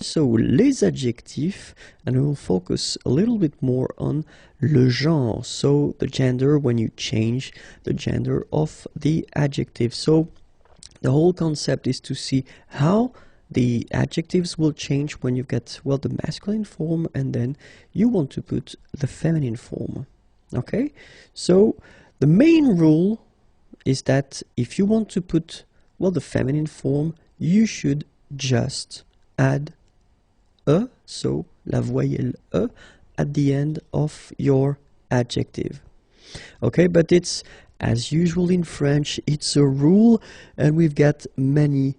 So les adjectifs, and we will focus a little bit more on le genre, so the gender, when you change the gender of the adjective. So the whole concept is to see how the adjectives will change when you get, well, the masculine form, and then you want to put the feminine form. Okay, so the main rule is that if you want to put, well, the feminine form, you should just add e, so la voyelle e, at the end of your adjective. Okay, but it's, as usual in French, it's a rule, and we've got many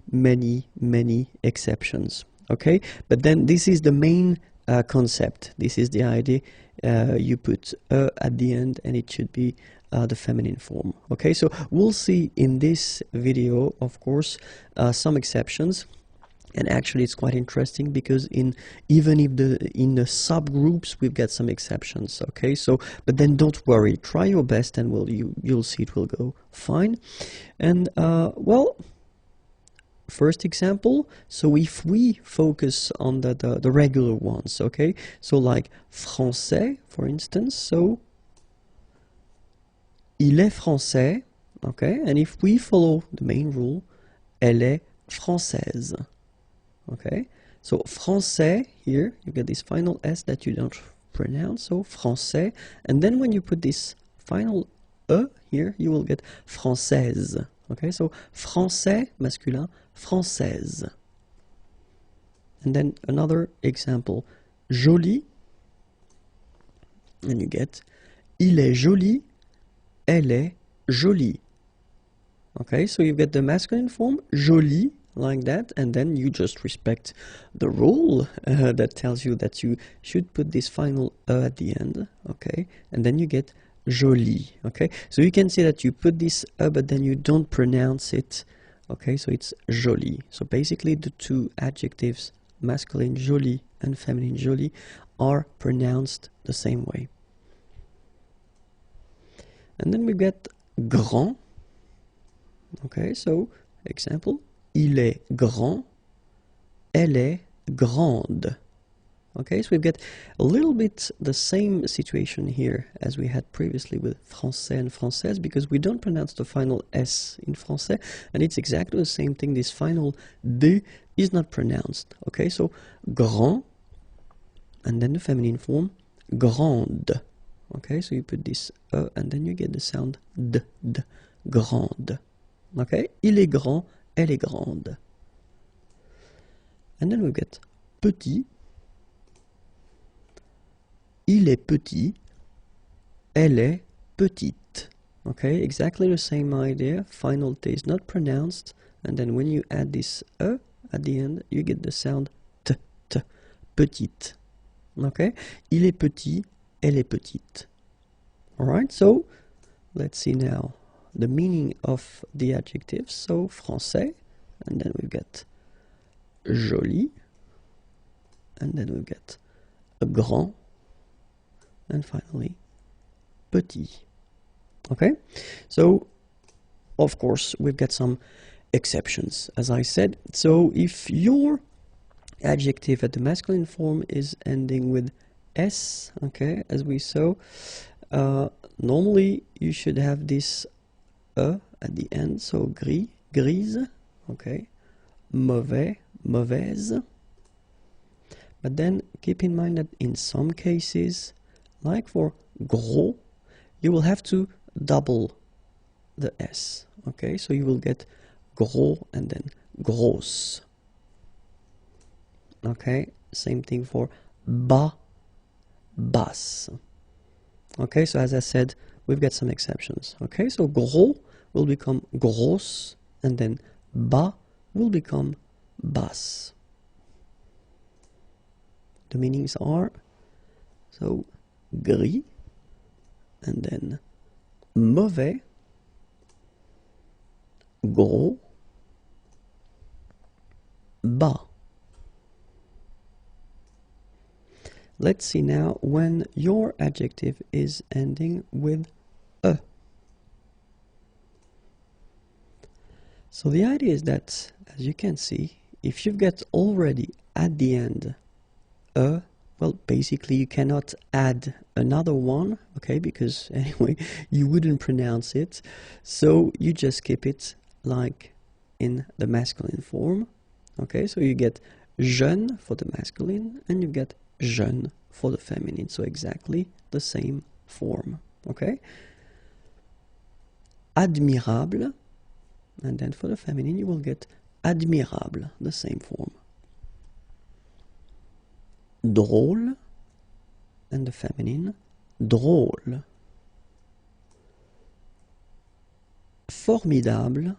exceptions. Okay, but then this is the main concept. This is the idea. You put e at the end, and it should be the feminine form. Okay, so we'll see in this video, of course, some exceptions. And actually, it's quite interesting because even if in the subgroups we've got some exceptions. Okay, so but then don't worry, try your best, and you'll see it will go fine. And well, first example. So if we focus on the regular ones, okay. So like français, for instance. So il est français, okay. And if we follow the main rule, elle est française. Okay, so français, here you get this final S that you don't pronounce, so français, and then when you put this final E here, you will get française. Okay, so français masculin, française. And then another example, joli, and you get il est joli, elle est jolie. Okay, so you get the masculine form, joli, like that, and then you just respect the rule that tells you that you should put this final e at the end. Okay, and then you get joli. Okay, so you can see that you put this e, but then you don't pronounce it. Okay, so it's joli. So basically the two adjectives, masculine joli and feminine jolie, are pronounced the same way. And then we get grand. Okay, so example, il est grand, elle est grande. Okay, so we get a little bit the same situation here as we had previously with français and française, because we don't pronounce the final S in français, and it's exactly the same thing. This final D is not pronounced. Okay, so grand, and then the feminine form, grande. Okay, so you put this E, and then you get the sound D, D, grande. Okay, il est grand, elle est grande. And then we get petit. Il est petit, elle est petite. Okay, exactly the same idea. Final T is not pronounced, and then when you add this E at the end, you get the sound T, T, petite. Okay, il est petit, elle est petite. Alright, so let's see now the meaning of the adjectives. So français, and then we get joli, and then we get grand, and finally petit. Okay, so of course we've got some exceptions, as I said. So if your adjective at the masculine form is ending with S, okay, as we saw, normally you should have this E at the end, so gris, grise, okay, mauvais, mauvaise. But then keep in mind that in some cases, like for gros, you will have to double the S, okay, so you will get gros and then grosse. Okay, same thing for bas, basse. Okay, so as I said, we've got some exceptions. Okay, so gros will become grosse, and then bas will become basse. The meanings are, so gris, and then mauvais, gros, bas. Let's see now when your adjective is ending with E. So the idea is that, as you can see, if you've got already at the end well, basically you cannot add another one, okay, because anyway you wouldn't pronounce it, so you just keep it like in the masculine form. Okay, so you get jeune for the masculine and you get jeune for the feminine, so exactly the same form. Okay, admirable, and then for the feminine you will get admirable, the same form. Drôle, and the feminine, drôle. Formidable,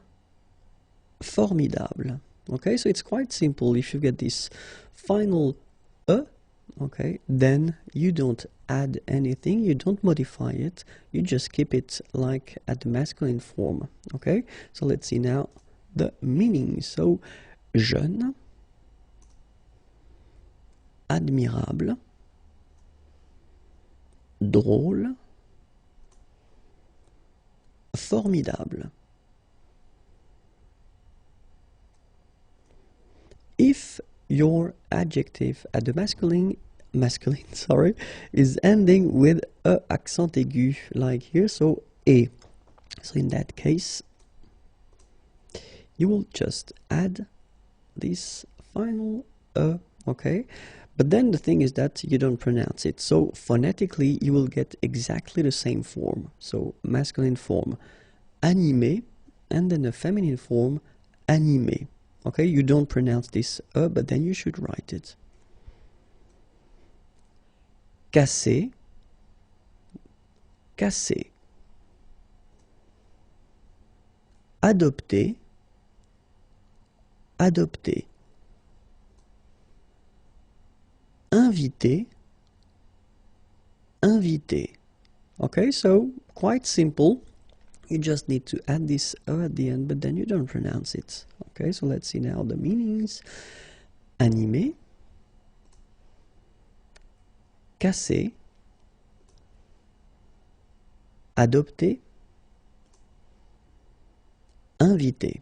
formidable. Okay, so it's quite simple. If you get this final okay, then you don't add anything, you don't modify it, you just keep it like at the masculine form. Okay, so let's see now the meaning. So jeune, admirable, drôle, formidable. If your adjective at the masculine sorry, is ending with a accent aigu, like here, so et, so in that case you will just add this final okay, but then the thing is that you don't pronounce it, so phonetically you will get exactly the same form. So masculine form animé, and then the feminine form animé. Okay, you don't pronounce this but then you should write it. Cassé, cassé. Adopter, adopter. Inviter, inviter. Okay, so quite simple. You just need to add this at the end, but then you don't pronounce it. Okay, so let's see now the meanings. Animer, casser, adopter, inviter.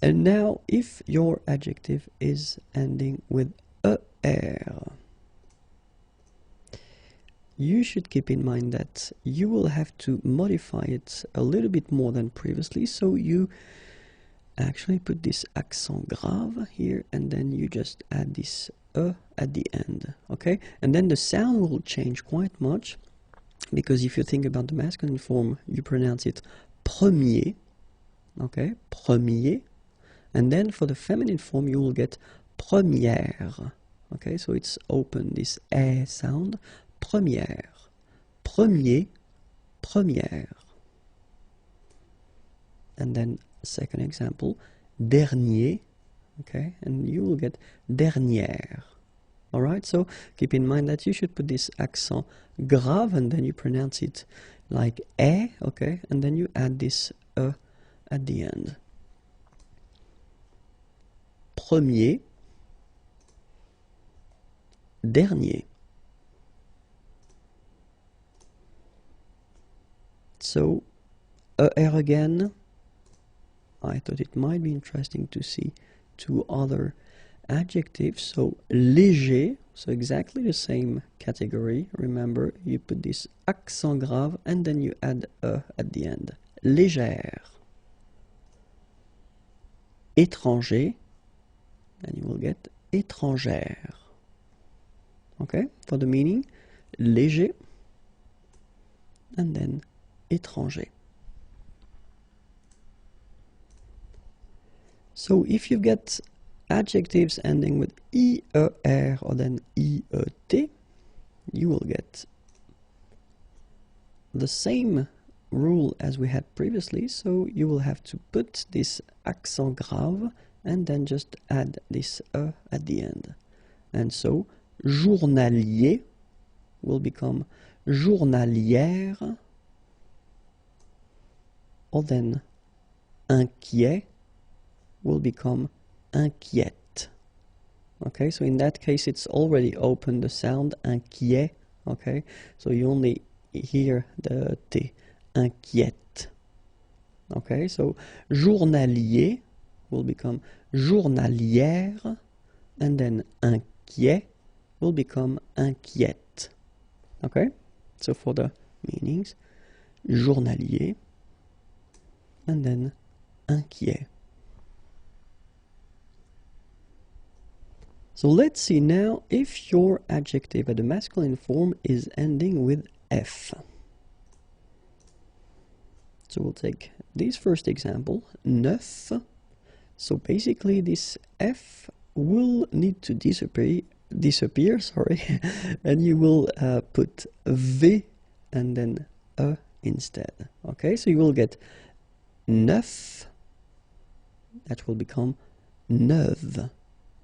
And now, if your adjective is ending with er, you should keep in mind that you will have to modify it a little bit more than previously, so you actually put this accent grave here, and then you just add this at the end, okay? And then the sound will change quite much, because if you think about the masculine form, you pronounce it premier, okay? Premier. And then for the feminine form, you will get première, okay? So it's open, this eh sound. Première, premier, première. And then second example, dernier, okay, and you will get dernière. All right, so keep in mind that you should put this accent grave, and then you pronounce it like eh, okay, and then you add this at the end. Premier, dernier. So, er again, I thought it might be interesting to see two other adjectives. So, léger, so exactly the same category. Remember, you put this accent grave and then you add at the end. Légère. Étranger, and you will get étrangère. Okay, for the meaning, léger, and then étranger. So if you get adjectives ending with IER or then IET, you will get the same rule as we had previously, so you will have to put this accent grave and then just add this at the end. And so journalier will become journalière, or then inquiet will become inquiète. Okay, so in that case it's already open, the sound inquiet, okay, so you only hear the T, inquiète, Okay, so journalier will become journalière, and then inquiet will become inquiète. Okay, so for the meanings, journalier and then inquiet. So let's see now if your adjective at the masculine form is ending with F. So we'll take this first example, neuf. So basically this F will need to disappear, sorry, and you will put V and then E instead. Okay, so you will get neuf, that will become neuve.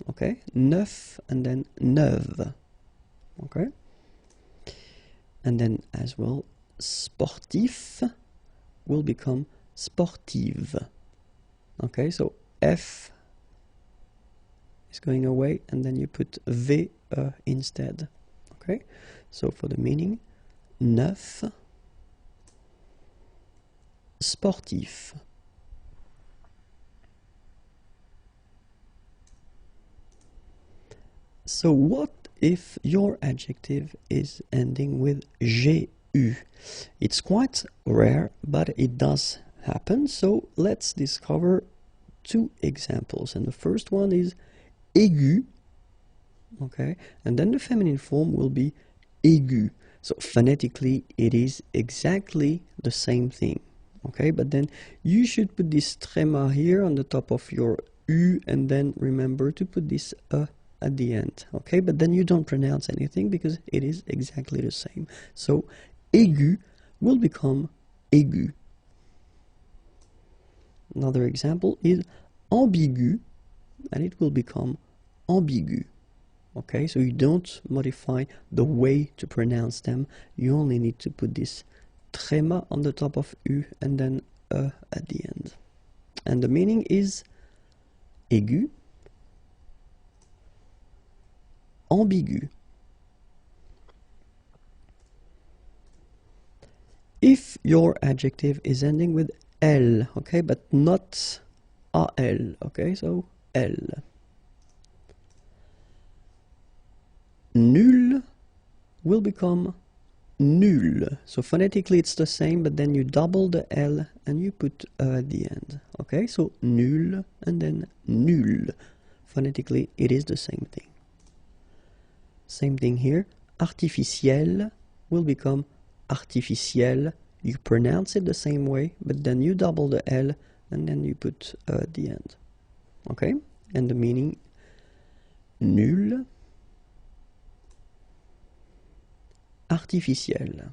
Okay, neuf and then neuve. Okay, and then as well, sportif will become sportive. Okay, so F is going away and then you put V instead. Okay, so for the meaning, neuf, sportif. So what if your adjective is ending with GU? It's quite rare, but it does happen. So let's discover two examples. And the first one is aigu. Okay, and then the feminine form will be aigu. So phonetically, it is exactly the same thing. Okay, but then you should put this tréma here on the top of your U, and then remember to put this at the end. Okay, but then you don't pronounce anything because it is exactly the same. So aigu will become aigu. Another example is ambigu, and it will become ambigu. Okay, so you don't modify the way to pronounce them. You only need to put this tréma on the top of U and then at the end. And the meaning is aigu, ambigu. If your adjective is ending with L, okay, but not AL, okay, so L. Nul will become nul. So phonetically it's the same, but then you double the L and you put at the end. Okay, so nul and then nul. Phonetically it is the same thing. Same thing here. Artificiel will become artificiel. You pronounce it the same way, but then you double the L and then you put at the end. Okay, and the meaning nul, artificiel.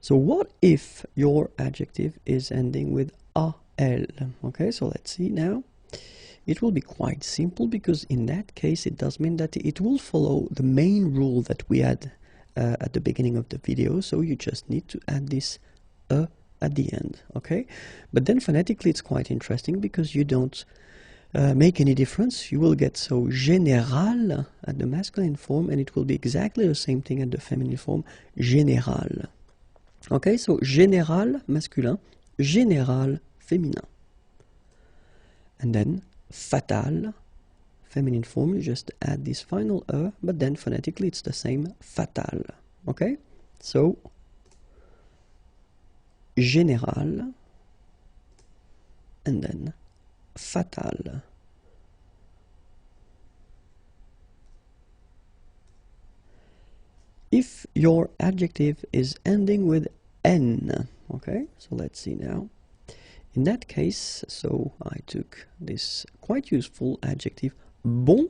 So what if your adjective is ending with AL? Okay, so let's see now. It will be quite simple because in that case it does mean that it will follow the main rule that we had at the beginning of the video. So you just need to add this at the end. Okay, but then phonetically it's quite interesting because you don't make any difference. You will get so général at the masculine form, and it will be exactly the same thing at the feminine form, général. Okay, so général masculin, général féminin. And then fatal, feminine form, you just add this final but then phonetically it's the same, fatal. Okay, so général and then fatal. If your adjective is ending with N, okay, so let's see now. In that case, so I took this quite useful adjective, bon.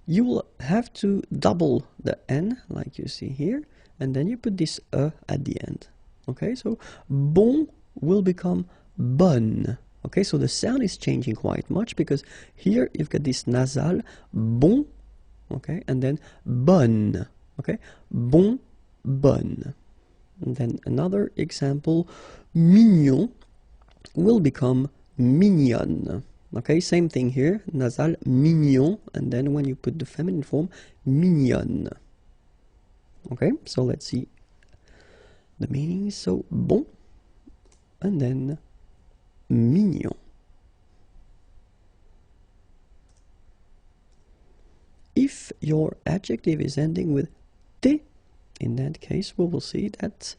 You will have to double the N, like you see here, and then you put this at the end. Okay, so bon will become bonne. Okay, so the sound is changing quite much because here you've got this nasal, bon, okay, and then bonne, okay, bon, bonne. And then another example, mignon will become mignonne. Okay, same thing here, nasal, mignon, and then when you put the feminine form, mignonne. Okay, so let's see the meaning. So bon, and then mignon. If your adjective is ending with t, in that case we will see that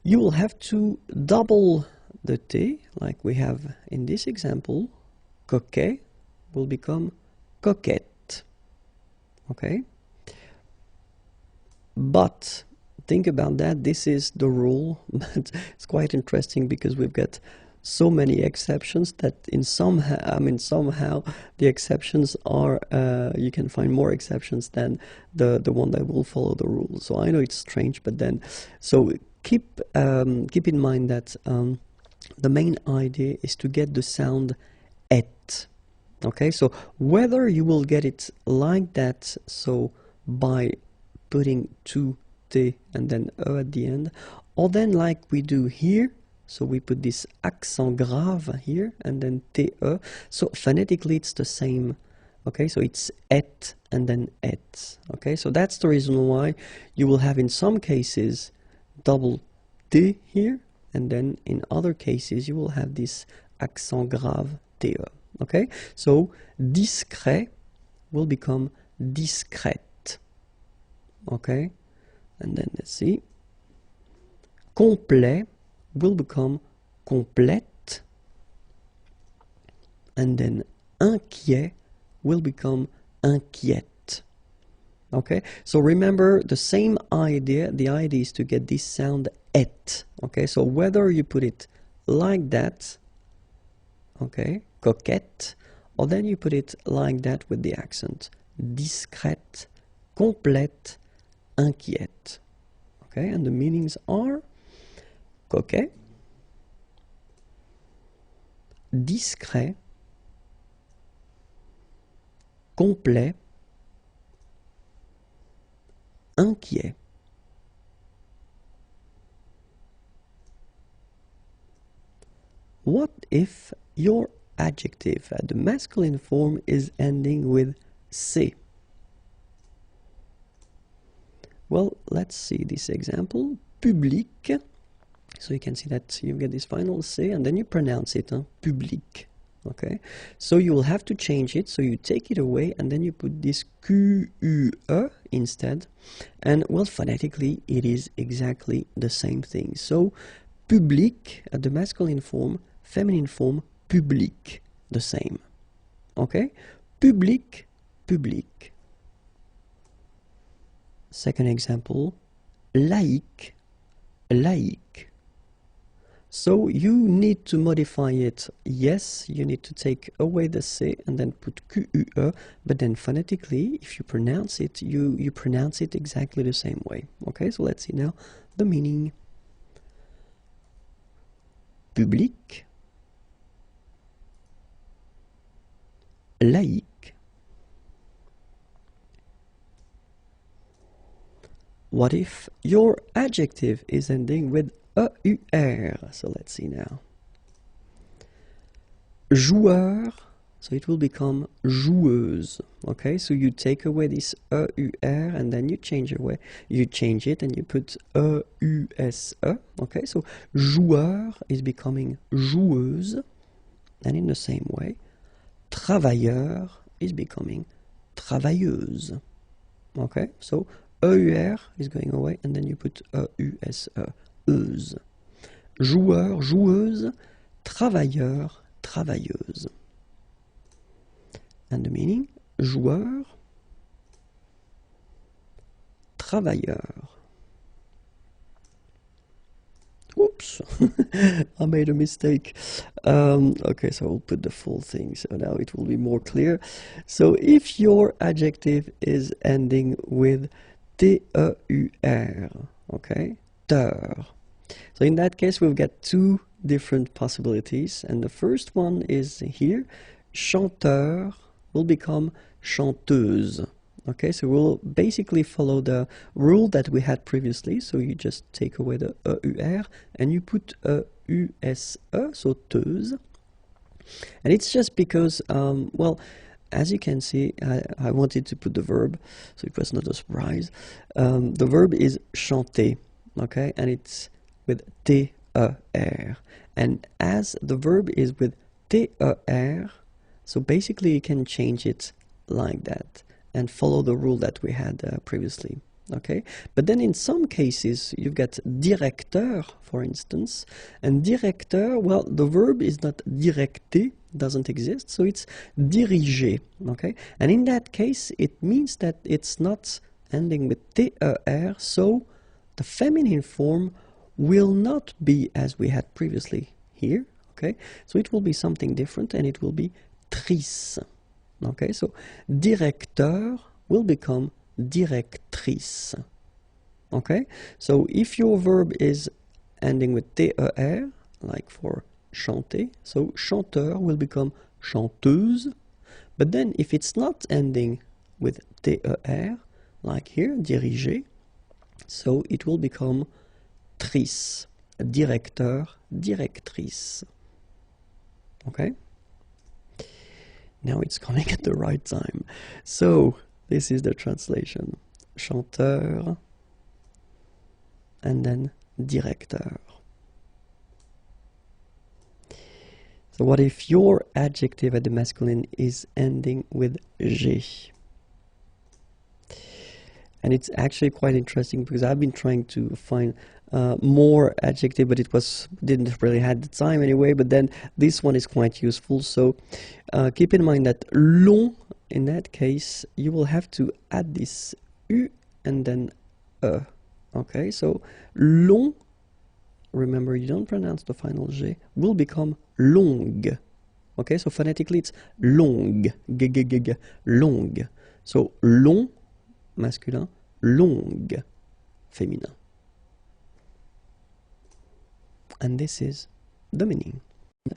you will have to double the t, like we have in this example. Coquet will become coquette. Okay? But think about that, this is the rule, but it's quite interesting because we've got so many exceptions that somehow the exceptions are, you can find more exceptions than the one that will follow the rules. So I know it's strange, but then, so keep in mind that the main idea is to get the sound et. Okay, so whether you will get it like that, so by putting two t and then e at the end, or then like we do here, so we put this accent grave here and then te. So phonetically it's the same. Okay, so it's et and then et. Okay, so that's the reason why you will have in some cases double t here, and then in other cases you will have this accent grave te. Okay, so discret will become discrète. Okay, and then let's see. Complet will become complète, and then inquiet will become inquiète. Okay, so remember the same idea. The idea is to get this sound et. Okay, so whether you put it like that, okay, coquette, or then you put it like that with the accent, discrète, complète, inquiète. Okay, and the meanings are coquet, discret, complet, inquiet. What if your adjective at the masculine form is ending with C? Well, let's see this example. Public. So you can see that you get this final C and then you pronounce it, public. Okay, so you will have to change it. So you take it away and then you put this QUE instead. And well, phonetically, it is exactly the same thing. So public at the masculine form, feminine form, public, the same. Okay, public, public. Second example, laïque, laïque. So you need to modify it. Yes, you need to take away the C and then put QUE, but then phonetically, if you pronounce it, you pronounce it exactly the same way. Okay, so let's see now the meaning. Public, laïque. What if your adjective is ending with EUR? So let's see now. Joueur, so it will become joueuse. Okay, so you take away this EUR and then you change it and you put EUSE. Okay, so joueur is becoming joueuse, and in the same way, travailleur is becoming travailleuse. Okay, so EUR is going away and then you put EUSE. Euse. Joueur, joueuse, travailleur, travailleuse. And the meaning, joueur, travailleur. Oops, I made a mistake. Okay, so I'll put the full thing, so now it will be more clear. So if your adjective is ending with TEUR, okay, teur. So in that case, we've got two different possibilities, and the first one is here. Chanteur will become chanteuse. Okay, so we'll basically follow the rule that we had previously. So you just take away the EUR and you put EUSE, so teuse. And it's just because, well, as you can see, I wanted to put the verb, so it was not a surprise. The verb is chanter, okay, and it's with ter. And as the verb is with ter, so basically you can change it like that and follow the rule that we had previously. Okay, but then in some cases you've got directeur, for instance, and directeur, well, the verb is not directer, doesn't exist, so it's diriger. Okay, and in that case it means that it's not ending with ter, so the feminine form will not be as we had previously here. Okay, so it will be something different, and it will be trice. Okay, so directeur will become directrice. Okay, so if your verb is ending with ter, like for chanter, so chanteur will become chanteuse. But then if it's not ending with ter, like here, diriger, so it will become trice, directeur, directrice. Okay, now it's coming at the right time. So this is the translation: chanteur and then directeur. So what if your adjective at the masculine is ending with G? And it's actually quite interesting because I've been trying to find more adjective, but didn't really have the time anyway. But then this one is quite useful. So keep in mind that long, in that case, you will have to add this U and then E. Okay, so long, remember you don't pronounce the final G, will become longue. Okay, so phonetically it's longue, longue. So long, masculin, longue, féminin. And this is the meaning.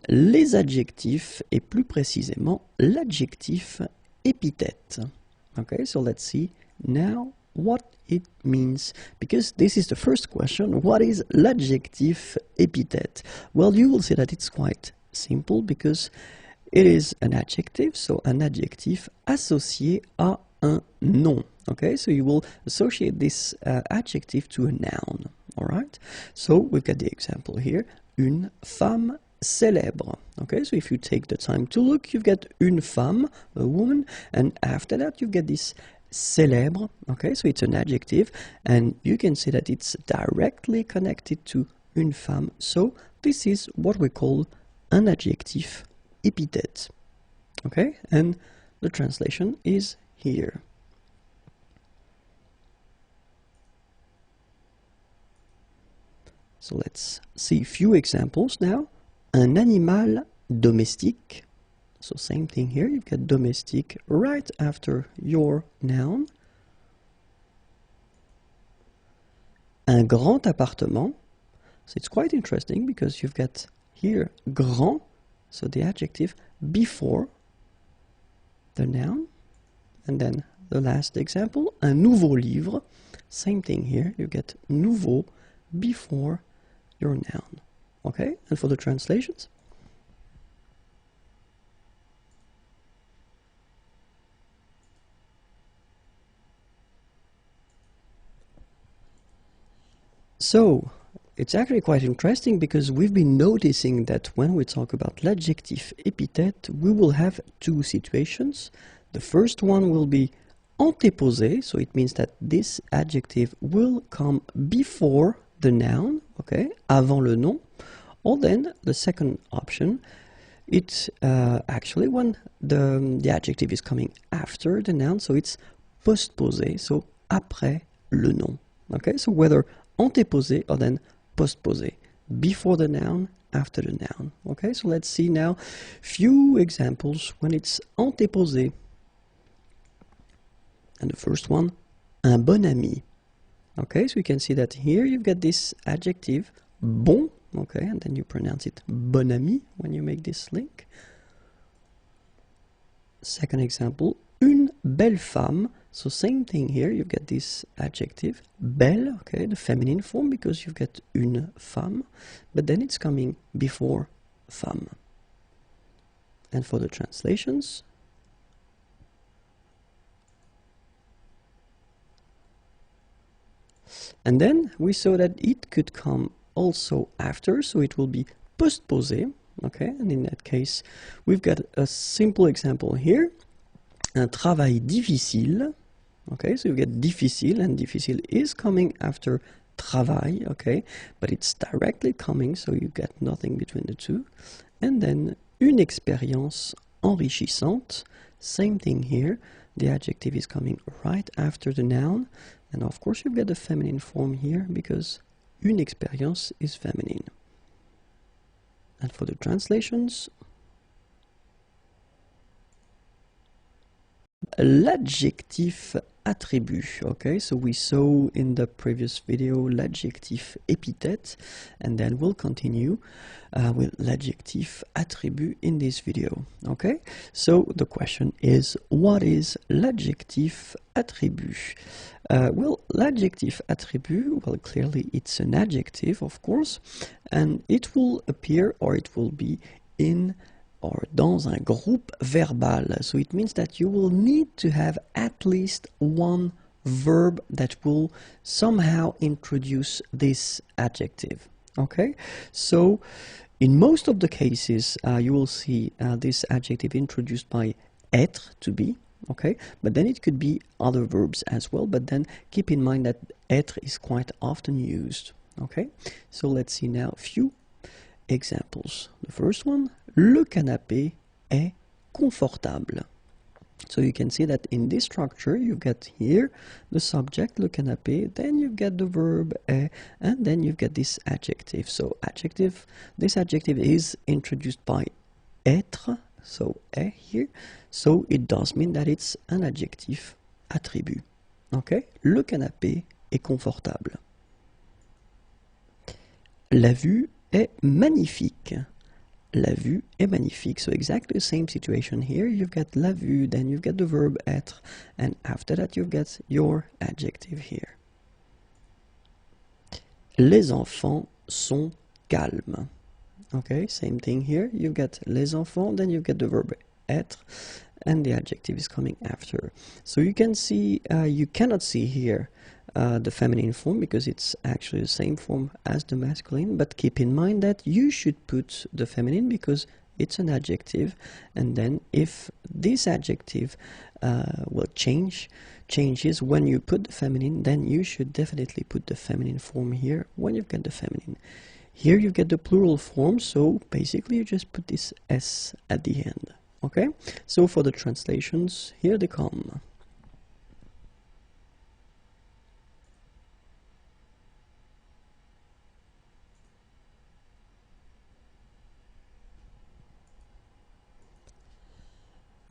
Les adjectifs, et plus précisément l'adjectif épithète. Okay, so let's see now what it means, because this is the first question. What is l'adjectif épithète? Well, you will see that it's quite simple because it is an adjective, so un adjectif associé à un nom. Okay, so you will associate this adjective to a noun. All right, so we've got the example here: une femme célèbre. Okay, so if you take the time to look, you've got une femme, a woman, and after that you've got this célèbre. Okay, so it's an adjective, and you can see that it's directly connected to une femme. So this is what we call un adjectif épithète. Okay, and the translation is here. So let's see a few examples now. Un animal domestique. So same thing here, you've got domestique right after your noun. Un grand appartement. So it's quite interesting because you've got here grand, so the adjective before the noun. And then the last example, un nouveau livre. Same thing here, you get nouveau before your noun. Okay, and for the translations? So, it's actually quite interesting because we've been noticing that when we talk about l'adjectif épithète, we will have two situations. The first one will be antéposé, so it means that this adjective will come before the noun, okay, avant le nom. Or then the second option, it's actually when the adjective is coming after the noun, so it's postposé, so après le nom. Okay, so whether antéposé or then postposé, before the noun, after the noun. Okay, so let's see now few examples when it's antéposé. And the first one, un bon ami. Okay, so you can see that here you've got this adjective, bon, okay, and then you pronounce it bon ami when you make this link. Second example, une belle femme. So same thing here, you've got this adjective, belle, okay, the feminine form because you've got une femme, but then it's coming before femme. And for the translations, And then we saw that it could come also after, so it will be postposé. Okay, and in that case, we've got a simple example here. Un travail difficile. Okay, so you get difficile, and difficile is coming after travail, okay, but it's directly coming, so you get nothing between the two. And then une expérience enrichissante, same thing here. The adjective is coming right after the noun, and of course you've got the feminine form here because une expérience is feminine. And for the translations, l'adjectif attribut. Okay, so we saw in the previous video l'adjectif épithète, and then we'll continue with l'adjectif attribut in this video. Okay, so the question is, what is l'adjectif attribut? Well, l'adjectif attribut, well, clearly it's an adjective, of course, and it will appear, or it will be in or dans un groupe verbal. So it means that you will need to have at least one verb that will somehow introduce this adjective. Okay, so in most of the cases you will see this adjective introduced by être, to be. Okay, but then it could be other verbs as well, but then keep in mind that être is quite often used. Okay, so let's see now a few examples. The first one, le canapé est confortable. So you can see that in this structure you get here the subject, le canapé, then you get the verb est, and then you get this adjective. So adjective, this adjective is introduced by être, so est here, so it does mean that it's an adjective attribut. Okay, le canapé est confortable. La vue est magnifique. La vue est magnifique. So exactly the same situation here. You've got la vue, then you've got the verb être, and after that you've got your adjective here. Les enfants sont calmes. Okay, same thing here. You've got les enfants, then you get the verb être, and the adjective is coming after. So you can see, you cannot see here the feminine form because it's actually the same form as the masculine, but keep in mind that you should put the feminine because it's an adjective, and then if this adjective changes when you put the feminine, then you should definitely put the feminine form here when you've got the feminine. Here you get the plural form, so basically you just put this S at the end. Okay, so for the translations, here they come.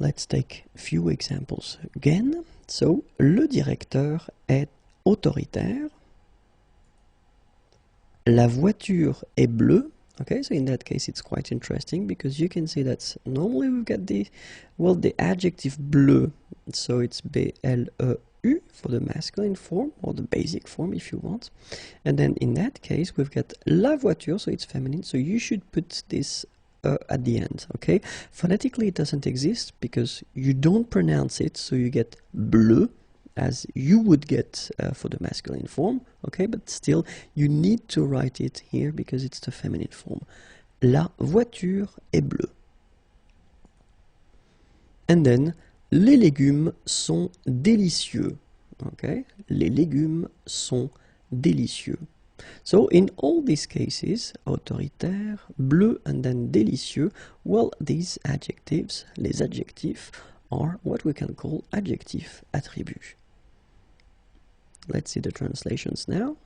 Let's take a few examples again. So, le directeur est autoritaire. La voiture est bleue. Okay, so in that case it's quite interesting because you can see that normally we've got the adjective bleu, so it's B-L-E-U for the masculine form, or the basic form if you want. And then in that case we've got la voiture, so it's feminine, so you should put this at the end. Okay, phonetically it doesn't exist because you don't pronounce it, so you get bleu as you would get for the masculine form. Okay, but still you need to write it here because it's the feminine form. La voiture est bleue. And then les légumes sont délicieux. Okay, les légumes sont délicieux. So in all these cases, autoritaire, bleu, and then délicieux, well, these adjectives, les adjectifs, are what we can call adjectif attribut. Let's see the translations now.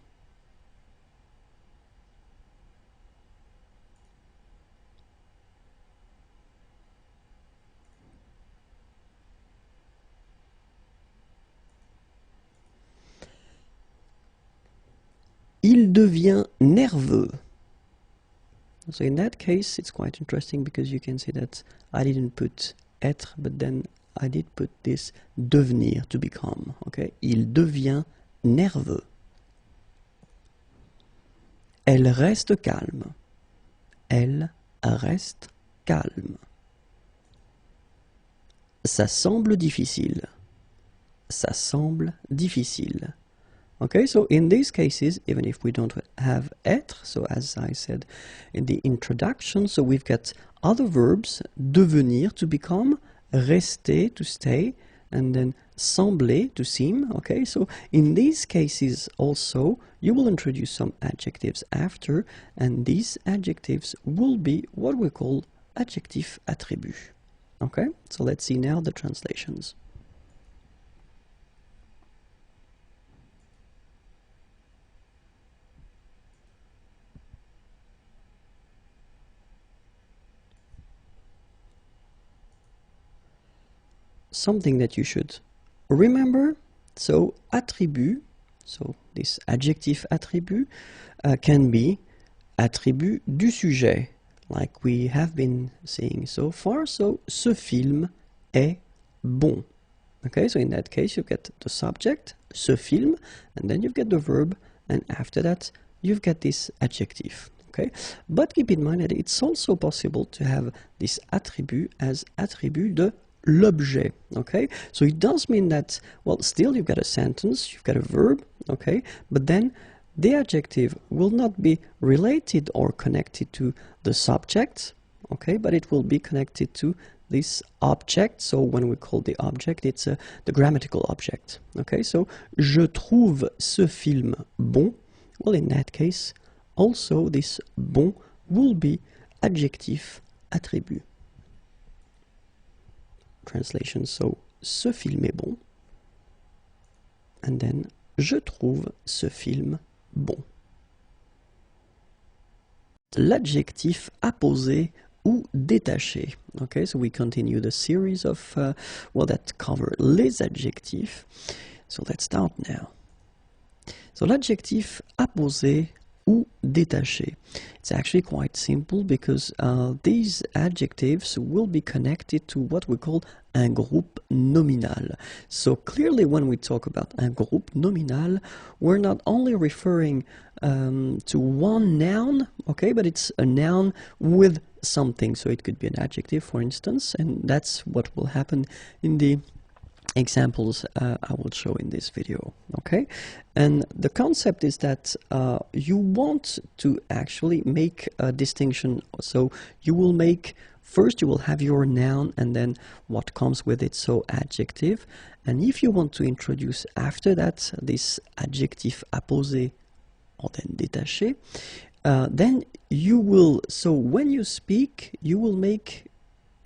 Il devient nerveux. So in that case, it's quite interesting because you can see that I didn't put être, but then I did put this devenir, to become. Okay, il devient nerveux. Elle reste calme. Elle reste calme. Ça semble difficile. Ça semble difficile. Okay, so in these cases, even if we don't have être, so as I said in the introduction, so we've got other verbs, devenir, to become, rester, to stay, and then sembler, to seem. Okay, so in these cases also, you will introduce some adjectives after, and these adjectives will be what we call adjectif attribut. Okay, so let's see now the translations. Something that you should remember, so attribut, so this adjective attribut can be attribut du sujet, like we have been seeing so far. So ce film est bon. Okay, so in that case you get the subject, ce film, and then you get the verb, and after that you've got this adjective. Okay, but keep in mind that it's also possible to have this attribut as attribut de l'objet. Okay, so it does mean that, well, still you've got a sentence, you've got a verb, okay, but then the adjective will not be related or connected to the subject, okay, but it will be connected to this object. So when we call the object, it's the grammatical object. Okay, so je trouve ce film bon. Well, in that case, also this bon will be adjectif attribut. Translation, so ce film est bon, and then je trouve ce film bon. L'adjectif apposé ou détaché. Okay, so we continue the series of that cover les adjectifs. So let's start now. So l'adjectif apposé ou détaché. It's actually quite simple because these adjectives will be connected to what we call un groupe nominal. So clearly when we talk about un groupe nominal, we're not only referring to one noun, okay, but it's a noun with something. So it could be an adjective, for instance, and that's what will happen in the examples I will show in this video. Okay, and the concept is that you want to actually make a distinction. So you will make, first you will have your noun and then what comes with it, so adjective, and if you want to introduce after that this adjectif apposé or then détaché, then you will, so when you speak you will make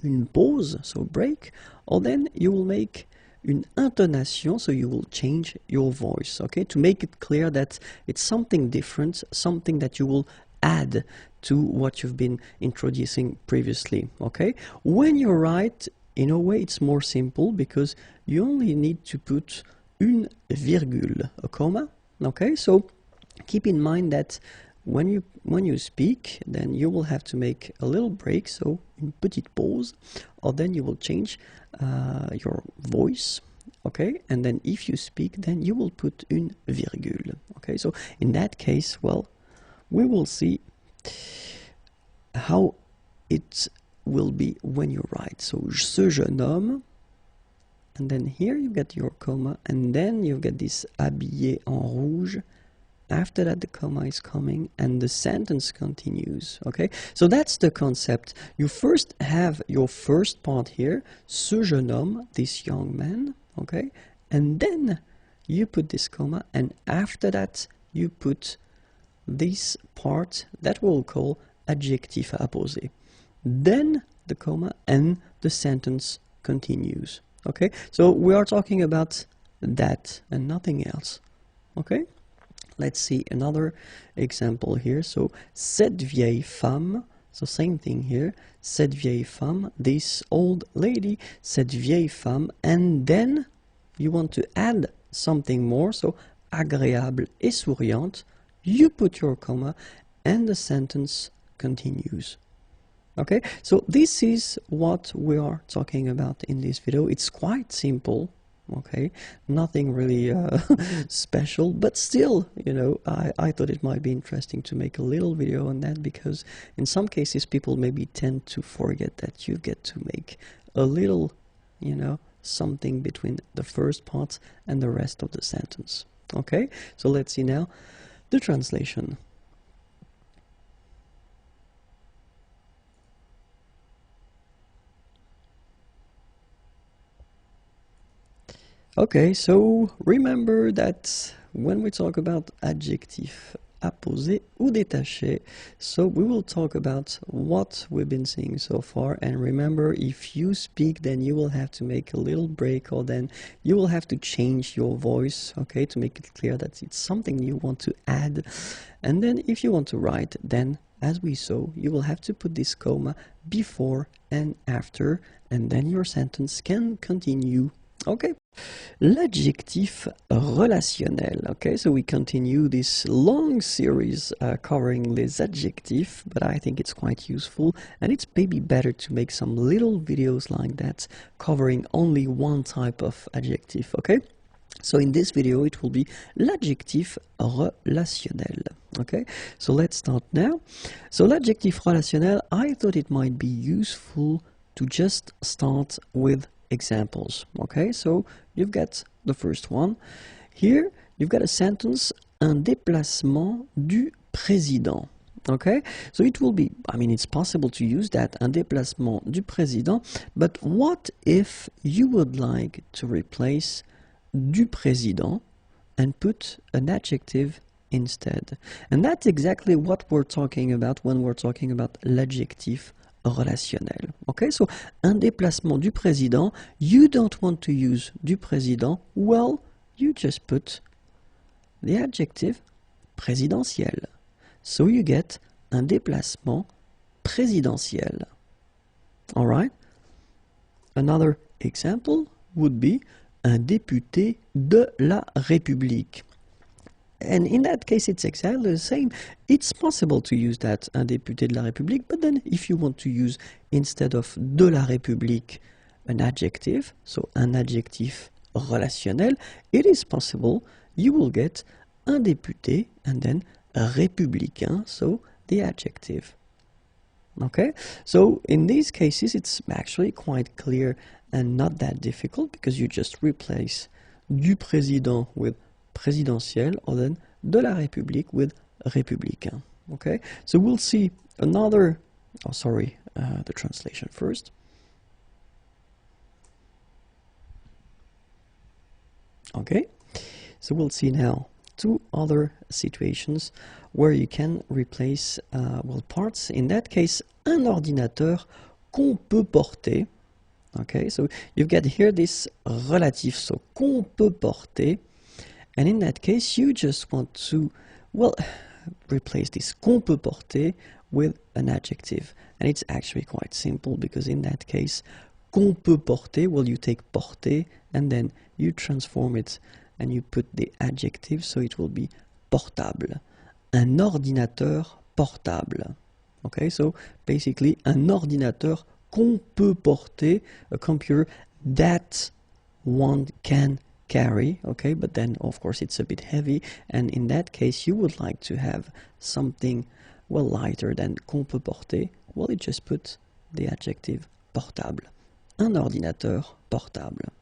une pause, so break, or then you will make une intonation, so you will change your voice, okay, to make it clear that it's something different, something that you will add to what you've been introducing previously, okay. When you write, in a way it's more simple because you only need to put une virgule, a comma, okay. So keep in mind that when you speak, then you will have to make a little break, so une petite pause, or then you will change your voice, okay, and then if you speak, then you will put une virgule, okay. So in that case, well, we will see how it will be when you write. So ce jeune homme, and then here you get your comma, and then you get this habillé en rouge. After that the comma is coming and the sentence continues, okay. So that's the concept. You first have your first part here, ce jeune homme, this young man, okay, and then you put this comma, and after that you put this part that we'll call adjectif apposé, then the comma, and the sentence continues, okay. So we are talking about that and nothing else, okay. Let's see another example here. So cette vieille femme, so same thing here, cette vieille femme, this old lady, cette vieille femme, and then you want to add something more, so agréable et souriante, you put your comma and the sentence continues. Okay, so this is what we are talking about in this video. It's quite simple. Okay, nothing really special, but still, you know, I thought it might be interesting to make a little video on that, because in some cases people maybe tend to forget that you get to make a little, you know, something between the first part and the rest of the sentence. Okay, so let's see now the translation. Okay, so remember that when we talk about adjectif apposé ou détaché, so we will talk about what we've been seeing so far, and remember, if you speak, then you will have to make a little break, or then you will have to change your voice, okay, to make it clear that it's something you want to add. And then if you want to write, then as we saw, you will have to put this comma before and after, and then your sentence can continue. Okay. L'adjectif relationnel. Okay, so we continue this long series covering les adjectifs, but I think it's quite useful, and it's maybe better to make some little videos like that covering only one type of adjective. Okay, so in this video it will be l'adjectif relationnel. Okay, so let's start now. So l'adjectif relationnel, I thought it might be useful to just start with examples. Okay, so you've got the first one. Here you've got a sentence, un déplacement du président. Okay, so it will be, I mean, it's possible to use that, un déplacement du président, but what if you would like to replace du président and put an adjective instead? And that's exactly what we're talking about when we're talking about l'adjectif relationnel. Okay, so un déplacement du président, you don't want to use du président, well, you just put the adjective présidentiel. So you get un déplacement présidentiel. All right? Another example would be un député de la République. And in that case, it's exactly the same. It's possible to use that, un député de la République, but then if you want to use, instead of de la République, an adjective, so un adjectif relationnel, it is possible you will get un député and then républicain, so the adjective. Okay, so in these cases, it's actually quite clear and not that difficult, because you just replace du président with présidentiel, or then de la République with républicain. Okay, so we'll see another, the translation first. Okay, so we'll see now two other situations where you can replace, parts. In that case, un ordinateur qu'on peut porter. Okay, so you've got here this relatif, so qu'on peut porter. And in that case, you just want to, replace this qu'on peut porter with an adjective. And it's actually quite simple, because in that case, qu'on peut porter, you take porter, and then you transform it, and you put the adjective, so it will be portable. Un ordinateur portable. Okay, so basically, un ordinateur qu'on peut porter, a computer that one can carry, okay, but then of course it's a bit heavy, and in that case you would like to have something lighter than qu'on peut porter. Well, you just put the adjective portable. Un ordinateur portable.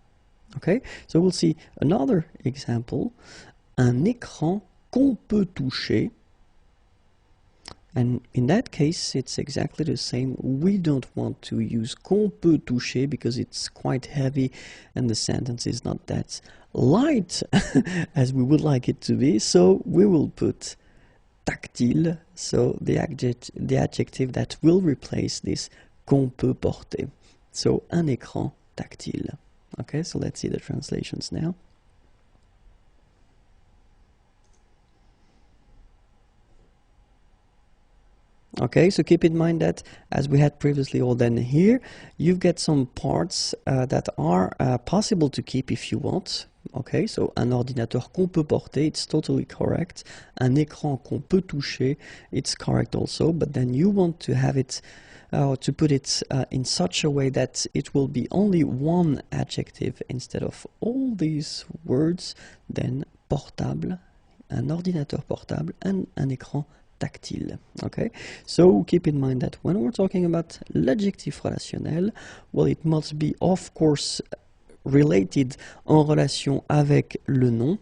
Okay, so we'll see another example. Un écran qu'on peut toucher. And in that case, it's exactly the same. We don't want to use qu'on peut toucher because it's quite heavy and the sentence is not that light as we would like it to be. So we will put tactile, so the adjective that will replace this qu'on peut porter. So un écran tactile. Okay, so let's see the translations now. Okay, so keep in mind that, as we had previously, or then here, you've got some parts that are possible to keep if you want. Okay, so un ordinateur qu'on peut porter, it's totally correct. Un écran qu'on peut toucher, it's correct also, but then you want to have it, to put it in such a way that it will be only one adjective instead of all these words, then portable, un ordinateur portable, and un écran tactile. Okay, so keep in mind that when we're talking about l'adjectif relationnel, well, it must be of course related en relation avec le nom,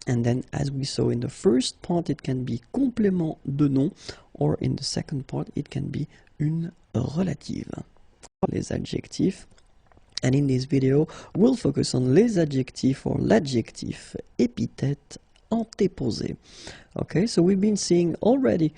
And then, as we saw in the first part, it can be complément de nom, or in the second part, it can be une relative. Les adjectifs. And in this video, we'll focus on les adjectifs or l'adjectif, épithète, antéposé. Okay, so we've been seeing already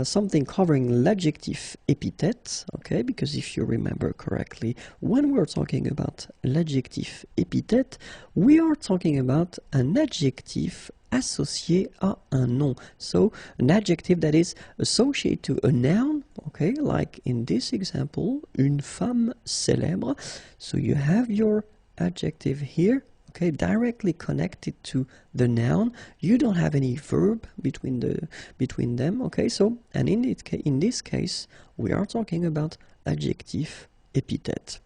something covering l'adjectif épithète, okay, because if you remember correctly, when we're talking about l'adjectif épithète, we are talking about an adjectif associé à un nom. So an adjective that is associated to a noun, okay, like in this example, une femme célèbre. So you have your adjective here, okay, directly connected to the noun. You don't have any verb between them, okay. So, and in this case, we are talking about adjectif épithète,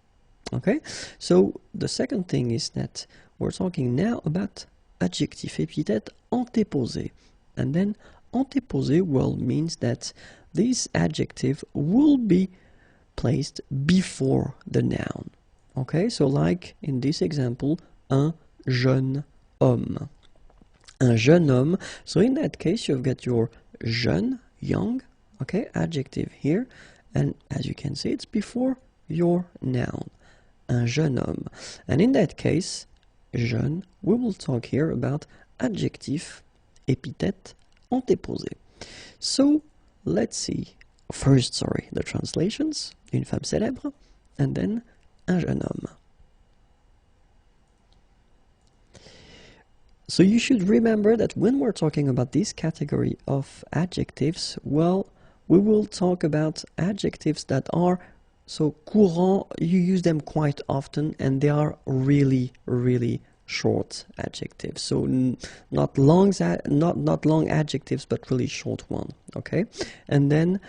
okay. So the second thing is that we're talking now about adjectif épithète antéposé, and then antéposé, well, means that this adjective will be placed before the noun, okay. So like in this example, un jeune homme. Un jeune homme. So in that case, you've got your jeune, young, okay, adjective here. And as you can see, it's before your noun. Un jeune homme. And in that case, jeune, we will talk here about adjectif, épithète, antéposé. So let's see. First, the translations. Une femme célèbre. And then un jeune homme. So you should remember that when we're talking about this category of adjectives, well, we will talk about adjectives that are so courant, you use them quite often, and they are really, really short adjectives. So not long adjectives, but really short one, okay? And then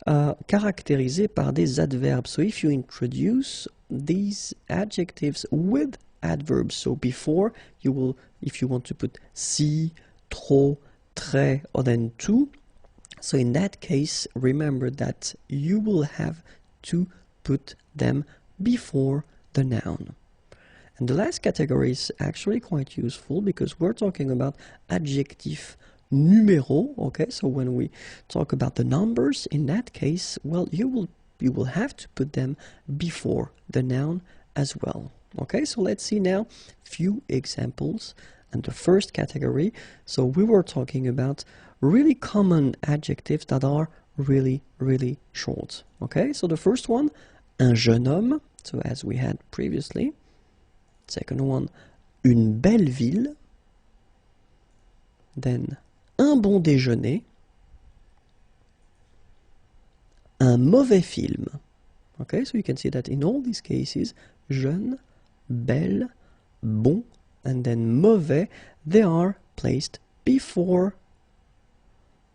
caractérisé par des adverbes. So if you introduce these adjectives with adverbs, so before you will, if you want to put si, trop, très, or then tout, so in that case, remember that you will have to put them before the noun. And the last category is actually quite useful because we're talking about adjectif numéro, okay? So when we talk about the numbers, in that case, well, you will have to put them before the noun as well. Okay, so let's see now few examples. And the first category, so we were talking about really common adjectives that are really, really short. Okay, so the first one, un jeune homme, so as we had previously. Second one, une belle ville. Then, un bon déjeuner. Un mauvais film. Okay, so you can see that in all these cases, jeune, belle, bon, and then mauvais, they are placed before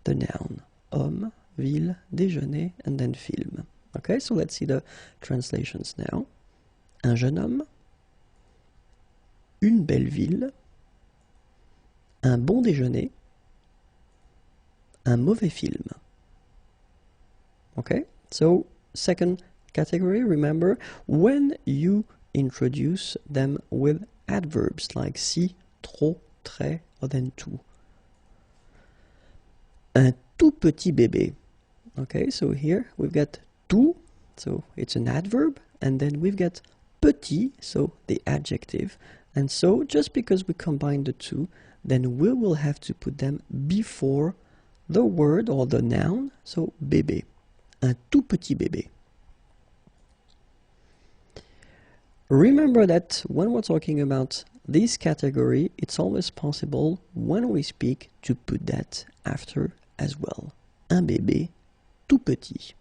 the noun. Homme, ville, déjeuner, and then film. Okay, so let's see the translations now. Un jeune homme, une belle ville, un bon déjeuner, un mauvais film. Okay, so second category, remember, when you introduce them with adverbs like si, trop, très, or then tout. Un tout petit bébé. Okay, so here we've got tout, so it's an adverb, and then we've got petit, so the adjective. And so just because we combine the two, then we will have to put them before the word or the noun, so bébé. Un tout petit bébé. Remember that when we're talking about this category, it's always possible when we speak to put that after as well. Un bébé tout petit.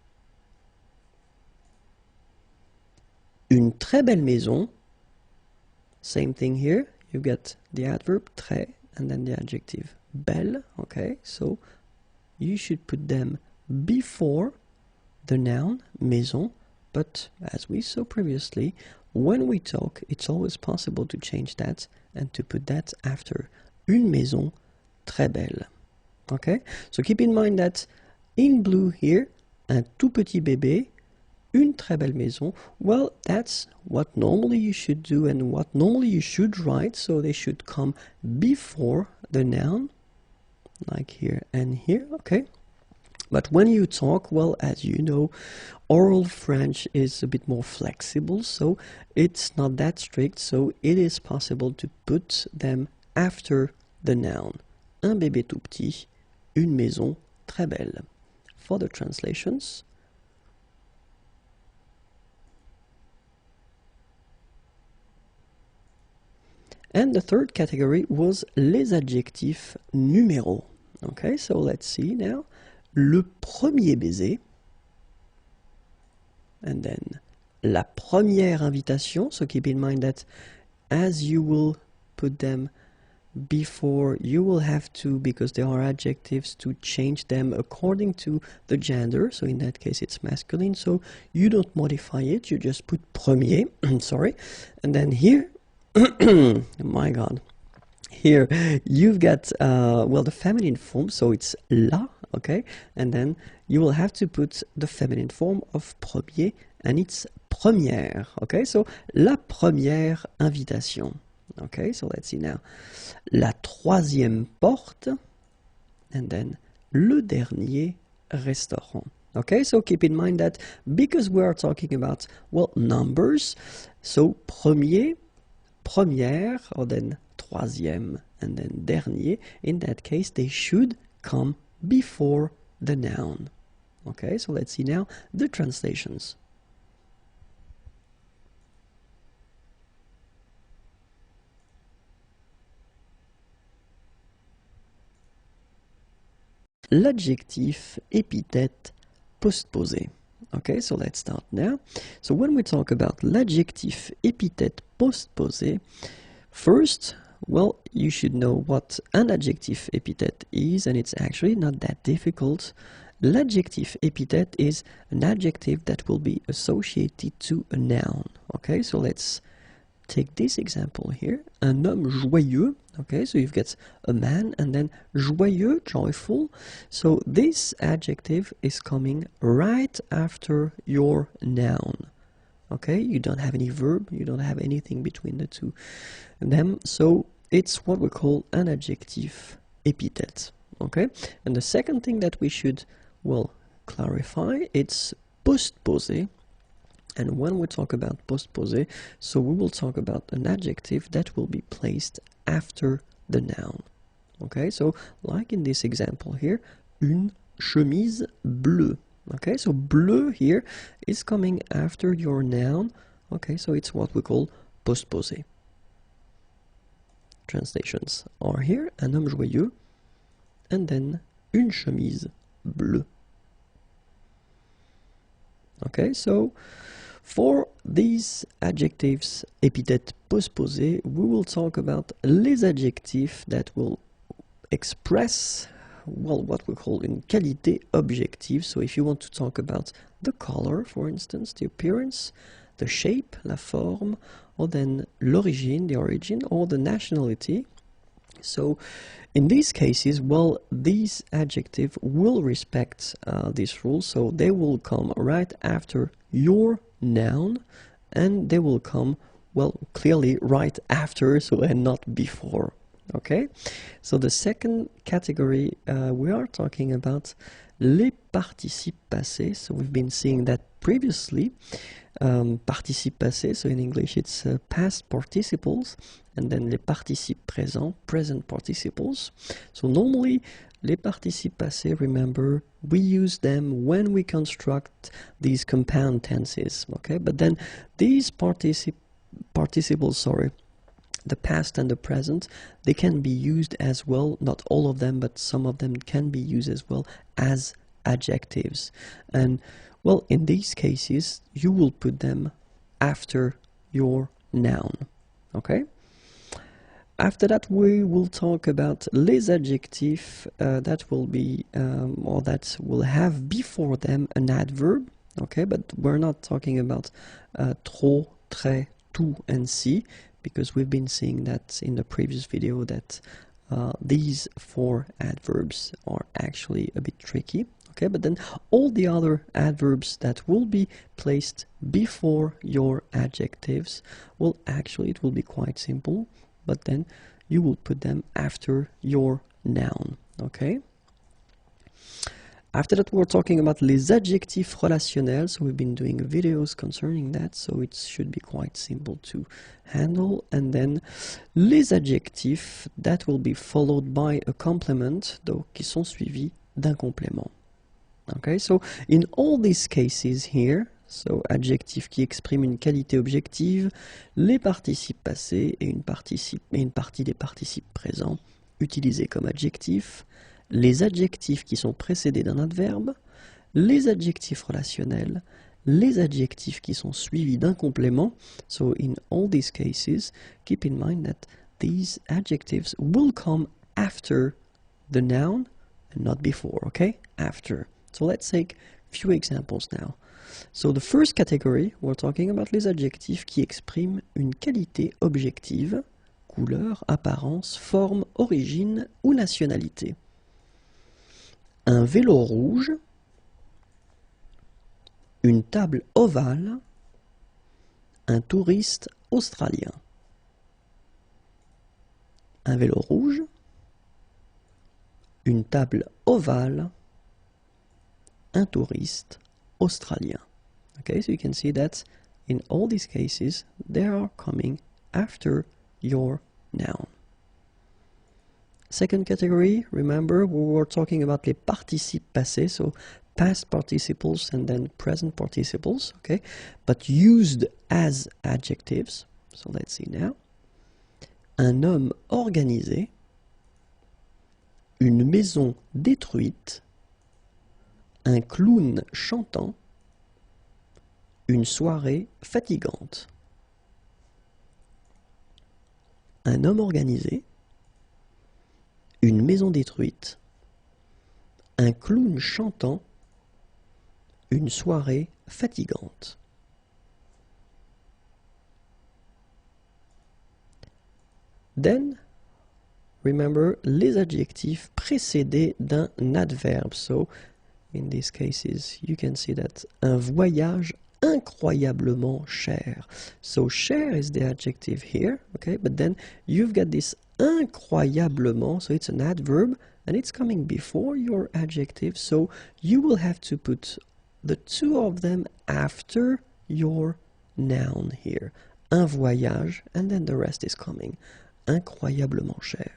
Une très belle maison. Same thing here. You get the adverb très and then the adjective belle. Okay, so you should put them before the noun maison. But as we saw previously, when we talk, it's always possible to change that and to put that after. Une maison très belle. Okay? So keep in mind that in blue here, un tout petit bébé, une très belle maison. Well, that's what normally you should do and what normally you should write. So they should come before the noun, like here and here, okay? But when you talk, well, as you know, oral French is a bit more flexible, so it's not that strict, so it is possible to put them after the noun. Un bébé tout petit, une maison très belle. For the translations, and the third category was les adjectifs numéros. Okay, so let's see now. Le premier baiser, and then la première invitation. So keep in mind that as you will put them before, you will have to, because they are adjectives, to change them according to the gender. So in that case it's masculine, so you don't modify it, you just put premier, sorry. And then here, my god, here you've got well, the feminine form, so it's la, okay, and then you will have to put the feminine form of premier, and it's première, okay. So la première invitation. Okay, so let's see now. La troisième porte, and then le dernier restaurant. Okay, so keep in mind that because we are talking about, well, numbers, so premier, première, or then troisième, and then dernier, in that case they should come before the noun. Okay, so let's see now the translations. L'adjectif épithète postposé. Okay, so let's start now. So when we talk about l'adjectif épithète postposé, first, well, you should know what an adjective epithet is, and it's actually not that difficult. L'adjectif epithet is an adjective that will be associated to a noun. Okay, so let's take this example here. Un homme joyeux. Okay, so you've got a man, and then joyeux, joyful. So this adjective is coming right after your noun. Okay, you don't have any verb, you don't have anything between the two of them, so it's what we call an adjective epithet. Okay, and the second thing that we should, well, clarify, it's postposé. And when we talk about postposé, so we will talk about an adjective that will be placed after the noun. Okay, so like in this example here, une chemise bleue. Okay, so bleu here is coming after your noun. Okay, so it's what we call postposé. Translations are here, un homme joyeux, and then une chemise bleue. Okay, so for these adjectives épithètes postposés, we will talk about les adjectifs that will express, well, what we call in qualité objective. So if you want to talk about the color, for instance, the appearance, the shape, la forme, or then l'origine, the origin, or the nationality. So in these cases, well, these adjectives will respect this rule, so they will come right after your noun, and they will come, well, clearly right after, so and not before. Okay, so the second category we are talking about les participes passés. So we've been seeing that previously. Participes passés, so in English it's past participles, and then les participes présents, present participles. So normally les participes passés, remember, we use them when we construct these compound tenses, okay? But then these participles, sorry, the past and the present, they can be used as well, not all of them, but some of them can be used as well as adjectives. And well, in these cases, you will put them after your noun, okay? After that, we will talk about les adjectifs that will be, or that will have before them an adverb, okay? But we're not talking about trop, très, tout, and si, because we've been seeing that in the previous video that these four adverbs are actually a bit tricky. Okay, but then all the other adverbs that will be placed before your adjectives, well, actually it will be quite simple, but then you will put them after your noun, okay? After that, we're talking about les adjectifs relationnels. So we've been doing videos concerning that, so it should be quite simple to handle. And then les adjectifs that will be followed by a complement, donc qui sont suivis d'un complément. Okay, so in all these cases here, so adjectif qui exprime une qualité objective, les participes passés et une partie des participes présents utilisés comme adjectifs, les adjectifs qui sont précédés d'un adverbe, les adjectifs relationnels, les adjectifs qui sont suivis d'un complément. So in all these cases, keep in mind that these adjectives will come after the noun and not before, okay? After. So let's take a few examples now. So the first category, we're talking about les adjectifs qui expriment une qualité objective, couleur, apparence, forme, origine ou nationalité. Un vélo rouge, une table ovale, un touriste australien. Un vélo rouge, une table ovale, un touriste australien. Okay, so you can see that in all these cases, they are coming after your noun. Second category, remember we were talking about les participes passés, so past participles and then present participles, okay, but used as adjectives. So let's see now. Un homme organisé, une maison détruite, un clown chantant, une soirée fatigante. Un homme organisé, une maison détruite, un clown chantant, une soirée fatigante. Then, remember les adjectifs précédés d'un adverbe. So, in these cases, you can see that un voyage incroyablement cher. So, cher is the adjective here, okay? But then you've got this incroyablement, so it's an adverb, and it's coming before your adjective, so you will have to put the two of them after your noun here. Un voyage, and then the rest is coming. Incroyablement cher.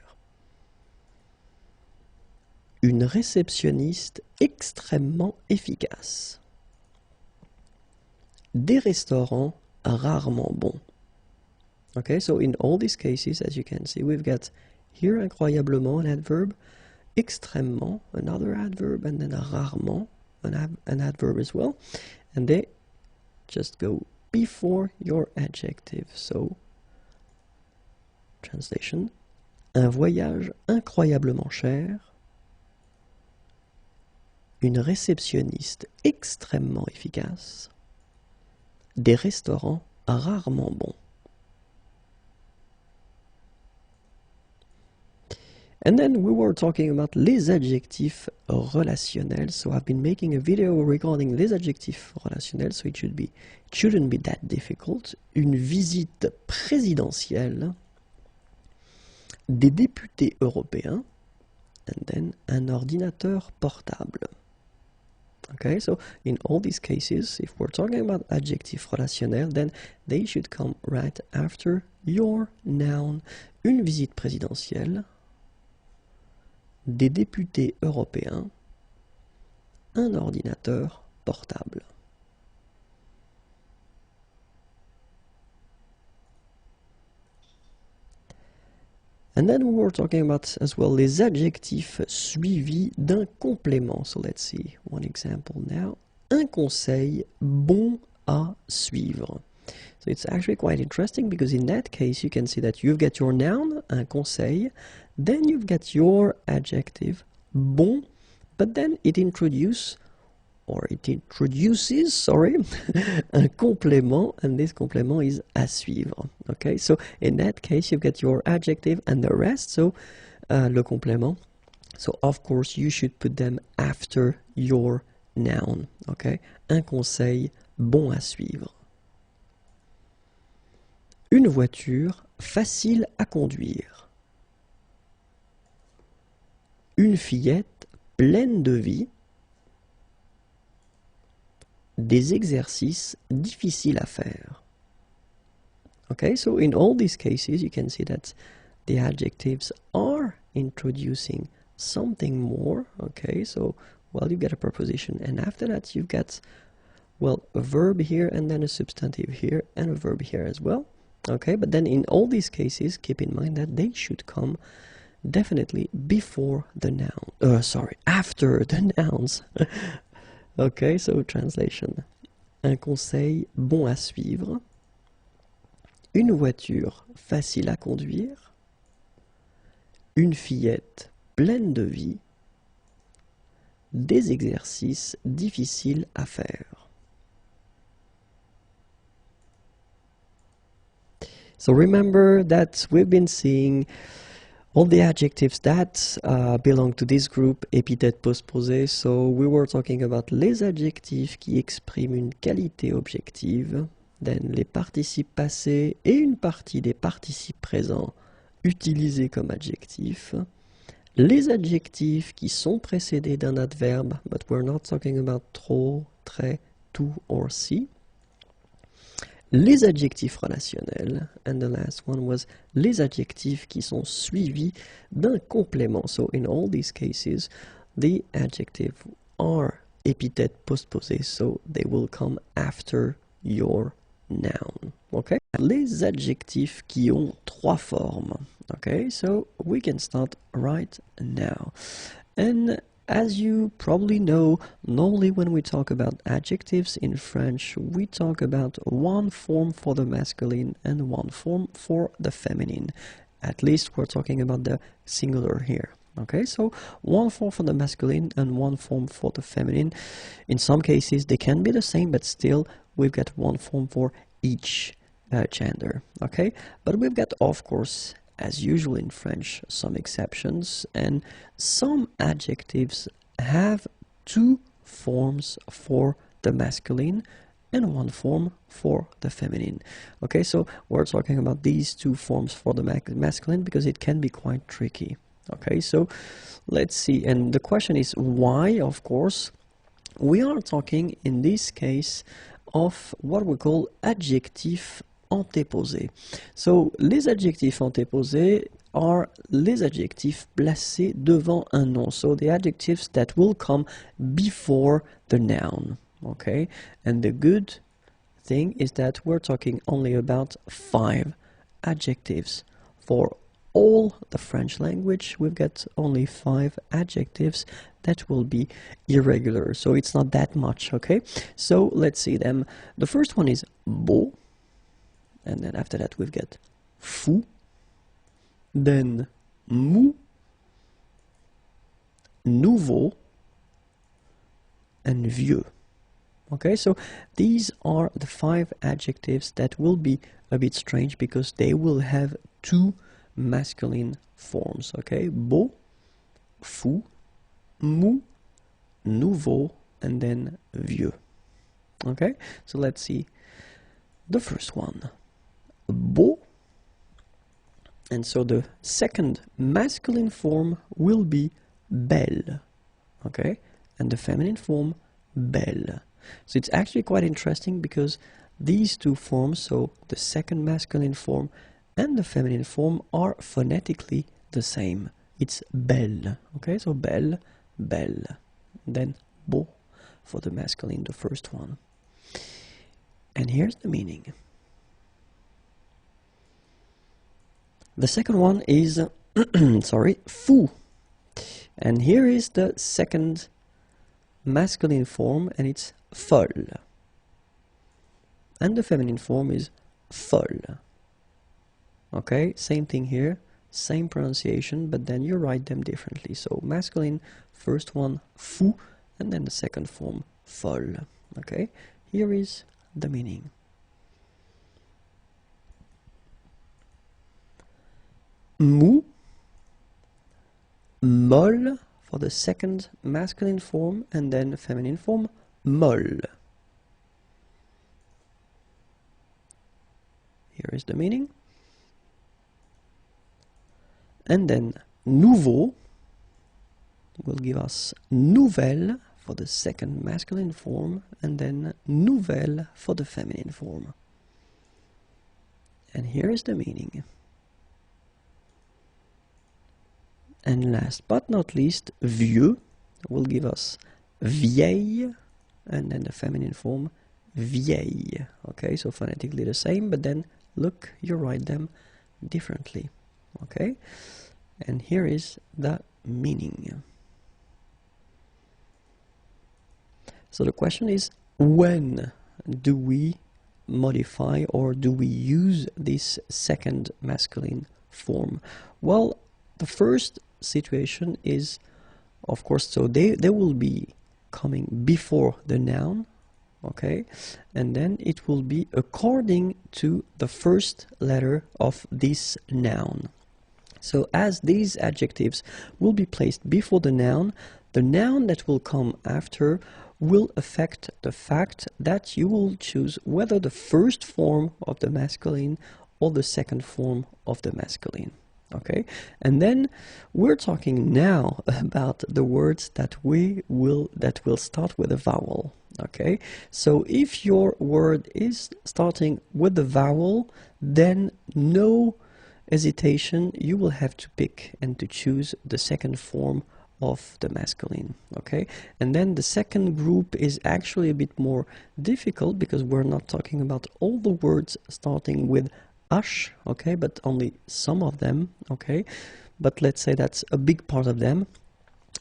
Une réceptionniste extrêmement efficace. Des restaurants rarement bons. Okay, so in all these cases, as you can see, we've got here incroyablement, an adverb, extrêmement, another adverb, and then rarement, an adverb as well. And they just go before your adjective. So, translation, un voyage incroyablement cher, une réceptionniste extrêmement efficace, des restaurants rarement bons. And then we were talking about les adjectifs relationnels. So I've been making a video regarding les adjectifs relationnels, so it shouldn't be that difficult. Une visite présidentielle, des députés européens, and then un ordinateur portable. Okay, so in all these cases, if we're talking about adjectifs relationnels, then they should come right after your noun. Une visite présidentielle, des députés européens, un ordinateur portable. And then we were talking about as well les adjectifs suivis d'un complément. So let's see one example now. Un conseil bon à suivre. So it's actually quite interesting because in that case you can see that you've got your noun, un conseil, then you've got your adjective, bon, but then it introduces, un complément, and this complément is à suivre. Okay, so in that case you've got your adjective and the rest, so le complément. So of course you should put them after your noun. Okay, un conseil bon à suivre. Une voiture facile à conduire. une fillette pleine de vie, des exercices difficiles à faire. Okay, so in all these cases, you can see that the adjectives are introducing something more. Okay, so, well, you get a preposition, and after that you've got, well, a verb here, and then a substantive here, and a verb here as well. Okay, but then in all these cases, keep in mind that they should come definitely before the noun. After the nouns. Okay, so translation. Un conseil bon à suivre. Une voiture facile à conduire. Une fillette pleine de vie. Des exercices difficiles à faire. So remember that we've been seeing all the adjectives that belong to this group épithète postposé. So we were talking about les adjectifs qui expriment une qualité objective, then les participes passés et une partie des participes présents utilisés comme adjectifs, les adjectifs qui sont précédés d'un adverbe, but we're not talking about trop, très, tout or si, les adjectifs relationnels, and the last one was les adjectifs qui sont suivis d'un complément. So in all these cases, the adjectives are épithètes postposées, so they will come after your noun. Okay? Les adjectifs qui ont trois formes. Okay, so we can start right now. And as you probably know, normally when we talk about adjectives in French, we talk about one form for the masculine and one form for the feminine. At least we're talking about the singular here. Okay, so one form for the masculine and one form for the feminine. In some cases, they can be the same, but still we've got one form for each gender. Okay, but we've got, of course, as usual in French, some exceptions, and some adjectives have two forms for the masculine and one form for the feminine. Okay, so we're talking about these two forms for the masculine because it can be quite tricky. Okay, so let's see, and the question is why, of course. We are talking in this case of what we call adjectifs antéposés. So, les adjectifs antéposés are les adjectifs placés devant un nom. So, the adjectives that will come before the noun. Okay? And the good thing is that we're talking only about 5 adjectives. For all the French language, we've got only 5 adjectives that will be irregular. So, it's not that much, okay? So, let's see them. The first one is beau. And then after that we've got fou, then mou, nouveau, and vieux. Okay, so these are the 5 adjectives that will be a bit strange because they will have 2 masculine forms. Okay, beau, fou, mou, nouveau, and then vieux. Okay, so let's see the first one. Beau, and so the second masculine form will be belle, okay, and the feminine form belle. So it's actually quite interesting because these two forms, so the second masculine form and the feminine form, are phonetically the same. It's belle, okay, so belle, belle, then beau for the masculine, the first one. And here's the meaning. The second one is, fou. And here is the second masculine form, and it's folle. And the feminine form is folle. Okay, same thing here, same pronunciation, but then you write them differently. So masculine, first one, fou, and then the second form, folle. Okay, here is the meaning. Mou, molle for the second masculine form, and then feminine form, molle. Here is the meaning. And then nouveau will give us nouvelle for the second masculine form, and then nouvelle for the feminine form. And here is the meaning. And last but not least, vieux will give us vieille, and then the feminine form, vieille. Okay, so phonetically the same, but then look, you write them differently. Okay, and here is the meaning. So the question is, when do we modify or do we use this second masculine form? Well, the first situation is, of course, so they will be coming before the noun, okay, and then it will be according to the first letter of this noun. So as these adjectives will be placed before the noun that will come after will affect the fact that you will choose whether the first form of the masculine or the second form of the masculine. Okay, and then we're talking now about the words that will start with a vowel. Okay, so if your word is starting with the vowel, then no hesitation, you will have to pick and to choose the second form of the masculine. Okay, and then the second group is actually a bit more difficult because we're not talking about all the words starting with ash, okay, but only some of them, okay, but let's say that's a big part of them.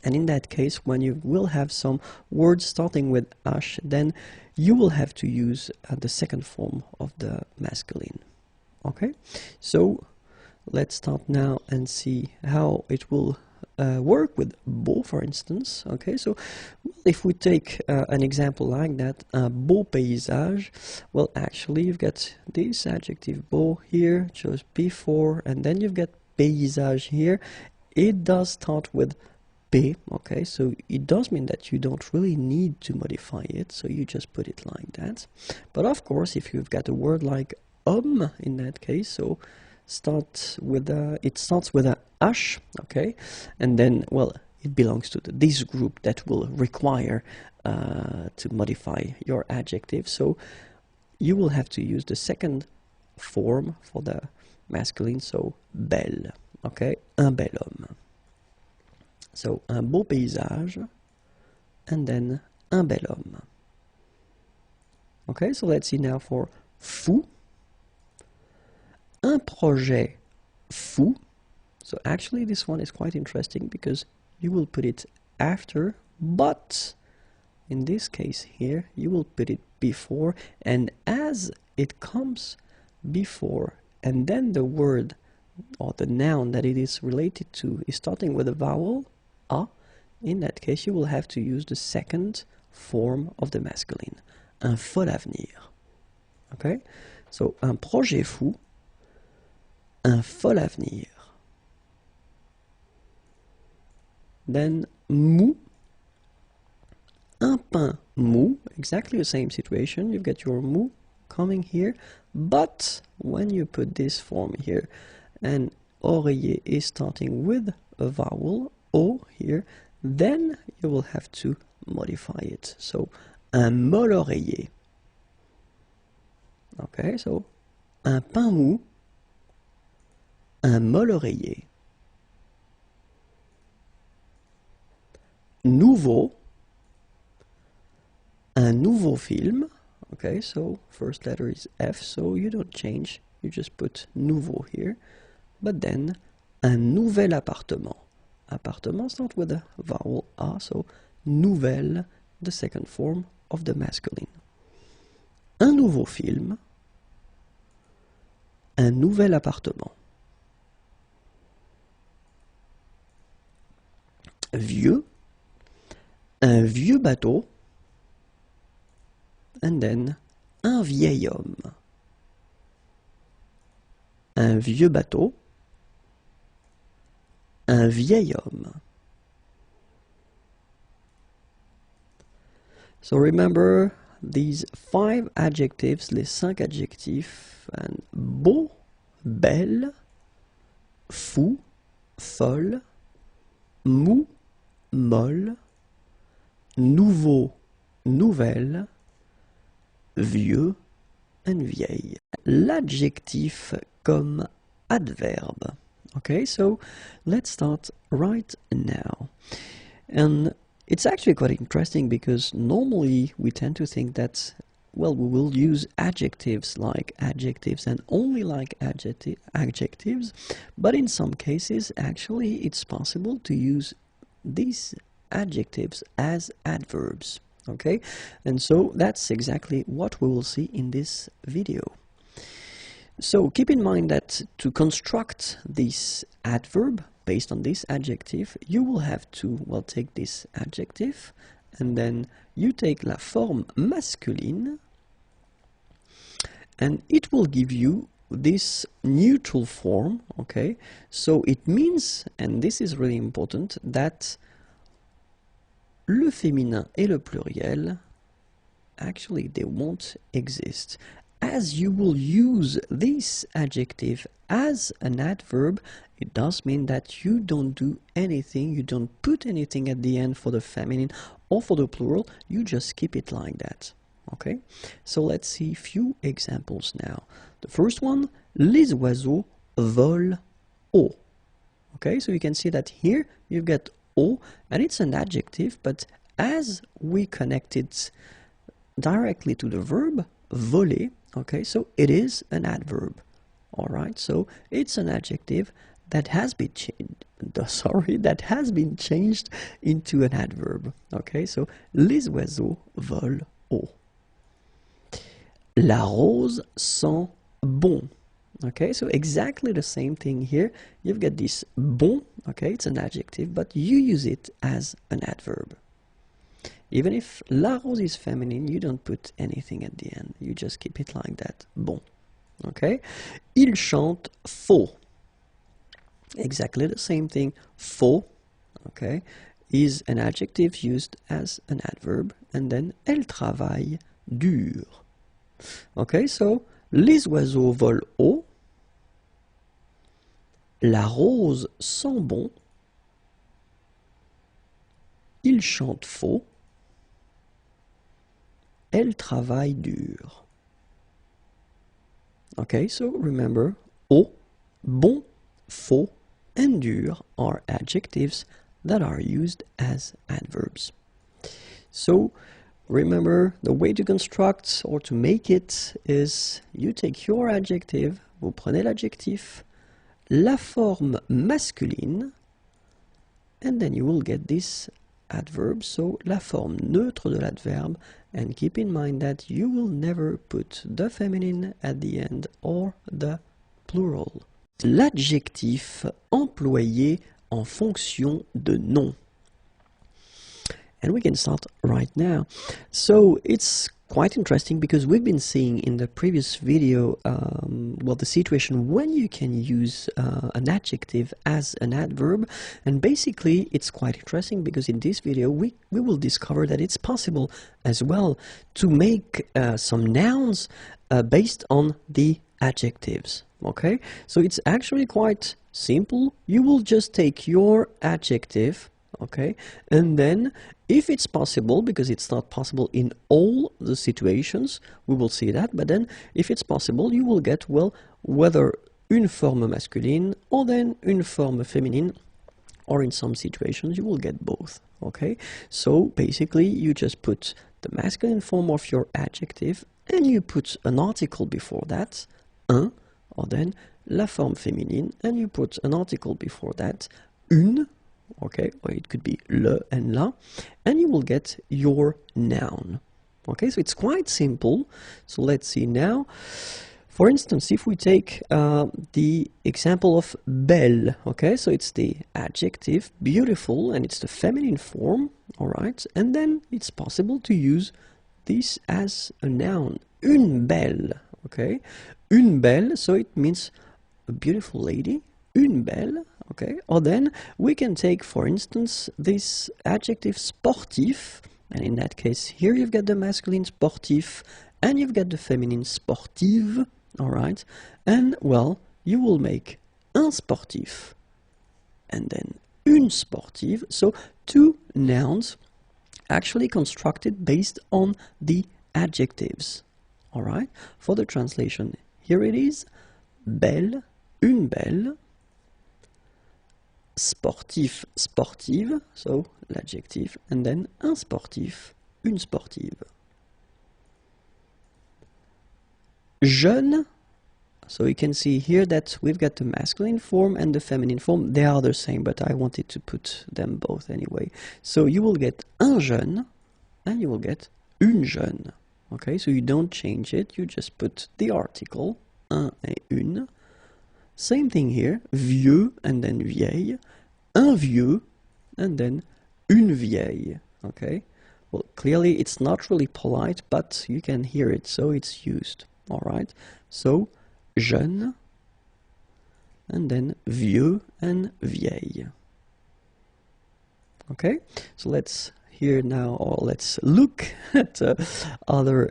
And in that case, when you will have some words starting with ash, then you will have to use the second form of the masculine. Okay, so let's start now and see how it will work with beau, for instance. Okay, so if we take an example like that, un beau paysage, well, actually you've got this adjective beau here, chose before, and then you've got paysage here. It does start with p, okay, so it does mean that you don't really need to modify it, so you just put it like that. But of course, if you've got a word like homme in that case, so it starts with a h, okay, and then, well, it belongs to this group that will require to modify your adjective, so you will have to use the second form for the masculine, so belle, okay, un bel homme. So un beau paysage, and then un bel homme. Okay, so let's see now for fou. Un projet fou. So actually this one is quite interesting because you will put it after, but in this case here you will put it before, and as it comes before and then the word or the noun that it is related to is starting with a vowel a, in that case you will have to use the second form of the masculine, un fol avenir. Okay, so un projet fou, un fol avenir. Then mou, un pain mou, exactly the same situation. You've got your mou coming here, but when you put this form here and oreiller is starting with a vowel o here, then you will have to modify it. So un mol oreiller. Okay, so un pain mou, un mol oreiller. Nouveau, un nouveau film. Okay, so first letter is F, so you don't change, you just put nouveau here. But then, un nouvel appartement. Appartement starts with a vowel A, so nouvelle, the second form of the masculine. Un nouveau film, un nouvel appartement. Vieux, un vieux bateau, and then un vieil homme. Un vieux bateau, un vieil homme. So remember these 5 adjectives, les 5 adjectifs, and beau, belle, fou, folle, mou, molle, nouveau, nouvelle, vieux and vieille. L'adjectif comme adverbe. Okay, so let's start right now. And it's actually quite interesting because normally we tend to think that, well, we will use adjectives like adjectives and only like adjectives, but in some cases actually it's possible to use these adjectives as adverbs. Okay, and so that's exactly what we will see in this video. So keep in mind that to construct this adverb based on this adjective, you will have to, well, take this adjective and then you take la forme masculine and it will give you this neutral form. Okay, so it means, and this is really important, that le féminin et le pluriel, actually they won't exist. As you will use this adjective as an adverb, it does mean that you don't do anything, you don't put anything at the end for the feminine or for the plural, you just keep it like that. Okay, so let's see a few examples now. The first one, les oiseaux volent haut. Okay, so you can see that here you've got haut, and it's an adjective, but as we connect it directly to the verb voler, okay, so it is an adverb. All right, so it's an adjective that has been changed into an adverb. Okay, so les oiseaux volent haut. La rose sent bon. Okay, so exactly the same thing here. You've got this bon, okay, it's an adjective, but you use it as an adverb. Even if la rose is feminine, you don't put anything at the end. You just keep it like that. Bon. Okay? Il chante faux. Exactly the same thing. Faux, okay, is an adjective used as an adverb. And then, elle travaille dur. Okay, so, les oiseaux volent haut. La rose sent bon. Il chante faux. Elle travaille dur. Okay, so remember, haut, bon, faux, and dur are adjectives that are used as adverbs. So remember, the way to construct or to make it is you take your adjective, vous prenez l'adjectif, la forme masculine, and then you will get this adverb, so la forme neutre de l'adverbe, and keep in mind that you will never put the feminine at the end or the plural. L'adjectif employé en fonction de nom. And we can start right now. So it's quite interesting because we've been seeing in the previous video, well, the situation when you can use an adjective as an adverb, and basically it's quite interesting because in this video we will discover that it's possible as well to make some nouns based on the adjectives. Okay, so it's actually quite simple. You will just take your adjective, okay, and then if it's possible, because it's not possible in all the situations, we will see that, but then if it's possible, you will get, well, whether une forme masculine or then une forme féminine, or in some situations you will get both. Okay, so basically you just put the masculine form of your adjective and you put an article before that, un, or then la forme féminine, and you put an article before that, une, okay, or it could be le and la, and you will get your noun. Okay, so it's quite simple. So let's see now. For instance, if we take the example of belle, okay, so it's the adjective beautiful and it's the feminine form, all right, and then it's possible to use this as a noun, une belle, okay, une belle, so it means a beautiful lady, une belle, okay, or then we can take, for instance, this adjective sportif, and in that case here you've got the masculine sportif and you've got the feminine sportive, all right, and well, you will make un sportif and then une sportive. So two nouns actually constructed based on the adjectives. All right, for the translation, here it is: belle, une belle; sportif, sportive, so l'adjective, and then un sportif, une sportive. Jeune, so you can see here that we've got the masculine form and the feminine form. They are the same, but I wanted to put them both anyway. So you will get un jeune, and you will get une jeune. Okay, so you don't change it, you just put the article, un et une. Same thing here, vieux and then vieille, un vieux and then une vieille. Okay, well, clearly it's not really polite, but you can hear it, so it's used. All right, so jeune and then vieux and vieille. Okay, so let's hear now, or let's look at other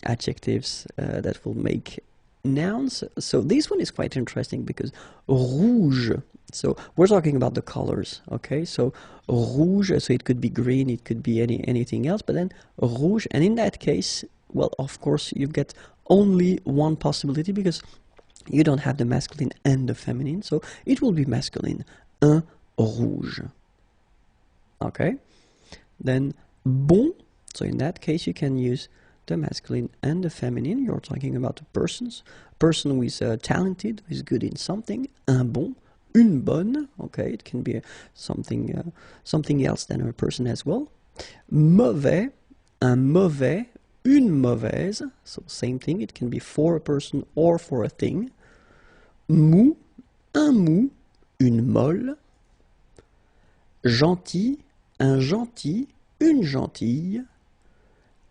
adjectives that will make nouns. So this one is quite interesting because rouge, so we're talking about the colors, okay? So rouge, so it could be green, it could be anything else, but then rouge, and in that case, well, of course, you get only one possibility because you don't have the masculine and the feminine, so it will be masculine, un rouge. Okay? Then bon, so in that case you can use the masculine and the feminine. You're talking about a person who is talented, who is good in something. Un bon, une bonne, okay, it can be something else than a person as well. Mauvais, un mauvais, une mauvaise, so same thing, it can be for a person or for a thing. Mou, un mou, une molle. Gentil, un gentil, une gentille.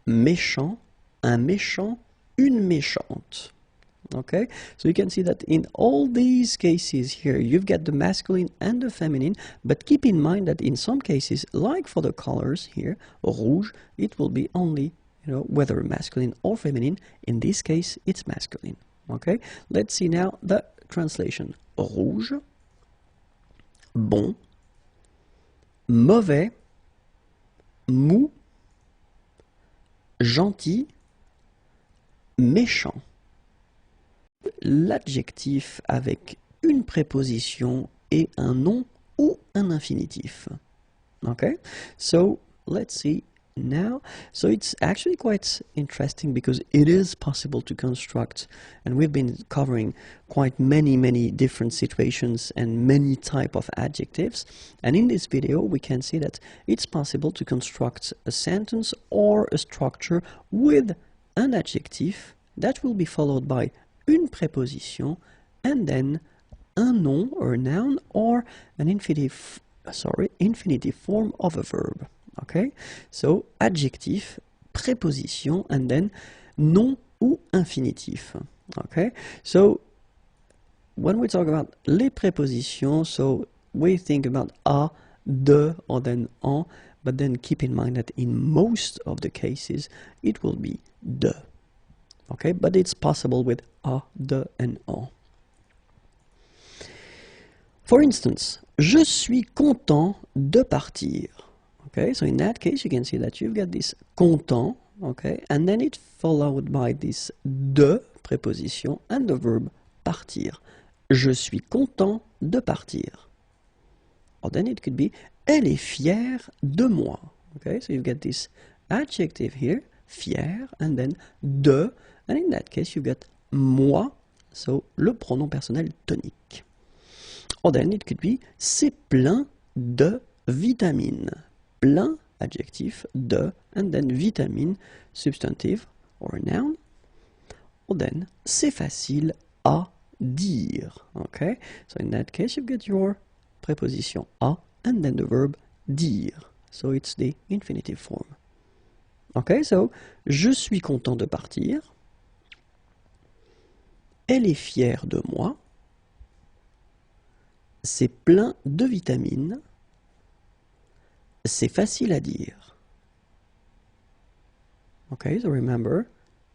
Méchant, un méchant, une méchante. Okay, so you can see that in all these cases here, you've got the masculine and the feminine, but keep in mind that in some cases, like for the colors here, rouge, it will be only, whether masculine or feminine. In this case, it's masculine. Okay, let's see now the translation. Rouge, bon, mauvais, mou, gentil, méchant. L'adjectif avec une préposition et un nom ou un infinitif. Okay, so let's see now. So it's actually quite interesting because it is possible to construct, and we've been covering quite many different situations and many type of adjectives, and in this video we can see that it's possible to construct a sentence or a structure with an adjective that will be followed by une préposition and then un nom or a noun or an infinitive form of a verb. Okay, so adjectif, préposition, and then nom ou infinitif. Okay, so when we talk about les prépositions, so we think about a, de, or then en, but then keep in mind that in most of the cases it will be de. Okay, but it's possible with a, de, and en. For instance, je suis content de partir. Okay, so in that case, you can see that you've got this content, okay, and then it's followed by this de préposition and the verb partir. Je suis content de partir. Or then it could be elle est fière de moi. Okay, so you've got this adjective here, fier, and then de, and in that case, you've got moi, so le pronom personnel tonique. Or then it could be c'est plein de vitamines. Plein, adjectif, de, and then vitamine, substantive, or a noun. Or then, c'est facile à dire. Okay, so in that case, you've got your preposition à, and then the verb dire. So it's the infinitive form. Okay, so, je suis content de partir. Elle est fière de moi. C'est plein de vitamines. C'est facile à dire. Okay, so remember,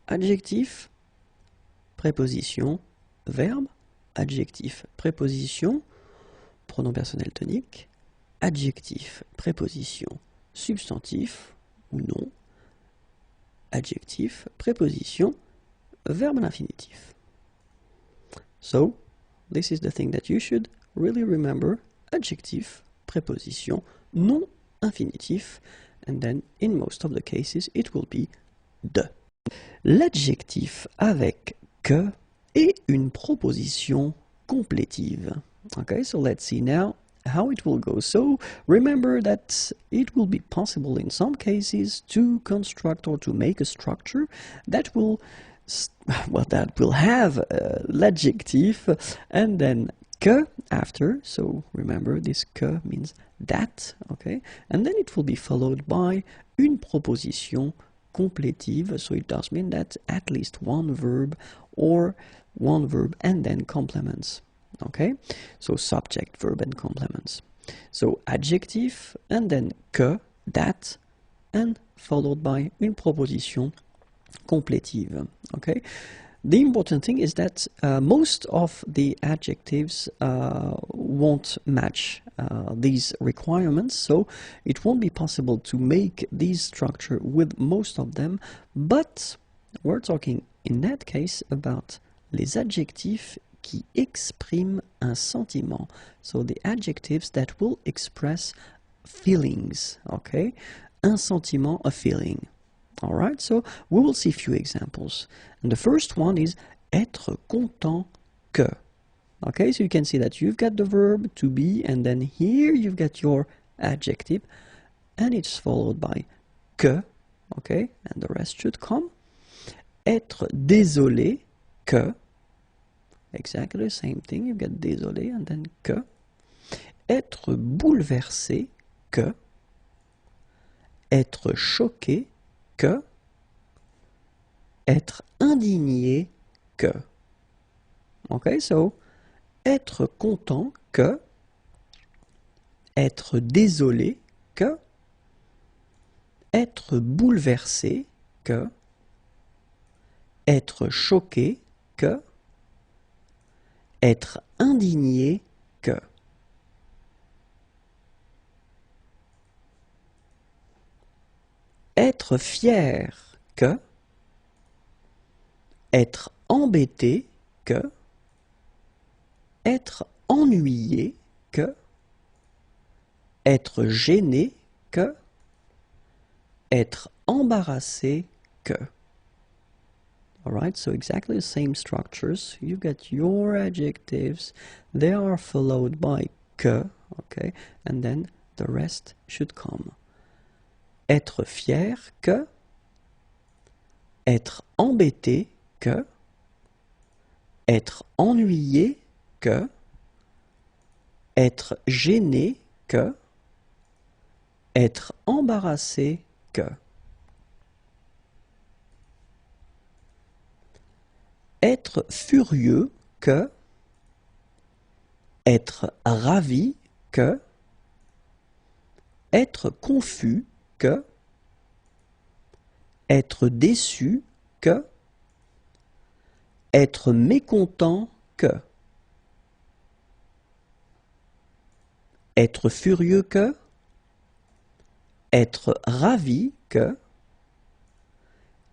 adjectif, préposition, verbe, adjectif, préposition, pronom personnel tonique, adjectif, préposition, substantif ou non, adjectif, préposition, verbe à l'infinitif. So, this is the thing that you should really remember. Adjectif, préposition, non infinitif, and then in most of the cases it will be de. L'adjectif avec que est une proposition complétive. Okay, so let's see now how it will go. So remember that it will be possible in some cases to construct or to make a structure that will have l'adjectif and then que after. So remember this que means that, okay, and then it will be followed by une proposition complétive. So it does mean that at least one verb or one verb and then complements. Okay, so subject, verb, and complements. So adjective and then que, that, and followed by une proposition complétive. Okay, the important thing is that most of the adjectives won't match these requirements, so it won't be possible to make this structure with most of them, but we're talking in that case about les adjectifs qui expriment un sentiment. So the adjectives that will express feelings, okay? Un sentiment, a feeling. All right, so we will see a few examples. And the first one is être content que. Okay, so you can see that you've got the verb to be, and then here you've got your adjective, and it's followed by que, okay, and the rest should come. Être désolé que. Exactly the same thing, you get désolé and then que. Être bouleversé que. Être choqué que. Être indigné que. Okay, so être content que. Être désolé que. Être bouleversé que. Être choqué que. Être indigné que. Être fier que. Être embêté que. Être ennuyé que. Être gêné que. Être embarrassé que. Alright, so exactly the same structures. You get your adjectives, they are followed by que, okay, and then the rest should come. Être fier que. Être embêté que. Être ennuyé que. Être gêné que. Être embarrassé que. Être furieux que. Être ravi que. Être confus que. Être déçu que. Être mécontent que. Être furieux que. Être ravi que.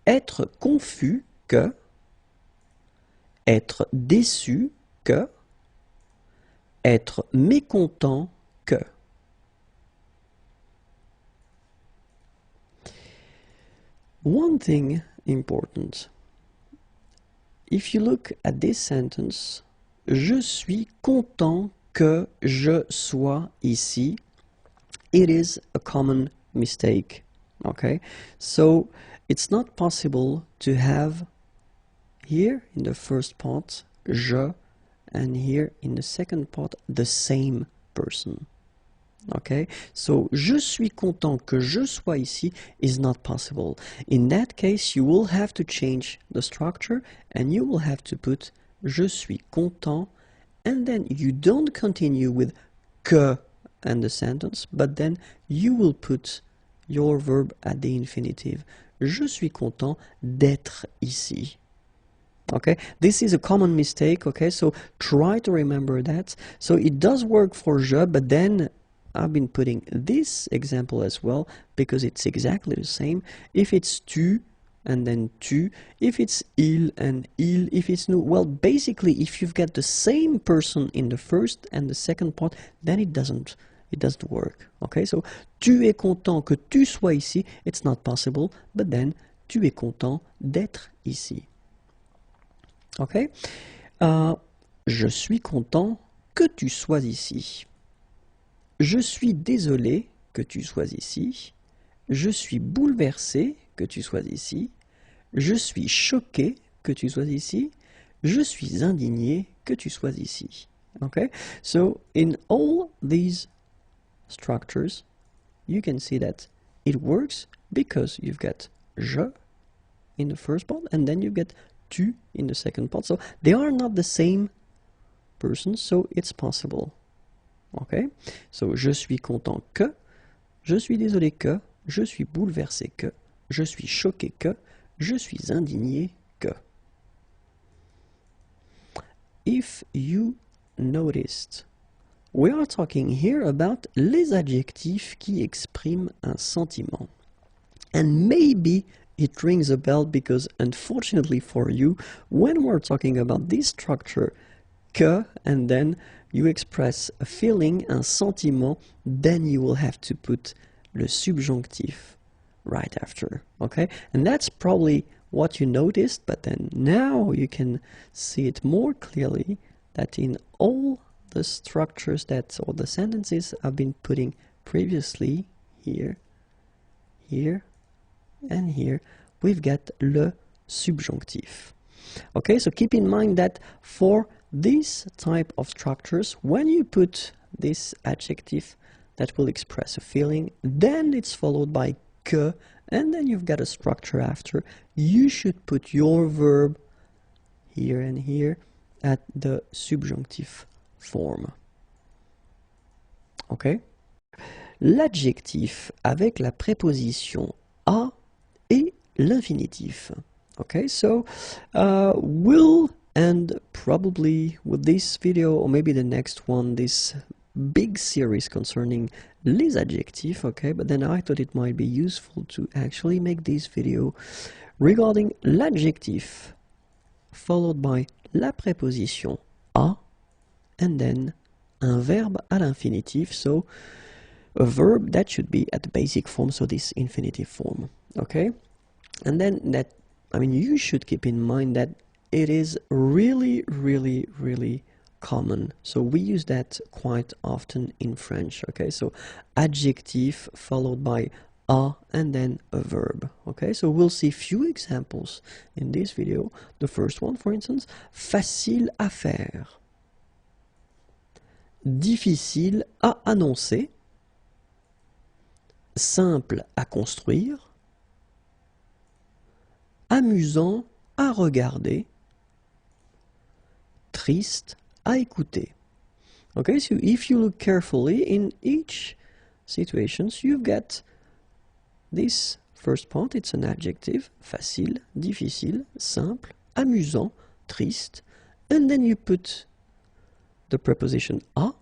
Être confus que. Être déçu que. Être mécontent que. One thing important. If you look at this sentence, je suis content que je sois ici. It is a common mistake. Okay? So it's not possible to have here in the first part, je, and here in the second part, the same person. Okay, so je suis content que je sois ici is not possible. In that case, you will have to change the structure and you will have to put je suis content, and then you don't continue with que and the sentence, but then you will put your verb at the infinitive. Je suis content d'être ici. Okay, this is a common mistake, okay, so try to remember that. So it does work for je, but then I've been putting this example as well because it's exactly the same. If it's tu and then tu, if it's il and il, if it's nous, well, basically, if you've got the same person in the first and the second part, then it doesn't work. Okay, so tu es content que tu sois ici. It's not possible, but then tu es content d'être ici. Okay, je suis content que tu sois ici. Je suis désolé que tu sois ici. Je suis bouleversé que tu sois ici. Je suis choqué que tu sois ici. Je suis indigné que tu sois ici. Okay, so in all these structures, you can see that it works because you've got je in the first part and then you get tu in the second part. So they are not the same person, so it's possible. Okay, so je suis content que, je suis désolé que, je suis bouleversé que, je suis choqué que, je suis indigné que. If you noticed, we are talking here about les adjectifs qui expriment un sentiment. And maybe it rings a bell because unfortunately for you, when we're talking about this structure, que, and then you express a feeling, un sentiment, then you will have to put le subjonctif right after, okay? And that's probably what you noticed, but then now you can see it more clearly that in all the structures that, or the sentences I've been putting previously, here, here, and here, we've got le subjonctif. Okay, so keep in mind that for this type of structures, when you put this adjective that will express a feeling, then it's followed by que, and then you've got a structure after. You should put your verb here and here at the subjunctive form. Okay? L'adjectif avec la préposition a et l'infinitif. Okay, so we'll end probably with this video, or maybe the next one, this big series concerning les adjectifs, okay, but then I thought it might be useful to actually make this video regarding l'adjectif followed by la préposition a and then un verbe à l'infinitif, so a verb that should be at the basic form, so this infinitive form, okay? And then that, I mean, you should keep in mind that it is really, really, really common. So we use that quite often in French, okay? So adjective followed by a and then a verb, okay? So we'll see few examples in this video. The first one, for instance, facile à faire, difficile à annoncer, simple à construire, amusant à regarder, triste à écouter. Okay, so if you look carefully in each situation, you've got this first part, it's an adjective, facile, difficile, simple, amusant, triste, and then you put the preposition à,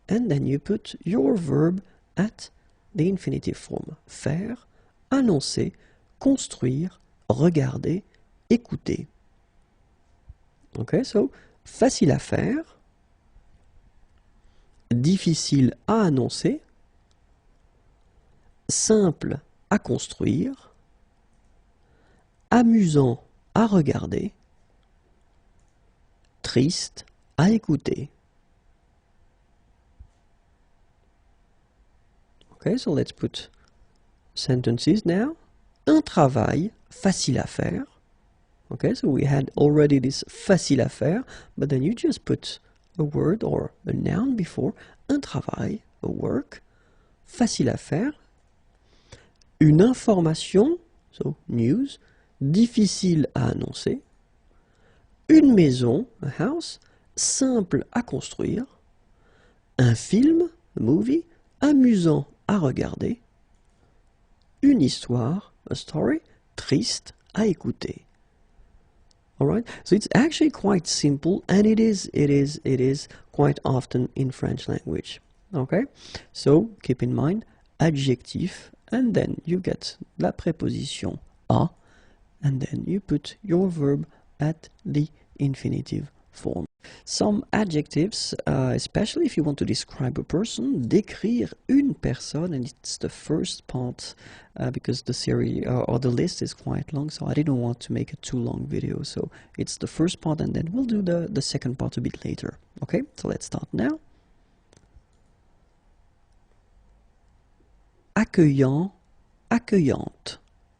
and then you put your verb at the infinitive form, faire, annoncer, construire, regarder, écouter. Okay, so facile à faire, difficile à annoncer, simple à construire, amusant à regarder, triste à écouter. Okay, so let's put sentences now. Un travail facile à faire. Okay, so we had already this facile à faire, but then you just put a word or a noun before. Un travail, a work, facile à faire. Une information, so news, difficile à annoncer. Une maison, a house, simple à construire. Un film, a movie, amusant à regarder. Une histoire, a story, triste à écouter. Alright, so it's actually quite simple, and it is quite quite often in French language. Okay, so keep in mind adjectif, and then you get la préposition a, and then you put your verb at the infinitive form. Some adjectives, especially if you want to describe a person, décrire une personne, and it's the first part because the series or the list is quite long, so I didn't want to make a too long video, so it's the first part and then we'll do the second part a bit later. Okay, so let's start now. Accueillant, accueillante.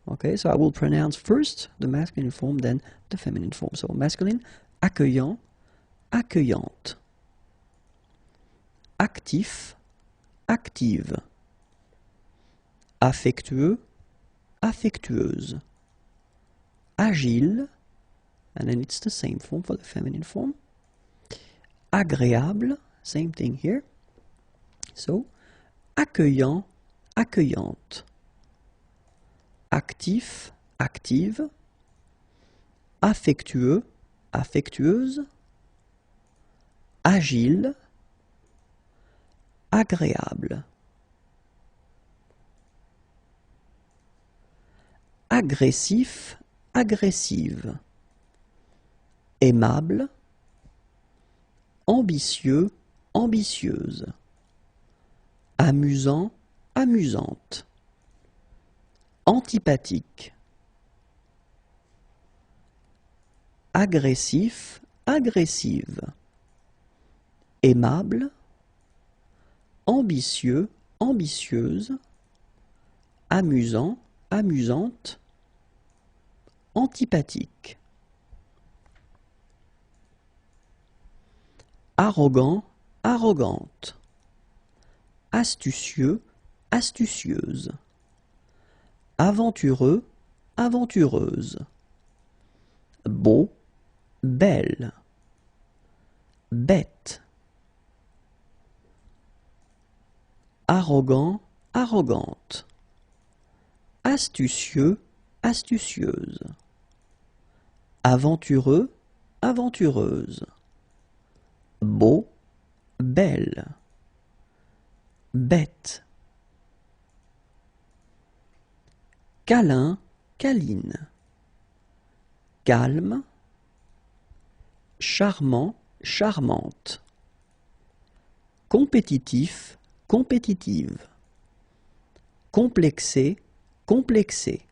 Okay, so I will pronounce first the masculine form, then the feminine form. So masculine, accueillant, accueillante. Actif, active. Affectueux, affectueuse. Agile, and then it's the same form for the feminine form. Agréable, same thing here. So, accueillant, accueillante. Actif, active. Affectueux, affectueuse. Agile, agréable. Agressif, agressive. Aimable, ambitieux, ambitieuse. Amusant, amusante. Antipathique. Agressif, agressive. Aimable, ambitieux, ambitieuse. Amusant, amusante. Antipathique. Arrogant, arrogante. Astucieux, astucieuse. Aventureux, aventureuse. Beau, belle. Bête. Arrogant, arrogante. Astucieux, astucieuse. Aventureux, aventureuse. Beau, belle. Bête. Câlin, câline. Calme. Charmant, charmante. Compétitif, compétitive. Complexé, complexé.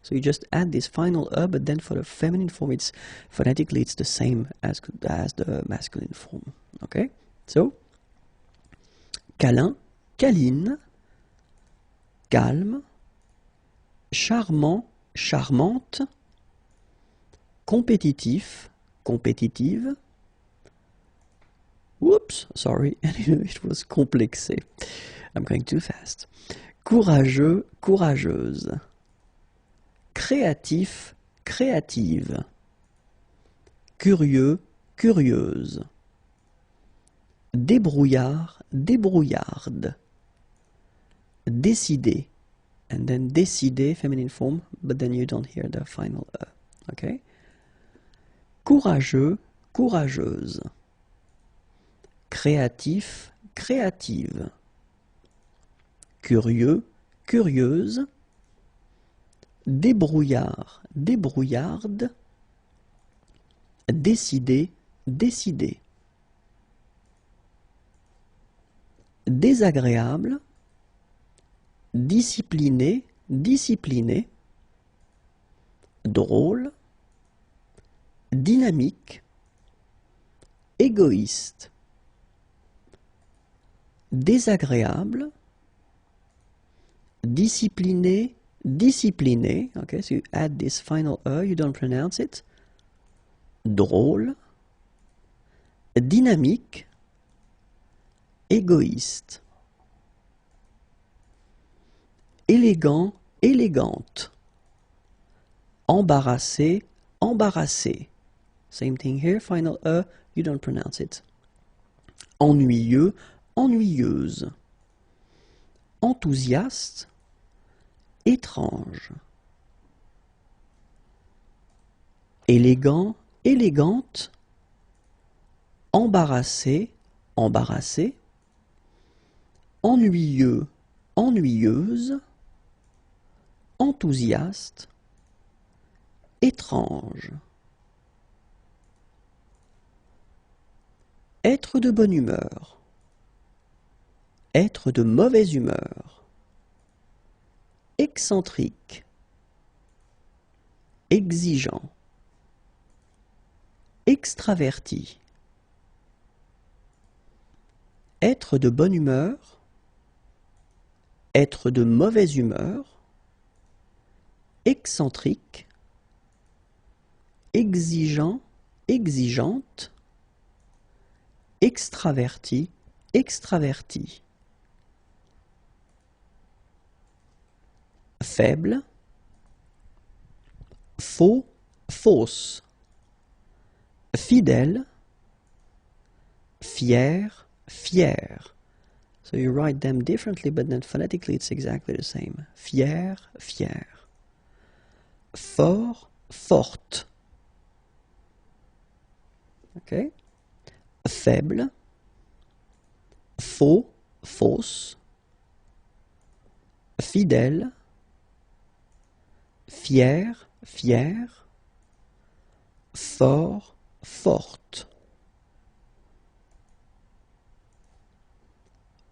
So you just add this final but then for the feminine form, it's phonetically it's the same as the masculine form. Okay? So, câlin, câline, calme, charmant, charmante, compétitif, compétitive. Whoops, sorry, it was complexé. I'm going too fast. Courageux, courageuse. Créatif, créative. Curieux, curieuse. Débrouillard, débrouillarde. Décidé, and then décidé, feminine form, but then you don't hear the final okay? Courageux, courageuse. Créatif, créative. Curieux, curieuse. Débrouillard, débrouillarde. Décidé, décidé. Désagréable. Discipliné, discipliné. Drôle. Dynamique. Égoïste. Désagréable. Discipliné, discipliné. Okay, so you add this final you don't pronounce it. Drôle. Dynamique. Égoïste. Élégant, élégante. Embarrassé, embarrassé. Same thing here, final you don't pronounce it. Ennuyeux, ennuyeuse. Enthousiaste, étrange. Élégant, élégante. Embarrassé, embarrassé, ennuyeux, ennuyeuse, enthousiaste, étrange. Être de bonne humeur, être de mauvaise humeur, excentrique, exigeant, extraverti. Être de bonne humeur, être de mauvaise humeur, excentrique, exigeant, exigeante, extraverti, extraverti. Faible, faux, fausse. Fidèle, fier, fier. So you write them differently, but then phonetically it's exactly the same. Fier, fier. Fort, forte. Okay? Faible, faux, fausse. Fidèle, fier, fier. Fort, forte.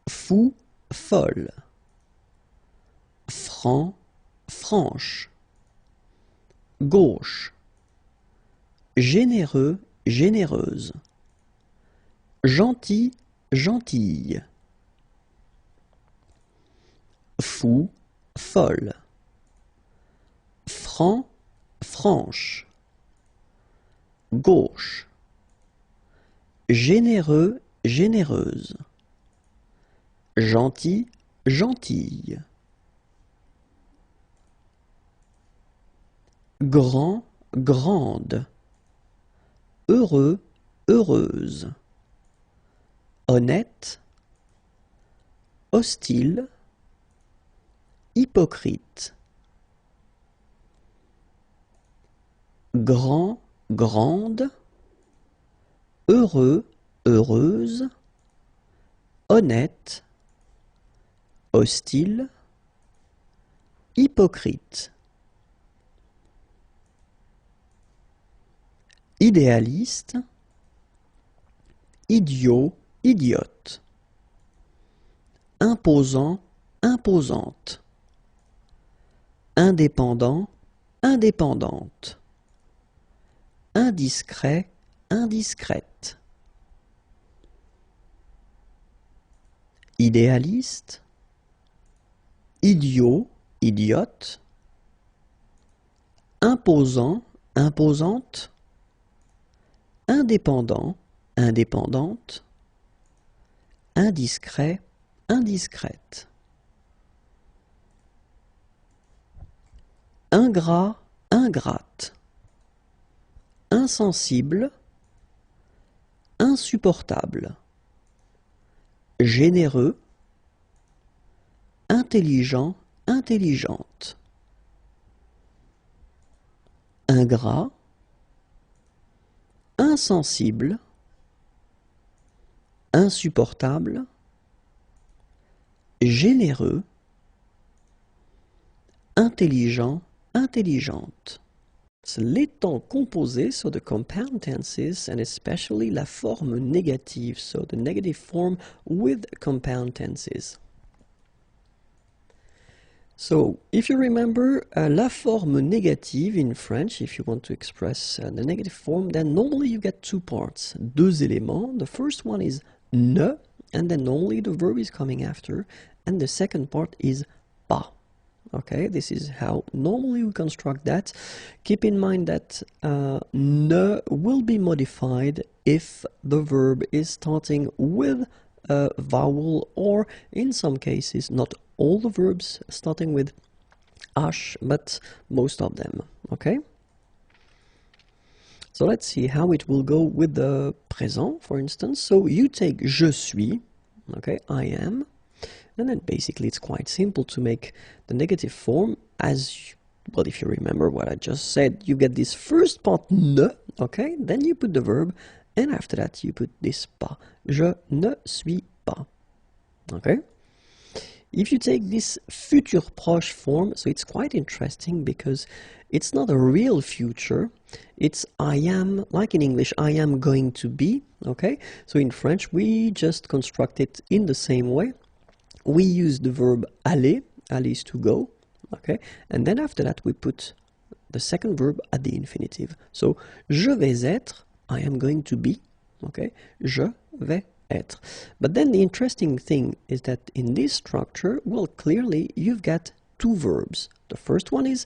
Fou, folle. Franc, franche. Gauche. Généreux, généreuse. Gentil, gentille. Fou, folle. Franc, franche. Gauche. Généreux, généreuse. Gentil, gentille. Grand, grande. Heureux, heureuse. Honnête, hostile, hypocrite. Grand, grande, heureux, heureuse, honnête, hostile, hypocrite. Idéaliste, idiot, idiote. Imposant, imposante. Indépendant, indépendante. Indiscret, indiscrète. Idéaliste, idiot, idiote. Imposant, imposante. Indépendant, indépendante. Indiscret, indiscrète. Ingrat, ingrate. Insensible, insupportable. Généreux, intelligent, intelligente. Ingrat, insensible, insupportable, généreux, intelligent, intelligente. Les temps composés, so the compound tenses, and especially la forme négative, so the negative form with compound tenses. So, if you remember, la forme négative in French, if you want to express the negative form, then normally you get two parts, deux éléments. The first one is ne, and then normally the verb is coming after, and the second part is pas. Okay, this is how normally we construct that. Keep in mind that ne will be modified if the verb is starting with a vowel, or in some cases, not all the verbs starting with h, but most of them. Okay? So let's see how it will go with the présent, for instance. So you take je suis, okay, I am. And then basically it's quite simple to make the negative form as, well, if you remember what I just said, you get this first part ne, okay, then you put the verb and after that you put this pas. Je ne suis pas. Okay? If you take this futur proche form, so it's quite interesting because it's not a real future. It's I am, like in English, I am going to be. Okay? So in French, we just construct it in the same way. We use the verb aller. Aller is to go. Okay? And then after that, we put the second verb at the infinitive. So, je vais être, I am going to be. Okay? Je vais être. But then the interesting thing is that in this structure, well, clearly you've got two verbs. The first one is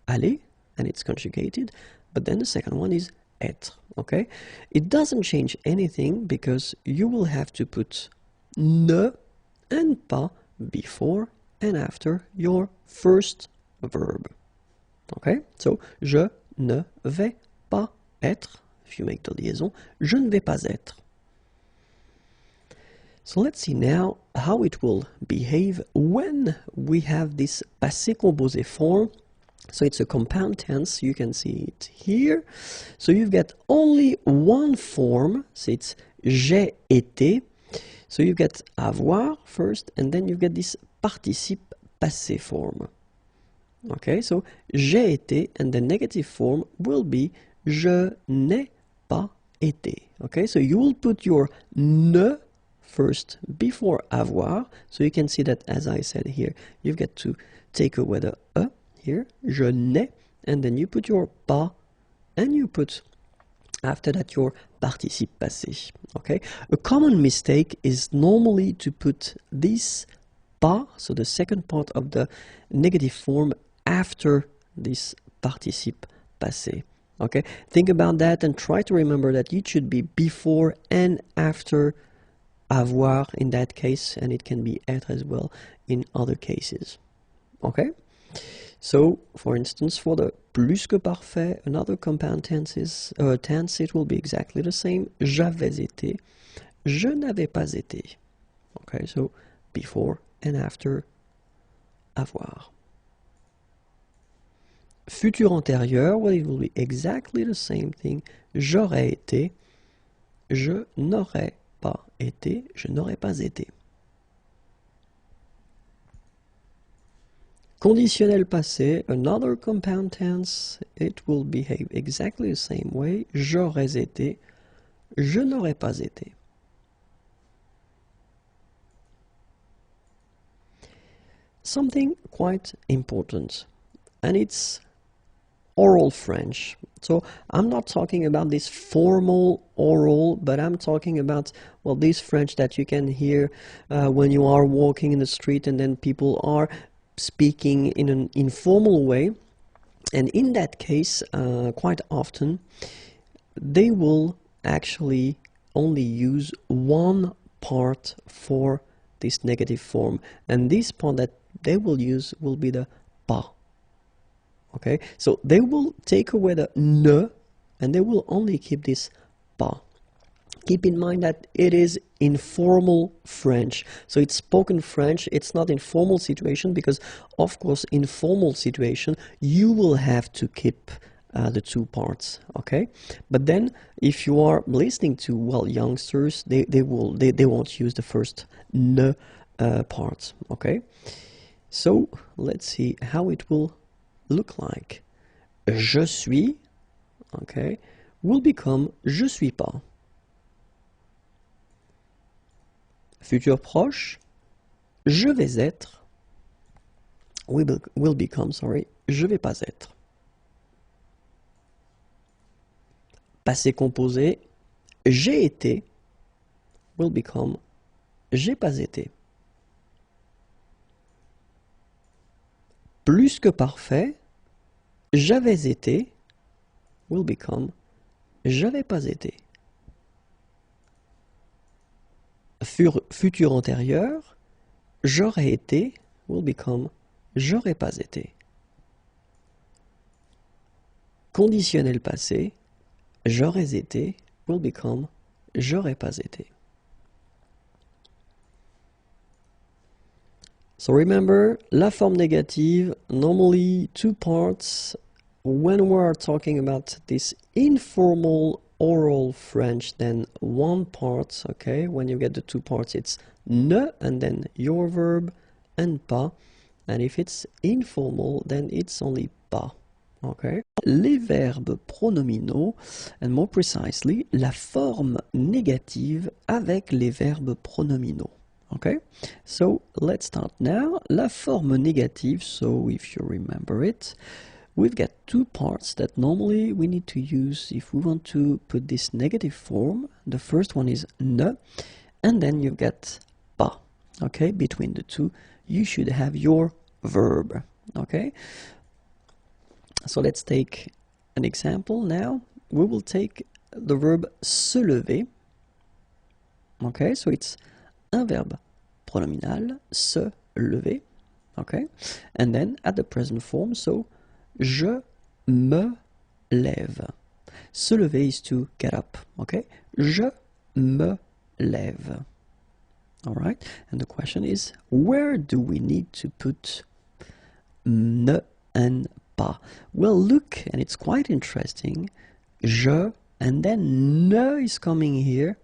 aller, and it's conjugated, but then the second one is être, okay? It doesn't change anything because you will have to put ne and pas before and after your first verb, okay? So, je ne vais pas être, if you make the liaison, je ne vais pas être. So let's see now how it will behave when we have this passé composé form. So it's a compound tense, you can see it here. So you've got only one form, so it's j'ai été. So you get avoir first, and then you get this participe passé form. Okay, so j'ai été, and the negative form will be je n'ai pas été. Okay, so you will put your ne first before avoir, so you can see that, as I said here, you've got to take away the here, je n'ai, and then you put your pas, and you put after that your participe passé. Okay, a common mistake is normally to put this pas, so the second part of the negative form, after this participe passé. Okay, think about that and try to remember that it should be before and after avoir in that case, and it can be être as well in other cases. Okay? So, for instance, for the plus que parfait, another compound tense, it will be exactly the same. J'avais été, je n'avais pas été. Okay, so before and after avoir. Futur antérieur, well, it will be exactly the same thing. J'aurais été, je n'aurais pas été, je n'aurais pas été. Conditionnel passé, another compound tense, it will behave exactly the same way. J'aurais été, je n'aurais pas été. Something quite important, and it's oral French. So I'm not talking about this formal oral, but I'm talking about, well, this French that you can hear when you are walking in the street and then people are speaking in an informal way. And in that case, quite often, they will actually only use one part for this negative form. And this part that they will use will be the pas. Okay, so they will take away the ne, and they will only keep this pas. Keep in mind that it is informal French. So it's spoken French, it's not in formal situation, because of course in formal situation you will have to keep the two parts, okay? But then if you are listening to, well, youngsters, they won't use the first ne part, okay? So let's see how it will look like. Je suis, okay, will become je suis pas. Futur proche, je vais être, will become, sorry, je vais pas être. Passé composé, j'ai été, will become j'ai pas été. Plus que parfait, j'avais été, will become j'avais pas été. Futur antérieur, j'aurais été, will become j'aurais pas été. Conditionnel passé, j'aurais été, will become j'aurais pas été. So remember, la forme négative, normally two parts when we are talking about this informal oral French, then one part, okay? When you get the two parts, it's ne, and then your verb, and pas. And if it's informal, then it's only pas, okay? Les verbes pronominaux, and more precisely, la forme négative avec les verbes pronominaux. Okay, so let's start now. La forme négative, so if you remember it, we've got two parts that normally we need to use if we want to put this negative form. The first one is ne, and then you've got pas. Okay, between the two, you should have your verb. Okay, so let's take an example now. We will take the verb se lever. Okay, so it's un verbe pronominal, se lever, okay? And then at the present form, so je me lève. Se lever is to get up, okay? Je me lève. All right? And the question is, where do we need to put ne and pas? Well, look, and it's quite interesting. Je, and then ne is coming here.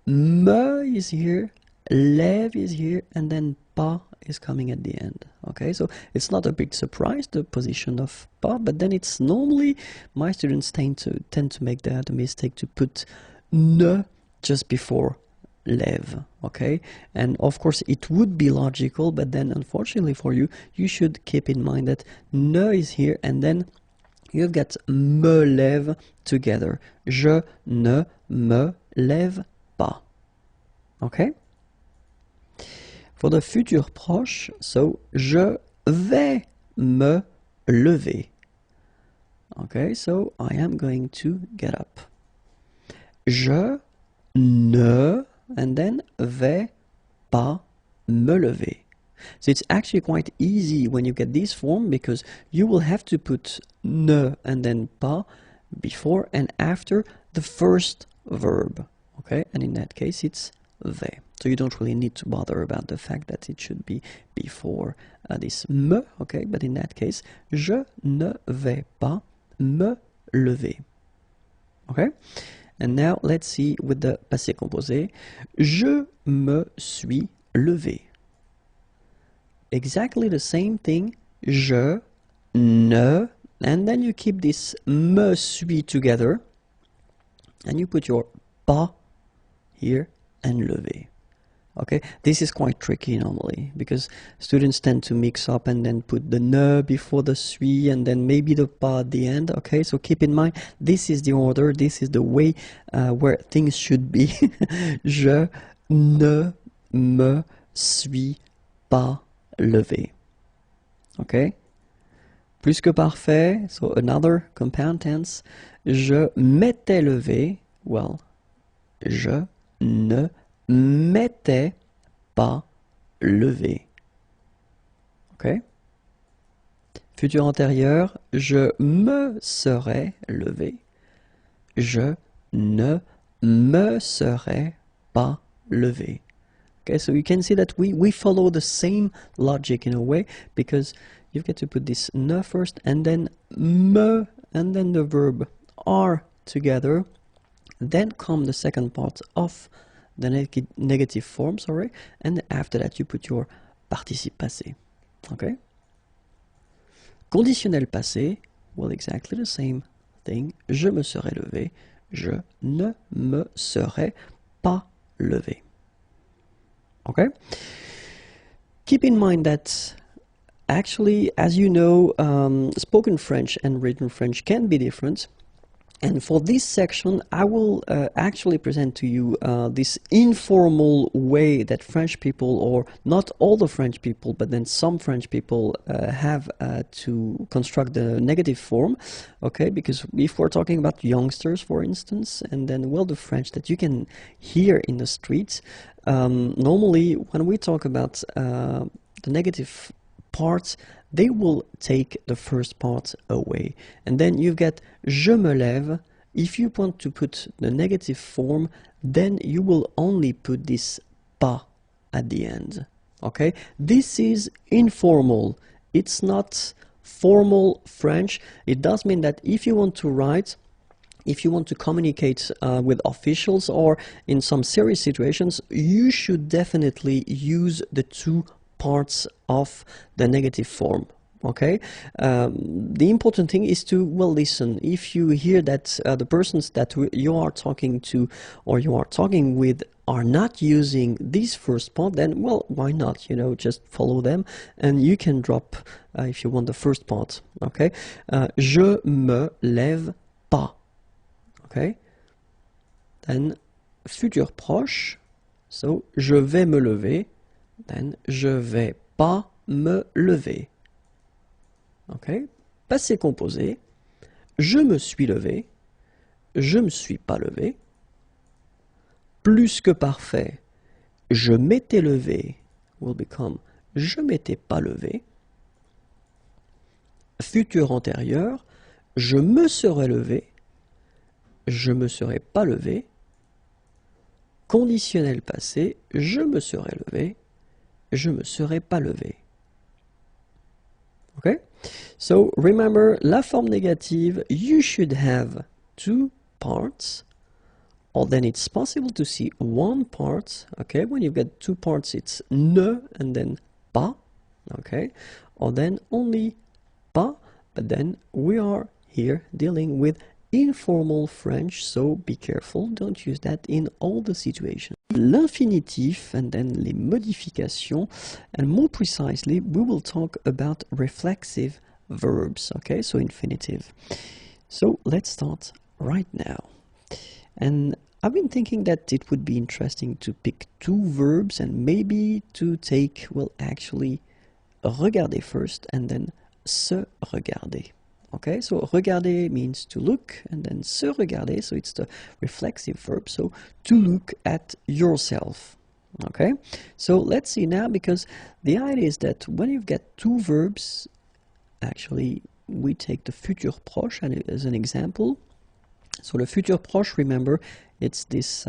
Me is here, lève is here, and then pas is coming at the end. Okay, so it's not a big surprise, the position of pas, but then it's normally, my students tend to make the mistake to put ne just before lève, okay? And of course it would be logical, but then unfortunately for you, you should keep in mind that ne is here, and then you've got me lève together. Je ne me lève pas. Okay? For the future proche, so je vais me lever. Okay, so I am going to get up. Je ne, and then vais pas me lever. So it's actually quite easy when you get this form, because you will have to put ne and then pas before and after the first verb. Okay, and in that case it's vais. So you don't really need to bother about the fact that it should be before this me, okay? But in that case, je ne vais pas me lever. Okay? And now let's see with the passé composé. Je me suis levé. Exactly the same thing. Je, ne, and then you keep this me suis together, and you put your pas here and lever. Okay, this is quite tricky normally, because students tend to mix up and then put the ne before the suis and then maybe the pas at the end. Okay, so keep in mind, this is the order, this is the way where things should be. Je ne me suis pas levé. Okay, plus que parfait, so another compound tense. Je m'étais levé, well, je ne m'étais pas levé. Ok? Futur antérieur, je me serais levé. Je ne me serais pas levé. Okay, so you can see that we follow the same logic in a way, because you've got to put this ne first, and then me, and then the verb are together. Then come the second part of the negative form, sorry, and after that you put your participe passé. Okay? Conditionnel passé, well, exactly the same thing. Je me serais levé. Je ne me serais pas levé. Okay? Keep in mind that actually, as you know, spoken French and written French can be different. And for this section, I will actually present to you this informal way that French people, or not all the French people, but then some French people have to construct the negative form, okay? Because if we're talking about youngsters, for instance, and then, well, the French that you can hear in the streets, normally when we talk about the negative parts, they will take the first part away. And then you've got je me lève. If you want to put the negative form, then you will only put this pas at the end. Okay? This is informal. It's not formal French. It does mean that if you want to write if you want to communicate with officials or in some serious situations, you should definitely use the two parts of the negative form. Okay, the important thing is to, well, listen. If you hear that the persons that you are talking to or you are talking with are not using this first part, then, well, why not? You know, just follow them and you can drop, if you want, the first part. Okay, je me lève pas. Okay, then futur proche, so je vais me lever, then je vais pas me lever. Okay, passé composé, je me suis levé, je me suis pas levé. Plus que parfait, je m'étais levé will become je m'étais pas levé. Futur antérieur, je me serais levé, je me serais pas levé. Conditionnel passé, je me serais levé, je me serais pas levé. Okay? So remember, la forme négative, you should have two parts, or then it's possible to see one part. Okay, when you've got two parts, it's ne and then pas. Okay, or then only pas, but then we are here dealing with informal French, so be careful, don't use that in all the situations. L'infinitif and then les modifications, and more precisely we will talk about reflexive verbs, okay, so infinitive. So let's start right now. And I've been thinking that it would be interesting to pick two verbs and maybe to take, well, actually, regarder first and then se regarder. Okay, so regarder means to look, and then se regarder, so it's the reflexive verb, so to look at yourself. Okay, so let's see now, because the idea is that when you've got two verbs, actually we take the futur proche as an example. So the futur proche, remember, it's this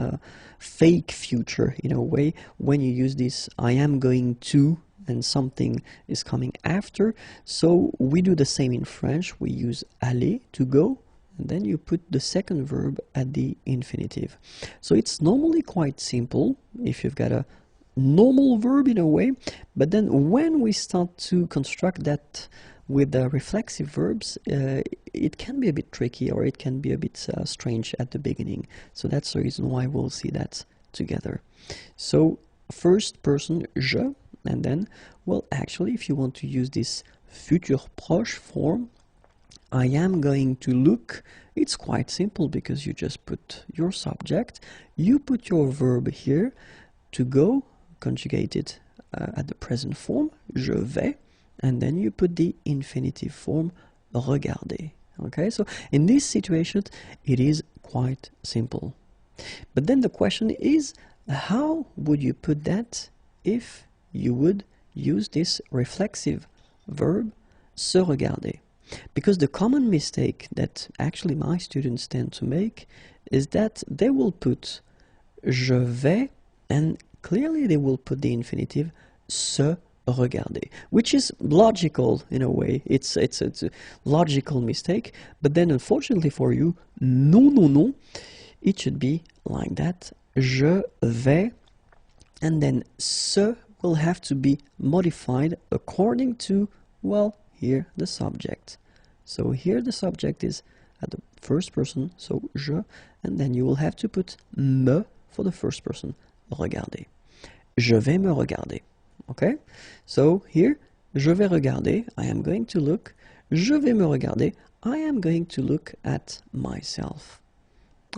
fake future in a way. When you use this I am going to and something is coming after, so we do the same in French. We use aller, to go, and then you put the second verb at the infinitive. So it's normally quite simple if you've got a normal verb in a way, but then when we start to construct that with the reflexive verbs, it can be a bit tricky, or it can be a bit strange at the beginning. So that's the reason why we'll see that together. So first person, je, and then, well, actually, if you want to use this futur proche form, I am going to look, it's quite simple, because you just put your subject, you put your verb here, to go, conjugated at the present form, je vais, and then you put the infinitive form, regarder. Okay, so in this situation, it is quite simple. But then the question is, how would you put that if you would use this reflexive verb, se regarder? Because the common mistake that actually my students tend to make is that they will put je vais, and clearly they will put the infinitive se regarder, which is logical in a way. It's a logical mistake, but then unfortunately for you, non, it should be like that. Je vais, and then se will have to be modified according to, well, here the subject. So here the subject is at the first person, so je, and then you will have to put me for the first person, regarder. Je vais me regarder. Okay? So here, je vais regarder, I am going to look. Je vais me regarder, I am going to look at myself.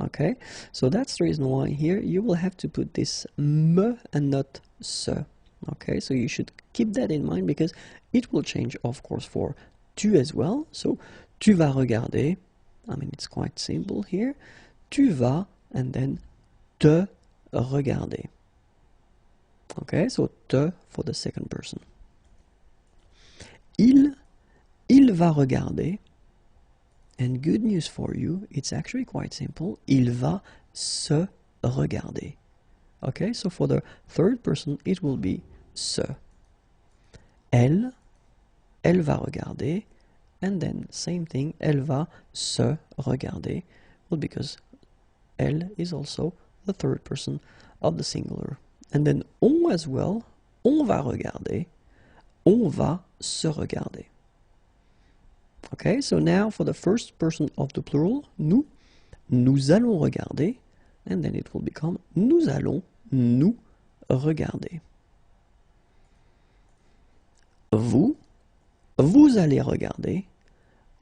Okay? So that's the reason why here you will have to put this me and not se. Okay, so you should keep that in mind, because it will change, of course, for tu as well. So tu vas regarder, I mean, it's quite simple here. Tu vas, and then te regarder. Okay, so te for the second person. Il va regarder, and good news for you, it's actually quite simple. Il va se regarder. Okay, so for the third person, it will be se. Elle va regarder, and then same thing, elle va se regarder, Well, because elle is also the third person of the singular. And then on as well, on va regarder, on va se regarder. Okay, so now for the first person of the plural, nous, nous allons regarder, and then it will become nous allons nous regarder. Vous, vous allez regarder,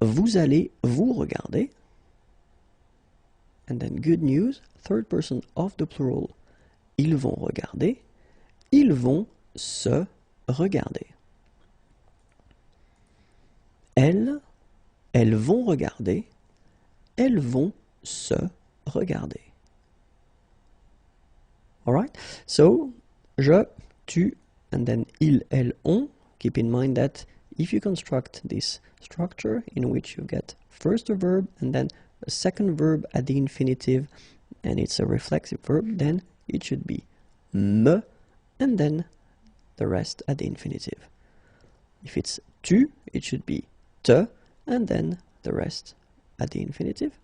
vous allez vous regarder. And then good news, third person of the plural, ils vont regarder, ils vont se regarder. Elles, elles vont regarder, elles vont se regarder. Alright, so je, tu, and then il, elle, on. Keep in mind that if you construct this structure in which you get first a verb and then a second verb at the infinitive, and it's a reflexive verb, then it should be me and then the rest at the infinitive. If it's tu, it should be te and then the rest at the infinitive.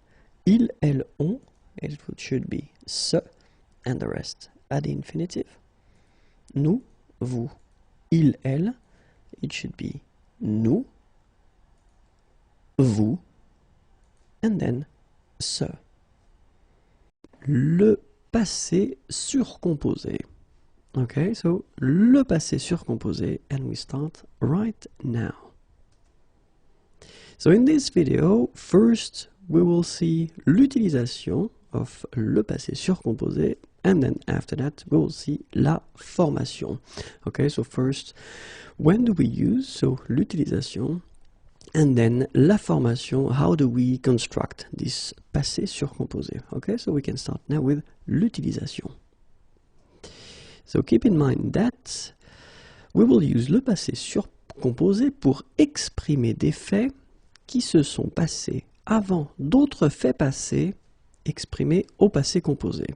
Il, elle, on, it should be se and the rest at the infinitive. Nous, vous, il, elle, it should be nous, vous, and then se. Le passé surcomposé. Okay, so le passé surcomposé, and we start right now. So in this video, first we will see l'utilisation of le passé surcomposé, and then after that we will see la formation. Okay, so first, when do we use, so l'utilisation, and then la formation, how do we construct this passé surcomposé? Okay, so we can start now with l'utilisation. So keep in mind that we will use le passé surcomposé pour exprimer des faits qui se sont passés avant d'autres faits passés exprimés au passé composé.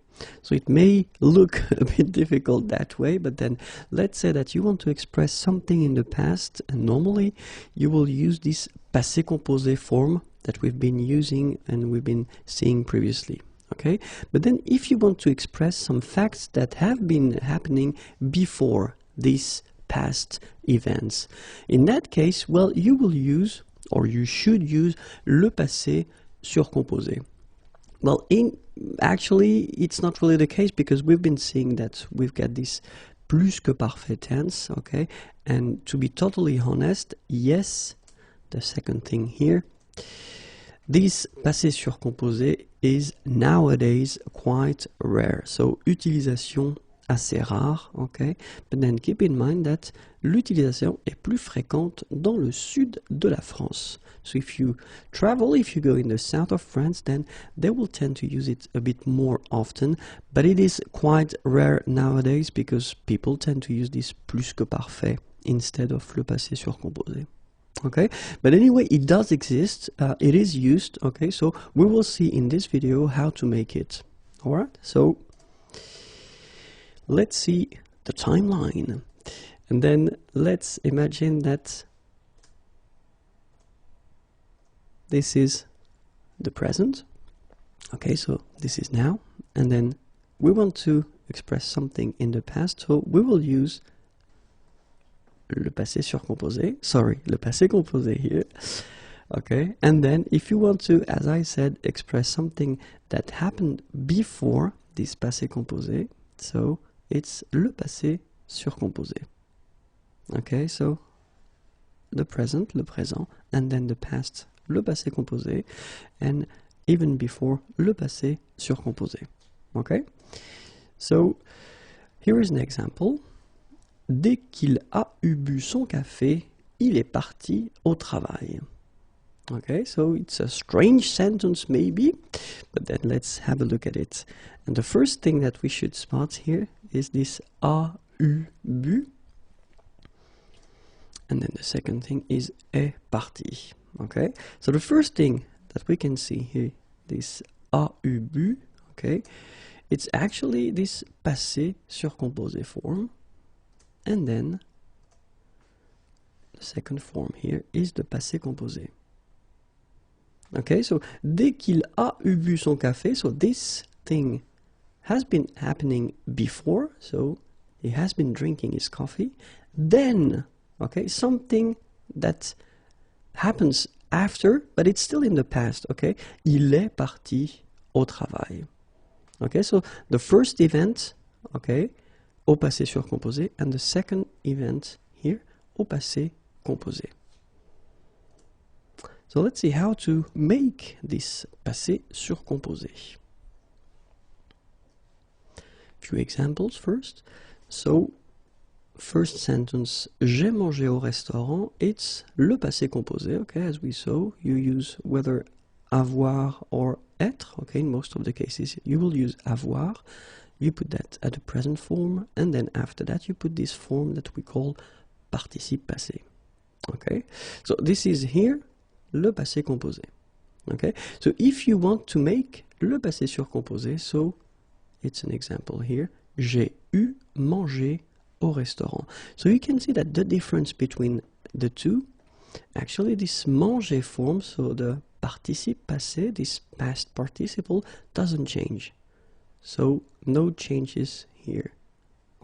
So it may look a bit difficult that way, but then let's say that you want to express something in the past, and normally you will use this passé composé form that we've been using and we've been seeing previously. Okay? But then if you want to express some facts that have been happening before these past events, in that case, well, you will use, or you should use, le passé surcomposé. Well, actually, it's not really the case, because we've been seeing that we've got this plus que parfait tense, okay? And to be totally honest, yes, the second thing here, this passé surcomposé is nowadays quite rare. So, utilisation assez rare, okay? But then keep in mind that l'utilisation est plus fréquente dans le sud de la France. So if you travel, if you go in the south of France, then they will tend to use it a bit more often, but it is quite rare nowadays because people tend to use this plus que parfait instead of le passé surcomposé. Okay, but anyway, it does exist, it is used, okay, so we will see in this video how to make it. Alright, so let's see the timeline, and then let's imagine that this is the present. Okay, so this is now, and then we want to express something in the past, so we will use le passé surcomposé, le passé composé here. Okay, and then if you want to, as I said, express something that happened before this passé composé, so it's le passé surcomposé. Okay, so the present, le présent, and then the past, le passé composé, and even before, le passé surcomposé. Okay, so here is an example. Dès qu'il a eu bu son café, il est parti au travail. Okay, so it's a strange sentence maybe, but then let's have a look at it. And the first thing that we should spot here is this a eu bu. And then the second thing is est parti. Okay, so the first thing that we can see here, this a eu bu, okay, it's actually this passé surcomposé form. And then the second form here is the passé composé. Okay, so dès qu'il a eu bu son café, so this thing has been happening before, so he has been drinking his coffee. Then, okay, something that happens after, but it's still in the past, okay? Il est parti au travail. Okay, so the first event, okay, au passé surcomposé, and the second event here, au passé composé. So let's see how to make this passé surcomposé. Few examples first. So, first sentence, j'ai mangé au restaurant. It's le passé composé, okay, as we saw. You use whether avoir or être, okay, in most of the cases you will use avoir. You put that at the present form, and then after that you put this form that we call participe passé, okay. So this is here le passé composé, okay. So if you want to make le passé surcomposé, so it's an example here, j'ai eu mangé au restaurant. So you can see that the difference between the two, actually this manger form, so the participe passé, this past participle, doesn't change. So no changes here,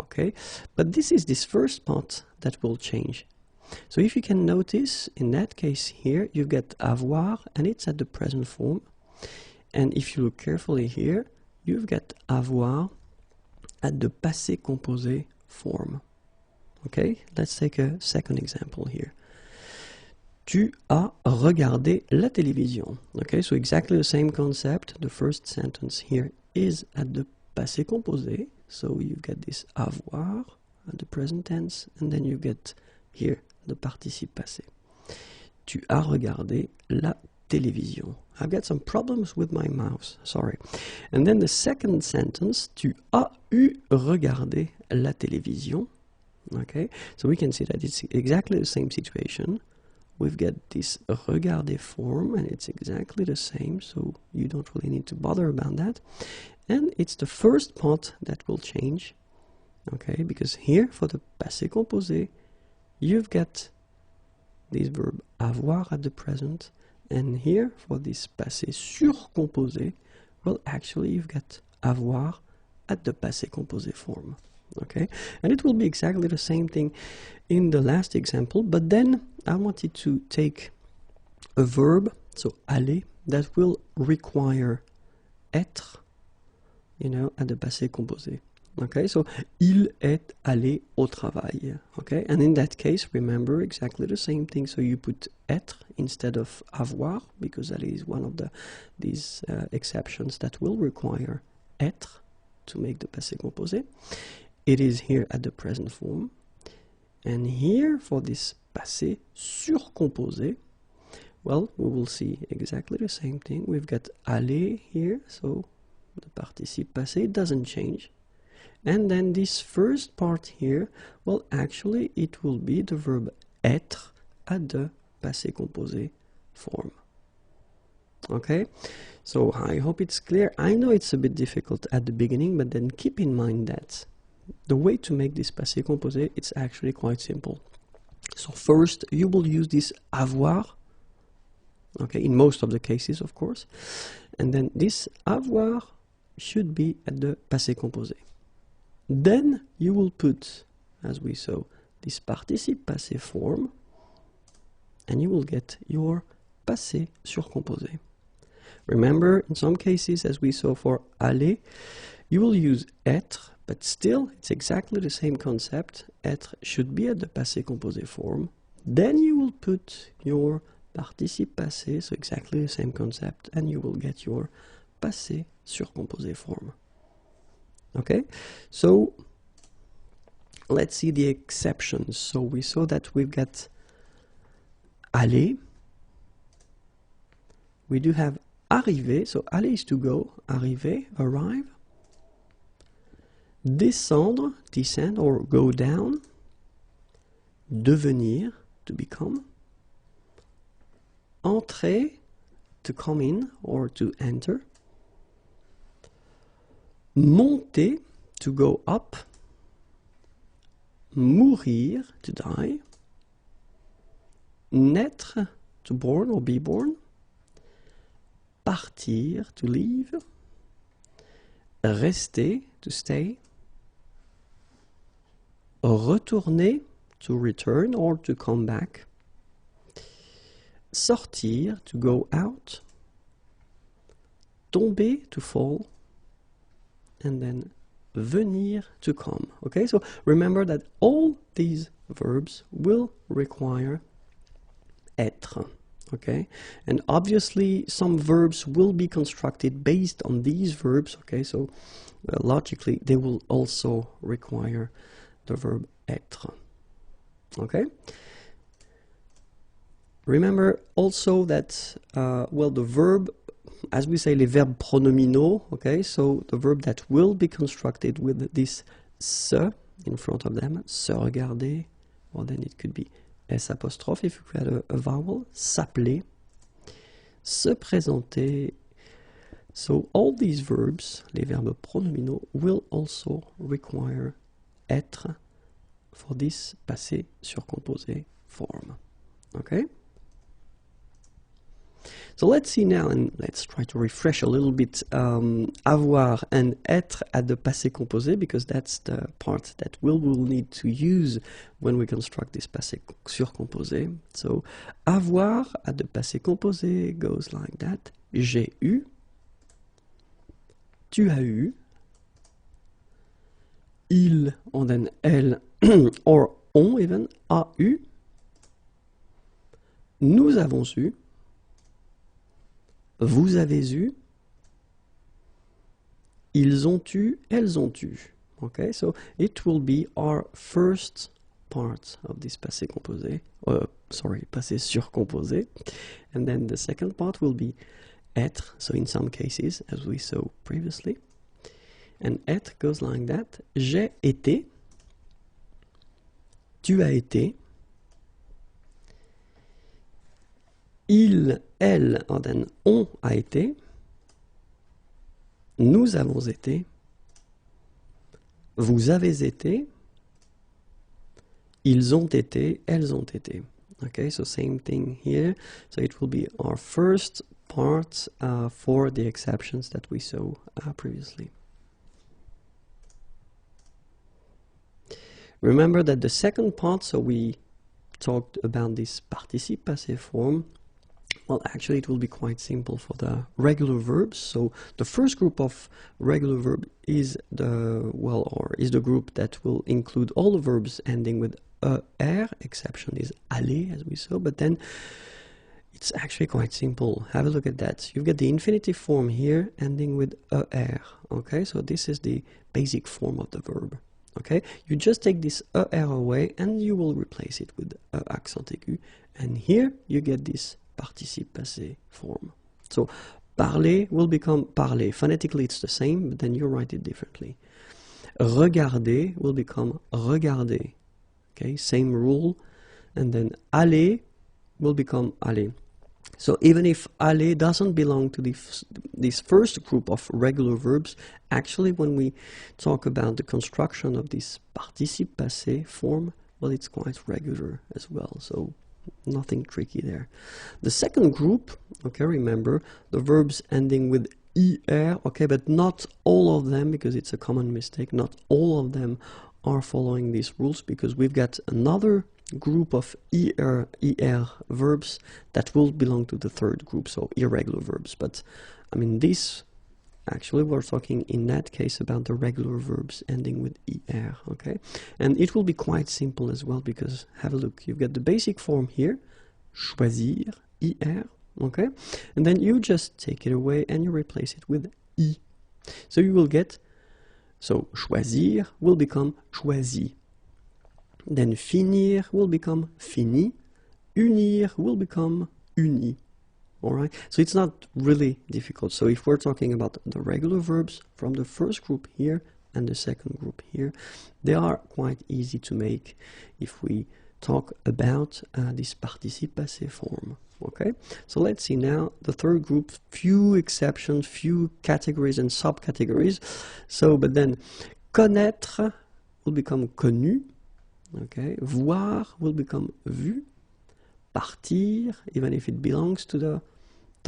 okay? But this is this first part that will change. So if you can notice, in that case here, you get avoir, and it's at the present form. And if you look carefully here, you've got avoir at the passé composé form. Okay, let's take a second example here. Tu as regardé la télévision. Okay, so exactly the same concept. The first sentence here is at the passé composé. So you get this avoir at the present tense, and then you get here the participe passé. Tu as regardé la télévision. I've got some problems with my mouse, sorry. And then the second sentence, tu as eu regardé la télévision. Okay, so we can see that it's exactly the same situation. We've got this regarder form, and it's exactly the same, so you don't really need to bother about that. And it's the first part that will change, okay, because here for the passé composé, you've got this verb avoir at the present, and here for this passé surcomposé, well, actually you've got avoir at the passé composé form. Okay, and it will be exactly the same thing in the last example, but then I wanted to take a verb, so aller, that will require être, you know, at the passé composé. Okay, so il est allé au travail. Okay, and in that case, remember exactly the same thing. So you put être instead of avoir, because that is one of these exceptions that will require être to make the passé composé. It is here at the present form. And here, for this passé surcomposé, well, we will see exactly the same thing. We've got aller here, so the participe passé doesn't change. And then this first part here, well, actually, it will be the verb être at the passé composé form. Okay, so I hope it's clear. I know it's a bit difficult at the beginning, but then keep in mind that the way to make this passé composé, it's actually quite simple. So first, you will use this avoir, okay, in most of the cases, of course. And then this avoir should be at the passé composé. Then you will put, as we saw, this participe passé form, and you will get your passé surcomposé. Remember, in some cases, as we saw for aller, you will use être, but still, it's exactly the same concept. Être should be at the passé composé form. Then you will put your participe passé, so exactly the same concept, and you will get your passé surcomposé form. Okay, so let's see the exceptions. So we saw that we've got aller. We do have arriver, so aller is to go, arriver, arrive. Descendre, descend or go down. Devenir, to become. Entrer, to come in or to enter. Monter, to go up. Mourir, to die. Naître, to born or be born. partir, to leave, rester, to stay, retourner, to return or to come back, sortir, to go out, tomber, to fall, and then venir, to come. Okay, so remember that all these verbs will require être. Okay, and obviously some verbs will be constructed based on these verbs. Okay, so logically they will also require the verb être. Okay, remember also that well, the verb, as we say, les verbes pronominaux, okay, so the verb that will be constructed with this se in front of them, se regarder, or then it could be S apostrophe if you had a vowel, s'appeler, se présenter. So all these verbs, les verbes pronominaux, will also require être for this passé surcomposé form. Okay? So let's see now, and let's try to refresh a little bit avoir and être at the passé composé, because that's the part that we'll need to use when we construct this passé surcomposé. So avoir at the passé composé goes like that. J'ai eu, tu as eu, il, and then elle, or on even, a eu, nous avons eu, vous avez eu, ils ont eu, elles ont eu. Okay, so it will be our first part of this passé composé, passé surcomposé, and then the second part will be être, so in some cases, as we saw previously, and être goes like that. J'ai été, tu as été, il, elle, and then on a été, nous avons été, vous avez été, ils ont été, elles ont été. Okay, so same thing here. So it will be our first part for the exceptions that we saw previously. Remember that the second part, so we talked about this participe passé form. Well, actually, it will be quite simple for the regular verbs. So the first group of regular verb is the group that will include all the verbs ending with er. Exception is aller, as we saw. But then it's actually quite simple. Have a look at that. You've got the infinitive form here ending with er. Okay, so this is the basic form of the verb. Okay, you just take this er away and you will replace it with accent aigu. And here you get this participe passé form. So parler will become parler. Phonetically it's the same, but then you write it differently. Regarder will become regarder. Okay, same rule. And then aller will become aller. So even if aller doesn't belong to this first group of regular verbs, actually when we talk about the construction of this participe passé form, well, it's quite regular as well. So nothing tricky there. The second group, okay, remember the verbs ending with er, okay, but not all of them, because it's a common mistake. Not all of them are following these rules, because we've got another group of er verbs that will belong to the third group, so irregular verbs. But I mean, this actually we're talking in that case about the regular verbs ending with er, okay? And it will be quite simple as well, because have a look, you've got the basic form here, choisir, er, okay? And then you just take it away and you replace it with I. So you will get, so choisir will become choisi. Then finir will become fini. Unir will become uni. Alright, so it's not really difficult. So if we're talking about the regular verbs from the first group here and the second group here, they are quite easy to make if we talk about this participe passé form. Okay, so let's see now the third group, few exceptions, few categories and subcategories. So, but then connaître will become connu. Okay, voir will become vu. Partir, even if it belongs to the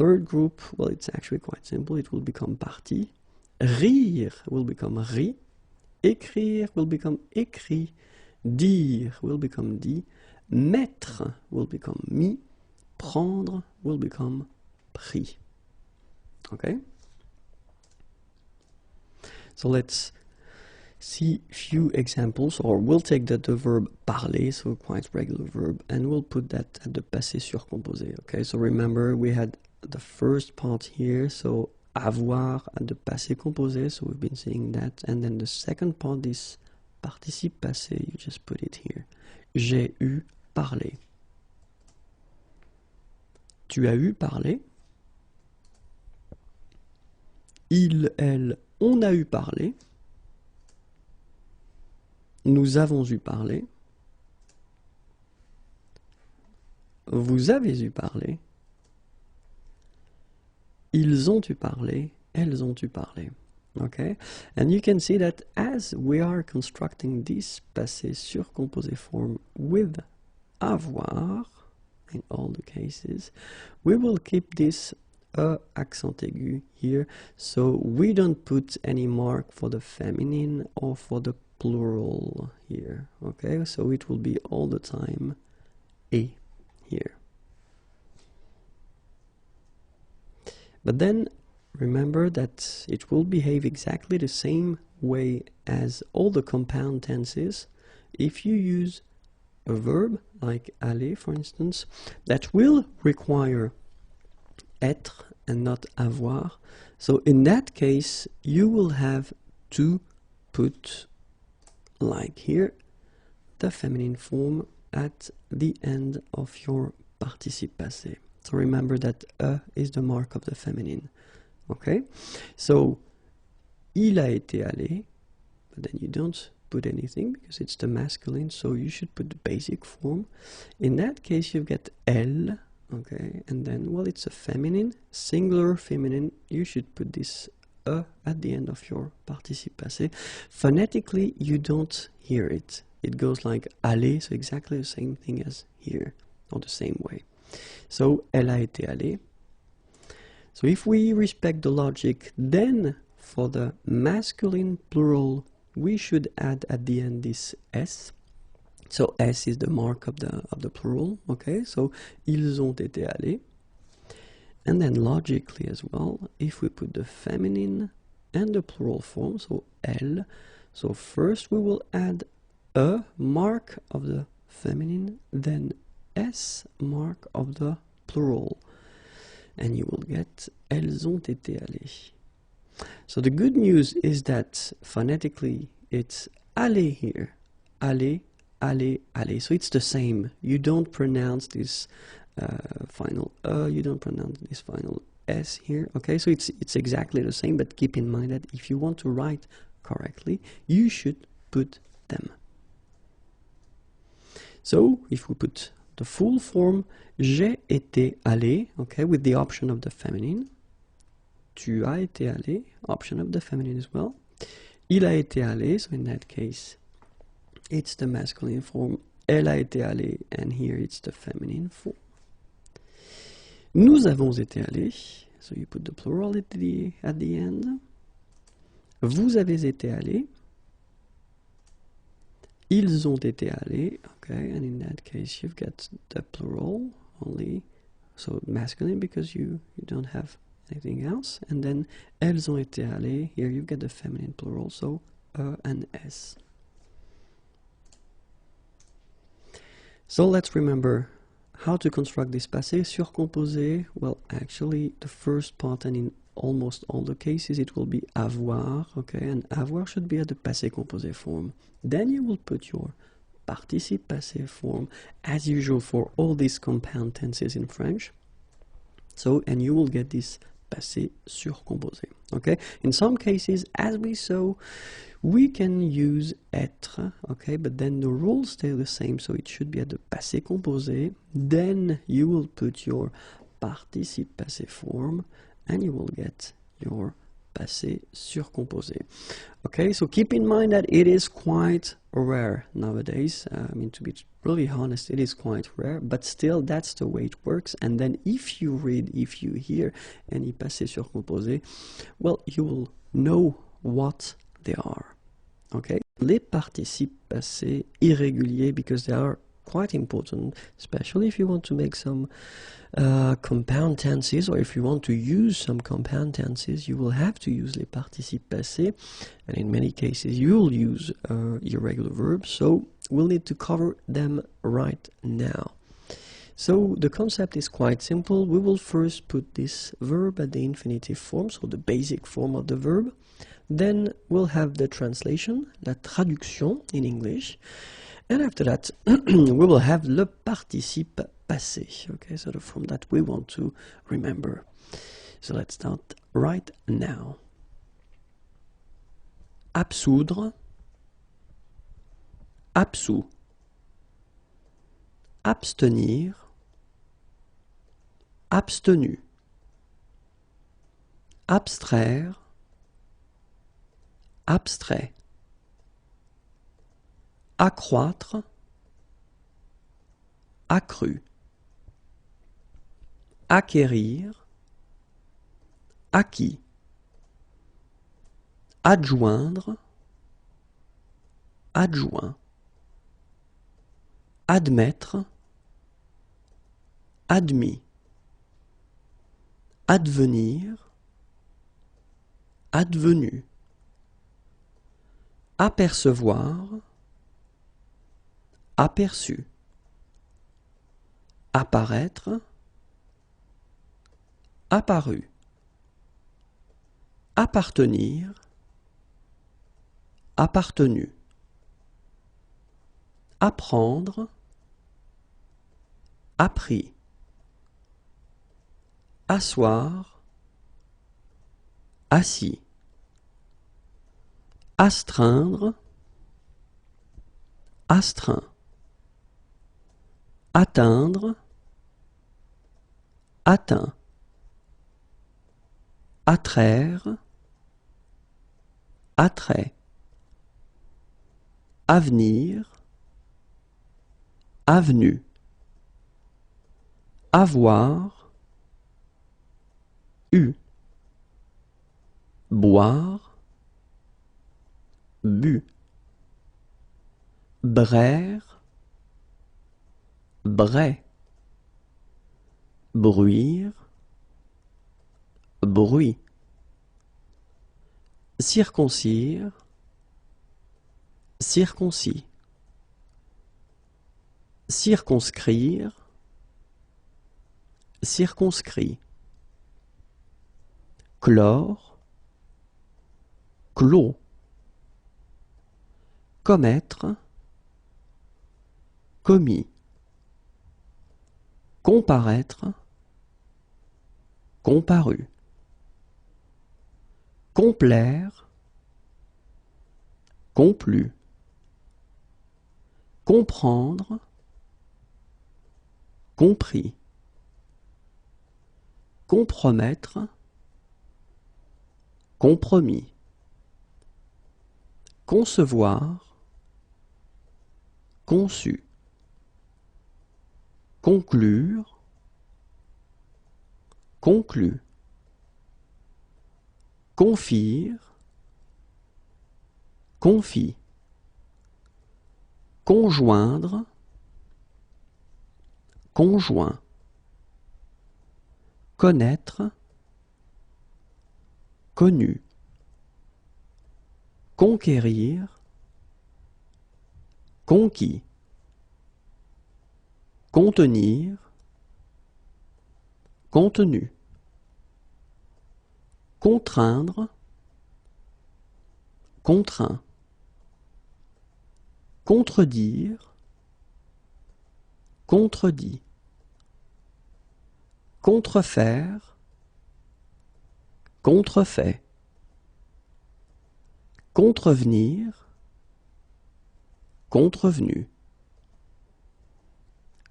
third group, well, it's actually quite simple. It will become partie. Rire will become ri. Écrire will become écrit. Dire will become dit. Mettre will become mis. Prendre will become pris. Okay? So let's see few examples, or we'll take the verb parler, so quite regular verb, and we'll put that at the passé surcomposé. Okay, so remember we had the first part here, so avoir at the passé composé, so we've been seeing that, and then the second part, this participe passé, you just put it here. J'ai eu parlé. Tu as eu parlé. Il, elle, on a eu parlé. Nous avons eu parlé. Vous avez eu parlé. Ils ont eu parlé. Elles ont eu parlé. Okay? And you can see that as we are constructing this passé surcomposé form with avoir, in all the cases, we will keep this accent aigu here, so we don't put any mark for the feminine or for the plural here. Okay, so it will be all the time et here. But then remember that it will behave exactly the same way as all the compound tenses if you use a verb like aller, for instance, that will require être and not avoir. So in that case, you will have to put, like here, the feminine form at the end of your participe passé. So remember that is the mark of the feminine. Okay? So, il a été allé, but then you don't put anything because it's the masculine, so you should put the basic form. In that case, you get elle, okay, and then, well, it's a feminine, singular feminine, you should put this at the end of your participe passé. Phonetically, you don't hear it. It goes like aller, so exactly the same thing as here, or the same way. So, elle a été allée. So if we respect the logic, then for the masculine plural, we should add at the end this S. So S is the mark of the plural, okay? So ils ont été allés. And then logically as well, if we put the feminine and the plural form, so elle, so first we will add a mark of the feminine, then S mark of the plural. And you will get elles ont été allées. So the good news is that phonetically it's aller here. Aller, aller, aller. So it's the same. You don't pronounce this final you don't pronounce this final S here. Okay, so it's exactly the same, but keep in mind that if you want to write correctly, you should put them. So if we put the full form, j'ai été allé, okay, with the option of the feminine. Tu as été allé, option of the feminine as well. Il a été allé, so in that case, it's the masculine form. Elle a été allée, and here it's the feminine form. Nous avons été allés, so you put the plural at the end. Vous avez été allés. Ils ont été allés, okay, and in that case you've got the plural only, so masculine because you don't have anything else, and then elles ont été allées, here you get the feminine plural, so and S. So let's remember how to construct this passé surcomposé. Well, actually the first part, and in almost all the cases it will be avoir, okay, and avoir should be at the passé composé form. Then you will put your participe passé form as usual for all these compound tenses in French. So, and you will get this passé surcomposé, okay? In some cases, as we saw, we can use être, okay, but then the rules stay the same, so it should be at the passé composé. Then you will put your participe passé form, and you will get your passé surcomposé. Okay, so keep in mind that it is quite rare nowadays. I mean, to be really honest, it is quite rare, but still that's the way it works. And then if you hear any passé surcomposé, well, you will know what they are. Okay, les participes passés irréguliers, because they are quite important, especially if you want to make some compound tenses, or if you want to use some compound tenses, you will have to use les participes passés, and in many cases you'll use irregular verbs, so we'll need to cover them right now. So the concept is quite simple. We will first put this verb at the infinitive form, so the basic form of the verb. Then we'll have the translation, la traduction in English. And after that, we will have le participe passé, okay, so the form that we want to remember. So let's start right now. Absoudre, absous. Abstenir, abstenu. Abstraire, abstrait. Accroître, accru. Acquérir, acquis. Adjoindre, adjoint. Admettre, admis. Advenir, advenu. Apercevoir, aperçu. Apparaître, apparu. Appartenir, appartenu. Apprendre, appris. Asseoir, assis. Astreindre, astreint. Atteindre, atteint. Attraire, attrait. Avenir, avenue. Avoir, eu. Boire, bu. Braire, brais. Bruire, bruit. Circoncire, circoncis. Circonscrire, circonscrit. Clore, clos. Commettre, commis. Comparaître, comparu. Complaire, complu. Comprendre, compris. Compromettre, compromis. Concevoir, conçu. Conclure, conclu. Confire, confie. Conjoindre, conjoint. Connaître, connu. Conquérir, conquis. Contenir, contenu. Contraindre, contraint. Contredire, contredit. Contrefaire, contrefait. Contrevenir, contrevenu.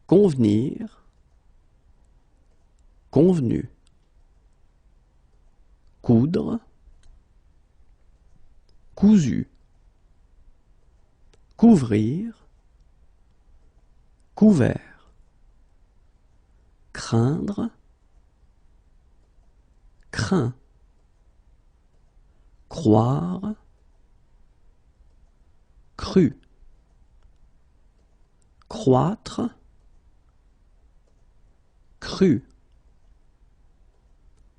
Convenir, convenu. Coudre, cousu, couvrir, couvert, craindre, craint, croire, cru, croître, cru,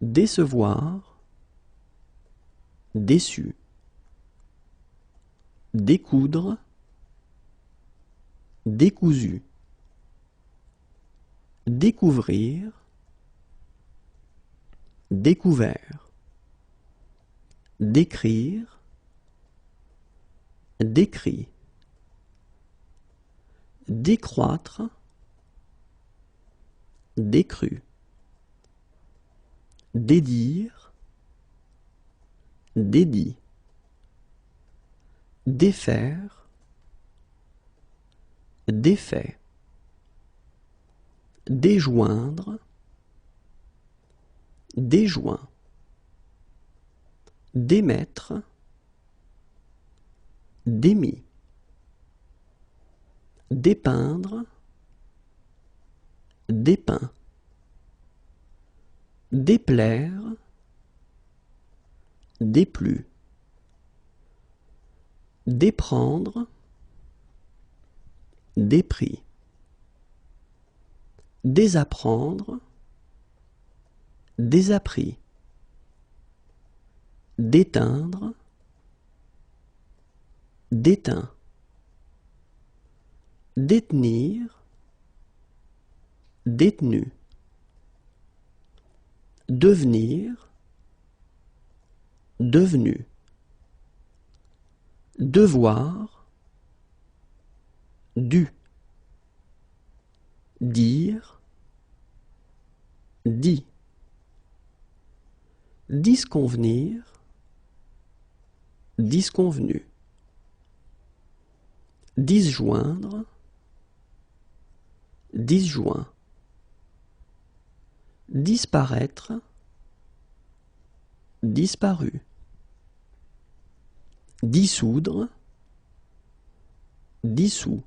décevoir, déçu, découdre, décousu, découvrir, découvert, décrire, décrit, décroître, décru, dédire, dédit, défaire, défait, déjoindre, déjoint, démettre, démis, dépeindre, dépeint, déplaire, déplu, déprendre, dépris, désapprendre, désappris, déteindre, déteint, détenir, détenu, devenir, devenu, devoir, dû, dire, dit, disconvenir, disconvenu, disjoindre, disjoint, disparaître, disparu, dissoudre, dissous,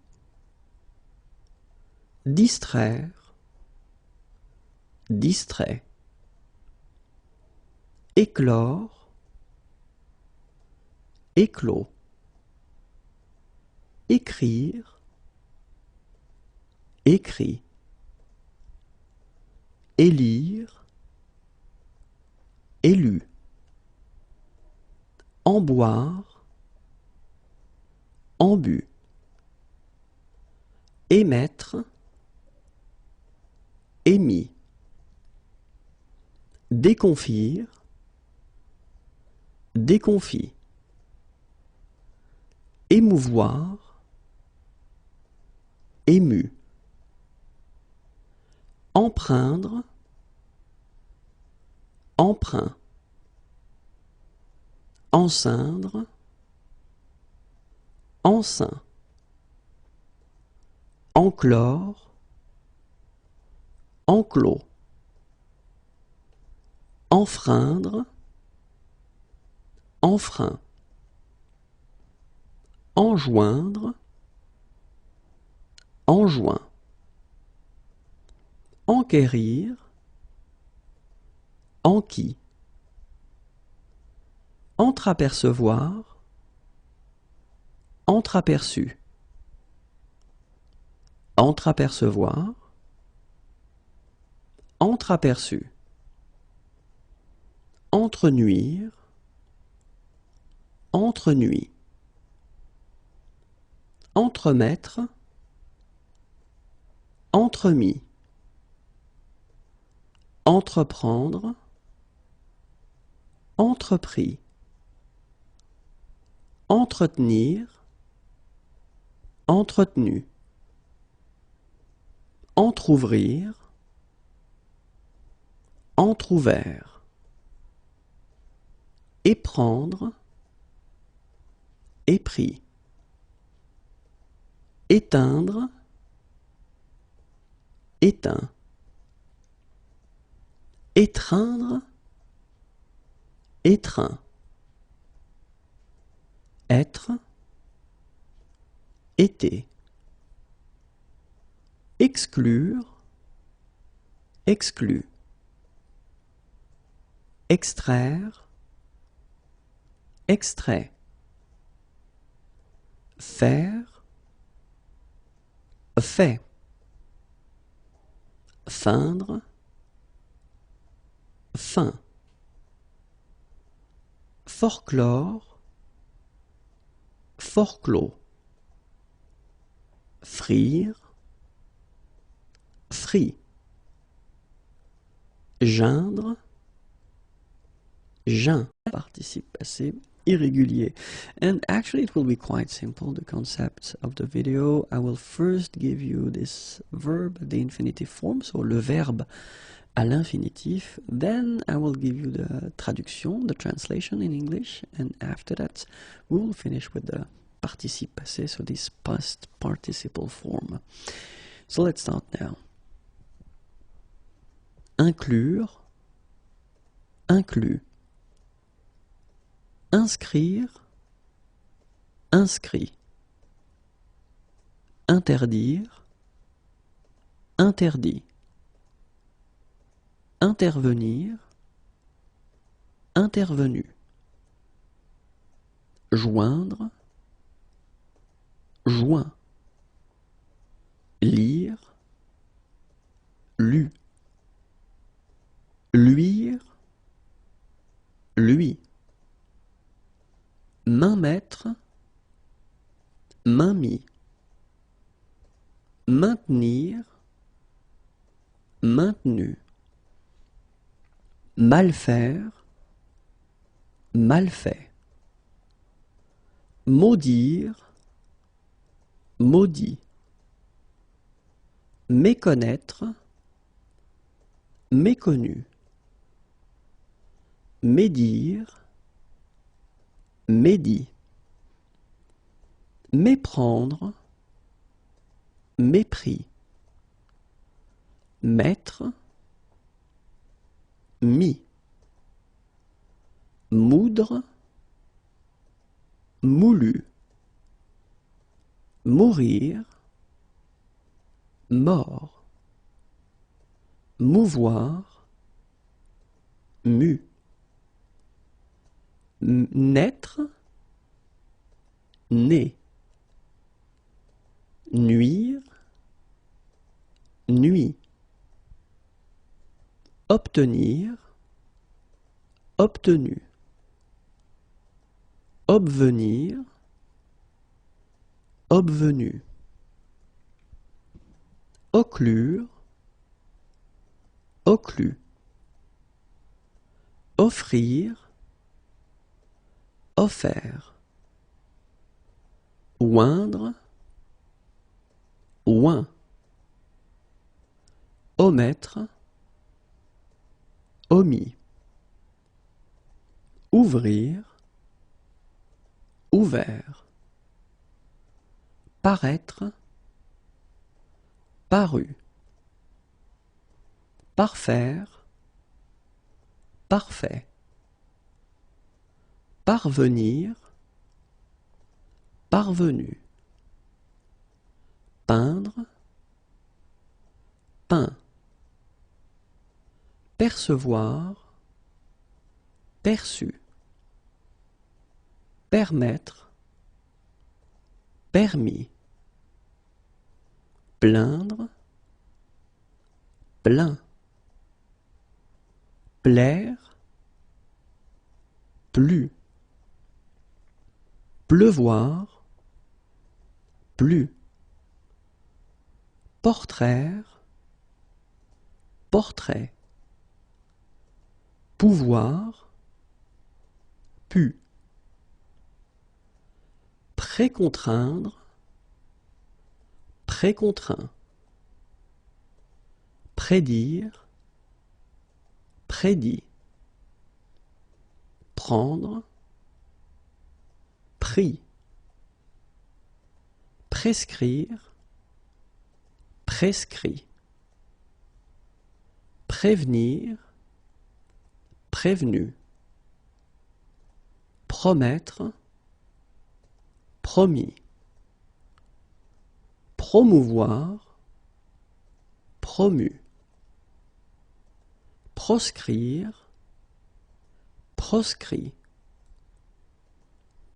distraire, distrait, éclore, éclos, écrire, écrit, élire, élu, emboire, embu, émettre, émis, déconfire, déconfit, émouvoir, ému, empreindre, emprunt, enceindre, enceint, enclore, enclos, enfreindre, enfreint, enjoindre, enjoint, enquérir, enquis, entreapercevoir, entreaperçu, entreapercevoir, entreaperçu, entrenuire, entrenuit, entremettre, entremis, entreprendre, entrepris, entretenir, entretenu, entr'ouvrir, entr'ouvert, éprendre, épris, éteindre, éteint, étreindre, étreint, être, été. Exclure, exclu. Extraire, extrait. Faire, fait. Feindre, fin. Folklore, forclos. Frire, frit. Geindre, geint. Participe passé irrégulier. And actually it will be quite simple, the concept of the video. I will first give you this verb, the infinitive form, so le verbe à l'infinitif. Then I will give you the traduction, the translation in English. And after that, we will finish with the participe passé, so this past participle form. So let's start now. Inclure, inclus. Inscrire, inscrit. Interdire, interdit. Intervenir, intervenu. Joindre, joint. Lire, lu. Luire, lui. Main mettre, main mis. Maintenir, maintenu. Mal faire, mal fait. Maudire, maudit. Méconnaître, méconnu. Médire, médit. Méprendre, mépris. Mettre, mis. Moudre, moulu. Mourir, mort. Mouvoir, mu. Naître, né. Nuire, nuit. Obtenir, obtenu. Obvenir, obvenu. Occlure, occlus. Offrir, offert. Oindre, oint. Omettre, omis. Ouvrir, ouvert. Paraître, paru. Parfaire, parfait. Parvenir, parvenu. Peindre, peint. Percevoir, perçu. Permettre, permis. Plaindre, plaint. Plaire, plu. Pleuvoir, plu. Portraire, portrait. Pouvoir, pu. Précontraindre, précontraint. Prédire, prédit. Prendre, pris. Prescrire, prescrit. Prévenir, prévenu. Promettre, promis. Promouvoir, promu. Proscrire, proscrit.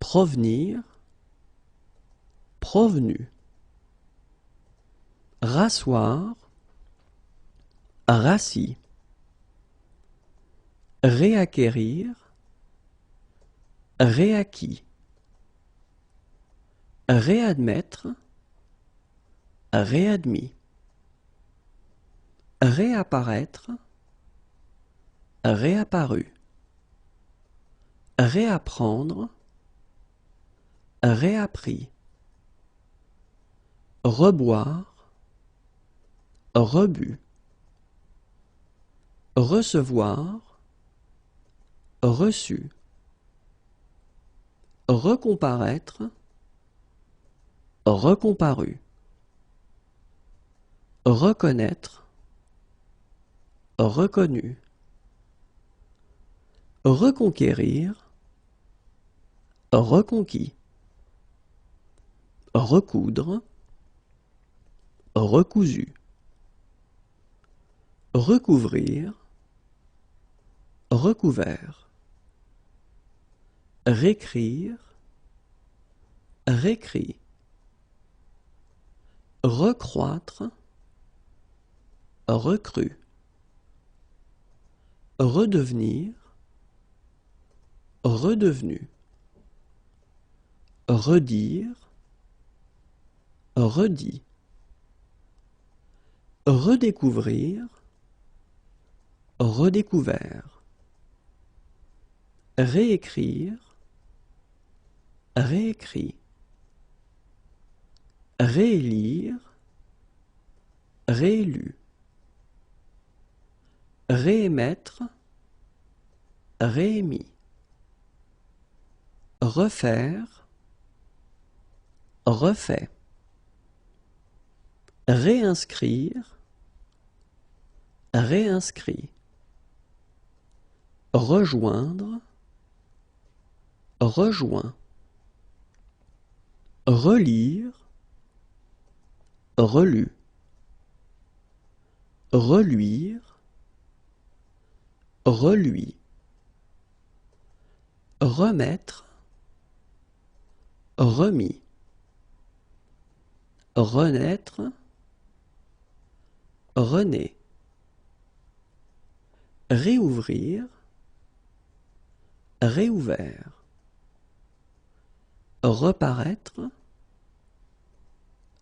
Provenir, provenu. Rasseoir, rassis. Réacquérir, réacquis. Réadmettre, réadmis. Réapparaître, réapparu. Réapprendre, réappris. Reboire, rebu. Recevoir, reçu. Recomparaître, recomparu. Reconnaître, reconnu. Reconquérir, reconquis. Recoudre, recousu. Recouvrir, recouvert. Réécrire, réécrit. Recroître, recru. Redevenir, redevenu. Redire, redit. Redécouvrir, redécouvert. Réécrire, réécrit. Réélire, réélu. Réémettre, réémis. Refaire, refait. Réinscrire, réinscrit. Rejoindre, rejoint. Relire, relu. Reluire, reluit. Remettre, remis. Renaître, renaît. Réouvrir, réouvert. Reparaître,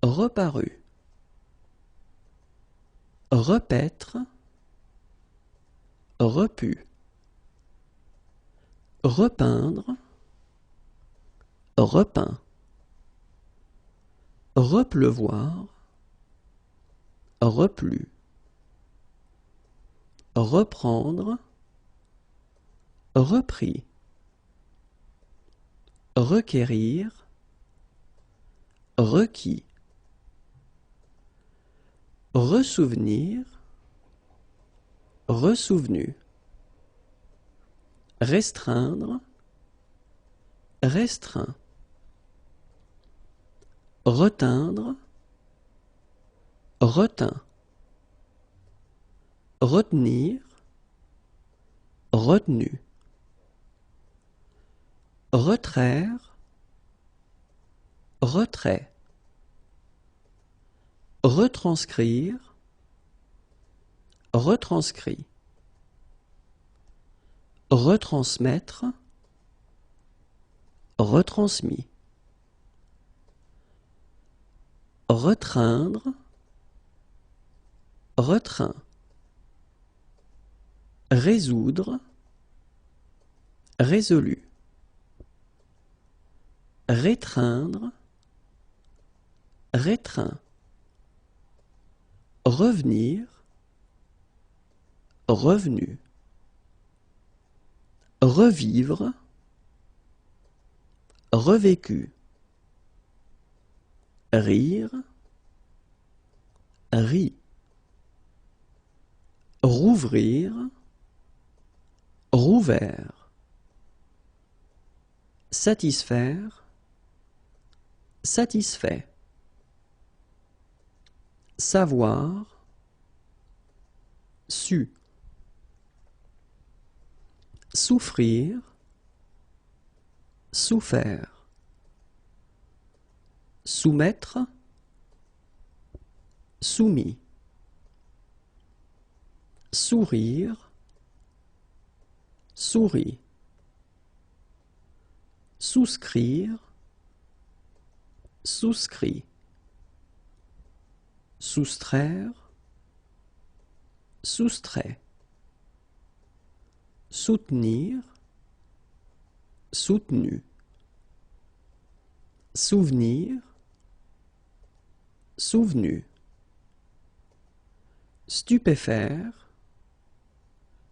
reparu. Repaître, repu. Repeindre, repeint. Repleuvoir, replu. Reprendre, repris. Requérir, requis. Ressouvenir, ressouvenu. Restreindre, restreint. Reteindre, retint. Retenir, retenu. Retraire, retrait. Retranscrire, retranscrit. Retransmettre, retransmis. Retreindre, retreint. Résoudre, résolu. Rétreindre, rétreint. Revenir, revenu. Revivre, revécu. Rire, rit. Rouvrir, rouvert. Satisfaire, satisfait, savoir, su, souffrir, souffert, soumettre, soumis, sourire, souris, souscrire, souscrit, soustraire, soustrait, soutenir, soutenu, souvenir, souvenu, stupéfaire,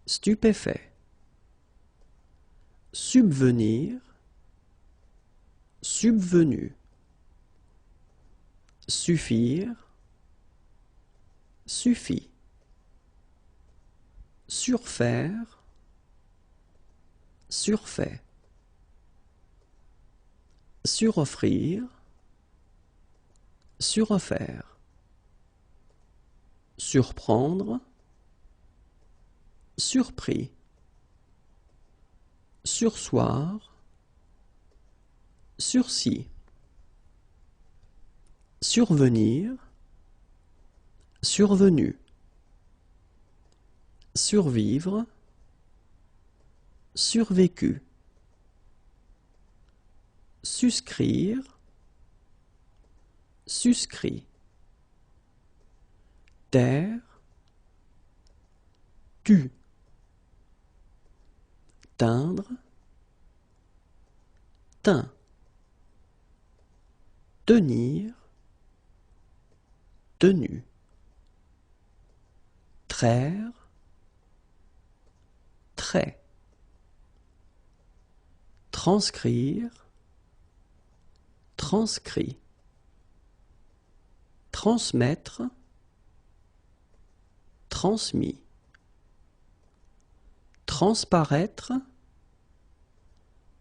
stupéfait, subvenir, subvenu, suffire, suffit, surfaire, surfait, suroffrir, suroffert, surprendre, surpris, sursoir, sursis, survenir, survenu, survivre, survécu, suscrire, suscrit, taire, tu, teindre, teint, tenir, tenu, traire, trait, transcrire, transcrit, transmettre, transmis, transparaître,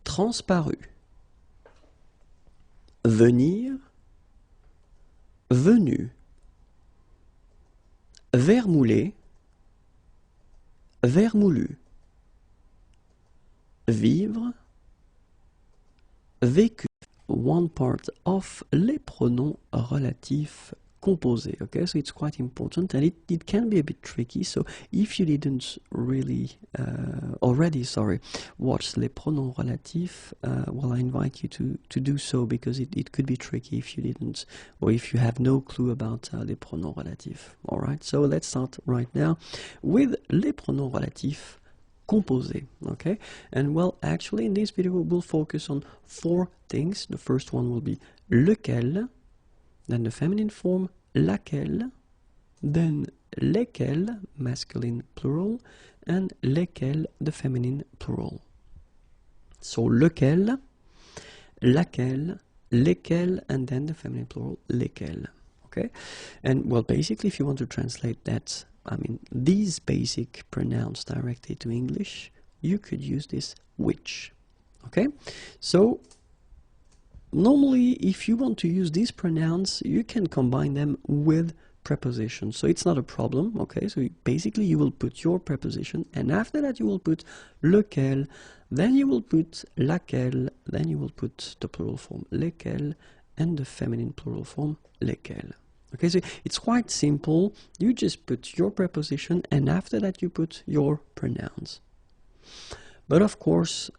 transparu, venir, venu, vermouler, vermoulu, vivre, vécu. One part of les pronoms relatifs composés. Okay, so it's quite important, and it can be a bit tricky. So if you didn't really already watch les pronoms relatifs, well, I invite you to do so, because it could be tricky if you didn't, or if you have no clue about les pronoms relatifs. All right, so let's start right now with les pronoms relatifs composé, okay? And well, actually in this video we'll focus on 4 things. The first one will be lequel, then the feminine form laquelle, then lesquels, masculine plural, and lesquels, the feminine plural. So lequel, laquelle, lesquels, and then the feminine plural lesquels, okay? And well, basically if you want to translate that, I mean, these basic pronouns directly to English, you could use this which, okay? So normally if you want to use these pronouns, you can combine them with prepositions, so it's not a problem, okay? So basically you will put your preposition, and after that you will put lequel, then you will put laquelle, then you will put the plural form lesquels, and the feminine plural form lesquels. Okay, so it's quite simple. You just put your preposition, and after that you put your pronouns. But of course,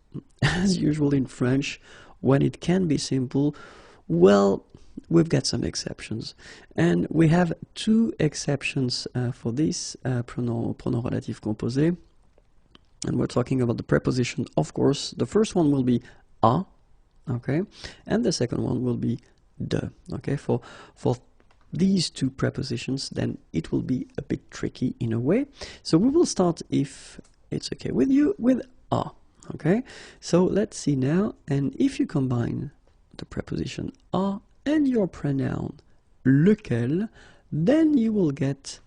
as usual in French, when it can be simple, well, we've got some exceptions. And we have 2 exceptions for this pronom relatif composé. And we're talking about the preposition, of course. The first one will be a, okay? And the second one will be de, okay? For these 2 prepositions, then it will be a bit tricky in a way. So we will start, if it's okay with you, with a, okay? So let's see now, and if you combine the preposition a and your pronoun lequel, then you will get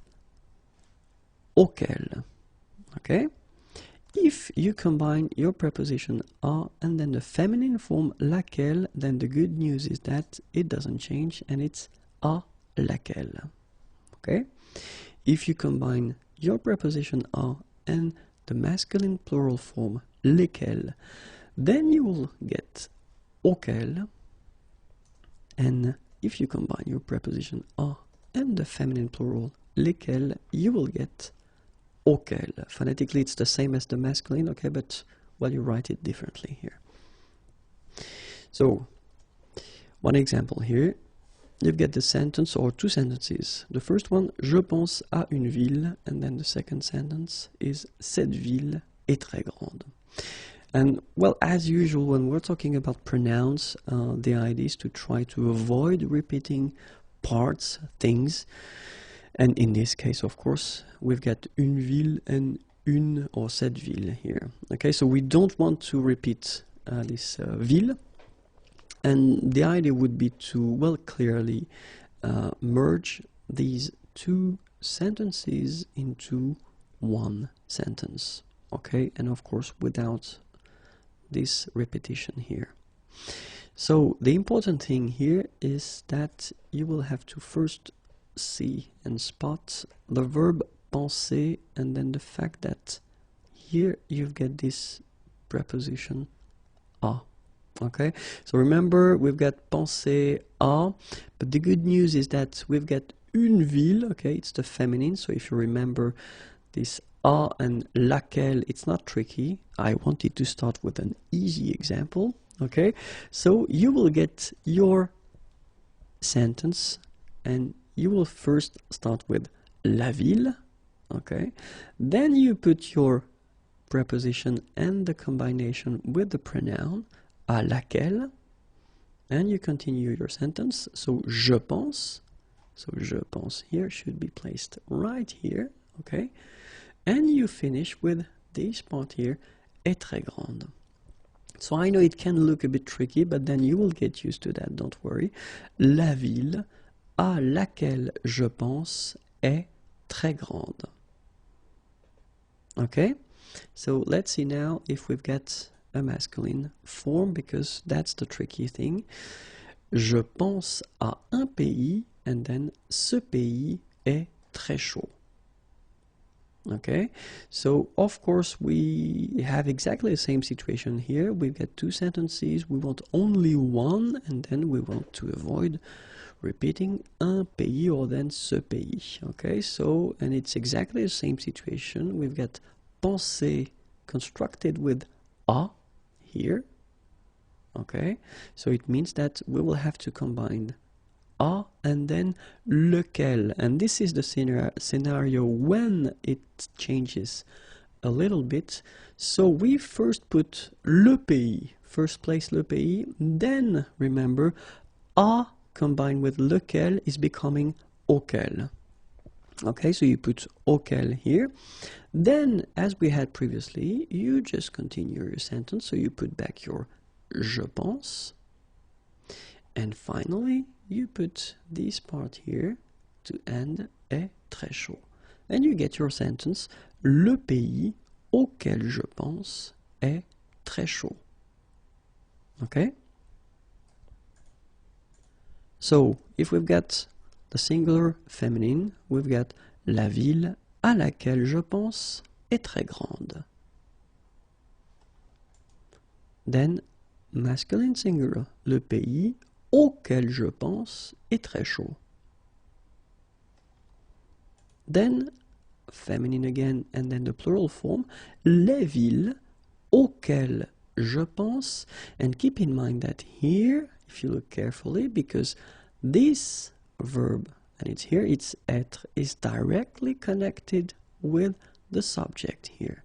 auquel, okay? if you combine your preposition a and then the feminine form laquelle, then the good news is that it doesn't change and it's a laquelle. Okay? If you combine your preposition a and the masculine plural form lesquelles, then you will get auxquelles. And if you combine your preposition a and the feminine plural lesquelles, you will get auxquelles. Phonetically it's the same as the masculine, okay, but well, you write it differently here. So one example here, you get the sentence or two sentences. The first one, je pense à une ville, and then the second sentence is cette ville est très grande. And well, as usual, when we're talking about pronouns, the idea is to try to avoid repeating parts, things. And in this case, of course, we've got une ville and une or cette ville here. Okay, so we don't want to repeat this ville. And the idea would be to, well, clearly merge these two sentences into one sentence. Okay, and of course, without this repetition here. So the important thing here is that you will have to first see and spot the verb penser and then the fact that here you get this preposition a. Okay, so remember we've got penser à, but the good news is that we've got une ville, okay, it's the feminine, so if you remember this à and laquelle, it's not tricky. I wanted to start with an easy example, okay, so you will get your sentence and you will first start with la ville, okay, then you put your preposition and the combination with the pronoun à laquelle, and you continue your sentence. So je pense, so je pense here should be placed right here, okay, and you finish with this part here, est très grande. So I know it can look a bit tricky, but then you will get used to that, don't worry. La ville à laquelle je pense est très grande. Okay, so let's see now if we've got a masculine form, because that's the tricky thing. Je pense à un pays, and then ce pays est très chaud. Okay, so of course we have exactly the same situation here. We've got two sentences, we want only one, and then we want to avoid repeating un pays or then ce pays. Okay, so, and it's exactly the same situation. We've got penser constructed with a here. Okay, so it means that we will have to combine a and then lequel, and this is the scenario when it changes a little bit. So we first put le pays, first place le pays, then remember a combined with lequel is becoming auquel. Okay, so you put auquel here, then as we had previously you just continue your sentence, so you put back your je pense, and finally you put this part here to end est très chaud, and you get your sentence, le pays auquel je pense est très chaud. Okay, so if we've got the singular feminine, we've got la ville à laquelle je pense est très grande. Then masculine singular, le pays auquel je pense est très chaud. Then feminine again, and then the plural form, les villes auxquelles je pense, and keep in mind that here, if you look carefully, because this verb, and it's here, it's être, is directly connected with the subject here.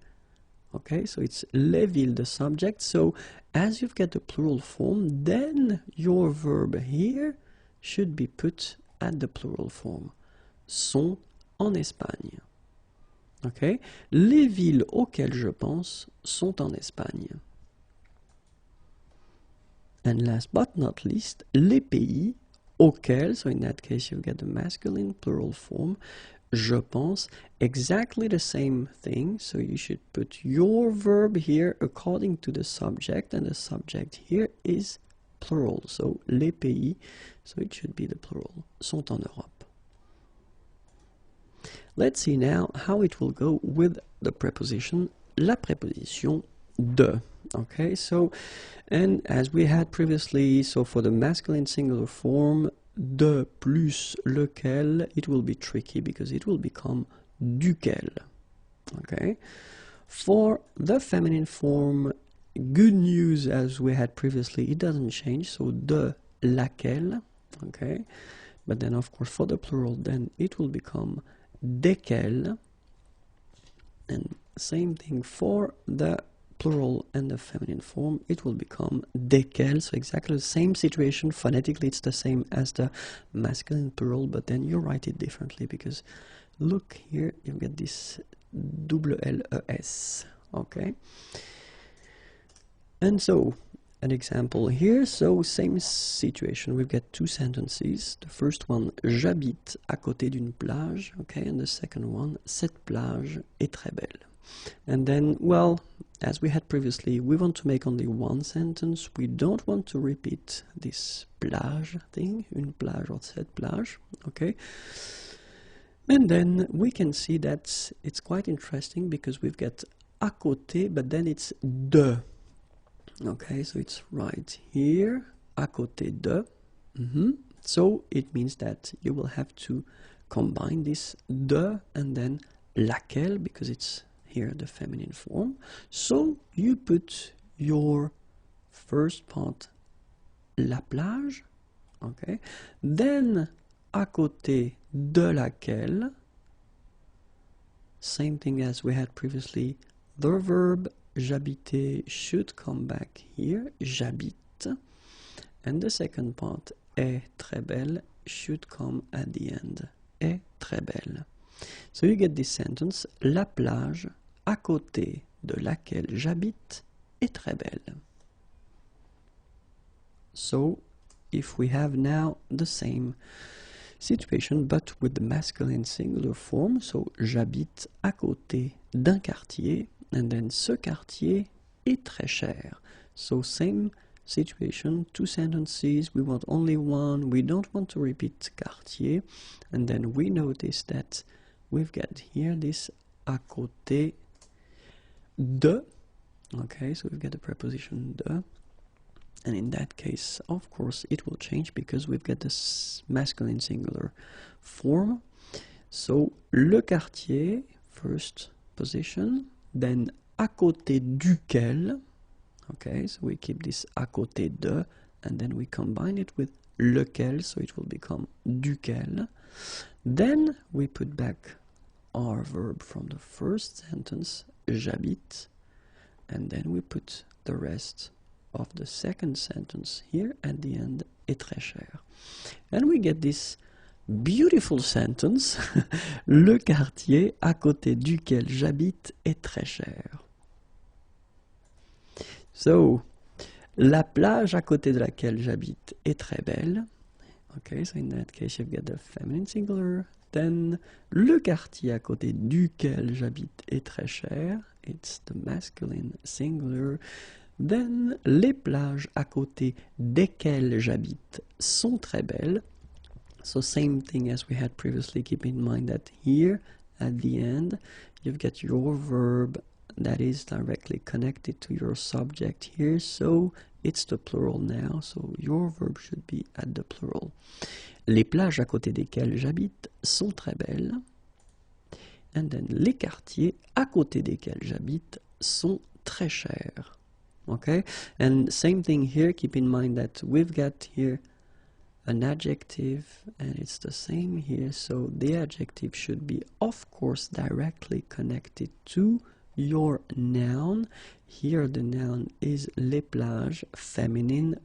Okay, so it's les villes, the subject. So as you've got the plural form, then your verb here should be put at the plural form. Sont en Espagne. Okay, les villes auxquelles je pense sont en Espagne. And last but not least, les pays auxquels, so in that case you've got the masculine plural form, je pense, exactly the same thing. So you should put your verb here according to the subject, and the subject here is plural. So les pays, so it should be the plural, sont en Europe. Let's see now how it will go with the preposition, la préposition de. Okay, so, and as we had previously, so for the masculine singular form, de plus lequel, it will be tricky because it will become duquel. Okay, for the feminine form, good news, as we had previously, it doesn't change, so de laquelle. Okay, but then of course for the plural, then it will become desquelles, and same thing for the plural and the feminine form, it will become desquelles. So exactly the same situation. Phonetically it's the same as the masculine plural, but then you write it differently because look here, you get this double L-E-S. Okay, and so an example here. So same situation, we've got two sentences. The first one, j'habite à côté d'une plage. Okay, and the second one, cette plage est très belle. And then, well, as we had previously, we want to make only one sentence. We don't want to repeat this plage thing, une plage or cette plage. Okay, and then we can see that it's quite interesting because we've got à côté, but then it's de. Okay, so it's right here, à côté de. So it means that you will have to combine this de and then laquelle, because it's here the feminine form. So you put your first part, la plage, okay, then à côté de laquelle, same thing as we had previously, the verb j'habiter should come back here, j'habite, and the second part, est très belle, should come at the end, est très belle. So you get this sentence, la plage à côté de laquelle j'habite est très belle. So if we have now the same situation but with the masculine singular form, so j'habite à côté d'un quartier, and then ce quartier est très cher. So same situation, two sentences, we want only one, we don't want to repeat quartier, and then we notice that we've got here this à côté de. Okay, so we've got the preposition de, and in that case, of course, it will change because we've got this masculine singular form. So le quartier, first position, then à côté duquel. Okay, so we keep this à côté de, and then we combine it with lequel, so it will become duquel. Then we put back our verb from the first sentence, j'habite, and then we put the rest of the second sentence here at the end, est très cher. And we get this beautiful sentence, le quartier à côté duquel j'habite est très cher. So, la plage à côté de laquelle j'habite est très belle. Okay, so in that case you've got the feminine singular. Then, le quartier à côté duquel j'habite est très cher. It's the masculine singular. Then, les plages à côté desquelles j'habite sont très belles. So same thing as we had previously. Keep in mind that here at the end you've got your verb that is directly connected to your subject here, so it's the plural now, so your verb should be at the plural. Les plages à côté desquelles j'habite sont très belles. And then les quartiers à côté desquels j'habite sont très chers. Okay, and same thing here. Keep in mind that we've got here an adjective, and it's the same here, so the adjective should be, of course, directly connected to your noun. Here the noun is les plages, feminine,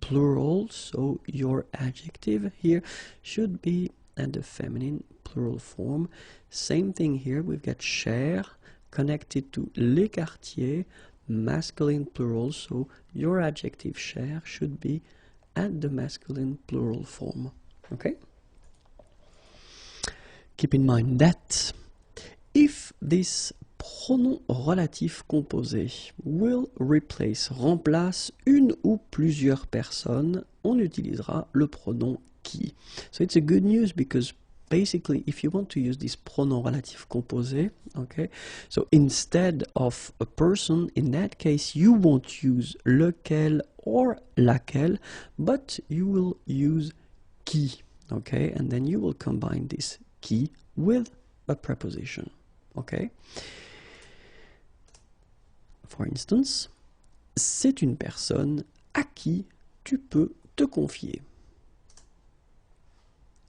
plural, so your adjective here should be at the feminine plural form. Same thing here, we've got cher connected to les quartiers, masculine plural, so your adjective cher should be at the masculine plural form. Okay? Keep in mind that if this pronom relatif composé will replace, remplace une ou plusieurs personnes, on utilisera le pronom qui. So it's a good news because basically if you want to use this pronom relatif composé, okay, so instead of a person, in that case you won't use lequel or laquelle, but you will use qui, okay, and then you will combine this qui with a preposition, okay. For instance, c'est une personne à qui tu peux te confier.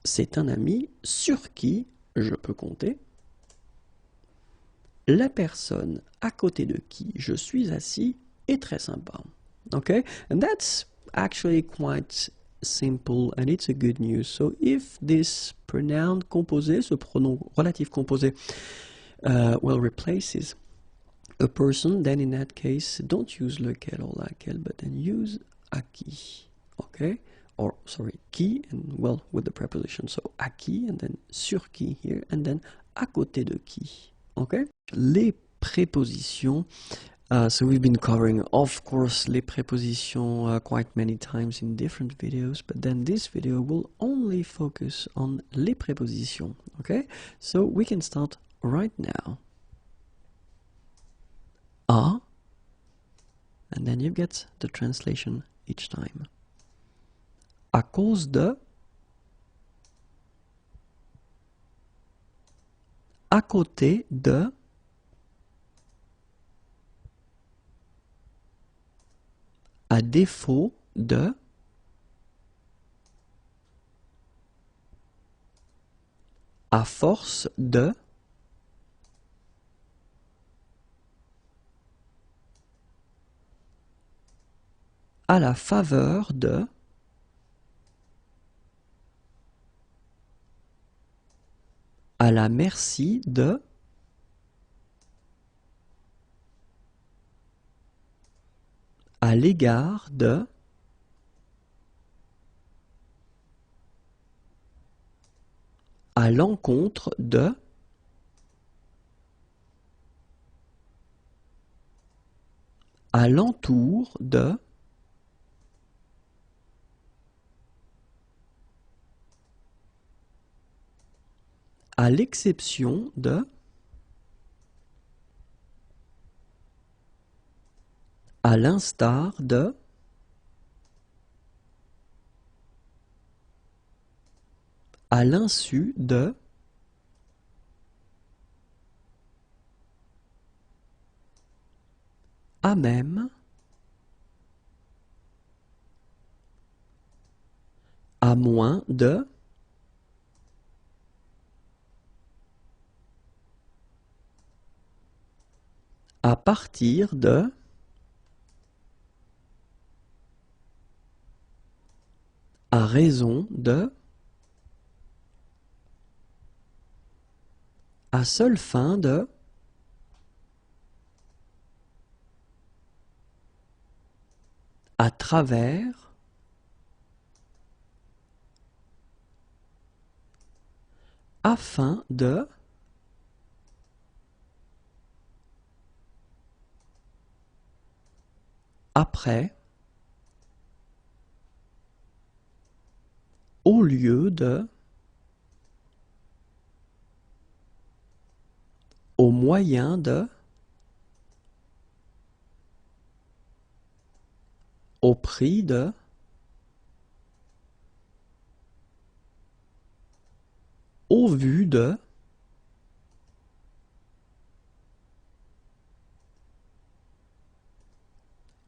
C'est un ami sur qui je peux compter. La personne à côté de qui je suis assis est très sympa. Okay? And that's actually quite simple and it's a good news. So if this pronoun composé, ce pronom relatif composé, well, replaces a person, then in that case, don't use lequel or laquelle, but then use à qui, okay? Or, sorry, qui, and well, with the preposition, so à qui, and then sur qui here, and then à côté de qui, okay? Les prépositions, so we've been covering, of course, les prépositions quite many times in different videos, but then this video will only focus on les prépositions, okay? So we can start right now. À, and then you get the translation each time. À cause de, à côté de, à défaut de, à force de, à la faveur de, à la merci de, à l'égard de, à l'encontre de, à l'entour de, à l'exception de, à l'instar de, à l'insu de, à même, à moins de, à partir de, à raison de, à seule fin de, à travers, afin de, après, au lieu de, au moyen de, au prix de, au vu de,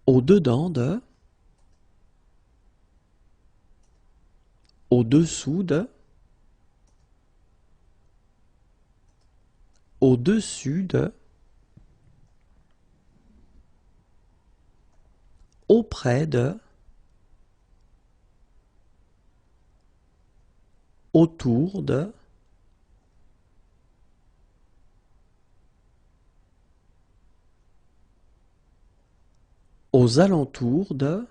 au dedans de, au dessous de, au dessus de, auprès de, autour de, aux alentours de,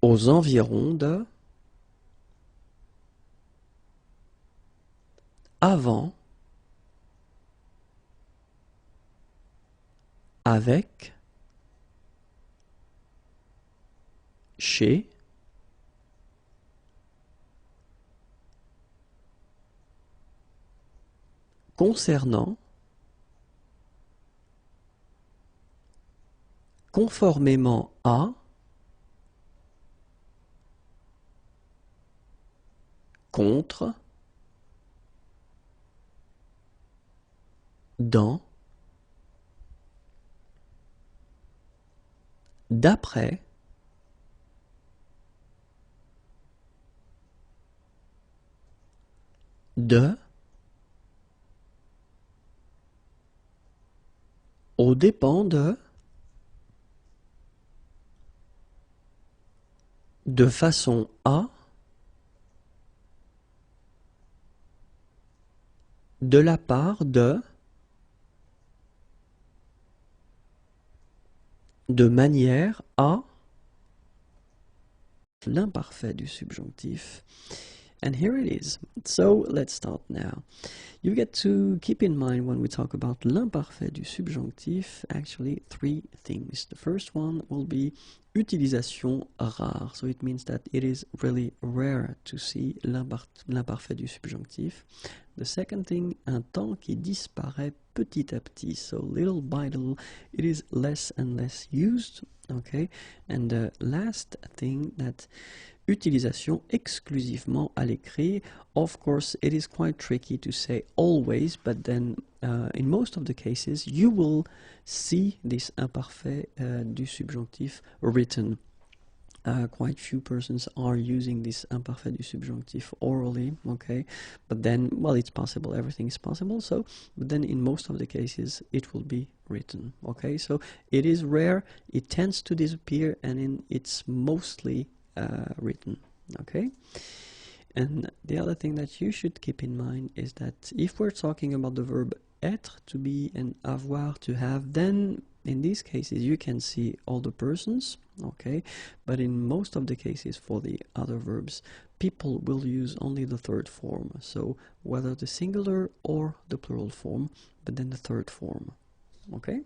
aux environs de, avant, avec, chez, concernant, conformément à, contre, dans, d'après, de, au dépend de façon à, de la part de manière à, l'imparfait du subjonctif. And here it is. So let's start now. You get to keep in mind when we talk about l'imparfait du subjonctif, actually three things. The first one will be utilisation rare. So it means that it is really rare to see l'imparfait du subjonctif. The second thing, un temps qui disparaît petit à petit. So little by little, it is less and less used. Okay. And the last thing, that utilisation exclusivement à l'écrit. Of course, it is quite tricky to say always, but then in most of the cases, you will see this imparfait du subjonctif written. Quite few persons are using this imparfait du subjonctif orally, okay? But then, well, it's possible, everything is possible, so, but then in most of the cases, it will be written, okay? So, it is rare, it tends to disappear, and it's mostly written, okay? And the other thing that you should keep in mind is that if we're talking about the verb être, to be, and avoir, to have, then in these cases you can see all the persons, okay? But in most of the cases for the other verbs, people will use only the third form, so whether the singular or the plural form, but then the third form, okay?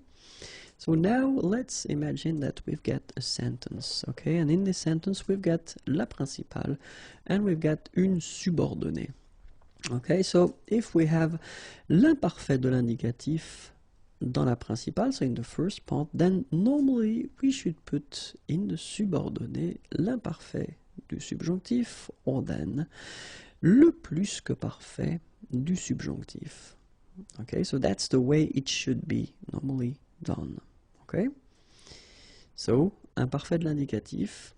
So now let's imagine that we've got a sentence, okay? And in this sentence we've got la principale and we've got une subordonnée. Okay, so if we have l'imparfait de l'indicatif dans la principale, so in the first part, then normally we should put in the subordonnée l'imparfait du subjonctif, or then le plus que parfait du subjonctif. Okay, so that's the way it should be normally done. Okay, so imparfait de l'indicatif,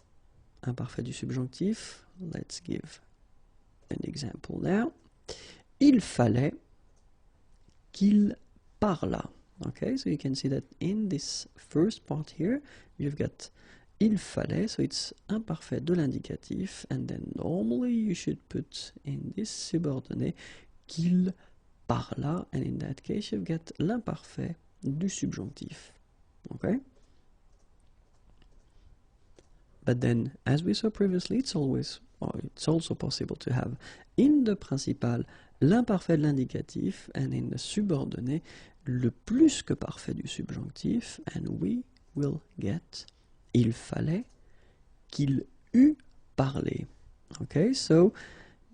imparfait du subjonctif. Let's give an example now. Il fallait qu'il parlât. Okay, so you can see that in this first part here, you've got il fallait, so it's imparfait de l'indicatif, and then normally you should put in this subordonnée qu'il parlât, and in that case you've got l'imparfait du subjonctif. Okay? But then, as we saw previously, it's also possible to have in the principal l'imparfait de l'indicatif, and in the subordonnée le plus que parfait du subjonctif, and we will get il fallait qu'il eût parlé. Okay, so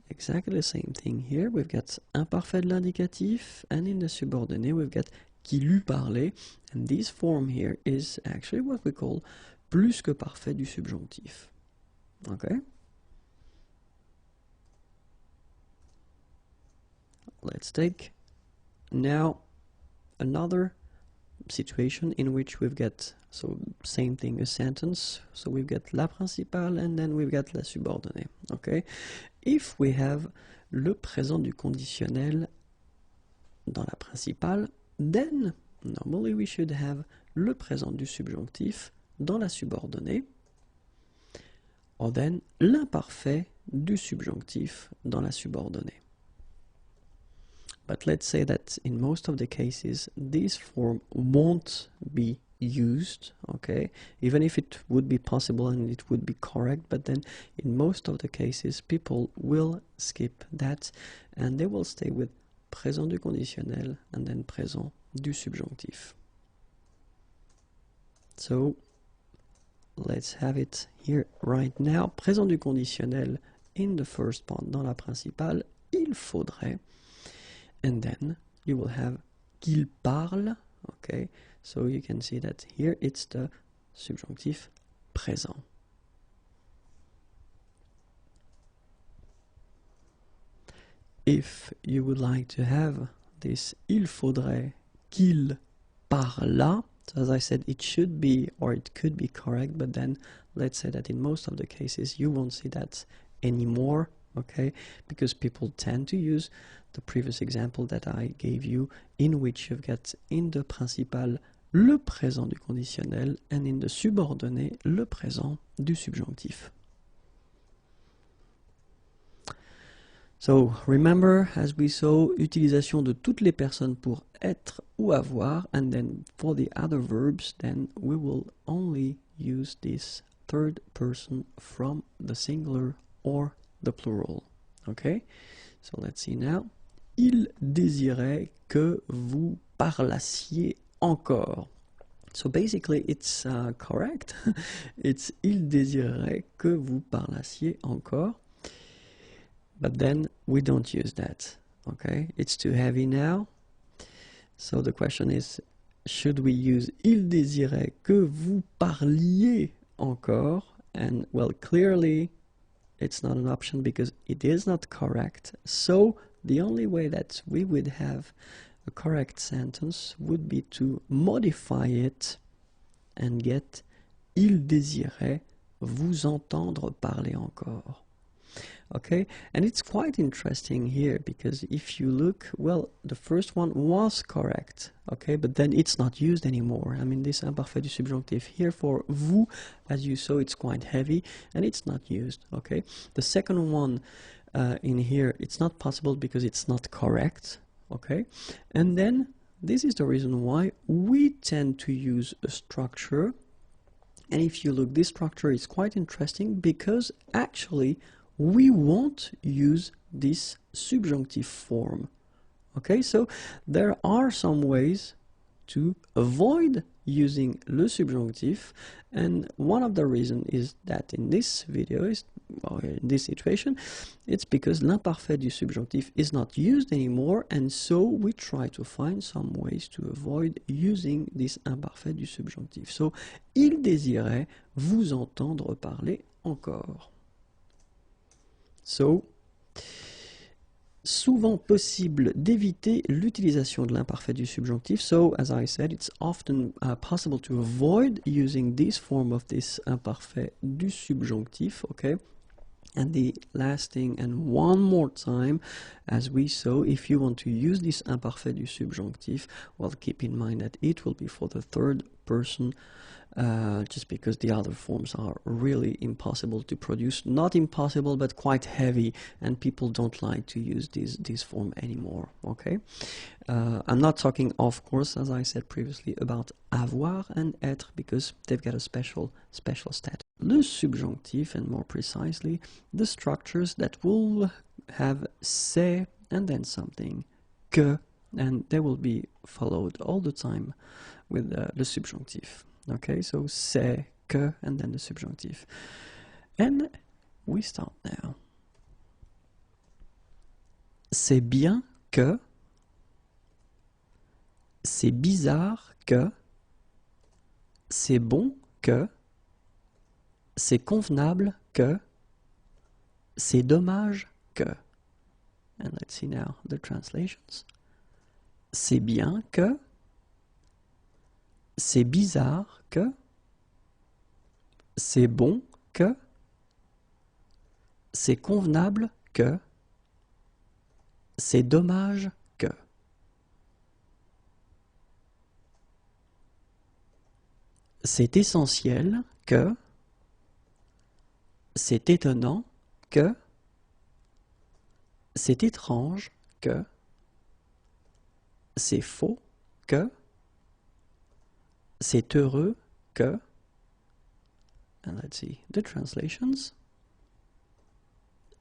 exactly the same thing here. We've got imparfait de l'indicatif, and in the subordonnée we've got qu'il eût parlé, and this form here is actually what we call plus que parfait du subjonctif. Okay? Let's take now another situation in which we've got, so same thing, a sentence, so we've got la principale and then we've got la subordonnée. Okay? If we have le présent du conditionnel dans la principale, then normally we should have le présent du subjonctif dans la subordonnée, or then l'imparfait du subjonctif dans la subordonnée. But let's say that in most of the cases this form won't be used, okay, even if it would be possible and it would be correct, but then in most of the cases people will skip that and they will stay with présent du conditionnel, and then présent du subjonctif. So, let's have it here right now. Présent du conditionnel in the first part, dans la principale, il faudrait. And then you will have qu'il parle. Okay, so you can see that here it's the subjonctif présent. If you would like to have this il faudrait qu'il parlât, so as I said, it should be or it could be correct, but then let's say that in most of the cases you won't see that anymore, okay, because people tend to use the previous example that I gave you, in which you've got in the principal le présent du conditionnel and in the subordonné le présent du subjonctif. So, remember, as we saw, utilisation de toutes les personnes pour être ou avoir, and then for the other verbs, then we will only use this third person from the singular or the plural. Okay? So, let's see now. Il désirait que vous parlassiez encore. So, basically, it's correct. It's il désirait que vous parlassiez encore. But then we don't use that, okay? It's too heavy now. So the question is, should we use il désirait que vous parliez encore? And well, clearly it's not an option because it is not correct. So the only way that we would have a correct sentence would be to modify it and get il désirait vous entendre parler encore. Okay, and it's quite interesting here because if you look, well, the first one was correct, okay, but then it's not used anymore. I mean, this imparfait du subjonctif here for vous, as you saw, it's quite heavy and it's not used, okay. The second one in here, it's not possible because it's not correct, okay. And then this is the reason why we tend to use a structure. And if you look, this structure is quite interesting because actually we won't use this subjunctive form. Okay, so there are some ways to avoid using le subjonctif, and one of the reasons is that in this video, or in this situation, it's because l'imparfait du subjonctif is not used anymore, and so we try to find some ways to avoid using this imparfait du subjonctif. So, il désirait vous entendre parler encore. So, souvent possible d'éviter l'utilisation de l'imparfait du subjonctif. So, as I said, it's often possible to avoid using this form of this imparfait du subjonctif, okay? And the last thing, and one more time, as we saw, if you want to use this imparfait du subjonctif, well, keep in mind that it will be for the third person, just because the other forms are really impossible to produce. Not impossible, but quite heavy, and people don't like to use this form anymore, okay? I'm not talking, of course, as I said previously, about avoir and être, because they've got a special status. Le subjonctif, and more precisely, the structures that will have c'est and then something, que, and they will be followed all the time with le subjonctif. Okay, so c'est, que, and then the subjunctive. And we start now. C'est bien que, c'est bizarre que, c'est bon que, c'est convenable que, c'est dommage que. And let's see now the translations. C'est bien que, c'est bizarre que, c'est bon que, c'est convenable que, c'est dommage que. C'est essentiel que, c'est étonnant que, c'est étrange que, c'est faux que, c'est heureux que, and let's see the translations,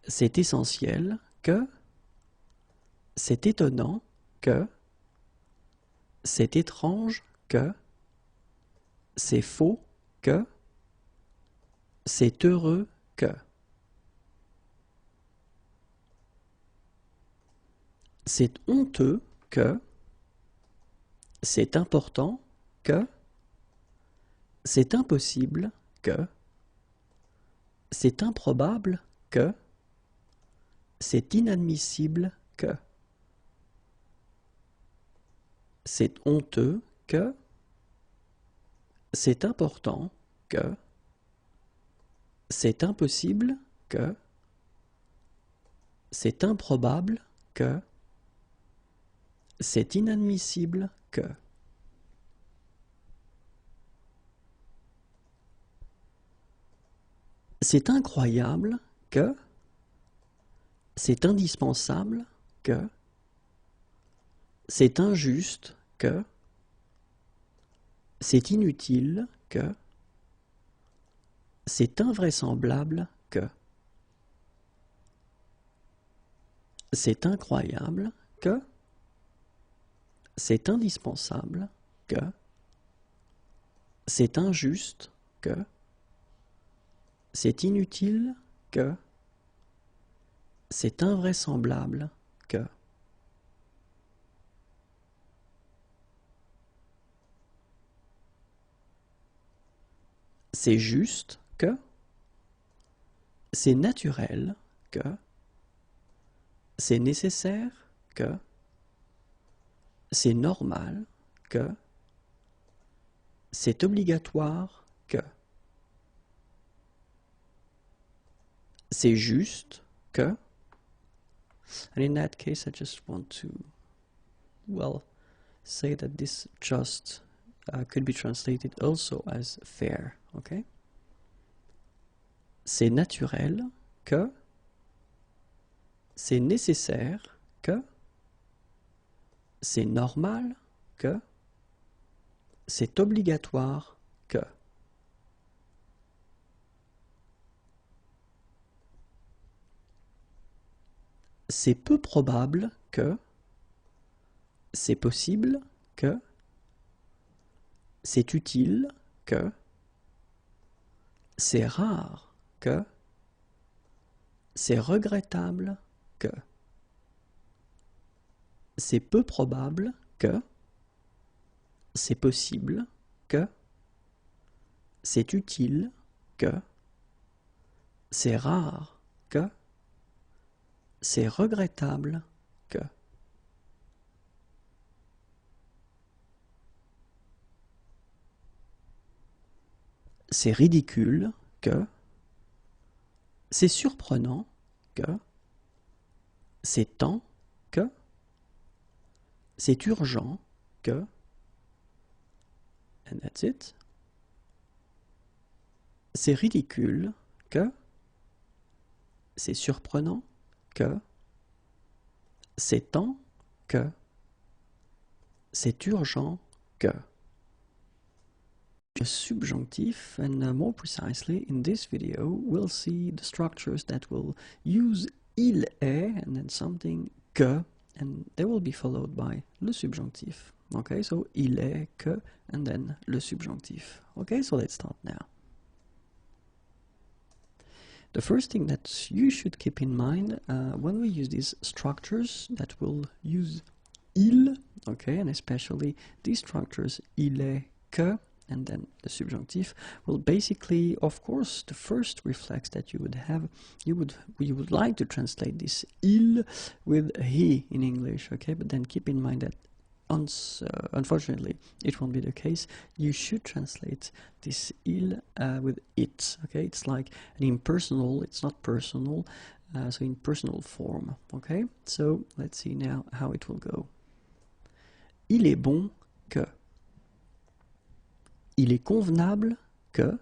c'est essentiel que, c'est étonnant que, c'est étrange que, c'est faux que, c'est heureux que. C'est honteux que, c'est important que, c'est impossible que, c'est improbable que, c'est inadmissible que. C'est honteux que, c'est important que, c'est impossible que, c'est improbable que, c'est inadmissible que. C'est incroyable que, c'est indispensable que, c'est injuste que, c'est inutile que, c'est invraisemblable que. C'est incroyable que, c'est indispensable que, c'est injuste que, c'est inutile que, c'est invraisemblable que. C'est juste que, c'est naturel que, c'est nécessaire que, c'est normal que, c'est obligatoire que. C'est juste que, and in that case I just want to, well, say that this just could be translated also as fair, okay? C'est naturel que, c'est nécessaire que, c'est normal que, c'est obligatoire que. C'est peu probable que, c'est possible que, c'est utile que, c'est rare que, c'est regrettable que. C'est peu probable que, c'est possible que, c'est utile que, c'est rare que, c'est regrettable que. C'est ridicule que, c'est surprenant que, c'est temps que, c'est urgent que, and that's it. C'est ridicule que, c'est surprenant que, c'est temps que, c'est urgent que. A subjunctive, and more precisely in this video we'll see the structures that will use il est and then something que, and they will be followed by le subjonctif. Okay, so il est que and then le subjonctif. Okay, so let's start now. The first thing that you should keep in mind when we use these structures that will use il, okay, and especially these structures il est que and then the subjunctive, will basically, of course, the first reflex that you would have, you would like to translate this il with he in English, okay, but then keep in mind that unfortunately it won't be the case. You should translate this il with it, okay. It's like an impersonal, it's not personal, so in personal form, okay. So let's see now how it will go. Il est bon que. Il est convenable que.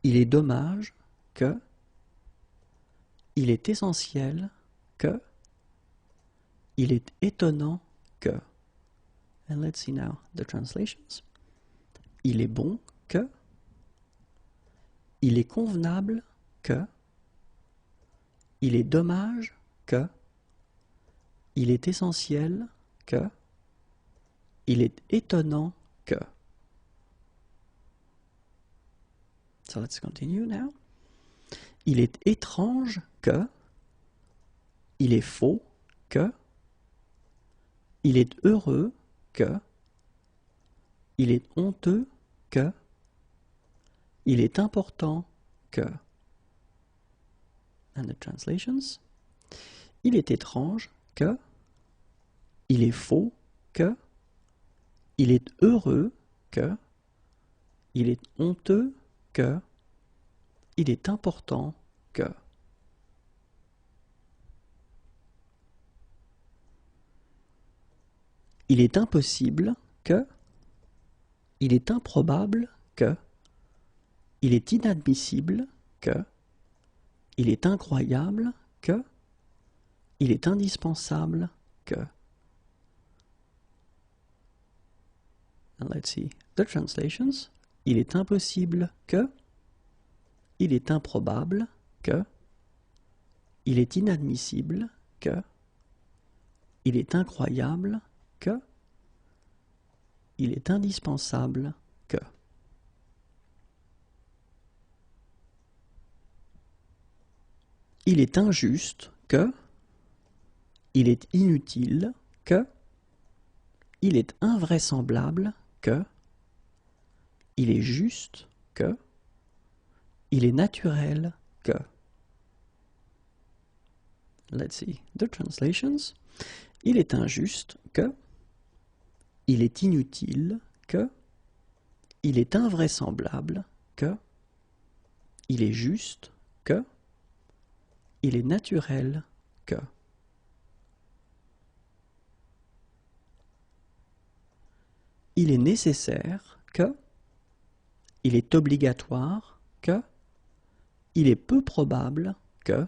Il est dommage que. Il est essentiel que. Il est étonnant que. And let's see now the translations. Il est bon que. Il est convenable que. Il est dommage que. Il est essentiel que. Il est étonnant que. So let's continue now. Il est étrange que. Il est faux que. Il est heureux que. Il est honteux que. Il est important que. And the translations. Il est étrange que. Il est faux que. Il est heureux que. Il est honteux que. Il est important que. Il est impossible que. Il est improbable que. Il est inadmissible que. Il est incroyable que. Il est indispensable que. And let's see the translations. Il est impossible que. Il est improbable que. Il est inadmissible que. Il est incroyable que. Il est indispensable que. Il est injuste que. Il est inutile que. Il est invraisemblable que. Il est juste que. Il est naturel que. Let's see the translations. Il est injuste que. Il est inutile que. Il est invraisemblable que. Il est juste que. Il est naturel que. Il est nécessaire que. Il est obligatoire que. Il est peu probable que.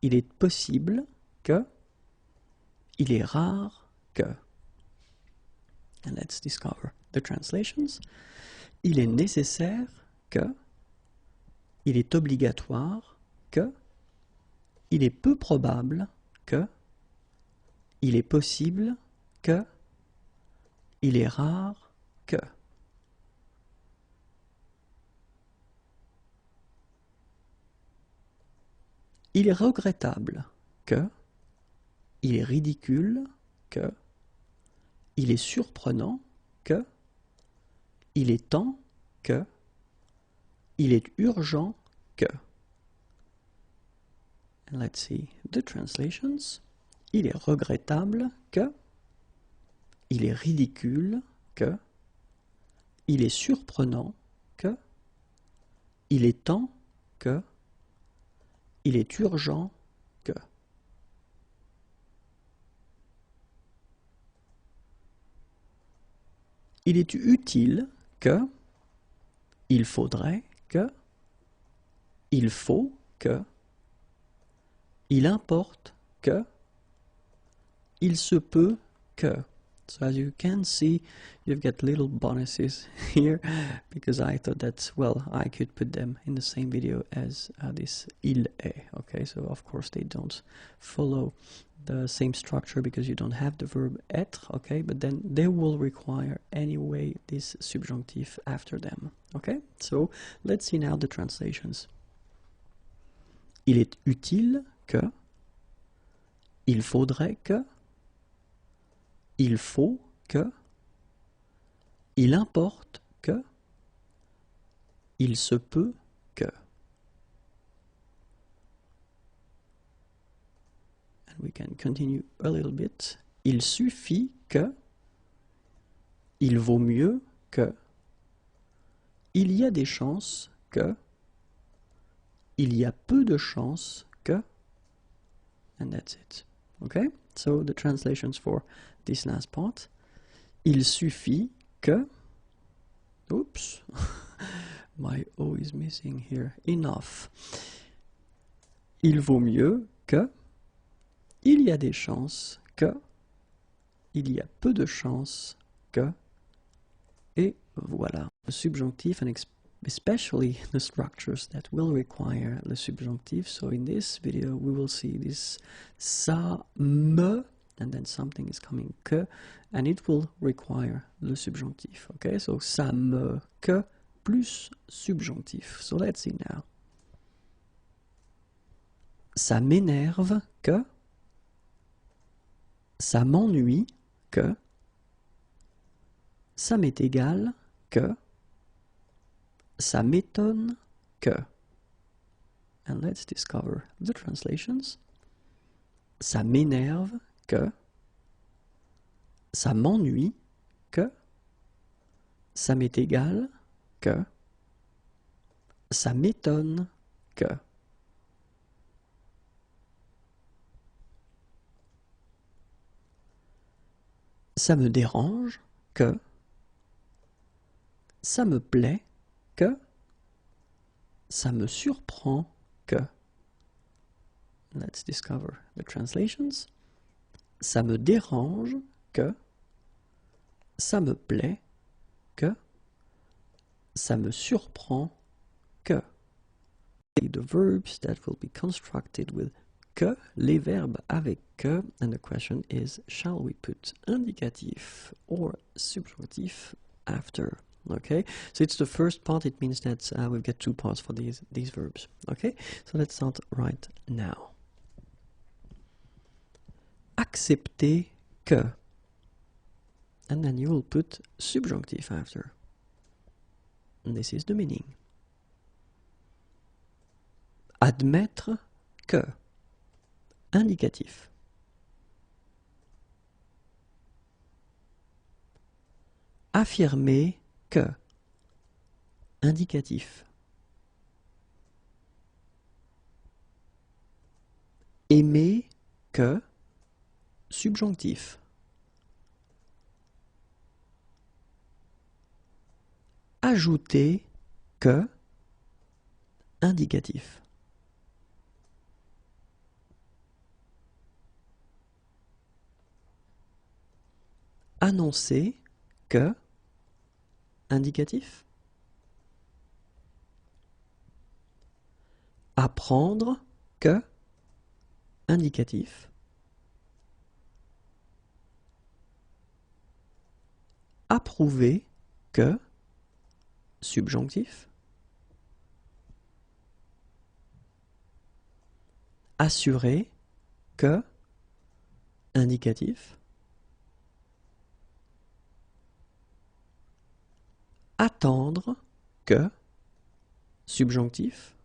Il est possible que. Il est rare que. And let's discover the translations. Il est nécessaire que. Il est obligatoire que. Il est peu probable que. Il est possible que. Il est rare que. Il est regrettable que. Il est ridicule que. Il est surprenant que. Il est temps que. Il est urgent que. And let's see the translations. Il est regrettable que. Il est ridicule que. Il est surprenant que. Il est temps que. Il est urgent que. Il est utile que. Il faudrait que. Il faut que. Il importe que. Il se peut que. So as you can see, you've got little bonuses here, because I thought that, well, I could put them in the same video as this il est, okay? So of course they don't follow the same structure because you don't have the verb être, okay? But then they will require anyway this subjunctive after them, okay? So let's see now the translations. Il est utile que. Il faudrait que. Il faut que. Il importe que. Il se peut que. And we can continue a little bit. Il suffit que. Il vaut mieux que. Il y a des chances que. Il y a peu de chances que. And that's it. Okay? So the translations for this last part. Il suffit que. Oops. My O is missing here. Enough. Il vaut mieux que. Il y a des chances que. Il y a peu de chances que. Et voilà. The subjunctive and especially the structures that will require the subjunctive. So in this video we will see this ça me, and then something is coming que, and it will require the subjunctive. Okay, so ça me que plus subjonctif. So let's see now. Ça m'énerve que, ça m'ennuie que, ça m'est égal que, ça m'étonne que. And let's discover the translations. Ça m'énerve que, ça m'ennuie que, ça m'est égal que, ça m'étonne que. Ça me dérange que, ça me plaît que, ça me surprend que. Let's discover the translations. Ça me dérange que, ça me plaît que, ça me surprend que. The verbs that will be constructed with que, les verbes avec que, and the question is, shall we put indicatif or subjunctif after? Okay, so it's the first part. It means that we've got two parts for these verbs. Okay, so let's start right now. Accepter que, and then you will put subjunctif after. And this is the meaning. Admettre que, indicatif. Affirmer que, indicatif. Aimer que, subjonctif. Ajouter que, indicatif. Annoncer que, indicatif. Apprendre que, indicatif. Approuver que, subjonctif. Assurer que, indicatif. Attendre que, subjonctif.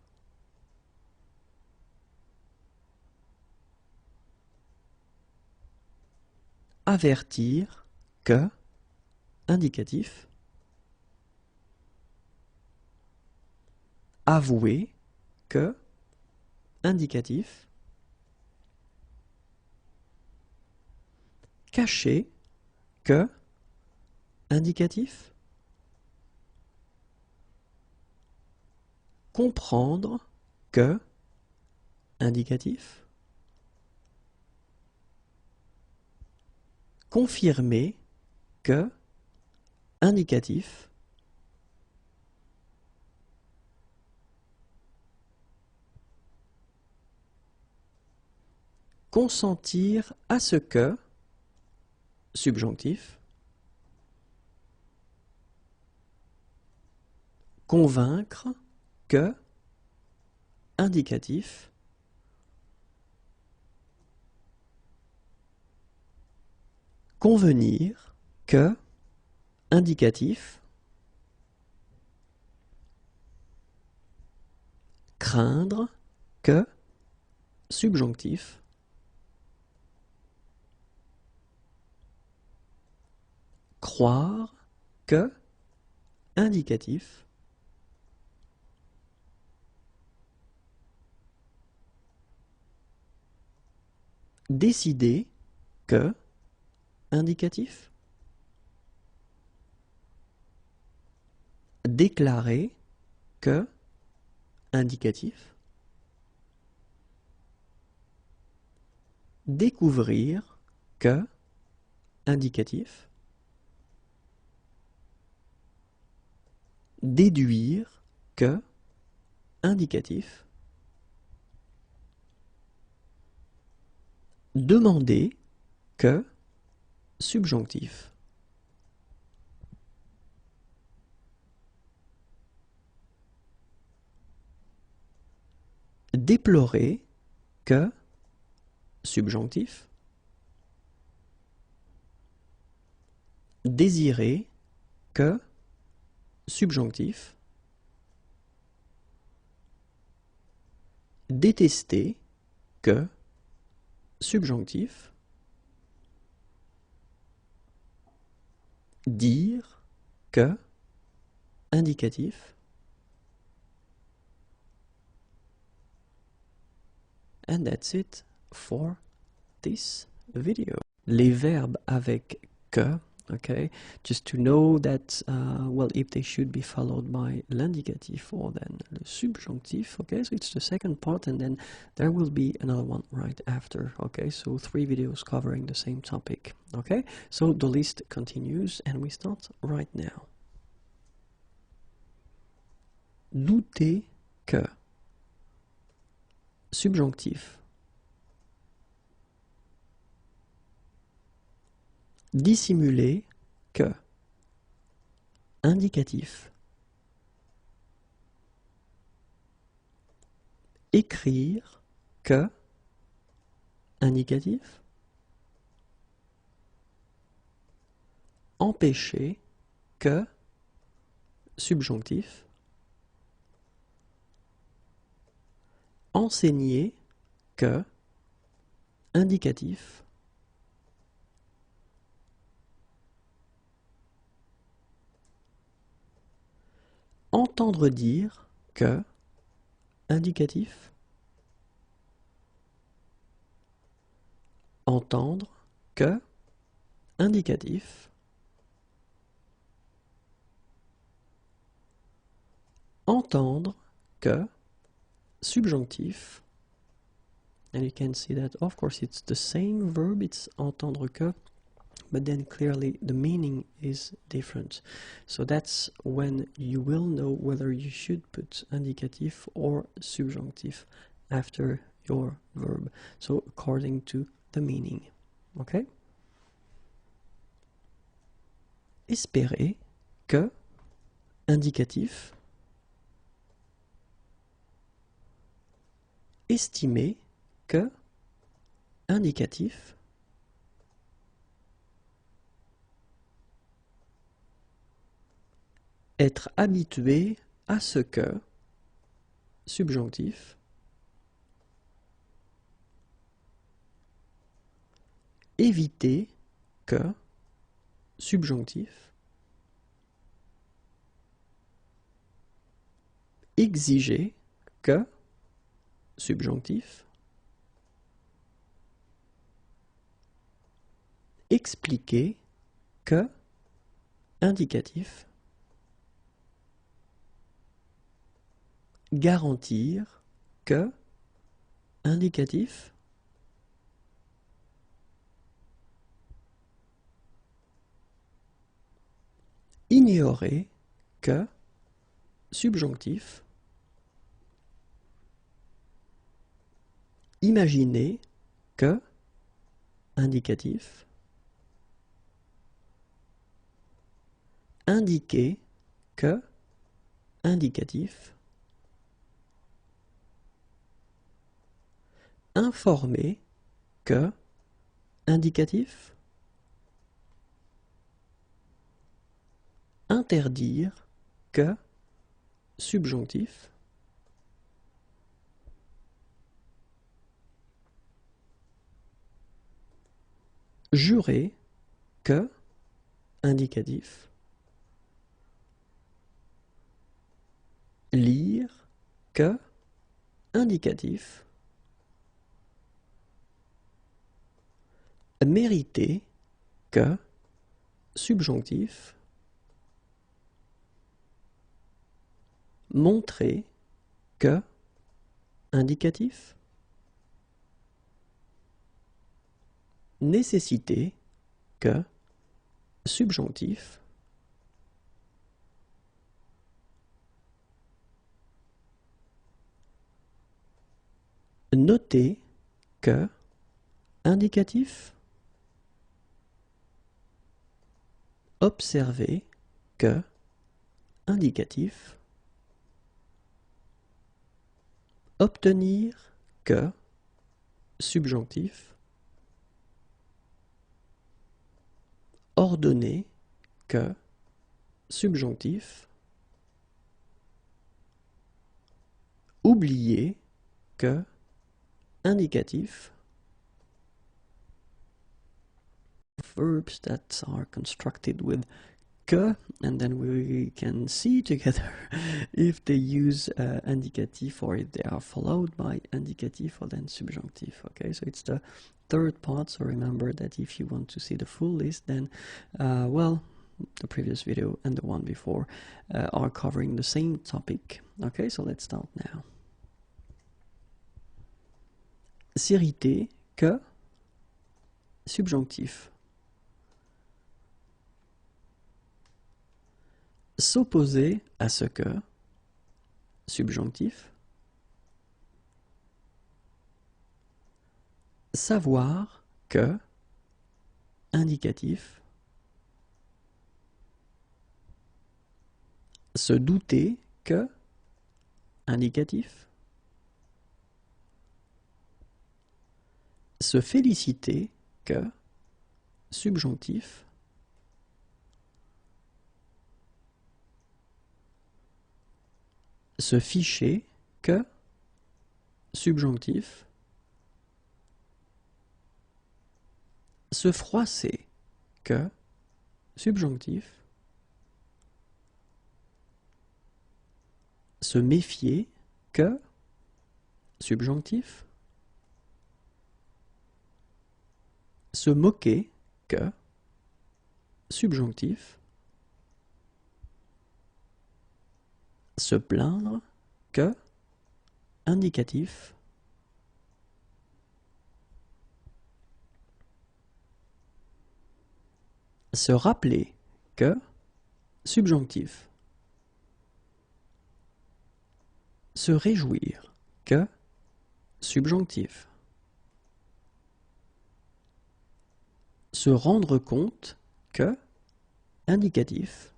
Avertir que, indicatif. Avouer que, indicatif. Cacher que, indicatif. Comprendre que, indicatif. Confirmer que, indicatif. Consentir à ce que, subjonctif. Convaincre que, indicatif. Convenir que, indicatif. Craindre que, subjonctif. Croire que, indicatif. Décider que, indicatif. Déclarer que, indicatif. Découvrir que, indicatif. Déduire que, indicatif. Demander, que, subjonctif. Déplorer, que, subjonctif. Désirer, que, subjonctif. Détester, que, subjonctif. Dire, que, indicatif. And that's it for this video. Les verbes avec que, okay, just to know that, well, if they should be followed by l'indicatif or then the subjonctif, okay, so it's the second part and then there will be another one right after, okay, so 3 videos covering the same topic, okay, so the list continues and we start right now. Douter que, subjonctif. Dissimuler, que, indicatif. Écrire, que, indicatif. Empêcher, que, subjonctif. Enseigner, que, indicatif. Entendre dire, que, indicatif. Entendre, que, indicatif. Entendre, que, subjonctif. And you can see that, of course, it's the same verb, it's entendre que, but then clearly the meaning is different. So that's when you will know whether you should put indicatif or subjonctif after your verb. So according to the meaning. Okay? Espérer, que, indicatif. Estimer, que, indicatif. Être habitué à ce que, subjonctif. Éviter, que, subjonctif. Exiger, que, subjonctif. Expliquer, que, indicatif. Garantir, que, indicatif. Ignorer, que, subjonctif. Imaginer, que, indicatif. Indiquer, que, indicatif. Informer, que, indicatif. Interdire, que, subjonctif. Jurer, que, indicatif. Lire, que, indicatif. Mériter, que, subjonctif. Montrer, que, indicatif. Nécessité, que, subjonctif. Notez que, indicatif. Observez que, indicatif. Obtenir que, subjonctif. Ordonner que, subjonctif. Oublier que, indicatif. Verbs that are constructed with que, and then we can see together if they use indicatif or if they are followed by indicatif or then subjunctive. Okay, so it's the third part, so remember that if you want to see the full list, then well, the previous video and the one before are covering the same topic. Okay, so let's start now. S'irriter que, subjonctif. S'opposer à ce que, subjonctif. Savoir que, indicatif. Se douter que, indicatif. Se féliciter que, subjonctif. Se ficher que, subjonctif. Se froisser que, subjonctif. Se méfier que, subjonctif. Se moquer que, subjonctif. Se plaindre que, indicatif. Se rappeler que, subjonctif. Se réjouir que, subjonctif. Se rendre compte que, indicatif.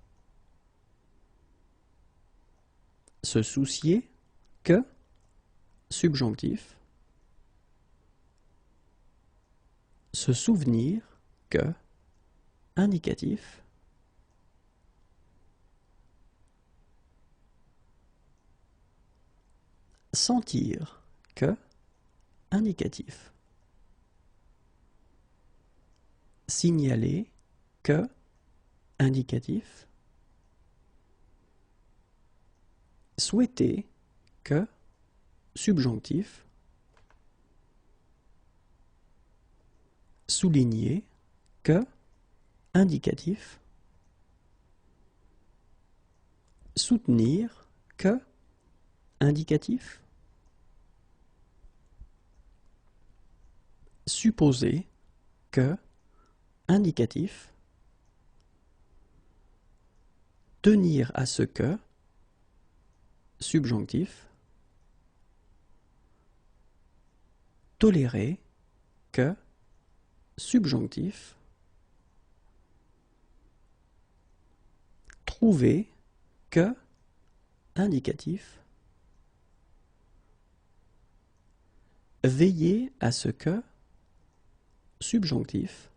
Se soucier que, subjonctif. Se souvenir que, indicatif. Sentir que, indicatif. Signaler que, indicatif. Souhaiter que, subjonctif. Souligner que, indicatif. Soutenir que, indicatif. Supposer que, indicatif. Tenir à ce que, subjonctif. Tolérer que, subjonctif. Trouver que, indicatif. Veiller à ce que, subjonctif.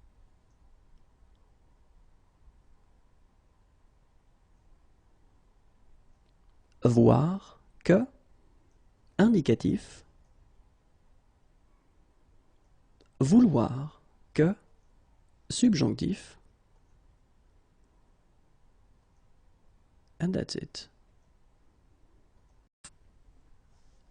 Voir que, indicatif. Vouloir que, subjonctif. And that's it.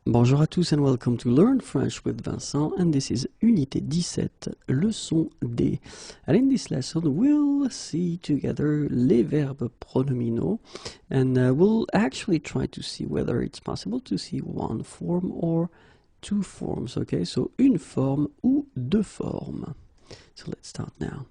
Bonjour à tous and welcome to Learn French with Vincent, and this is Unité 17, leçon D. And in this lesson we'll see together les verbes pronominaux, and we'll actually try to see whether it's possible to see one form or two forms, okay? So une forme ou deux formes. So let's start now.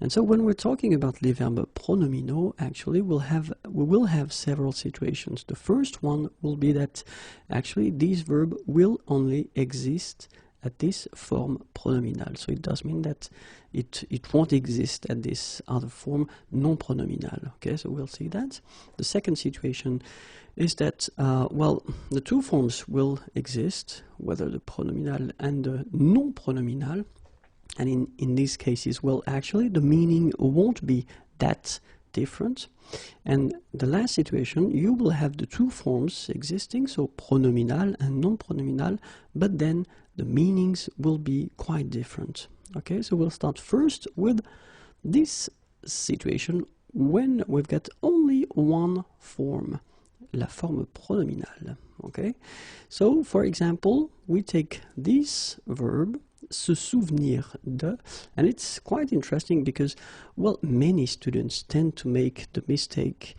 And so when we're talking about les verbes pronominaux, actually we will have several situations. The first one will be that actually this verb will only exist at this form pronominal. So it does mean that it won't exist at this other form non pronominal. Okay, so we'll see that. The second situation is that, well, the two forms will exist, whether the pronominal and the non pronominal. And in these cases, well, actually the meaning won't be that different. And the last situation, you will have the two forms existing, so pronominal and non-pronominal, but then the meanings will be quite different. Okay, so we'll start first with this situation when we've got only one form, la forme pronominale. Okay, so for example, we take this verb, se souvenir de, and it's quite interesting because, well, many students tend to make the mistake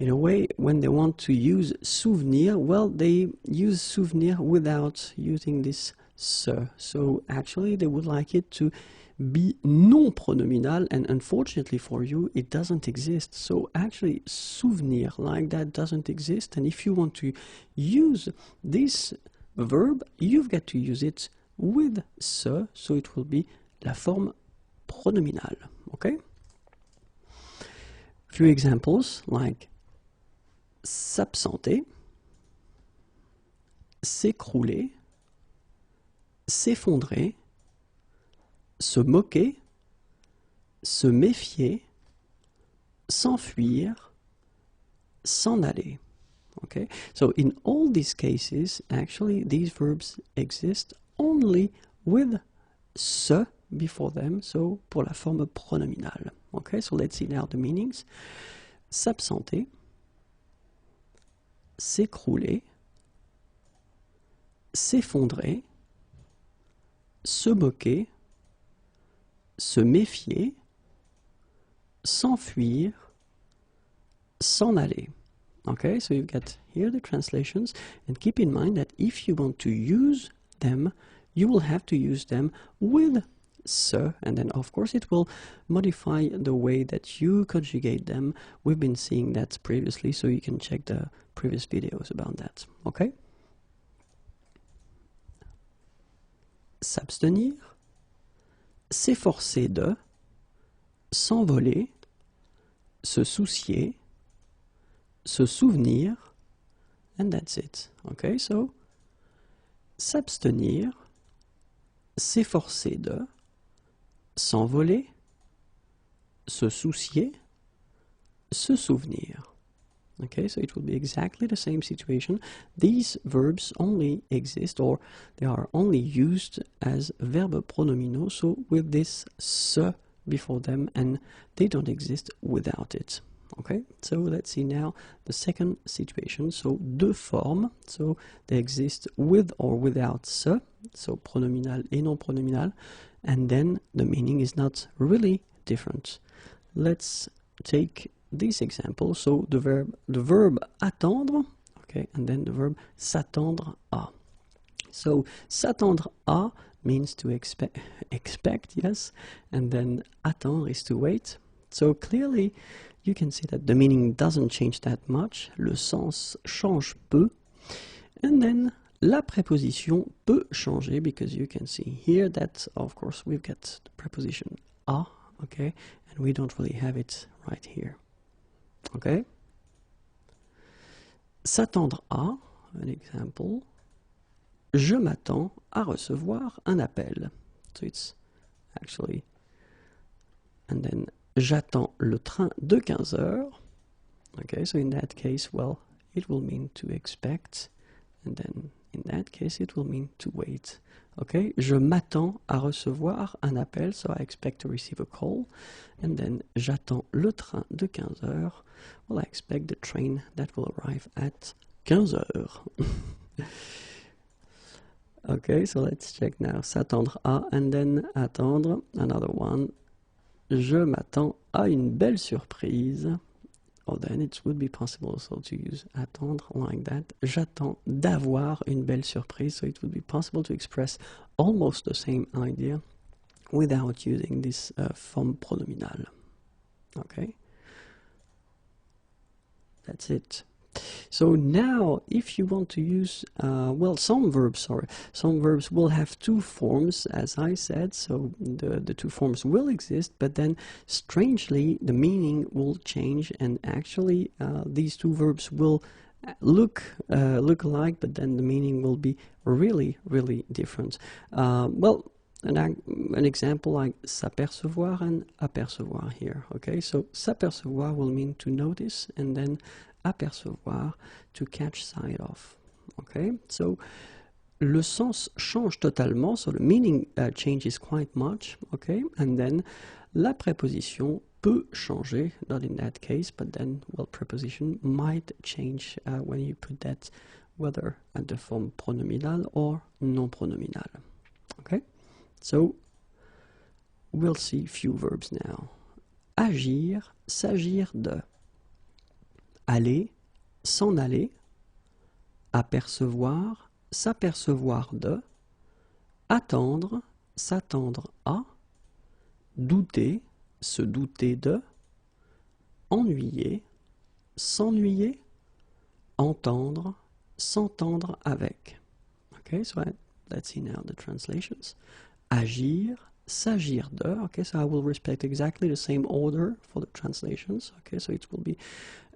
in a way when they want to use souvenir, well, they use souvenir without using this se. So actually they would like it to be non-pronominal, and unfortunately for you it doesn't exist. So actually souvenir like that doesn't exist, and if you want to use this verb, you've got to use it with se, so it will be la forme pronominale. Okay? Few examples like s'absenter, s'écrouler, s'effondrer, se moquer, se méfier, s'enfuir, s'en aller. Okay? So in all these cases, actually these verbs exist only with se before them, so pour la forme pronominale. Okay, so let's see now the meanings. S'absenter, s'écrouler, s'effondrer, se moquer, se méfier, s'enfuir, s'en aller. Okay, so you've got here the translations, and keep in mind that if you want to use them, you will have to use them with se, and then of course it will modify the way that you conjugate them. We've been seeing that previously, so you can check the previous videos about that. Okay? S'abstenir, s'efforcer de, s'envoler, se soucier, se souvenir, and that's it. Okay, so s'abstenir, s'efforcer de, s'envoler, se soucier, se souvenir. Okay, so it will be exactly the same situation. These verbs only exist, or they are only used as verbes pronominaux, so with this se before them, and they don't exist without it. Okay, so let's see now the second situation. So deux formes, so they exist with or without se, so pronominal et non pronominal, and then the meaning is not really different. Let's take this example. So the verb attendre, okay, and then the verb s'attendre à. So s'attendre à means to expect, yes, and then attendre is to wait. So clearly you can see that the meaning doesn't change that much. Le sens change peu. And then la préposition peut changer, because you can see here that, of course, we've got the preposition à, okay, and we don't really have it right here. Okay? S'attendre à, an example. Je m'attends à recevoir un appel. So it's actually, and then j'attends le train de 15 heures. Okay, so in that case, well, it will mean to expect, and then in that case, it will mean to wait. Okay, je m'attends à recevoir un appel, so I expect to receive a call. And then j'attends le train de 15 heures. Well, I expect the train that will arrive at 15 heures. Okay, so let's check now. S'attendre à, and then attendre, another one. Je m'attends à une belle surprise. Or then it would be possible also to use attendre like that. J'attends d'avoir une belle surprise. So it would be possible to express almost the same idea without using this form pronominal. Okay, that's it. So now, if you want to use, well, some verbs will have two forms, as I said, so the two forms will exist, but then strangely the meaning will change, and actually these two verbs will look alike, but then the meaning will be really different. Well, an example like s'apercevoir and apercevoir here. Okay, so s'apercevoir will mean to notice, and then apercevoir to catch sight of. Okay, so le sens change totalement, so the meaning changes quite much. Okay, and then la préposition peut changer, not in that case, but then, well, preposition might change when you put that whether at the form pronominal or non pronominal. Okay, so we'll see few verbs now. Agir, s'agir de. Aller, s'en aller. Apercevoir, s'apercevoir de. Attendre, s'attendre à. Douter, se douter de. Ennuyer, s'ennuyer. Entendre, s'entendre avec. Okay, so let's see now the translations. Agir, s'agir de. Okay, so I will respect exactly the same order for the translations. Okay, so it will be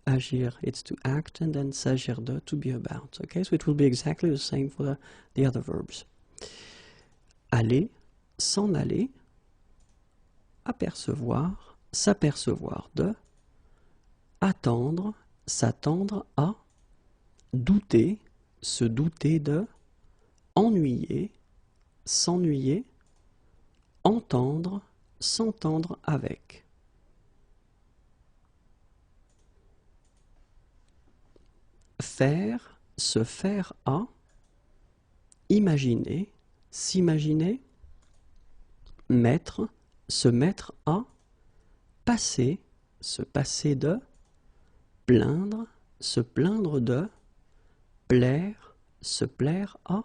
agir, it's to act, and then s'agir de, to be about. Okay, so it will be exactly the same for the other verbs. Aller, s'en aller. Apercevoir, s'apercevoir de. Attendre, s'attendre à. Douter, se douter de. Ennuyer, s'ennuyer. Entendre, s'entendre avec. Faire, se faire à. Imaginer, s'imaginer. Mettre, se mettre à. Passer, se passer de. Plaindre, se plaindre de. Plaire, se plaire à.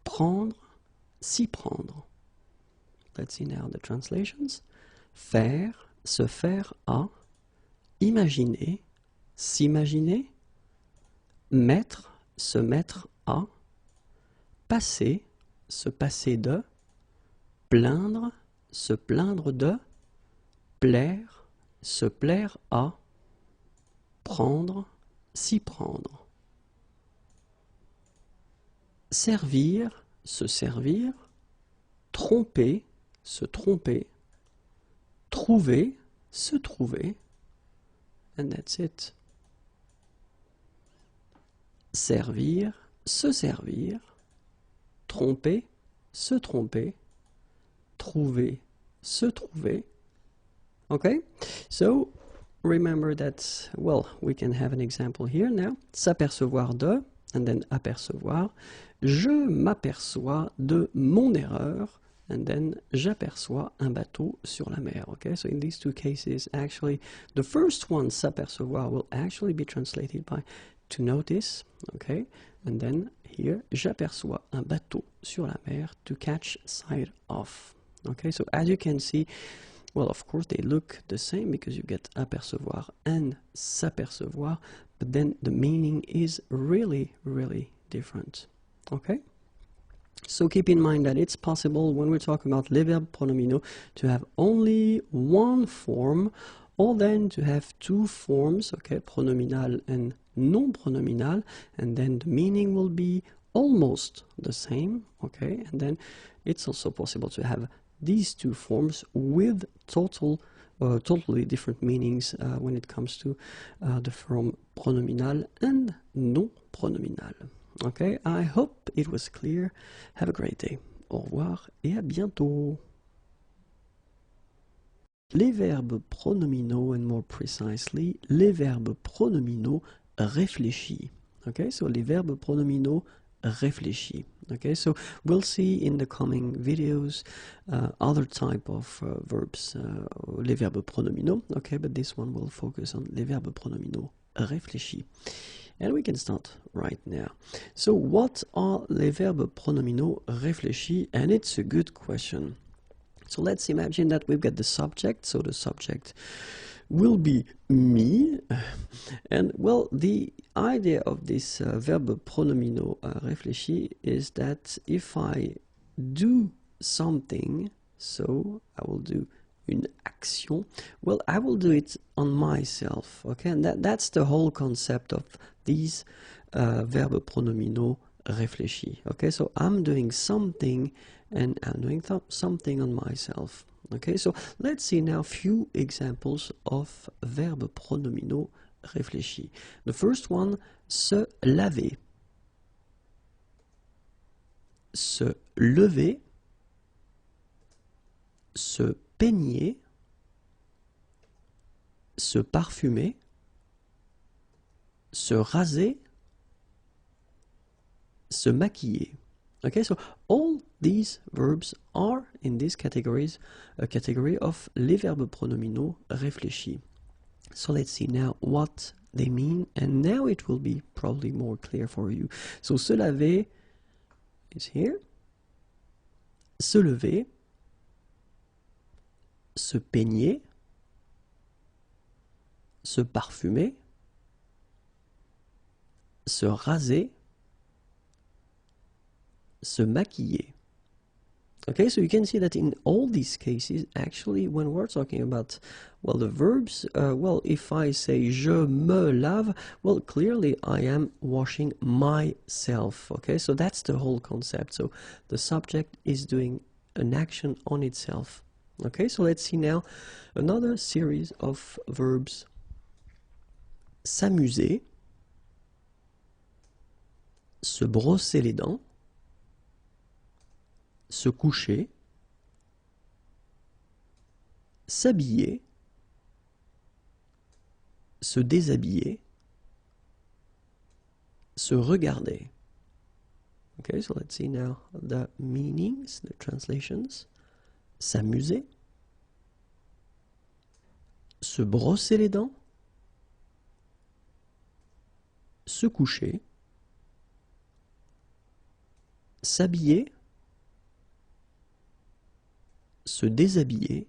Prendre, s'y prendre. Let's see now the translations. Faire, se faire à. Imaginer, s'imaginer. Mettre, se mettre à. Passer, se passer de. Plaindre, se plaindre de. Plaire, se plaire à. Prendre, s'y prendre. Servir, se servir. Tromper, se tromper. Trouver, se trouver. And that's it. Servir, se servir. Tromper, se tromper. Trouver, se trouver. Okay, so remember that, well, we can have an example here now. S'apercevoir de, and then apercevoir. Je m'aperçois de mon erreur, and then j'aperçois un bateau sur la mer. Okay, so in these two cases, actually, the first one, s'apercevoir, will actually be translated by to notice. Okay, and then here, j'aperçois un bateau sur la mer, to catch sight of. Okay, so as you can see, well, of course, they look the same because you get apercevoir and s'apercevoir, but then the meaning is really different. Okay? So keep in mind that it's possible when we're talking about les verbes pronominaux to have only one form, or then to have two forms, okay, pronominal and non-pronominal, and then the meaning will be almost the same, okay? And then it's also possible to have these two forms with totally different meanings when it comes to the form pronominal and non-pronominal. Okay, I hope it was clear. Have a great day. Au revoir et à bientôt. Les verbes pronominaux, and more precisely, les verbes pronominaux réfléchis. Okay, so les verbes pronominaux réfléchis. Okay, so we'll see in the coming videos other type of verbs, les verbes pronominaux. Okay, but this one will focus on les verbes pronominaux réfléchis. And we can start right now. So what are les verbes pronominaux réfléchis? And it's a good question. So let's imagine that we've got the subject, so the subject will be me, and well, the idea of this verbe pronomino réfléchi is that if I do something, so I will do une action, well, I will do it on myself, okay, and that's the whole concept of these verbe pronomino réfléchi, okay, so I'm doing something and I'm doing something on myself. Okay, so let's see now a few examples of verbe pronomino réfléchi. The first one, se laver. Se lever. Se peigner. Se parfumer. Se raser. Se maquiller. Okay, so all these verbs are in these categories, a category of les verbes pronominaux réfléchis. So let's see now what they mean, and now it will be probably more clear for you. So se laver is here, se lever, se peigner, se parfumer, se raser, se maquiller. Okay, so you can see that in all these cases, actually, when we're talking about, well, the verbs, well, if I say je me lave, well, clearly I am washing myself. Okay, so that's the whole concept. So the subject is doing an action on itself. Okay, so let's see now another series of verbs. S'amuser, se brosser les dents, se coucher, s'habiller, se déshabiller, se regarder. Okay, so let's see now the meanings, the translations. S'amuser, se brosser les dents, se coucher, s'habiller, se déshabiller,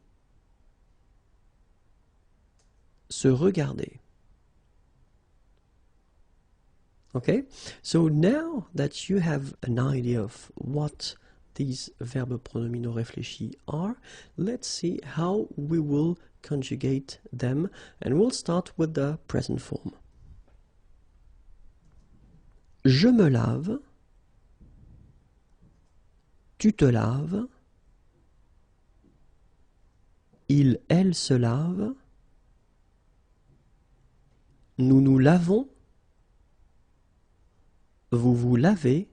se regarder. Okay, so now that you have an idea of what these verbes pronominaux réfléchis are, let's see how we will conjugate them, and we'll start with the present form. Je me lave, tu te laves, il, elle se lave, nous nous lavons, vous vous lavez,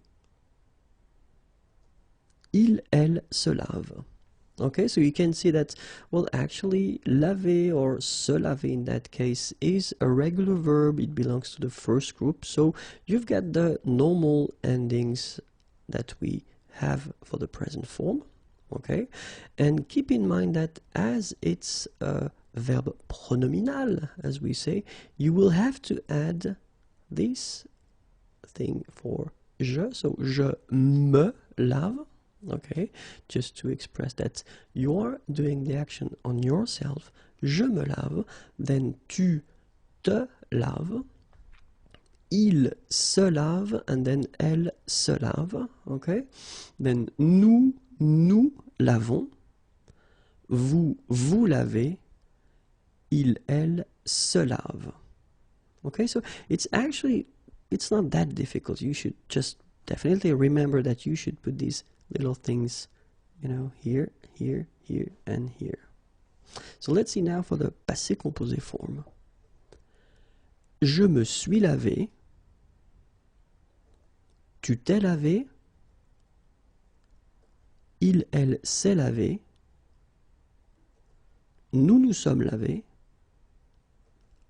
il, elle se lave. Okay, so you can see that, well, actually, laver or se laver in that case is a regular verb. It belongs to the first group. So you've got the normal endings that we have for the present form. Okay, and keep in mind that as it's a verb pronominal, as we say, you will have to add this thing for je. So je me lave. Okay, just to express that you are doing the action on yourself. Je me lave, then tu te laves, il se lave, and then elle se lave. Okay, then nous lavons, vous vous lavez, il, elle se lave. Okay, so it's not that difficult. You should just definitely remember that you should put these little things, you know, here, here, here, and here. So let's see now for the passé composé form. Je me suis lavé, tu t'es lavé, il, elle s'est lavé, nous nous sommes lavés,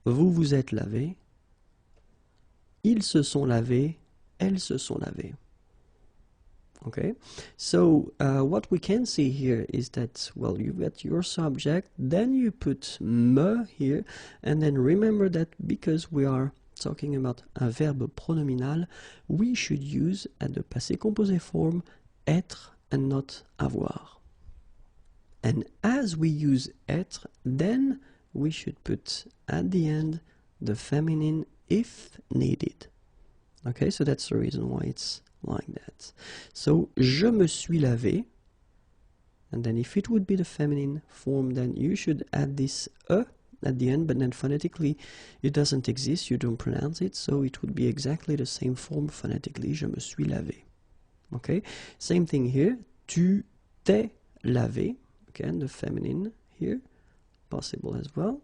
vous vous êtes lavés, ils se sont lavés, elles se sont lavées. Okay, so what we can see here is that, well, you've got your subject, then you put me here, and then remember that because we are talking about a verbe pronominal, we should use at the passé composé form être and not avoir. And as we use être, then we should put at the end the feminine if needed. Okay, so that's the reason why it's like that. So, je me suis lavé. And then if it would be the feminine form, then you should add this e at the end, but then phonetically it doesn't exist, you don't pronounce it, so it would be exactly the same form phonetically, je me suis lavé. Okay, same thing here, tu t'es lavé, okay, and the feminine here, possible as well.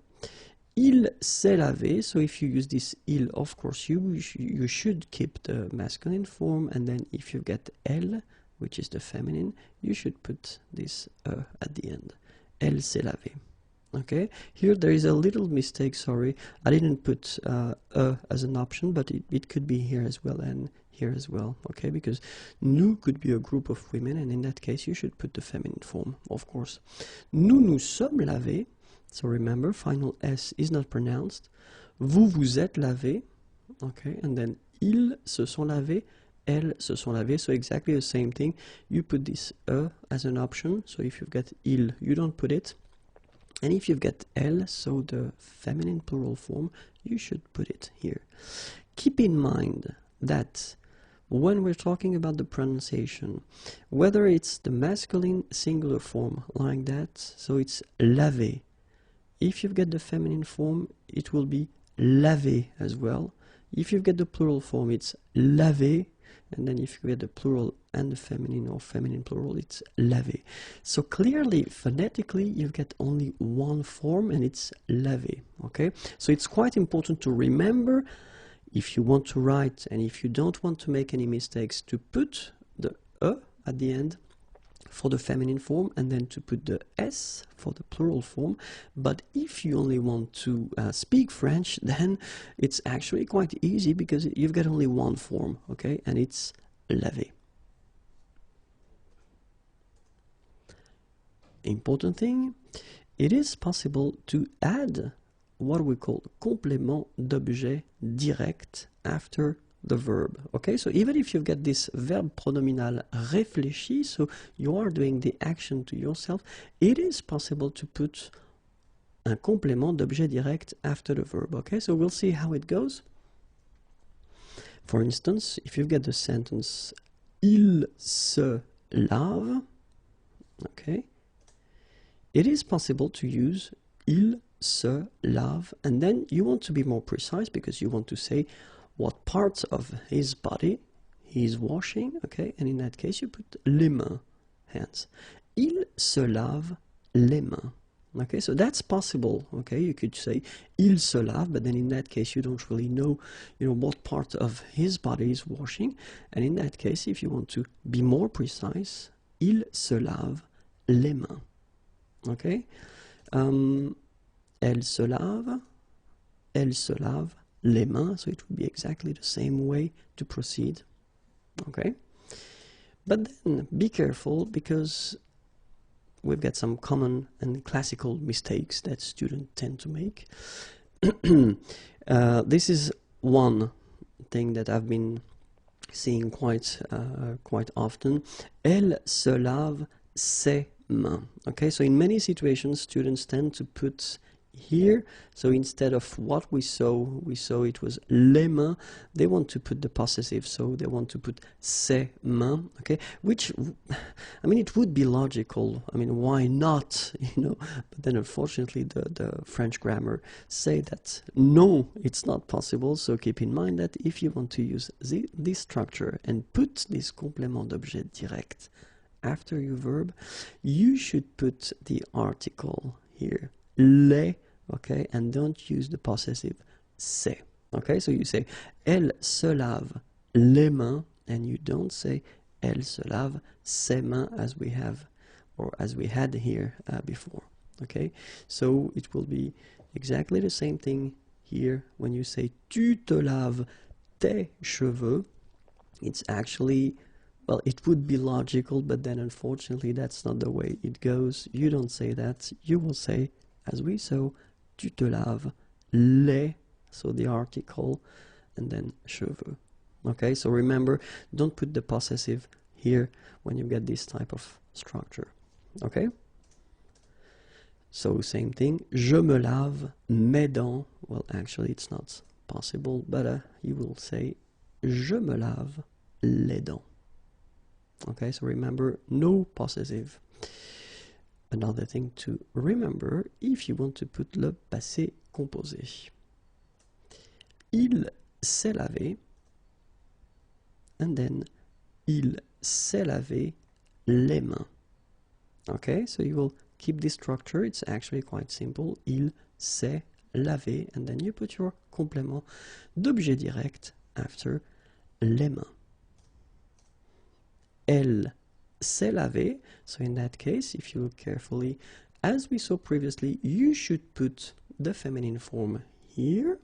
Il s'est lavé, so if you use this il, of course you should keep the masculine form, and then if you get elle, which is the feminine, you should put this at the end. Elle s'est lavé. Okay, here there is a little mistake, sorry, I didn't put as an option, but it could be here as well and here as well, okay, because nous could be a group of women, and in that case you should put the feminine form, of course. Nous nous sommes lavés, so remember, final S is not pronounced. Vous vous êtes lavés, okay, and then ils se sont lavés, elles se sont lavées, so exactly the same thing, you put this as an option, so if you've got il, you don't put it. And if you've got elle, so the feminine plural form, you should put it here. Keep in mind that when we're talking about the pronunciation, whether it's the masculine singular form like that, so it's lavé. If you've got the feminine form, it will be lavé as well. If you've got the plural form, it's lavé. And then if you get the plural and the feminine or feminine plural, it's lavé. So clearly, phonetically, you get only one form, and it's lavé, okay? So it's quite important to remember, if you want to write and if you don't want to make any mistakes, to put the e at the end for the feminine form, and then to put the s for the plural form. But if you only want to speak French, then it's actually quite easy, because you've got only one form, okay, and it's lavé. Important thing, it is possible to add what we call complément d'objet direct after the verb, okay? So even if you've got this verb pronominal réfléchi, so you are doing the action to yourself, it is possible to put un complément d'objet direct after the verb, okay? So we'll see how it goes. For instance, if you've got the sentence il se lave, okay, it is possible to use il se lave, and then you want to be more precise, because you want to say what parts of his body he is washing, okay, and in that case you put les mains, hands. Il se lave les mains, okay, so that's possible, okay, you could say il se lave, but then in that case you don't really know, what part of his body is washing, and in that case, if you want to be more precise, il se lave les mains, okay. Elle se lave les mains, so it would be exactly the same way to proceed, okay? But then be careful, because we've got some common and classical mistakes that students tend to make. This is one thing that I've been seeing quite often. Elle se lave ses mains, okay? So in many situations, students tend to put here, so instead of what we saw it was les mains, they want to put the possessive, so they want to put ses mains, okay, which, I mean, it would be logical, I mean, why not, but then unfortunately the French grammar say that no, it's not possible, so keep in mind that if you want to use this structure and put this complément d'objet direct after your verb, you should put the article here, les, okay, and don't use the possessive c'est, okay, so you say elle se lave les mains, and you don't say elle se lave ses mains as we have, or as we had here before, okay, so it will be exactly the same thing here when you say tu te laves tes cheveux. It's actually, well, it would be logical, but then unfortunately that's not the way it goes. You don't say that, you will say, as we saw, tu te laves les, so the article, and then cheveux. Okay, so remember, don't put the possessive here when you get this type of structure. Okay? So same thing, je me lave mes dents. Well, actually it's not possible, but you will say je me lave les dents. Okay, so remember, no possessive. Another thing to remember if you want to put le passé composé. Il s'est lavé, and then il s'est lavé les mains. Okay, so you will keep this structure. It's actually quite simple. Il s'est lavé, and then you put your complément d'objet direct after les mains. Elle s'est lavée. So in that case, if you look carefully, as we saw previously, you should put the feminine form here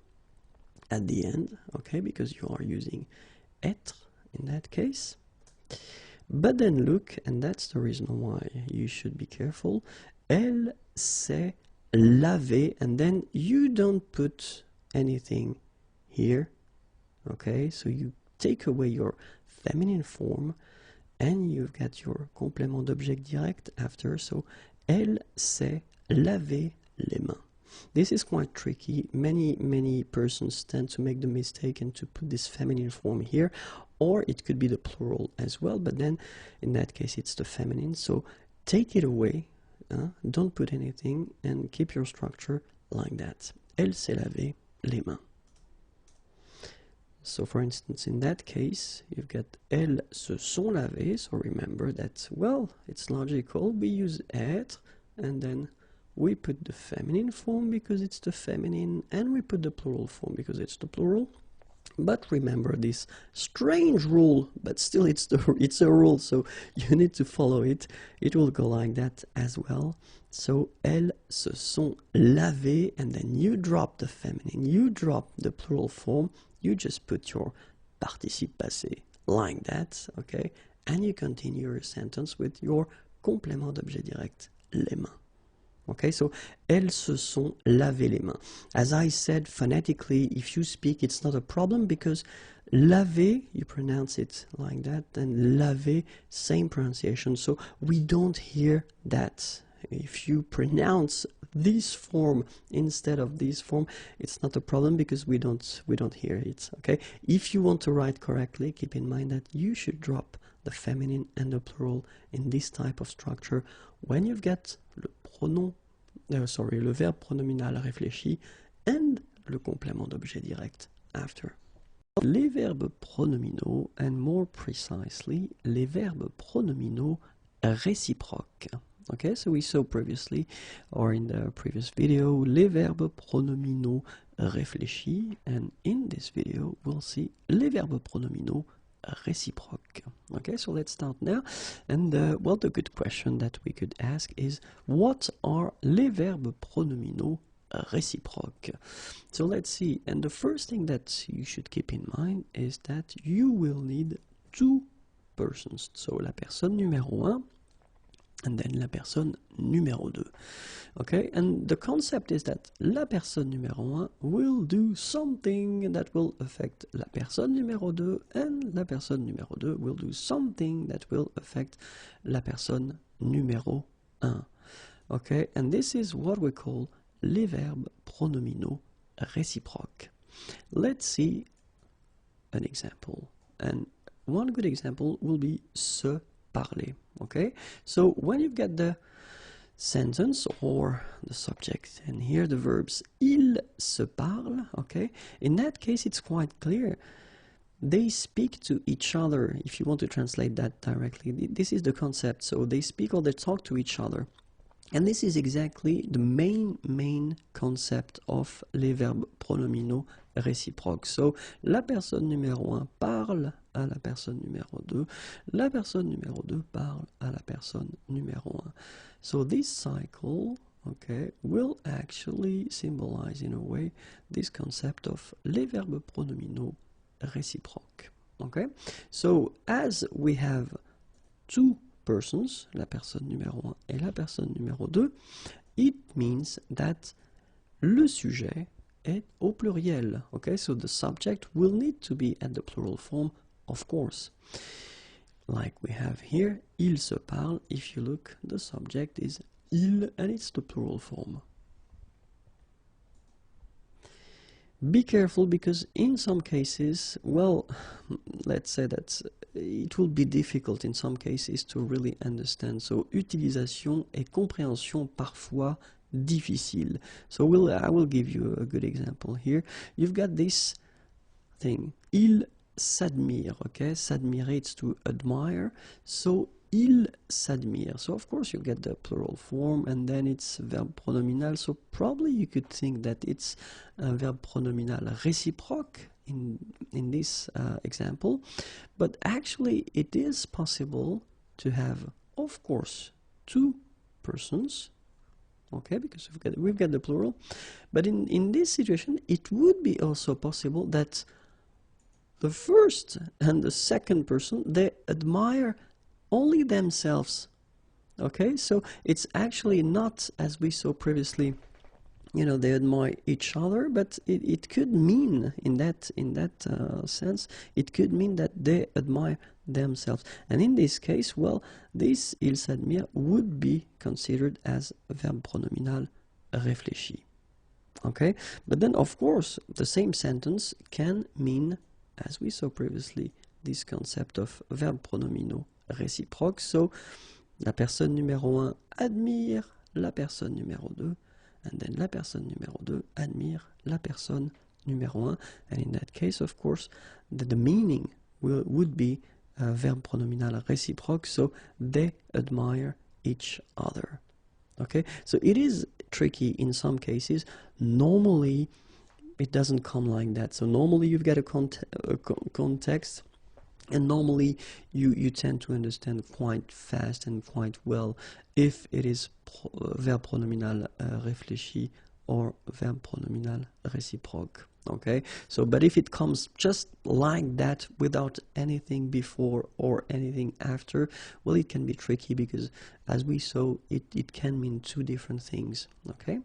at the end, okay, because you are using être in that case. But then look, and that's the reason why you should be careful, elle s'est lavée, and then you don't put anything here, okay, so you take away your feminine form, and you've got your complément d'objet direct after, so elle s'est lavé les mains. This is quite tricky. Many persons tend to make the mistake and to put this feminine form here, or it could be the plural as well, but then in that case it's the feminine, so take it away, don't put anything, and keep your structure like that. Elle s'est lavé les mains. So for instance, in that case, you've got elles se sont lavées, so remember that, well, it's logical, we use être, and then we put the feminine form because it's the feminine, and we put the plural form because it's the plural. But remember this strange rule, but still it's a rule, so you need to follow it. It will go like that as well. So elles se sont lavées, and then you drop the feminine, you drop the plural form, you just put your participe passé like that, okay? And you continue your sentence with your complément d'objet direct, les mains. Okay, so elles se sont lavé les mains. As I said, phonetically, if you speak, it's not a problem because laver, you pronounce it like that, and laver, same pronunciation. So we don't hear that. If you pronounce this form instead of this form, it's not a problem because we don't hear it. Okay, if you want to write correctly, keep in mind that you should drop the feminine and the plural in this type of structure when you've got le verbe pronominal réfléchi and le complément d'objet direct after. Les verbes pronominaux, and more precisely, les verbes pronominaux réciproques. Okay, so we saw previously, or in the previous video, les verbes pronominaux réfléchis, and in this video we'll see les verbes pronominaux réciproques. Okay, so let's start now. And well, the good question that we could ask is, what are les verbes pronominaux réciproques? So let's see. And the first thing that you should keep in mind is that you will need two persons. So la personne numéro un, and then la personne numéro deux. Okay, and the concept is that la personne numéro un will do something that will affect la personne numéro deux, and la personne numéro deux will do something that will affect la personne numéro un. Okay, and this is what we call les verbes pronominaux réciproques. Let's see an example, and one good example will be se parler. Okay, so when you've got the sentence or the subject and here the verbs ils se parlent, okay, in that case it's quite clear. They speak to each other. If you want to translate that directly, this is the concept. So they speak or they talk to each other. And this is exactly the main concept of les verbes pronominaux réciproques. So, la personne numéro 1 parle à la personne numéro 2, la personne numéro 2 parle à la personne numéro 1. So this cycle, okay, will actually symbolize in a way this concept of les verbes pronominaux réciproques. Okay? So, as we have two persons, la personne numéro 1 et la personne numéro 2, it means that le sujet est au pluriel. Okay, so the subject will need to be at the plural form, of course. Like we have here, ils se parlent. If you look, the subject is il, and it's the plural form. Be careful because in some cases, well, let's say that it will be difficult in some cases to really understand. So, utilisation et compréhension parfois difficile. So I will give you a good example here. You've got this thing. Il s'admire, okay? S'admirer, it's to admire. So, il s'admire. So of course you get the plural form and then it's verb pronominal. So probably you could think that it's a verb pronominal réciproque in this example. But actually it is possible to have, of course, two persons, okay, because we've got the plural. But in this situation it would be also possible that the first and the second person, they admire only themselves, okay? So it's actually not, as we saw previously, you know, they admire each other, but it could mean in that sense, it could mean that they admire themselves. And in this case, well, this il s'admire would be considered as a verb pronominal réfléchi, okay? But then, of course, the same sentence can mean, as we saw previously, this concept of verb pronominaux réciproques. So, la personne numéro 1 admire la personne numéro 2, and then la personne numéro 2 admire la personne numéro 1. And in that case, of course, the meaning would be verb pronominal réciproque, so they admire each other. Okay, so it is tricky in some cases. Normally, it doesn't come like that. So normally you've got a context, and normally you tend to understand quite fast and quite well if it is verb pronominal réfléchi or verb pronominal réciproque. Okay, so but if it comes just like that without anything before or anything after, well, it can be tricky because, as we saw, it can mean two different things. Okay,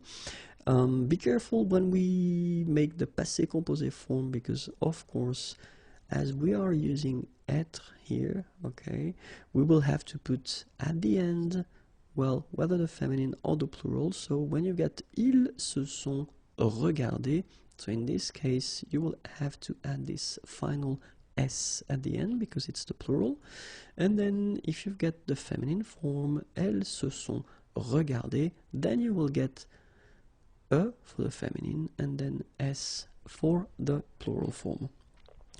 be careful when we make the passé composé form, because of course, as we are using être here, okay, we will have to put at the end, well, whether the feminine or the plural. So when you get ils se sont regardés, so in this case you will have to add this final s at the end because it's the plural. And then if you get the feminine form, elles se sont regardées, then you will get e for the feminine and then s for the plural form.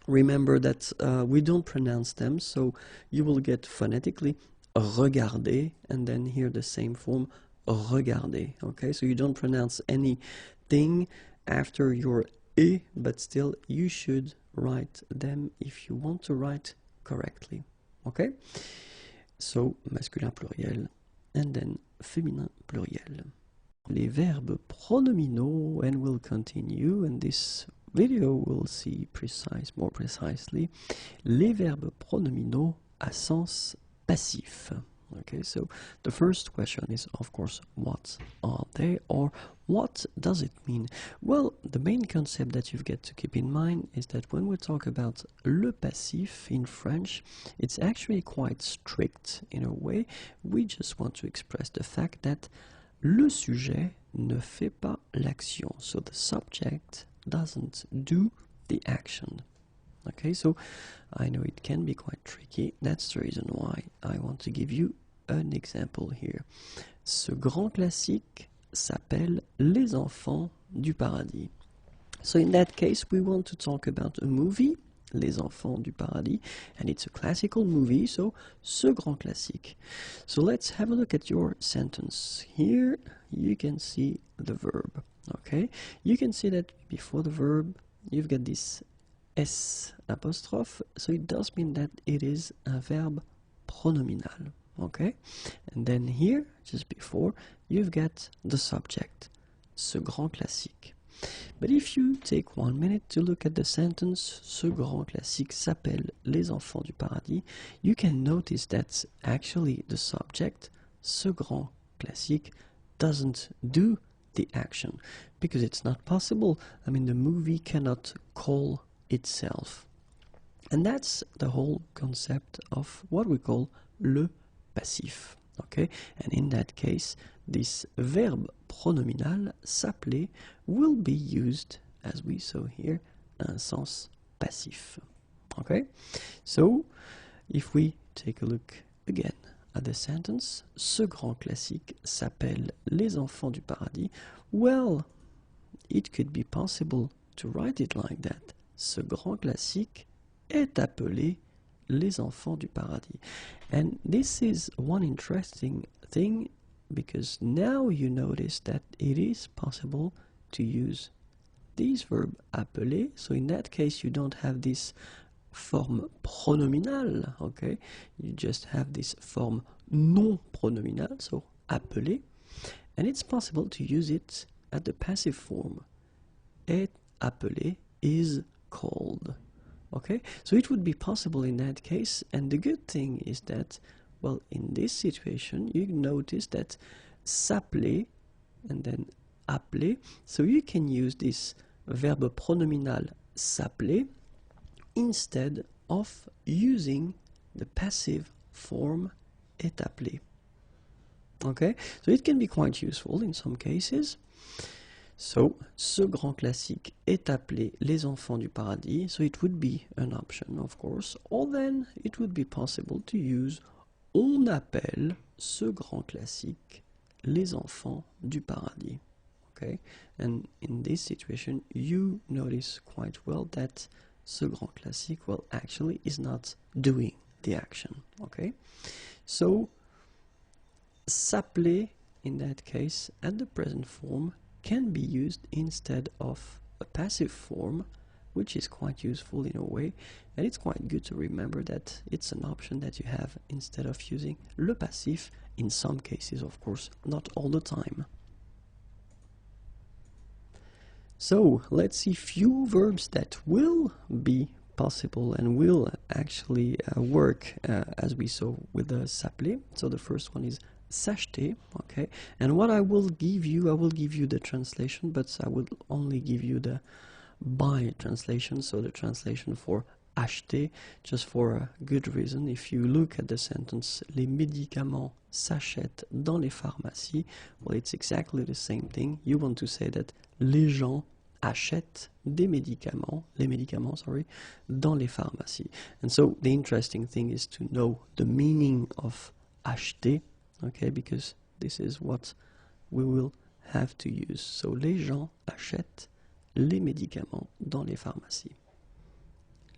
Remember that we don't pronounce them, so you will get phonetically regarder and then here the same form regarder. Okay, so you don't pronounce anything after your e, but still you should write them if you want to write correctly. Okay, so masculin pluriel and then féminin pluriel. Les verbes pronominaux, and we'll continue in this video, we'll see more precisely les verbes pronominaux à sens passif. Okay, so the first question is, of course, what are they, or what does it mean? Well, the main concept that you've got to keep in mind is that when we talk about le passif in French, it's actually quite strict in a way. We just want to express the fact that le sujet ne fait pas l'action, so the subject doesn't do the action. Okay, so I know it can be quite tricky. That's the reason why I want to give you an example here. Ce grand classique s'appelle Les Enfants du Paradis. So in that case, we want to talk about a movie, Les Enfants du Paradis, and it's a classical movie, so ce grand classique. So let's have a look at your sentence. Here you can see the verb. Okay, you can see that before the verb you've got this S apostrophe, so it does mean that it is a verb pronominal. Okay, and then here, just before, you've got the subject, ce grand classique. But if you take 1 minute to look at the sentence, ce grand classique s'appelle Les Enfants du Paradis, you can notice that actually the subject, ce grand classique, doesn't do the action, because it's not possible. I mean, the movie cannot call itself. And that's the whole concept of what we call le passif. Okay, and in that case, this verb pronominal s'appeler will be used, as we saw here, un sens passif. Okay, so if we take a look again at the sentence, ce grand classique s'appelle Les Enfants du Paradis. Well, it could be possible to write it like that. Ce grand classique est appelé Les Enfants du Paradis. And this is one interesting thing, because now you notice that it is possible to use this verb appeler. So in that case, you don't have this form pronominal, okay? You just have this form non pronominal, so appeler. And it's possible to use it at the passive form. Est appelé is called. Okay, so it would be possible in that case, and the good thing is that, well, in this situation, you notice that s'appeler and then appeler, so you can use this verb pronominal s'appeler instead of using the passive form est appelé. Okay, so it can be quite useful in some cases. So, ce grand classique est appelé Les Enfants du Paradis, so it would be an option, of course, or then it would be possible to use on appelle ce grand classique Les Enfants du Paradis. Okay, and in this situation, you notice quite well that ce grand classique, well, actually is not doing the action. Okay, so s'appeler in that case at the present form can be used instead of a passive form, which is quite useful in a way, and it's quite good to remember that it's an option that you have instead of using le passif in some cases, of course, not all the time. So let's see few verbs that will be possible and will actually work as we saw with the s'appeler. So the first one is s'acheter, okay, and what I will give you the translation, but I will only give you the by translation, so the translation for acheter, just for a good reason. If you look at the sentence, les médicaments s'achètent dans les pharmacies, well, it's exactly the same thing. You want to say that les gens achètent des médicaments, les médicaments, sorry, dans les pharmacies. And so the interesting thing is to know the meaning of acheter, okay, because this is what we will have to use. So, les gens achètent les médicaments dans les pharmacies.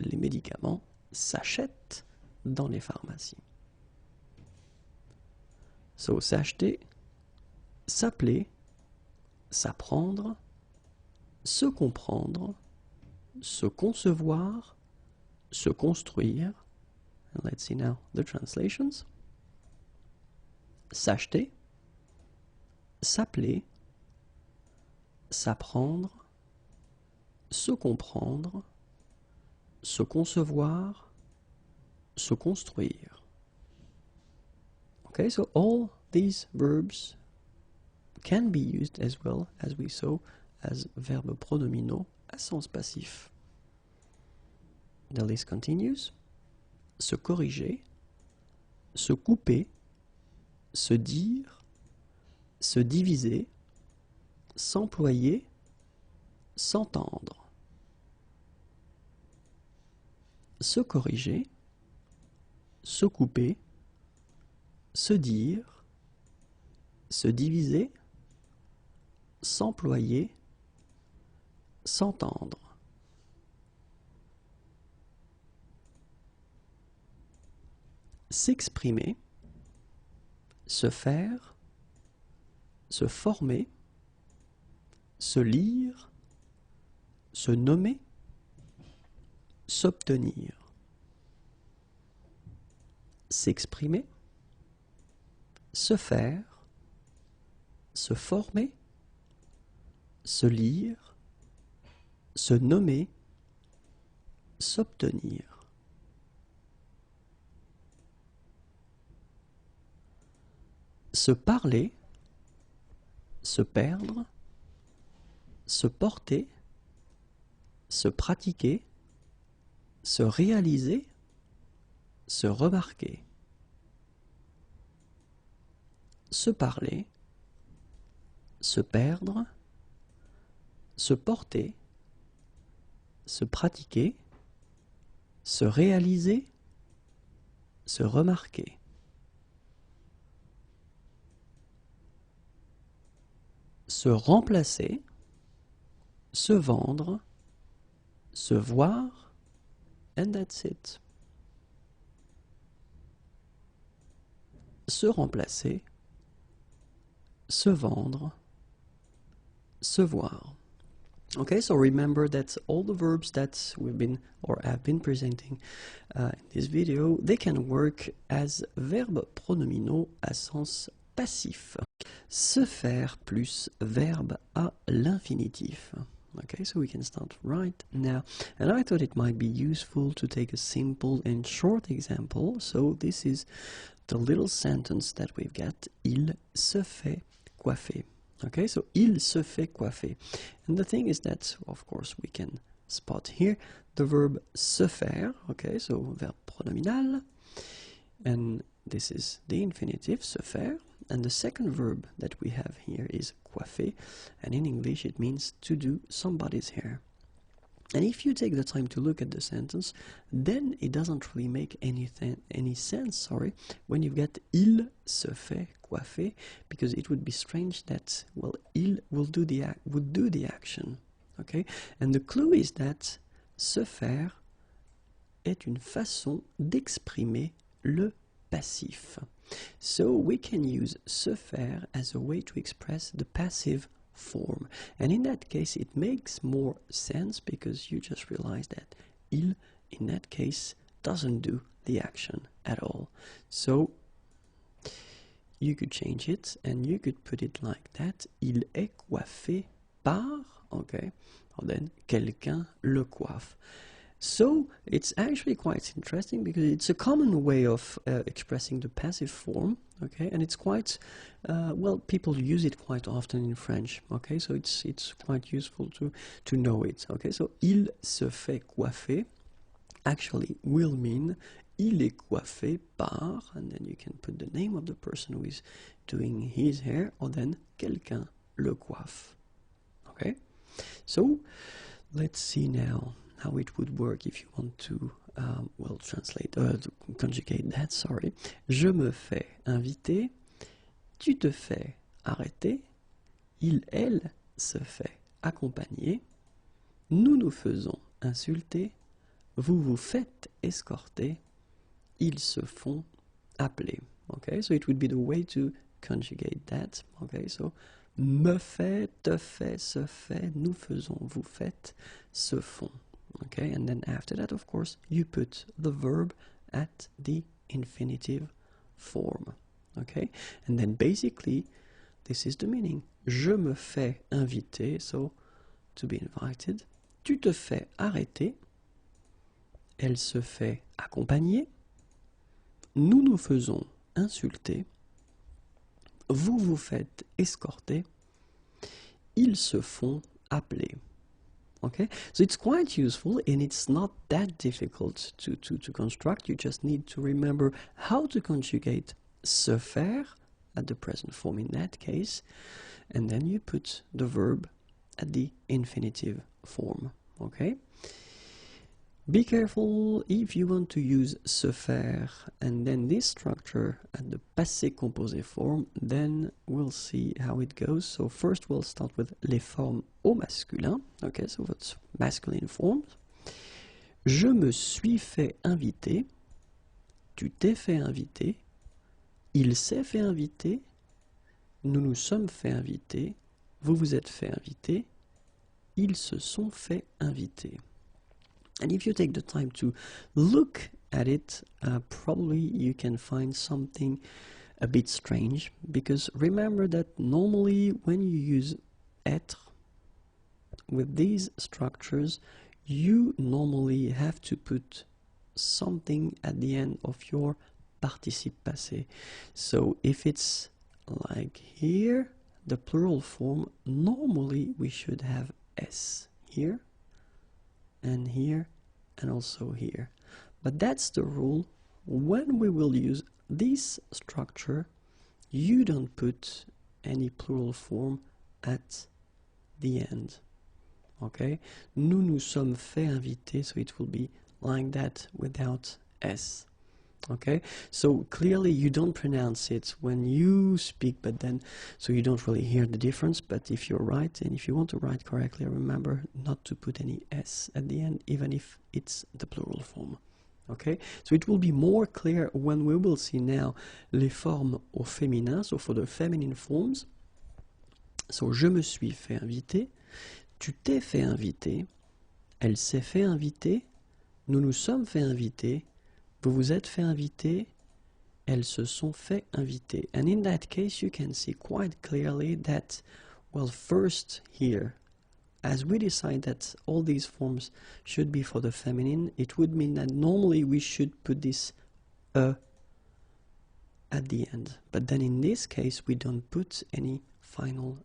Les médicaments s'achètent dans les pharmacies. So, s'acheter, s'appeler, s'apprendre, se comprendre, se concevoir, se construire. And let's see now the translations. S'acheter, s'appeler, s'apprendre, se comprendre, se concevoir, se construire. Okay, so all these verbs can be used as well, as we saw, as verbes pronominaux à sens passif. The list continues. Se corriger, se couper, se dire, se diviser, s'employer, s'entendre. Se corriger, se couper, se dire, se diviser, s'employer, s'entendre. S'exprimer, se faire, se former, se lire, se nommer, s'obtenir. S'exprimer, se faire, se former, se lire, se nommer, s'obtenir. Se parler, se perdre, se porter, se pratiquer, se réaliser, se remarquer. se parler, se perdre, se porter, se pratiquer, se réaliser, se remarquer. Se remplacer, se vendre, se voir, and that's it. Se remplacer, se vendre, se voir. Okay, so remember that all the verbs that we've been or have been presenting in this video, they can work as verbes pronominaux à sens passif. Se faire plus verbe à l'infinitif. Okay, so we can start right now. And I thought it might be useful to take a simple and short example. So this is the little sentence that we've got. Il se fait coiffer. Okay, so il se fait coiffer. And the thing is that, of course, we can spot here the verb se faire. Okay, so verb pronominal. And this is the infinitive, se faire. And the second verb that we have here is coiffer. And in English, it means to do somebody's hair. And if you take the time to look at the sentence, then it doesn't really make any sense, when you get il se fait coiffer, because it would be strange that, well, il would do the action, okay? And the clue is that se faire est une façon d'exprimer le passif. So we can use se faire as a way to express the passive form, and in that case it makes more sense because you just realize that il in that case doesn't do the action at all. So you could change it and you could put it like that: il est coiffé par, okay, or then quelqu'un le coiffe. So it's actually quite interesting because it's a common way of expressing the passive form, okay, and it's quite, well, people use it quite often in French, okay, so it's quite useful to know it, okay. So il se fait coiffer actually will mean il est coiffé par, and then you can put the name of the person who is doing his hair, or then quelqu'un le coiffe, okay. So let's see now how it would work if you want to, well, to conjugate that, sorry. Je me fais inviter, tu te fais arrêter, il, elle se fait accompagner, nous nous faisons insulter, vous vous faites escorter, ils se font appeler. Okay, so it would be the way to conjugate that. Okay, so me fait, te fait, se fait, nous faisons, vous faites, se font. Okay, and then after that, of course, you put the verb at the infinitive form. Okay, and then basically, this is the meaning. Je me fais inviter, so to be invited. Tu te fais arrêter. Elle se fait accompagner. Nous nous faisons insulter. Vous vous faites escorter. Ils se font appeler. Okay, so it's quite useful and it's not that difficult to construct. You just need to remember how to conjugate se faire at the present form in that case, and then you put the verb at the infinitive form. Okay, be careful if you want to use se faire and then this structure at the passé composé form, then we'll see how it goes. So first we'll start with les formes au masculin. Okay, so that's masculine forms. Je me suis fait inviter, tu t'es fait inviter, il s'est fait inviter, nous nous sommes fait inviter, vous vous êtes fait inviter, ils se sont fait inviter. And if you take the time to look at it, probably you can find something a bit strange, because remember that normally when you use être with these structures, you normally have to put something at the end of your participe passé. So if it's like here, the plural form, normally we should have s here, and here, and also here. But that's the rule. When we will use this structure, you don't put any plural form at the end. Okay, nous nous sommes fait inviter, so it will be like that without s. Okay, so clearly you don't pronounce it when you speak, but then so you don't really hear the difference. But if you're right, and if you want to write correctly, remember not to put any s at the end, even if it's the plural form. Okay, so it will be more clear when we will see now les formes au féminin, so for the feminine forms. So je me suis fait inviter, tu t'es fait inviter, elle s'est fait inviter, nous nous sommes fait inviter, vous vous êtes fait inviter, elles se sont fait inviter. And in that case you can see quite clearly that, well, first here, as we decide that all these forms should be for the feminine, it would mean that normally we should put this at the end. But then in this case, we don't put any final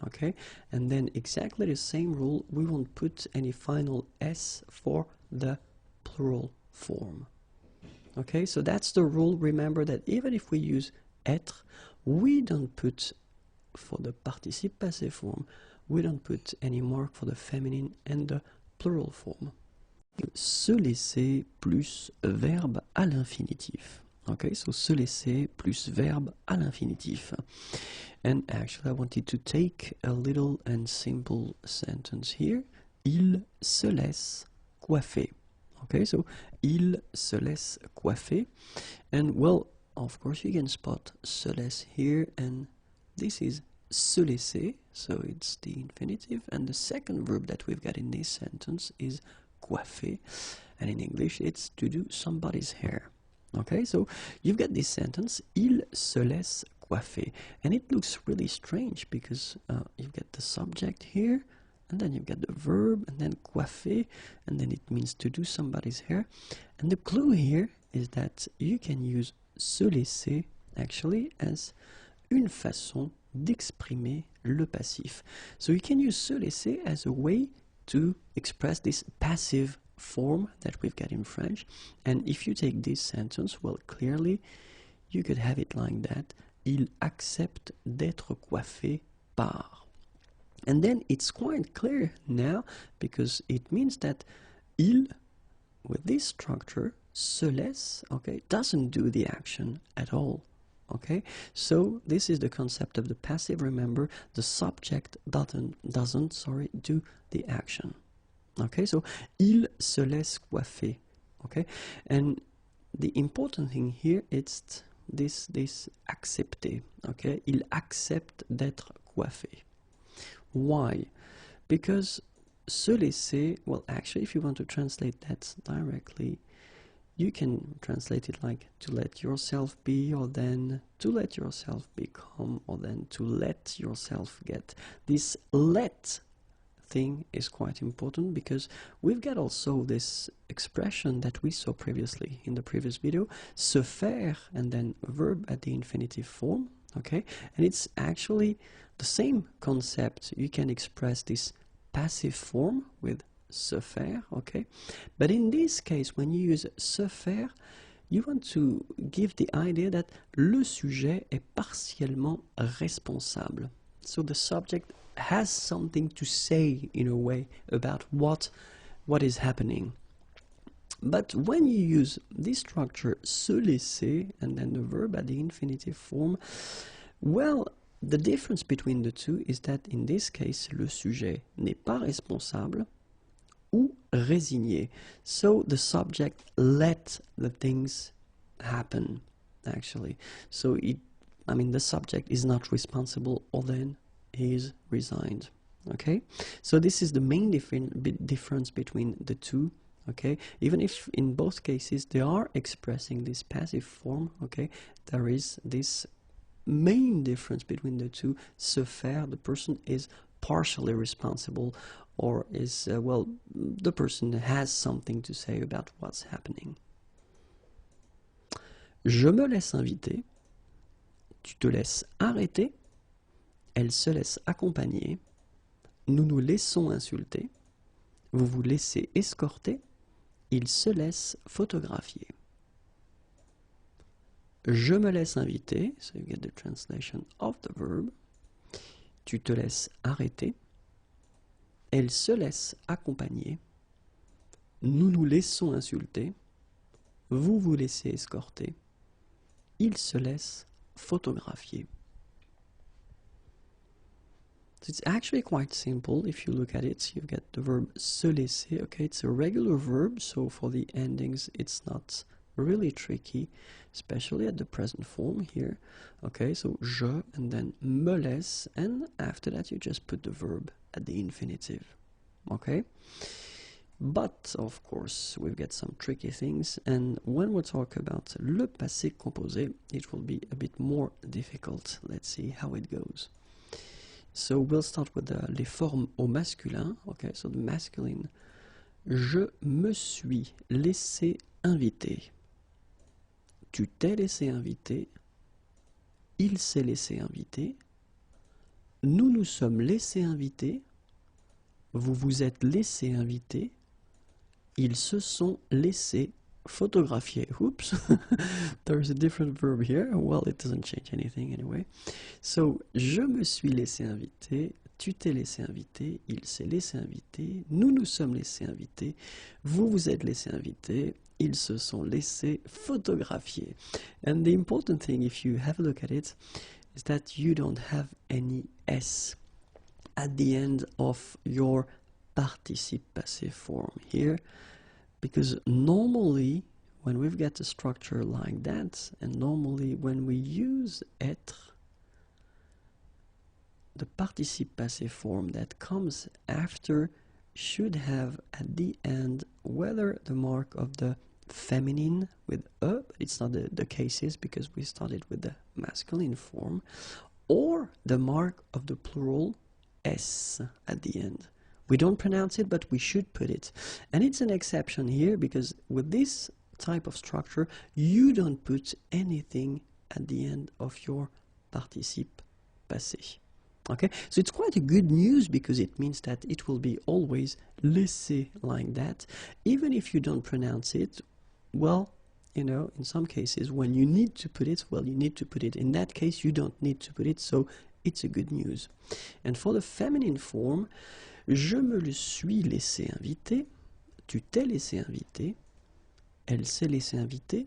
okay? And then exactly the same rule, we won't put any final s for the plural form. Okay, so that's the rule. Remember that even if we use être, we don't put for the participe passé form, we don't put any mark for the feminine and the plural form. Se laisser plus verbe à l'infinitif. Okay, so se laisser plus verbe à l'infinitif. And actually I wanted to take a little and simple sentence here. Il se laisse coiffer. Okay, so il se laisse coiffer. And well, of course you can spot se laisse here, and this is se laisser, so it's the infinitive, and the second verb that we've got in this sentence is coiffer, and in English it's to do somebody's hair. Okay, so you've got this sentence, il se laisse coiffer, and it looks really strange because you've got the subject here, and then you've got the verb, and then coiffer, and then it means to do somebody's hair. And the clue here is that you can use se laisser actually as une façon d'exprimer le passif. So you can use se laisser as a way to express this passive form that we've got in French. And if you take this sentence, well, clearly you could have it like that. Il accepte d'être coiffé par. And then it's quite clear now because it means that il, with this structure, se laisse, okay, doesn't do the action at all. Okay, so this is the concept of the passive. Remember, the subject doesn't do the action. Okay, so il se laisse coiffer. Okay, and the important thing here is this accepter. Okay, il accepte d'être coiffé. Why? Because se laisser, well, actually, if you want to translate that directly, you can translate it like to let yourself be, or then to let yourself become, or then to let yourself get. This let thing is quite important because we've got also this expression that we saw previously in the previous video, se faire, and then verb at the infinitive form, okay? And it's actually the same concept. You can express this passive form with se faire, okay? But in this case, when you use se faire, you want to give the idea that le sujet est partiellement responsable. So the subject has something to say in a way about what is happening. But when you use this structure se laisser and then the verb at the infinitive form, well, the difference between the two is that in this case, le sujet n'est pas responsable ou résigné. So the subject let the things happen, actually. So the subject is not responsible, or then he is resigned. Okay, so this is the main difference between the two. Okay, even if in both cases they are expressing this passive form, okay, there is this main difference between the two. Se faire, the person is partially responsible, or is well, the person has something to say about what's happening. Je me laisse inviter, tu te laisses arrêter, elle se laisse accompagner, nous nous laissons insulter, vous vous laissez escorter, il se laisse photographier. je me laisse inviter, so you get the translation of the verb. Tu te laisses arrêter. Elle se laisse accompagner. Nous nous laissons insulter. Vous vous laissez escorter. Il se laisse photographier. So it's actually quite simple if you look at it. You get the verb se laisser. Okay, it's a regular verb, so for the endings it's not really tricky, especially at the present form here. Okay, so je and then me laisse, and after that you just put the verb at the infinitive. Okay, but of course we've got some tricky things, and when we talk about le passé composé, it will be a bit more difficult. Let's see how it goes. So we'll start with les formes au masculin. Okay, so the masculine. Je me suis laissé inviter. Tu t'es laissé inviter. Il s'est laissé inviter. Nous nous sommes laissés inviter. Vous vous êtes laissé inviter. Ils se sont laissés photographier. Oops, there's a different verb here. Well, it doesn't change anything anyway. So, je me suis laissé inviter. Tu t'es laissé inviter. Il s'est laissé inviter. Nous nous sommes laissés inviter. Vous vous êtes laissé inviter. Ils se sont laissés photographier. And the important thing, if you have a look at it, is that you don't have any S at the end of your participe passé form here, because normally when we've got a structure like that, and normally when we use être, the participe passé form that comes after should have at the end whether the mark of the feminine with but it's not the cases because we started with the masculine form, or the mark of the plural s at the end. We don't pronounce it, but we should put it. And it's an exception here because with this type of structure, you don't put anything at the end of your participe passé. Okay, so it's quite a good news because it means that it will be always laissé like that. Even if you don't pronounce it, well, you know, in some cases when you need to put it, well, you need to put it. In that case, you don't need to put it, so it's a good news. And for the feminine form, je me le suis laissé inviter, tu t'es laissé inviter, elle s'est laissé inviter,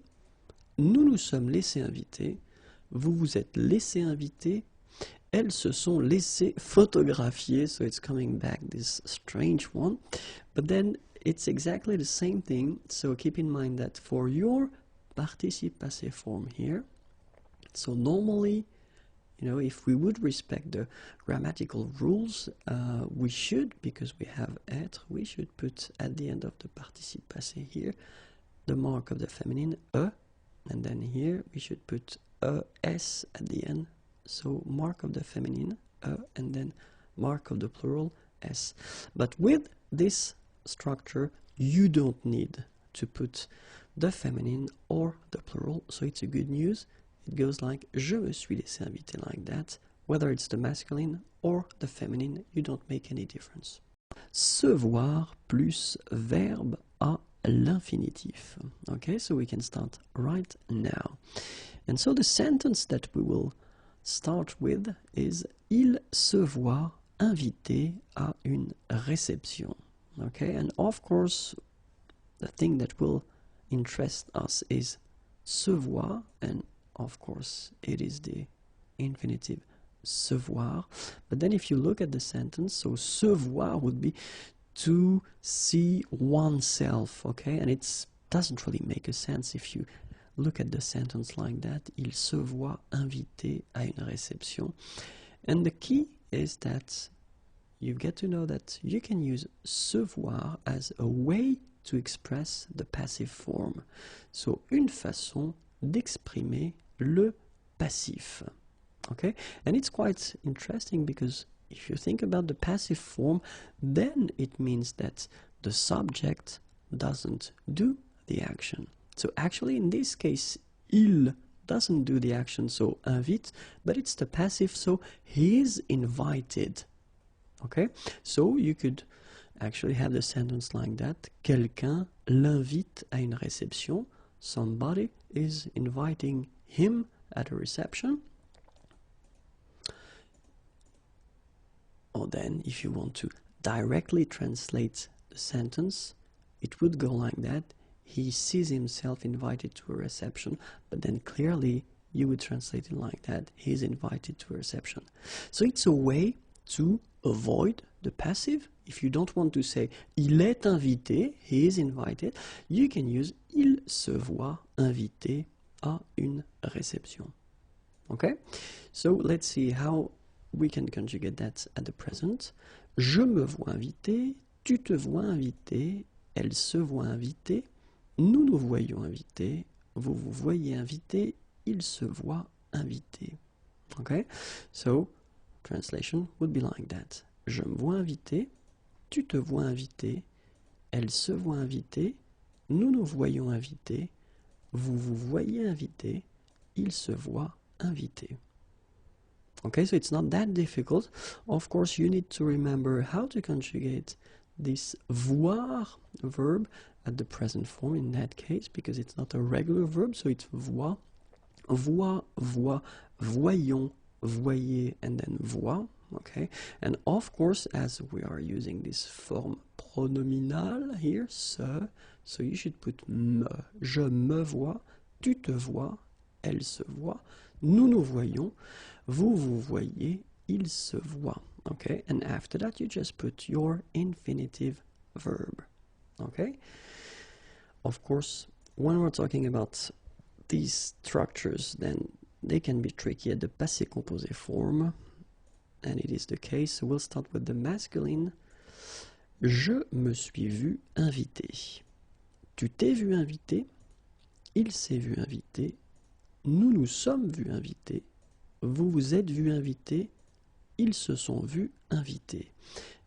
nous nous sommes laissés inviter, vous vous êtes laissé inviter, elles se sont laissées photographier, so it's coming back this strange one, but then it's exactly the same thing, so keep in mind that for your participe passé form here, so normally, you know, if we would respect the grammatical rules, we should, because we have être, we should put at the end of the participe passé here the mark of the feminine, and then here we should put s at the end, so mark of the feminine, and then mark of the plural, s. But with this structure, you don't need to put the feminine or the plural, so it's a good news. It goes like je me suis laissé inviter, like that. Whether it's the masculine or the feminine, you don't make any difference. Se voir plus verbe à l'infinitif. Okay, so we can start right now. And so the sentence that we will start with is il se voit invité à une réception. Okay, and of course, the thing that will interest us is se voir, and of course, it is the infinitive se voir. But then if you look at the sentence, so se voir would be to see oneself, okay? And it doesn't really make a sense if you look at the sentence like that. Il se voit invité à une réception. And the key is that you get to know that you can use se voir as a way to express the passive form. So, une façon d'exprimer le passif. Okay? And it's quite interesting because if you think about the passive form, then it means that the subject doesn't do the action. So actually in this case, il doesn't do the action, so invite, but it's the passive, so he is invited. Okay? So you could actually have the sentence like that. Quelqu'un l'invite à une réception. Somebody is inviting him at a reception. Or then, if you want to directly translate the sentence, it would go like that. He sees himself invited to a reception, but then clearly you would translate it like that. He is invited to a reception. So it's a way to avoid the passive. If you don't want to say il est invité, he is invited, you can use il se voit invité à une réception. Okay? So let's see how we can conjugate that at the present. Je me vois invité, tu te vois invité, elle se voit invitée, nous nous voyons invités, vous vous voyez invité, il se voit invité. Okay? So, translation would be like that. Je me vois invité, tu te vois invité, elle se voit invitée, nous nous voyons invités, vous vous voyez invité, il se voit invité. Okay, so it's not that difficult. Of course, you need to remember how to conjugate this voir verb at the present form in that case, because it's not a regular verb, so it's voir, voit, voit, voyons, voyez, and then voit. Okay, and of course, as we are using this form pronominal here, se, so you should put me. Je me vois, tu te vois, elle se voit, nous nous voyons, vous vous voyez, il se voit. Okay, and after that you just put your infinitive verb. Okay, of course, when we're talking about these structures, then they can be tricky at the passé composé form, and it is the case. So we'll start with the masculine. Je me suis vu invité. Tu t'es vu invité. Il s'est vu invité. Nous nous sommes vus invités. Vous vous êtes vu invité. Ils se sont vus invités.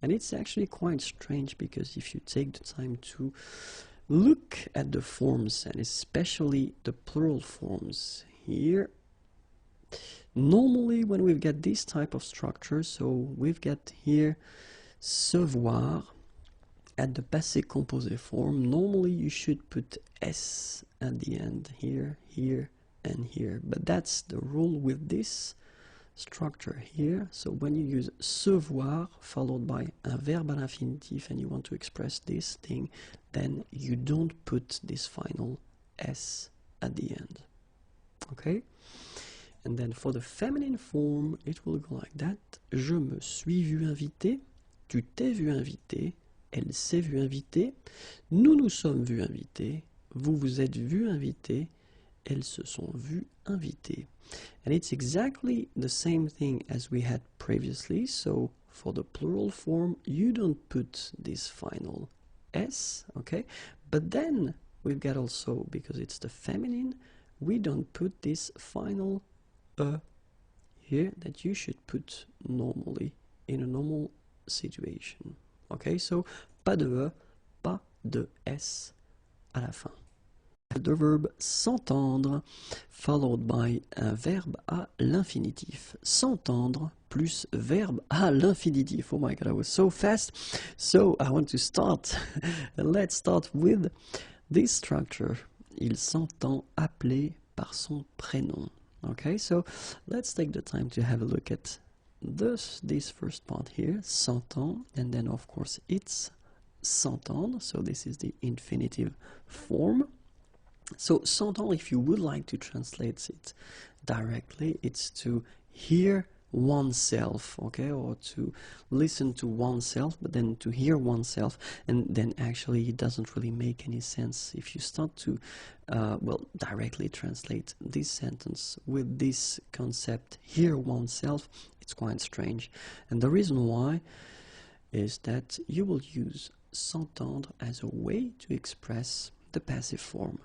And it's actually quite strange, because if you take the time to look at the forms, and especially the plural forms here, normally when we've got this type of structure, so we've got here se voir at the passé composé form, normally you should put S at the end, here, here, and here. But that's the rule with this structure here. So when you use se voir followed by un verbe à l'infinitif and you want to express this thing, then you don't put this final S at the end. Okay? And then for the feminine form, it will go like that. Je me suis vu invité, tu t'es vu invité, elle s'est vue invitée, nous nous sommes vus invités, vous vous êtes vus invités, elles se sont vues invitées. And it's exactly the same thing as we had previously. So for the plural form, you don't put this final S, okay? But then we've got also, because it's the feminine, we don't put this final here that you should put normally in a normal situation. Okay, so pas de E, pas de S à la fin. The verb s'entendre followed by un verbe à l'infinitif. S'entendre plus verbe à l'infinitif. Oh my god, I was so fast. So I want to start. Let's start with this structure. Il s'entend appeler par son prénom. Okay, so let's take the time to have a look at this first part here, s'entend, and then of course it's s'entendre, so this is the infinitive form. So s'entendre, if you would like to translate it directly, it's to hear oneself, okay, or to listen to oneself, but then to hear oneself, and then actually it doesn't really make any sense if you start to directly translate this sentence with this concept, hear oneself. It's quite strange, and the reason why is that you will use s'entendre as a way to express the passive form,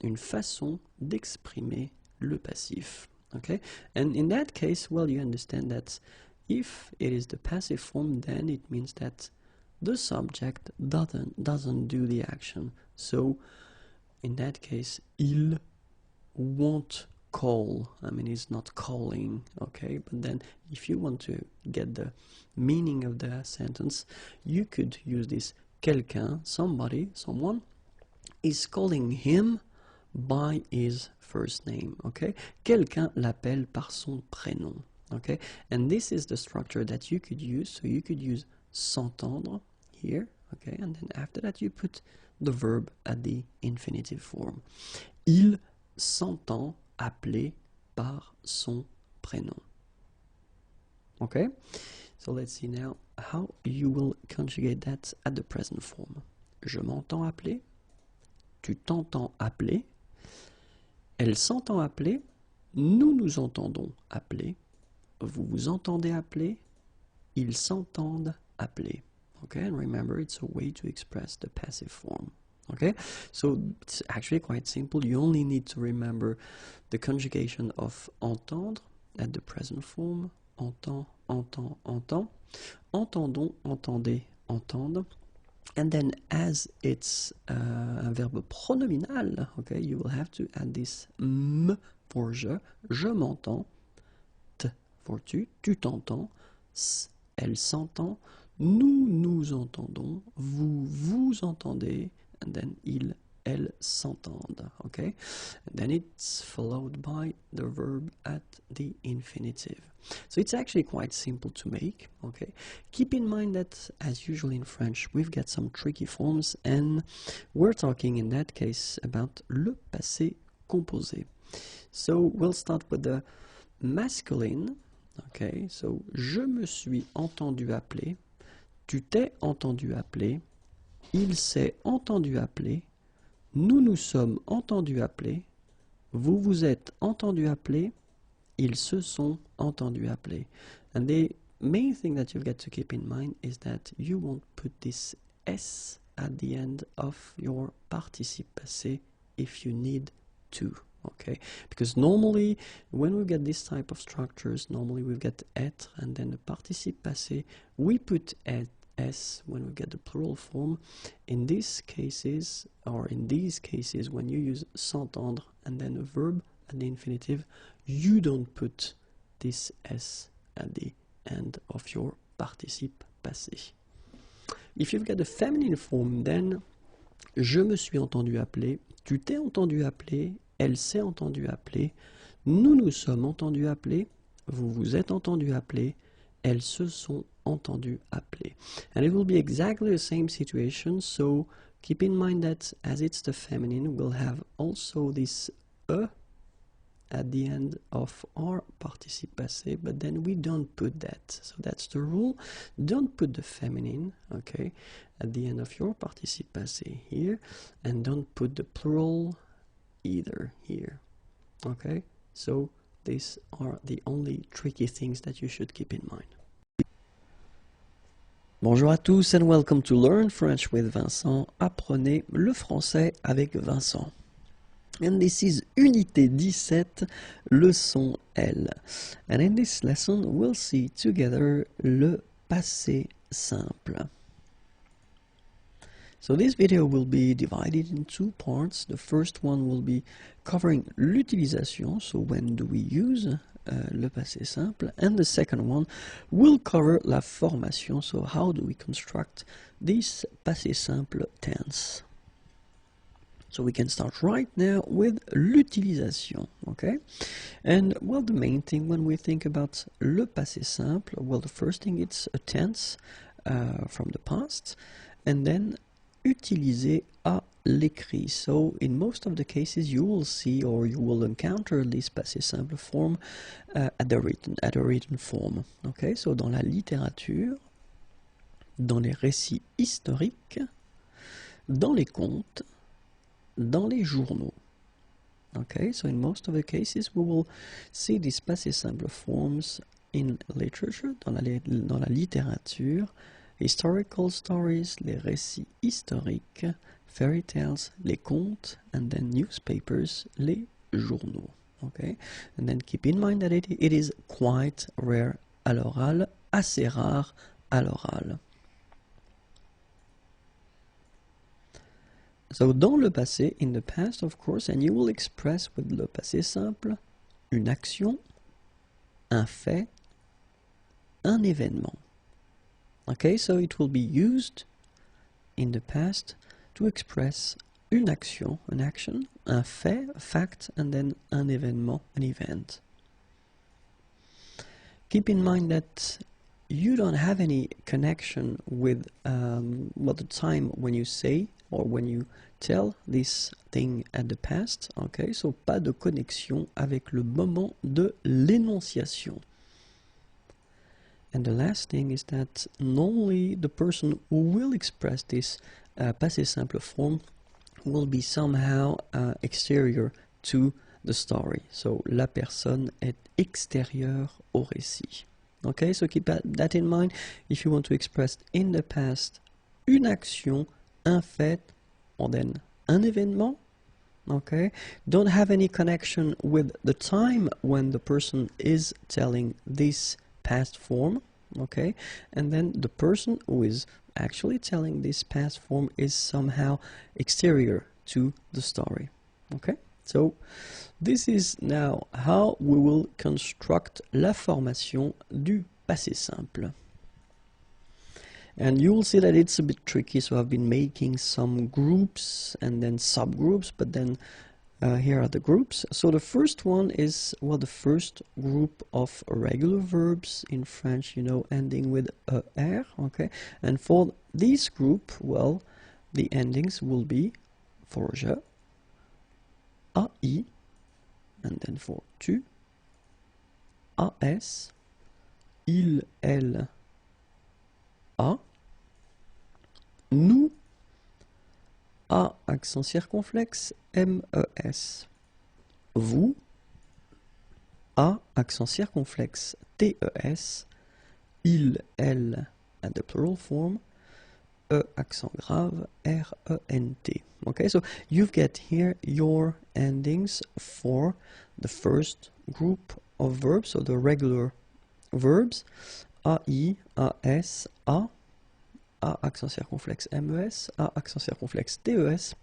une façon d'exprimer le passif. Okay, and in that case, well, you understand that if it is the passive form, then it means that the subject doesn't do the action. So in that case, il won't call. I mean, he's not calling. Okay, but then if you want to get the meaning of the sentence, you could use this quelqu'un, somebody, someone is calling him, by his first name, okay? Quelqu'un l'appelle par son prénom, okay? And this is the structure that you could use. So you could use s'entendre here, okay? And then after that you put the verb at the infinitive form. Il s'entend appeler par son prénom. Okay? So let's see now how you will conjugate that at the present form. Je m'entends appeler. Tu t'entends appeler. Elle s'entend appeler. Nous nous entendons appeler. Vous vous entendez appeler. Ils s'entendent appeler. Okay, and remember, it's a way to express the passive form. Okay, so it's actually quite simple. You only need to remember the conjugation of entendre at the present form. Entend, entend, entend. Entendons, entendez, entendre. And then as it's un verbe pronominal, okay, you will have to add this m for je m'entends, t for tu, tu t'entends, s, elle s'entend, nous nous entendons, vous vous entendez, and then il, elle s'entendent, okay? And then it's followed by the verb at the infinitive. So it's actually quite simple to make, okay? Keep in mind that, as usual in French, we've got some tricky forms, and we're talking in that case about le passé composé. So we'll start with the masculine, okay? So, je me suis entendu appeler, tu t'es entendu appeler, il s'est entendu appeler, nous nous sommes entendus appeler, vous vous êtes entendu appeler, ils se sont entendus appeler. And the main thing that you've got to keep in mind is that you won't put this S at the end of your participe passé if you need to, okay? Because normally, when we get this type of structures, normally we've got être and then the participe passé, we put S when we get the plural form. In these cases, when you use s'entendre and then a verb at the infinitive, you don't put this S at the end of your participe passé. If you've got the feminine form, then je me suis entendu appeler, tu t'es entendu appeler, elle s'est entendue appeler, nous nous sommes entendus appeler, vous vous êtes entendu appeler, elles se sont entendues appeler. And it will be exactly the same situation, so keep in mind that as it's the feminine, we'll have also this at the end of our participe passé, but then we don't put that. So that's the rule. Don't put the feminine, okay, at the end of your participe passé here, and don't put the plural either here, okay? So these are the only tricky things that you should keep in mind. Bonjour à tous and welcome to Learn French with Vincent. Apprenez le français avec Vincent. And this is Unité 17, leçon L. And in this lesson, we'll see together le passé simple. So this video will be divided in two parts. The first one will be covering l'utilisation, so when do we use le passé simple, and the second one will cover la formation, so how do we construct this passé simple tense. So we can start right now with l'utilisation, okay? And well, the main thing when we think about le passé simple, well, the first thing it's a tense from the past, and then utiliser à l'écrit. So in most of the cases you will see or you will encounter this passé simple form at the written form, okay? So dans la littérature, dans les récits historiques, dans les contes, dans les journaux. Okay, so in most of the cases we will see these passé simple forms in literature, dans la littérature, historical stories, les récits historiques, fairy tales, les contes, and then newspapers, les journaux. Okay, and then keep in mind that it is quite rare à l'oral, assez rare à l'oral. So, dans le passé, in the past, of course, and you will express with le passé simple une action, un fait, un événement. Okay, so it will be used in the past to express une action, an action, un fait, a fact, and then un événement, an event. Keep in mind that you don't have any connection with the time when you say or when you tell this thing at the past, okay? So pas de connexion avec le moment de l'énonciation. And the last thing is that normally the person who will express this passé simple form will be somehow exterior to the story. So la personne est extérieure au récit. Okay, so keep that in mind if you want to express in the past une action, un fait, or then un événement. Okay, don't have any connection with the time when the person is telling this past form. Okay, and then the person who is actually telling this past form is somehow exterior to the story. Okay, so this is now how we will construct la formation du passé simple. And you will see that it's a bit tricky, so I've been making some groups and then subgroups, but then here are the groups. So the first one is, well, the first group of regular verbs in French, you know, ending with er, okay? And for this group, well, the endings will be for je, ai, and then for tu, as, il, elle, a, nous, a accent circonflexe, mes, vous, a accent circonflexe, tes, il, elle, and the plural form, accent grave, rent. Okay, so you've got here your endings for the first group of verbs, so the regular verbs, ai, as, a accent circonflexe, mes, a accent circonflexe, tes,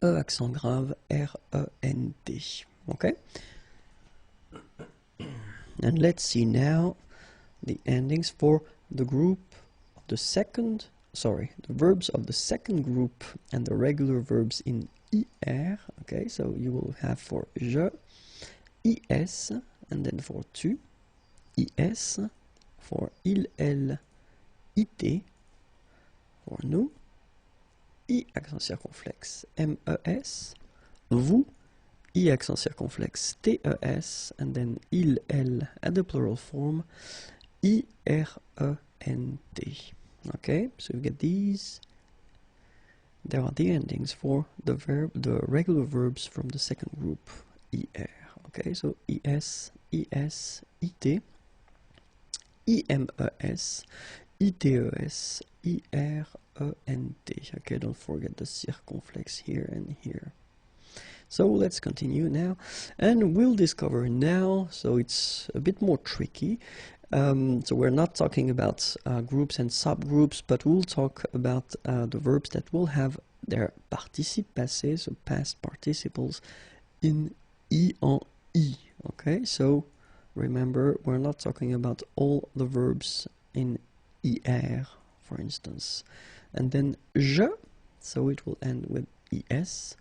accent grave, rent. Okay? And let's see now the endings for the group of the second, the verbs of the second group and the regular verbs in IR. Okay, so you will have for je, is, and then for tu, is, for il, elle, it, for nous, I accent circonflexe, mes, vous, I accent circonflexe, tes, and then il, elle, and the plural form, irent. Okay, so you get these. There are the endings for the regular verbs from the second group, IR. Okay, so is, it, imes, its, irent. Okay, don't forget the circumflex here and here. So let's continue now, and we'll discover now, so it's a bit more tricky. So we're not talking about groups and subgroups, but we'll talk about the verbs that will have their participe passé, so past participles, in I en I. Okay, so remember, we're not talking about all the verbs in IR, for instance. And then je, so it will end with is.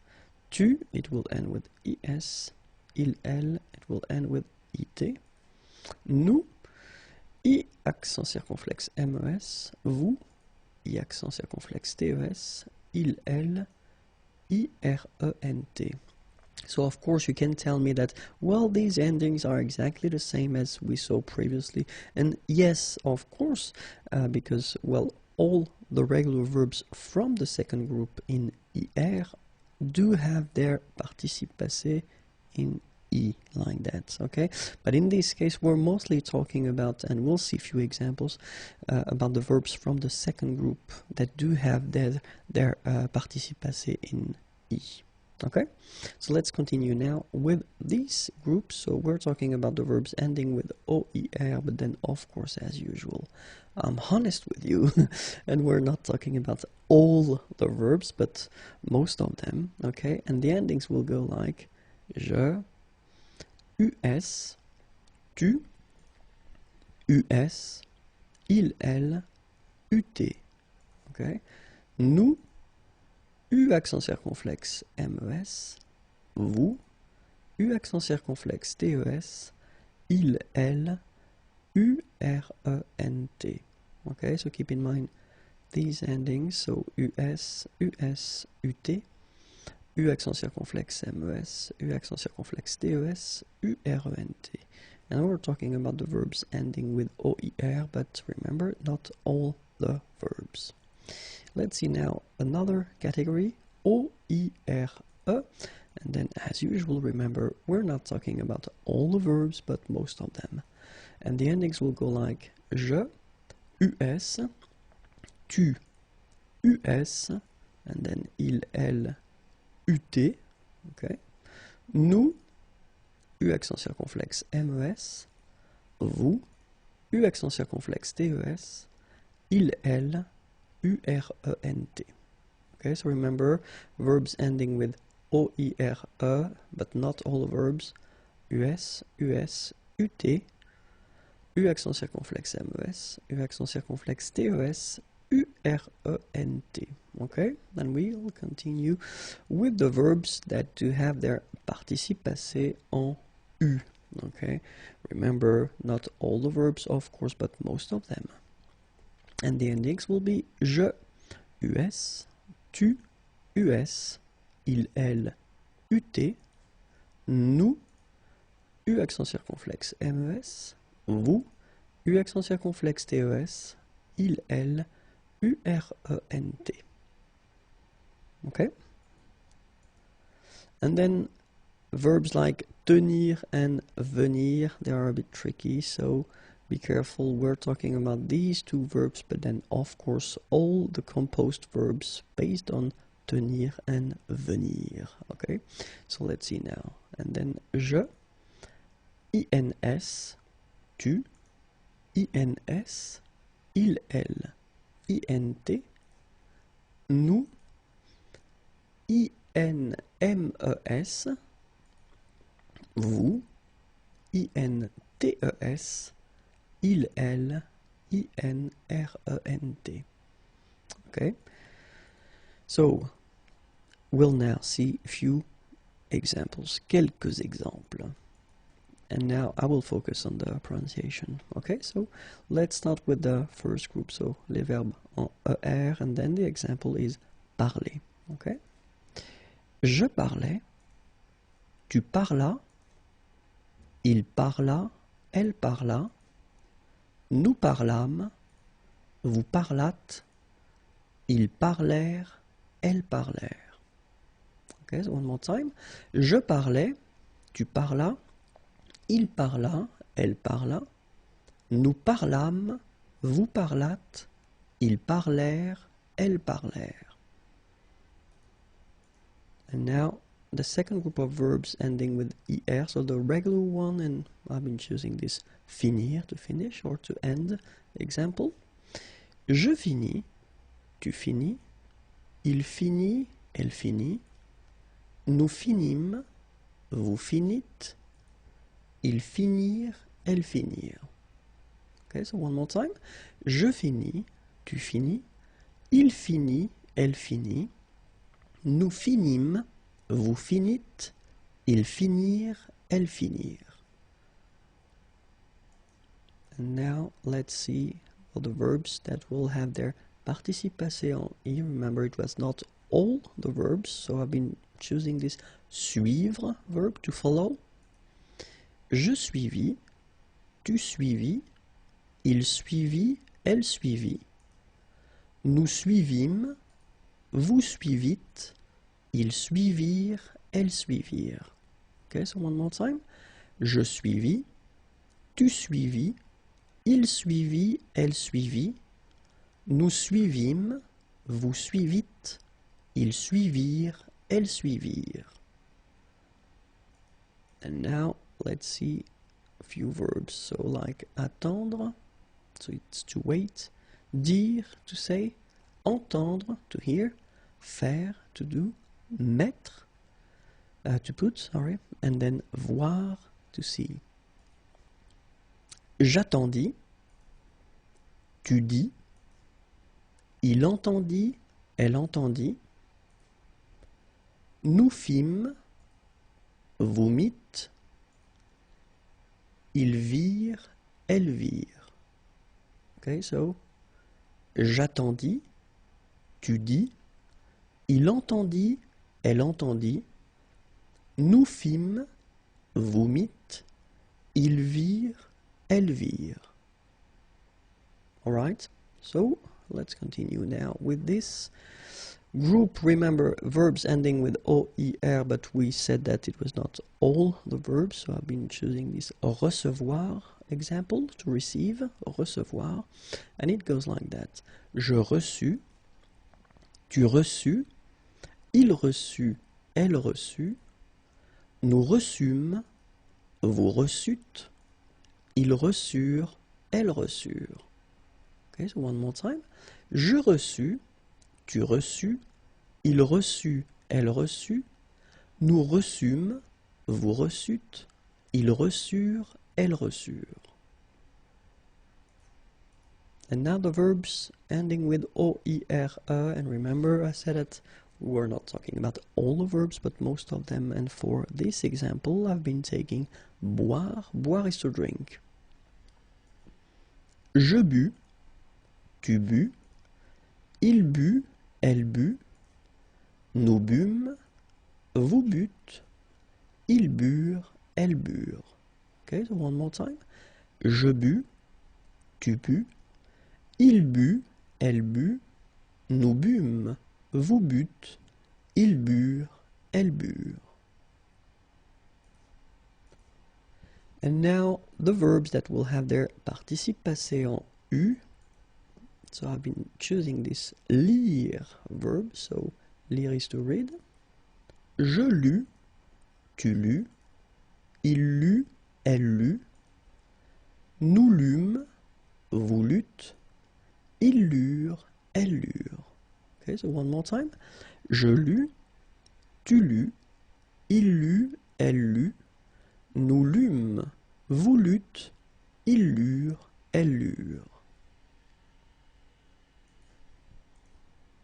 Tu, it will end with is. Il, elle, it will end with it. Nous, I accent circonflexe mes, vous, I accent circonflexe tes, il, elle, irent. So of course you can tell me that, well, these endings are exactly the same as we saw previously. And yes, of course, because, well, all the regular verbs from the second group in IR do have their participe passé in I, like that, okay? But in this case, we're mostly talking about, and we'll see a few examples, about the verbs from the second group that do have their participe passé in I. Okay, so let's continue now with these groups. So we're talking about the verbs ending with OER, but then of course, as usual, I'm honest with you, and we're not talking about all the verbs, but most of them, okay? And the endings will go like je, us, tu, us, il, elle, ut, okay? Nous, U accent circonflexe MES, vous, U accent circonflexe TES, il, elle, URENT. Okay, so keep in mind these endings, so US, US, UT, U accent circonflexe MES, U accent circonflexe TES, URENT. And we're talking about the verbs ending with OER, but remember, not all the verbs. Let's see now another category, OIRE, and then as usual, remember, we're not talking about all the verbs, but most of them. And the endings will go like je, US, tu, US, and then il, elle, UT, okay. Nous, U accent circonflexe MES, vous, U accent circonflexe TES, il, elle, URENT. Okay, so remember, verbs ending with OIRE, but not all the verbs, US, US, UT, U accent circonflexe MES, U accent circonflexe TES, URENT. Okay, then we'll continue with the verbs that do have their participe passé en U. Okay, remember, not all the verbs, of course, but most of them. And the endings will be je, US, tu, US, il, elle, UT, nous, U accent circonflexe MES, vous, U accent circonflexe TES, il, elle, URENT. Okay? And then verbs like tenir and venir, they are a bit tricky, so be careful. We're talking about these two verbs, but then of course all the composed verbs based on tenir and venir. Okay? So let's see now. And then je, INS, tu, INS, il, elle, INT, nous, INMES, vous, INTES, il, elle, INRENT. Okay? So, we'll now see a few examples, quelques exemples. And now I will focus on the pronunciation. Okay, so let's start with the first group. So les verbes en ER, and then the example is parler. Okay, je parlais, tu parlas, il parla, elle parla, nous parlâmes, vous parlâtes, ils parlèrent, elles parlèrent. Okay, so one more time. Je parlais, tu parlas, il parla, elle parla, nous parlâmes, vous parlâtes, ils parlèrent, elles parlèrent. And now the second group of verbs ending with ER, so the regular one, and I've been choosing this finir, to finish or to end. Example, je finis, tu finis, il finit, elle finit, nous finîmes, vous finîtes, ils finirent, elles finirent. Okay, so one more time. Je finis, tu finis, il finit, elle finit, nous finîmes, vous finîtes, ils finirent, elles finirent. And now let's see all the verbs that will have their participe passé en I. Remember, it was not all the verbs, so I've been choosing this suivre verb to follow. Je suivis, tu suivis, il suivit, elle suivit, nous suivîmes, vous suivîtes, ils suivirent, elles suivirent. Okay, so one more time. Je suivis, tu suivis, il suivit, elle suivit, nous suivîmes, vous suivîtes, ils suivirent, elles suivirent. And now let's see a few verbs. So like attendre, so it's to wait, dire, to say, entendre, to hear, faire, to do, mettre, to put, sorry, and then voir, to see. J'attendis, tu dis, il entendit, elle entendit, nous fîmes, vous mîtes, ils virent, elles virent. Okay, so, j'attendis, tu dis, il entendit, elle entendit, nous fîmes, vous mîtes, ils virent, elles virent. Alright, so let's continue now with this group. Remember, verbs ending with OER, but we said that it was not all the verbs, so I've been choosing this recevoir example, to receive, recevoir, and it goes like that. Je reçus, tu reçus, il reçut, elle reçut, nous reçûmes, vous reçûtes, ils reçurent, elles reçurent. Okay, so one more time. Je reçus, tu reçus, il reçut, elle reçut, nous reçûmes, vous reçûtes, ils reçurent, elles reçurent. And now the verbs ending with OERE, and remember I said that we're not talking about all the verbs, but most of them, and for this example I've been taking boire. Boire is to drink. Je bus, tu bus, il but, elle but, nous bûmes, vous bûtes, ils burent, elles burent. Okay, so one more time. Je bus, tu bus, il but, elle but, nous bûmes, vous bûtes, ils burent, elles burent. And now the verbs that will have their participe passé en U. So I've been choosing this lire verb, so lire is to read. Je lus, tu lus, il lut, elle lut, nous lûmes, vous lûtes, ils lurent, elles lurent. Okay, so one more time. Je lus, tu lus, il lut, elle lut, nous lûmes, vous lûtes, ils lurent, elles lurent.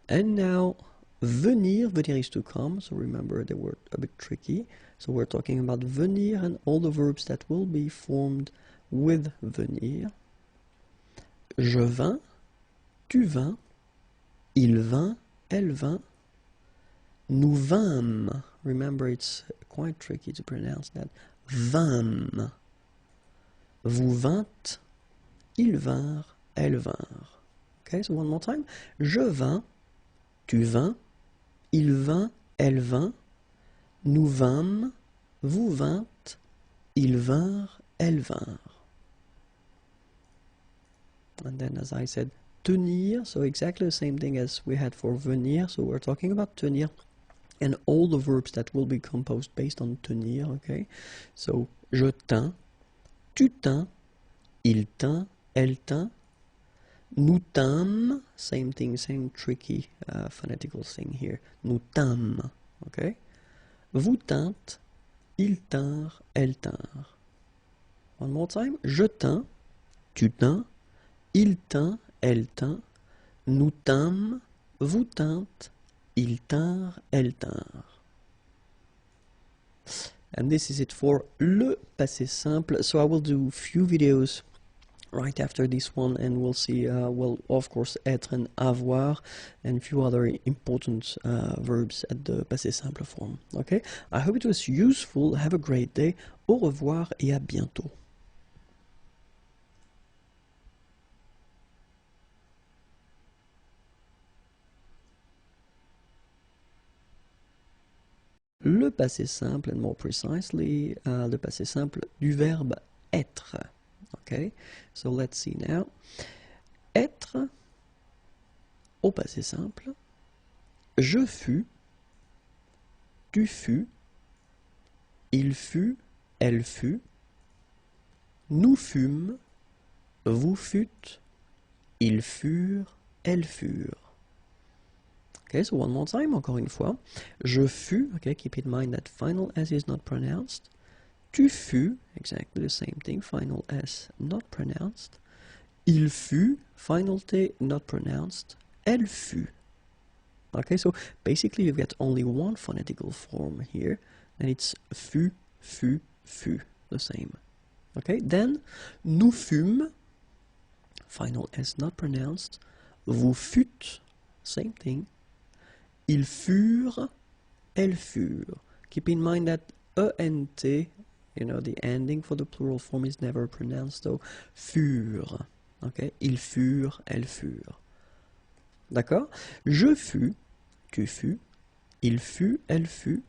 And now, venir, venir is to come, so remember they were a bit tricky. So we're talking about venir and all the verbs that will be formed with venir. Je vins, tu vins, il vint, elle vint, nous vîmes. Remember it's quite tricky to pronounce that. Vîmes. Vous vîntes, ils vinrent, elles vinrent. Okay, so one more time. Je vins, tu vins, il vint, elle vint, nous vîmes, vous vîntes, ils vinrent, elles vinrent. And then, as I said, tenir, so exactly the same thing as we had for venir, so we're talking about tenir and all the verbs that will be composed based on tenir, okay? So, je tins, tu tins, il tint, elle tint, nous tîmes, same thing, same tricky phonetical thing here. Nous tîmes, okay? Vous tîntes, ils tinrent, elles tinrent. One more time. Je tins, tu tins, il tint, elle tint, nous tîmes, vous tîntes, ils tinrent, elles tinrent. And this is it for le passé simple. So I will do few videos right after this one, and we'll see, well, of course, être and avoir, and a few other important verbs at the passé simple form. Okay? I hope it was useful. Have a great day. Au revoir et à bientôt. Le passé simple, and more precisely, le passé simple du verbe être. Okay, so let's see now. Être, au passé simple, je fus, tu fus, il fut, elle fut, nous fûmes, vous fûtes, ils furent, elles furent. Okay, so one more time, encore une fois. Je fus, okay, keep in mind that final S is not pronounced. Tu fus, exactly the same thing, final S not pronounced. Il fut, final T not pronounced. Elle fut. Okay, so basically you get only one phonetical form here, and it's fut, fut, fut, the same. Okay, then nous fûmes, final S not pronounced, vous fûtes, same thing, ils furent, elles furent. Keep in mind that ENT, you know, the ending for the plural form is never pronounced, so furent. Okay, ils furent, elles furent. D'accord? Je fus, tu fus, il fut, elle fut,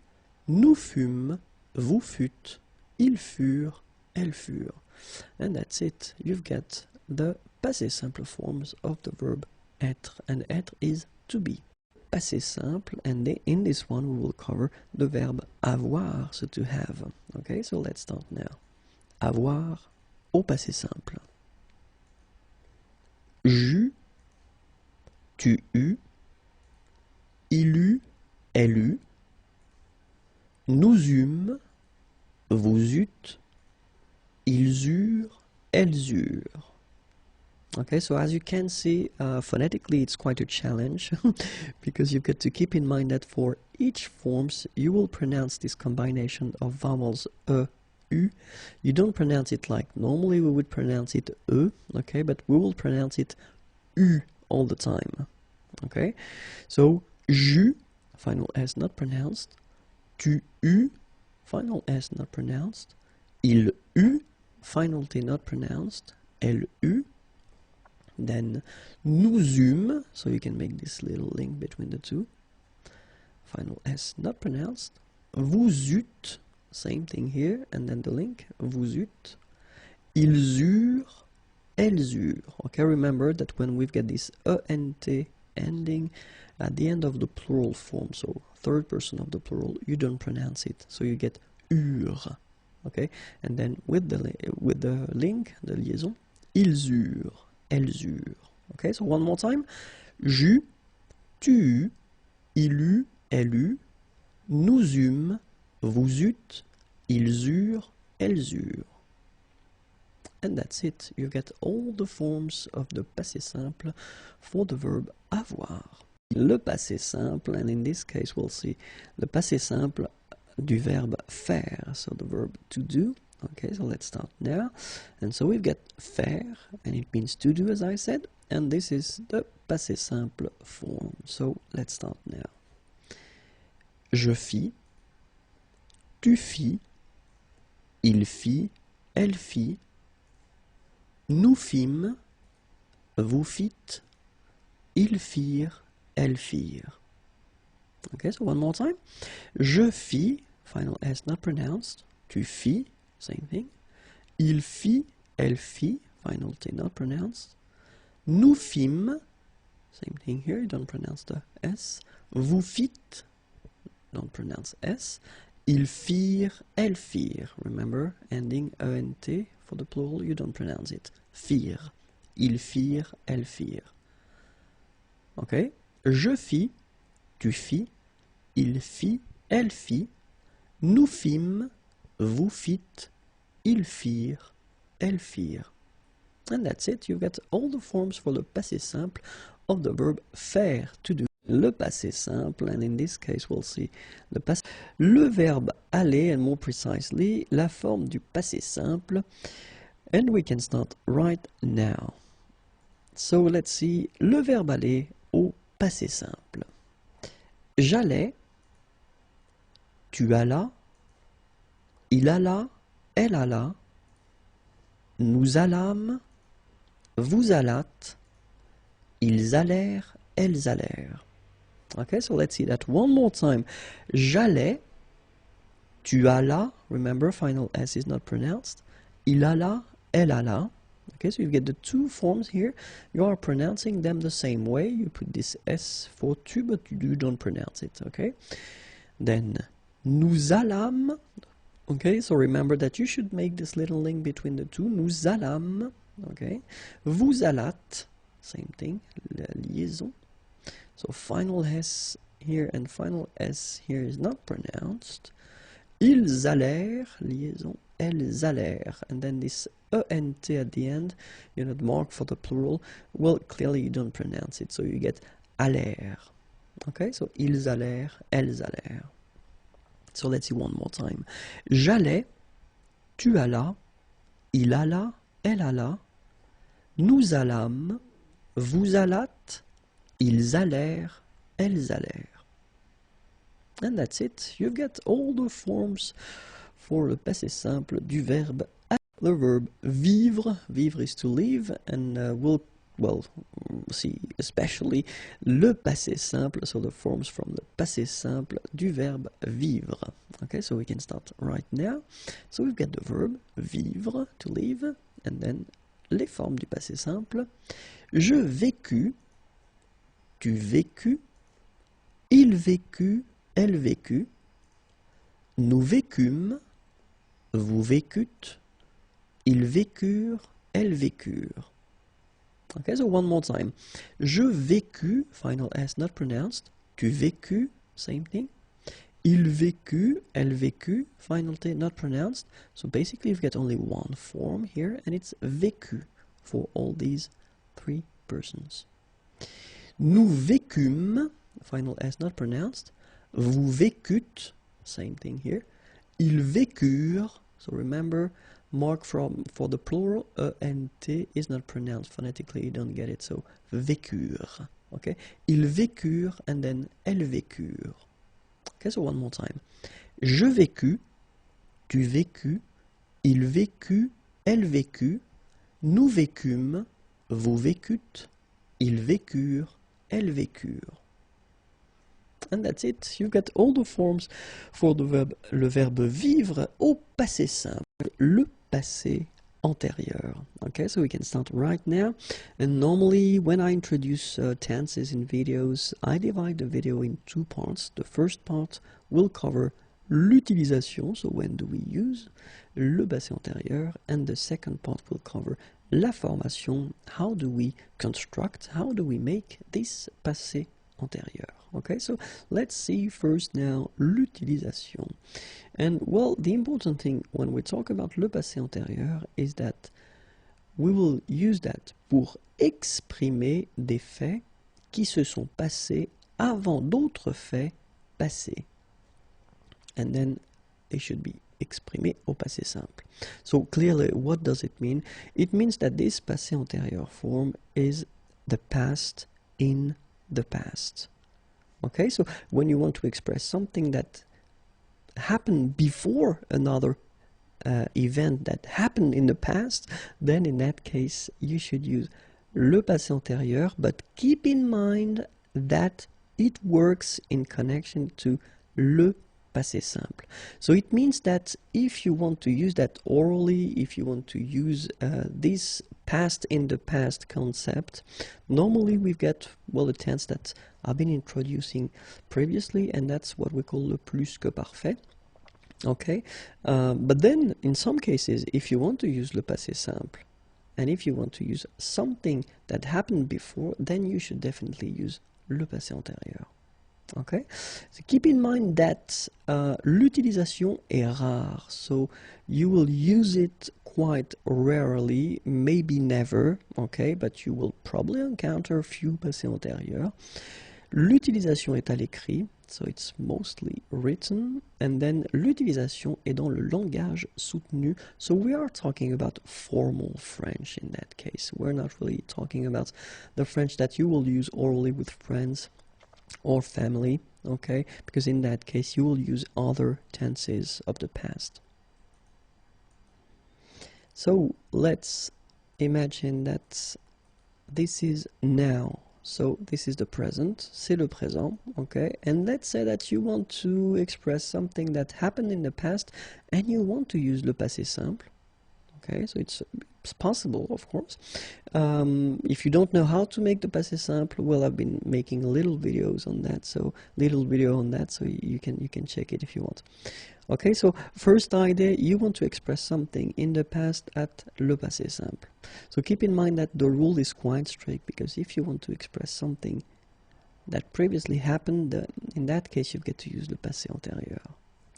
nous fûmes, vous fûtes, ils furent, elles furent. And that's it. You've got the passé simple forms of the verb être, and être is to be. Passé simple, and in this one we will cover the verb avoir, so to have. Okay, so let's start now. Avoir au passé simple. J'eus, tu eus, il eut, elle eut, nous eûmes, vous eûtes, ils eurent, elles eurent. Okay, so as you can see, phonetically it's quite a challenge because you've got to keep in mind that for each forms you will pronounce this combination of vowels e, u. You don't pronounce it like normally we would pronounce it e, okay, but we will pronounce it u all the time. Okay, so j'eus, final S not pronounced, tu eus, final S not pronounced, il eut, final T not pronounced, elle eut, then nous eûmes, so you can make this little link between the two, final S not pronounced, vous eûtes, same thing here, and then the link, vous eûtes, ils eurent, elles eurent. Okay, remember that when we've got this ENT ending at the end of the plural form, so third person of the plural, you don't pronounce it, so you get eurent. Okay, and then with the link, the liaison, ils eurent, elles eurent. Okay, so one more time. J'eus, tu eus, il eut, elle eut, nous eûmes, vous eûtes, ils eurent, elles eurent. And that's it. You get all the forms of the passé simple for the verb avoir. Le passé simple, and in this case we'll see le passé simple du verbe faire, so the verb to do. Okay, so let's start now. And so we've got faire, and it means to do, as I said, and this is the passé simple form. So let's start now. Je fis, tu fis, il fit, elle fit, nous fîmes, vous fîtes, ils firent, elles firent. Okay, so one more time. Je fis, final S not pronounced, tu fis, same thing. Il fit, elle fit, final T not pronounced. Nous fîmes, same thing here, you don't pronounce the S. Vous fîtes, don't pronounce S. Ils firent, elles firent. Remember, ending ENT for the plural, you don't pronounce it. Firent. Ils firent, elles firent. Okay? Je fis, tu fis, il fit, elle fit, nous fîmes, vous fîtes, ils firent, elles firent. And that's it. You've got all the forms for the passé simple of the verb faire, to do. Le passé simple, and in this case we'll see the passé. Le verbe aller, and more precisely, la forme du passé simple. And we can start right now. So let's see le verbe aller au passé simple. J'allais, tu allas, il alla, elle alla, nous allâmes, vous allâtes, ils allèrent, elles allèrent. Okay, so let's see that one more time. J'allais, tu allas, remember final S is not pronounced, il alla, elle alla. Okay, so you get the two forms here. You are pronouncing them the same way. You put this S for tu, but you don't pronounce it, okay? Then, nous allâmes. Okay, so remember that you should make this little link between the two. Nous allâmes, okay? Vous allâtes, same thing, la liaison. So final S here and final S here is not pronounced. Ils allèrent, liaison, elles allèrent. And then this ENT at the end, you know, the mark for the plural, well, clearly you don't pronounce it, so you get allèrent. Okay, so ils allèrent, elles allèrent. So let's see one more time. J'allais, tu allas, il alla, elle alla, nous allâmes, vous allâtes, ils allèrent, elles allèrent. And that's it. You've got all the forms for le passé simple du verbe. The verb vivre, vivre is to live, and we'll see especially le passé simple, so the forms from the passé simple du verbe vivre. Okay, so we can start right now. So we've got the verb vivre, to live, and then les formes du passé simple. Je vécus, tu vécus, il vécut, elle vécut, nous vécûmes, vous vécûtes, ils vécurent, elles vécurent. Okay, so one more time. Je vécus, final S not pronounced. Tu vécus, same thing. Il vécut, elle vécut, final T not pronounced. So basically you've got only one form here, and it's vécu for all these three persons. Nous vécûmes, final S not pronounced. Vous vécûtes, same thing here. Ils vécurent, so remember, mark for the plural, and T is not pronounced phonetically, you don't get it, so vécurent, okay? Ils vécurent, and then elles vécurent. Okay, so one more time. Je vécus, tu vécus, il vécut, elle vécut, nous vécûmes, vous vécûtes, ils vécurent, elles vécurent. And that's it. You've got all the forms for the verb, le verbe vivre au passé simple, le passé antérieur. Okay, so we can start right now. And normally when I introduce tenses in videos, I divide the video in two parts. The first part will cover l'utilisation, so when do we use, le passé antérieur, and the second part will cover la formation, how do we construct, how do we make this passé antérieur. Okay, so let's see first now l'utilisation. And well, the important thing when we talk about le passé antérieur is that we will use that pour exprimer des faits qui se sont passés avant d'autres faits passés. And then they should be exprimés au passé simple. So clearly, what does it mean? It means that this passé antérieur form is the past in the past. Okay, so when you want to express something that happened before another event that happened in the past, then in that case you should use le passé antérieur, but keep in mind that it works in connection to le passé simple. So it means that if you want to use that orally, if you want to use this past in the past concept, normally we've got, well, a tense that I've been introducing previously, and that's what we call le plus que parfait. Okay, but then in some cases, if you want to use le passé simple, and if you want to use something that happened before, then you should definitely use le passé antérieur. Okay, so keep in mind that l'utilisation est rare, so you will use it quite rarely, maybe never, okay, but you will probably encounter a few passés antérieurs. L'utilisation est à l'écrit, so it's mostly written, and then l'utilisation est dans le langage soutenu, so we are talking about formal French in that case. We're not really talking about the French that you will use orally with friends or family, okay, because in that case you will use other tenses of the past. So let's imagine that this is now. So this is the present, c'est le présent, okay? And let's say that you want to express something that happened in the past and you want to use le passé simple, okay? So it's possible, of course. If you don't know how to make the passé simple, well, I've been making little videos on that, so you can check it if you want. Okay, so first idea, you want to express something in the past at le passé simple. So keep in mind that the rule is quite strict, because if you want to express something that previously happened, in that case you get to use le passé antérieur.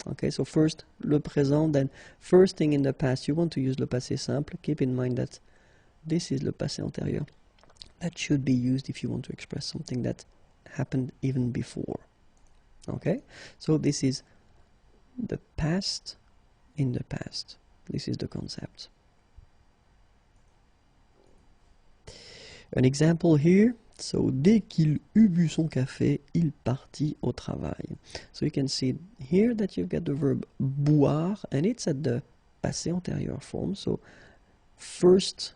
Okay, so first le présent, then first thing in the past you want to use le passé simple. Keep in mind that this is le passé antérieur. That should be used if you want to express something that happened even before. Okay, so this is the past in the past. This is the concept. An example here. So, dès qu'il eut bu son café, il partit au travail. So you can see here that you've got the verb boire, and it's at the passé antérieur form. So first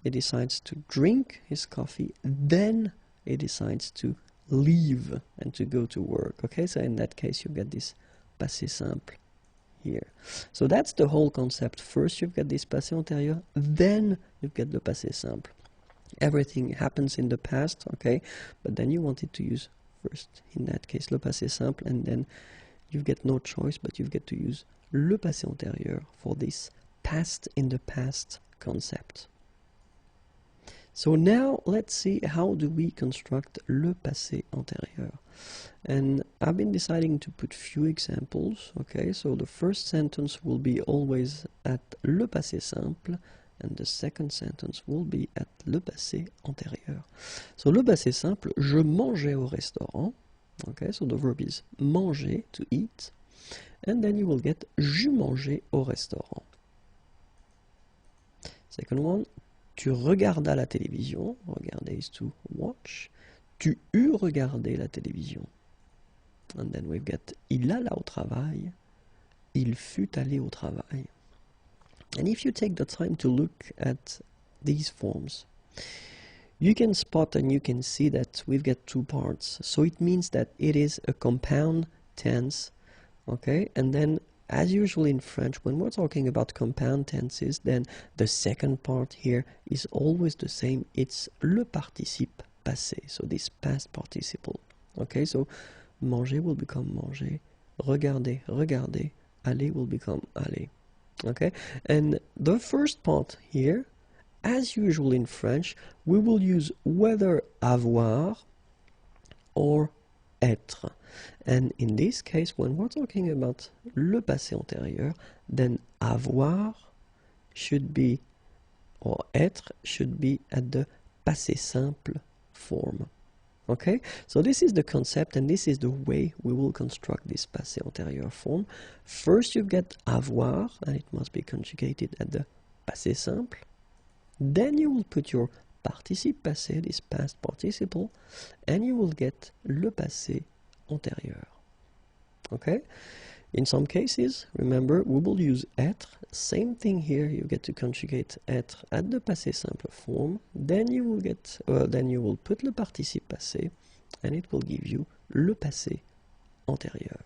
he decides to drink his coffee, then he decides to leave and to go to work. Okay, so in that case you get this passé simple here. So that's the whole concept. First you've got this passé antérieur, then you get the passé simple. Everything happens in the past, okay, but then you wanted to use first, in that case, le passé simple, and then you get no choice, but you get to use le passé antérieur for this past in the past concept. So now let's see how do we construct le passé antérieur. And I've been deciding to put few examples, okay, so the first sentence will be always at le passé simple, and the second sentence will be at le passé antérieur. So le passé simple, je mangeais au restaurant. Okay, so the verb is manger, to eat. And then you will get j'eus mangé au restaurant. Second one, tu regardas la télévision. Regarder is to watch. Tu eus regardé la télévision. And then we've got il alla au travail. Il fut allé au travail. And if you take the time to look at these forms, you can spot and you can see that we've got two parts. So it means that it is a compound tense, okay? And then, as usual in French, when we're talking about compound tenses, then the second part here is always the same. It's le participe passé, so this past participle. Okay, so manger will become manger, regarder, regarder, aller will become aller. Okay, and the first part here, as usual in French, we will use whether avoir or être. And in this case, when we're talking about le passé antérieur, then avoir should be, or être should be at the passé simple form. Okay, so this is the concept, and this is the way we will construct this passé antérieur form. First you get avoir, and it must be conjugated at the passé simple. Then you will put your participe passé, this past participle, and you will get le passé antérieur. Okay, in some cases, remember, we will use être. Same thing here, you get to conjugate être at the passé simple form. Then you will get, then you will put le participe passé, and it will give you le passé antérieur.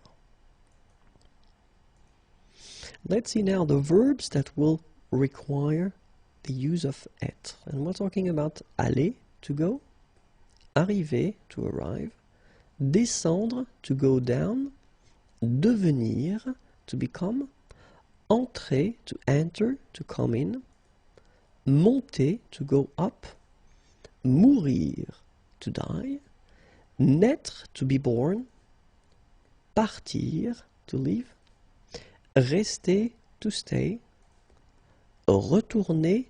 Let's see now the verbs that will require the use of être. And we're talking about aller, to go, arriver, to arrive, descendre, to go down, devenir, to become, entrer, to enter, to come in, monter, to go up, mourir, to die, naître, to be born, partir, to leave, rester, to stay, retourner,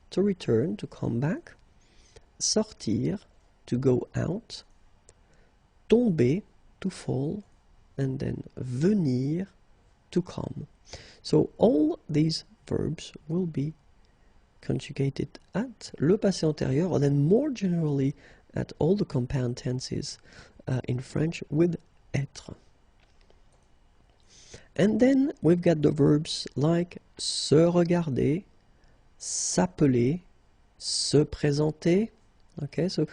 to return, to come back, sortir, to go out, tomber, to fall, and then venir, to come. So all these verbs will be conjugated at le passé antérieur, or then more generally at all the compound tenses in French with être. And then we've got the verbs like se regarder, s'appeler, se présenter. Okay, so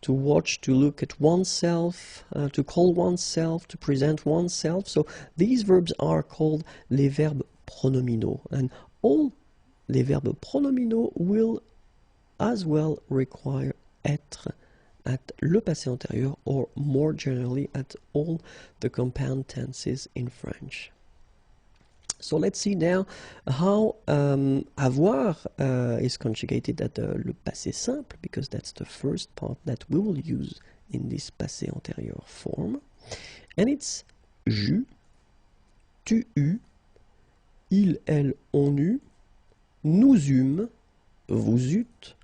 to watch, to look at oneself, to call oneself, to present oneself. So these verbs are called les verbes pronominaux, and all les verbes pronominaux will as well require être at le passé antérieur, or more generally at all the compound tenses in French. So let's see now how avoir is conjugated at le passé simple, because that's the first part that we will use in this passé antérieur form. And it's j'eus, tu eus, il, elle, on eut, nous eûmes, vous eûtes,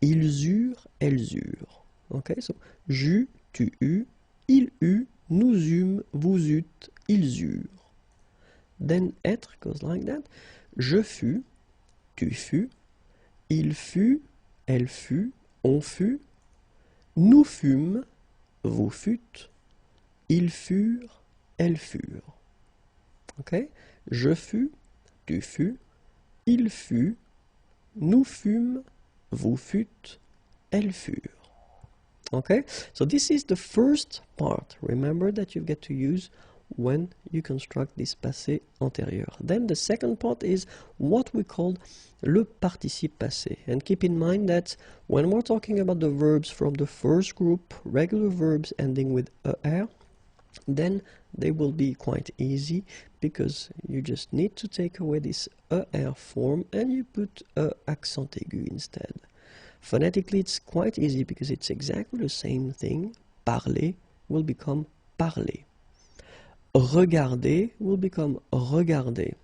ils eurent, elles eurent. Okay, so j'eus, tu eus, il eut, nous eûmes, vous eûtes, ils eurent. Then être goes like that. Je fus, tu fus, il fut, elle fut, on fut, nous fûmes, vous fûtes, ils furent, elles furent. Okay? Je fus, tu fus, il fut, nous fûmes, vous fûtes, elles furent. Okay? So this is the first part. Remember that you get to use when you construct this passé antérieur. Then the second part is what we call le participe passé. And keep in mind that when we're talking about the verbs from the first group, regular verbs ending with er, then they will be quite easy because you just need to take away this er form and you put accent aigu instead. Phonetically it's quite easy because it's exactly the same thing. Parler will become parler. Regarder will become regarder.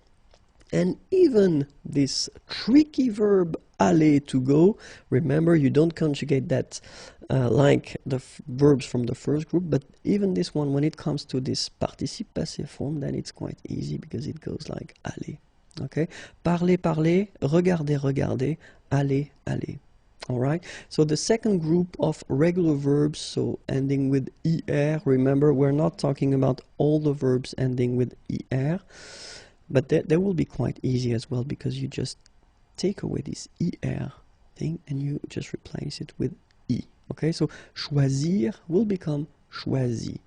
And even this tricky verb aller, to go, remember you don't conjugate that like the verbs from the first group, but even this one, when it comes to this participe passé form, then it's quite easy because it goes like aller. Okay? Parler, parler, regarder, regarder, aller, aller. Alright, so the second group of regular verbs, so ending with er, remember we're not talking about all the verbs ending with er, but they will be quite easy as well because you just take away this er thing and you just replace it with I. Okay, so choisir will become choisi,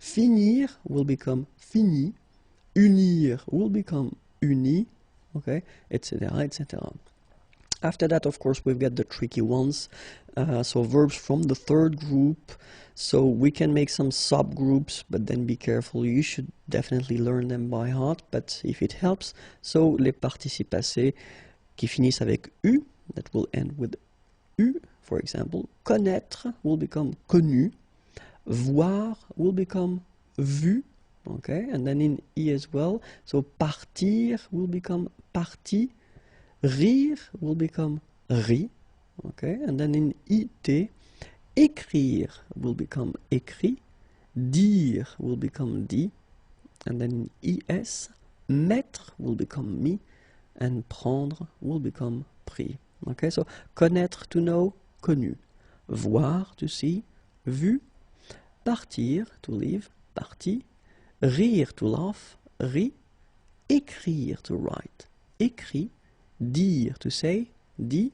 finir will become fini, unir will become uni, okay, etc., etc. After that, of course, we've got the tricky ones, so verbs from the third group, so we can make some subgroups, but then be careful, you should definitely learn them by heart, but if it helps, so les participes passés qui finissent avec U, that will end with U, for example, connaître will become connu, voir will become vu, okay, and then in I as well, so partir will become parti, rire will become ri, okay, and then in IT, écrire will become écrit, dire will become dit, and then in IS, mettre will become mis, and prendre will become pris. Okay, so connaître, to know, connu, voir, to see, vu, partir, to leave, parti, rire, to laugh, ri, écrire, to write, écrit, dire, to say, dit,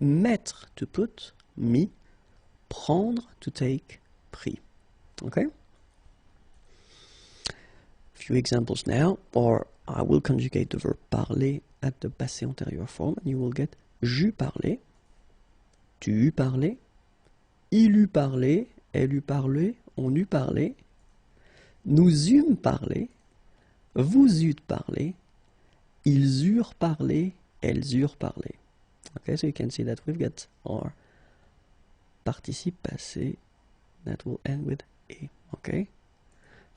mettre, to put, mis, prendre, to take, pris. Okay? Few examples now, or I will conjugate the verb parler at the passé antérieur form, and you will get j'eus parlé, tu eus parlé, il eut parlé, elle eut parlé, on eut parlé, nous eûmes parlé, vous eûtes parlé, ils eurent parlé, elles eurent parlé. Okay, so you can see that we've got our participe passé that will end with e. Okay,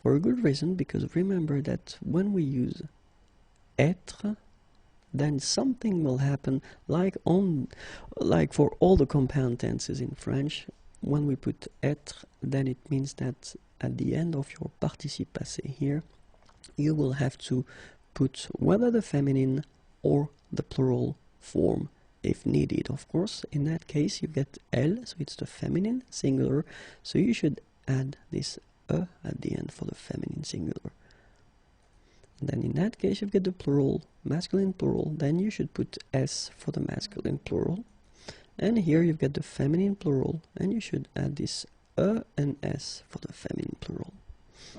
for a good reason, because remember that when we use être, then something will happen like for all the compound tenses in French. When we put être, then it means that at the end of your participe passé here, you will have to put whether the feminine or the plural form if needed. Of course, in that case you get elle, so it's the feminine singular, so you should add this e at the end for the feminine singular. And then in that case you get the plural, masculine plural, then you should put s for the masculine plural, and here you've got the feminine plural, and you should add this e and s for the feminine plural.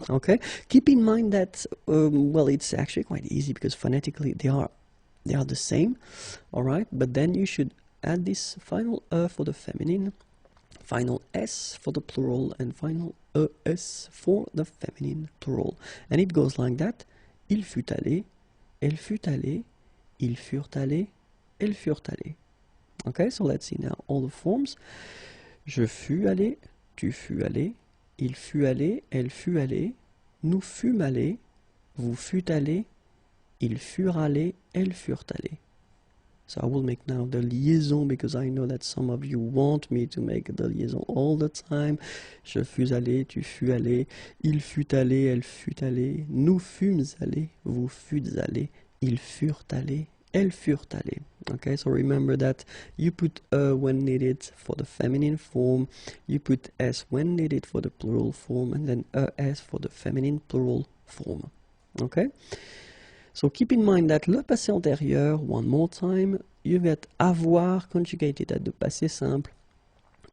Okay, keep in mind that well, it's actually quite easy because phonetically they are the same, all right, but then you should add this final e for the feminine, final s for the plural, and final es for the feminine plural, and it goes like that: il fut allé, elle fut allée, ils furent allés, elles furent allées. Okay, so let's see now all the forms. Je fus allé, tu fus allé, il fut allé, elle fut allée, nous fûmes allés, vous fûtes allés, ils furent allés, elles furent allées. So I will make now the liaison because I know that some of you want me to make the liaison all the time. Je fus allé, tu fus allé, il fut allé, elle fut allée, nous fûmes allés, vous fûtes allés, ils furent allés, elles furent allées. Okay, so remember that you put when needed for the feminine form, you put s when needed for the plural form, and then es for the feminine plural form. Okay? So keep in mind that le passé antérieur, one more time, you get avoir conjugated at the passé simple.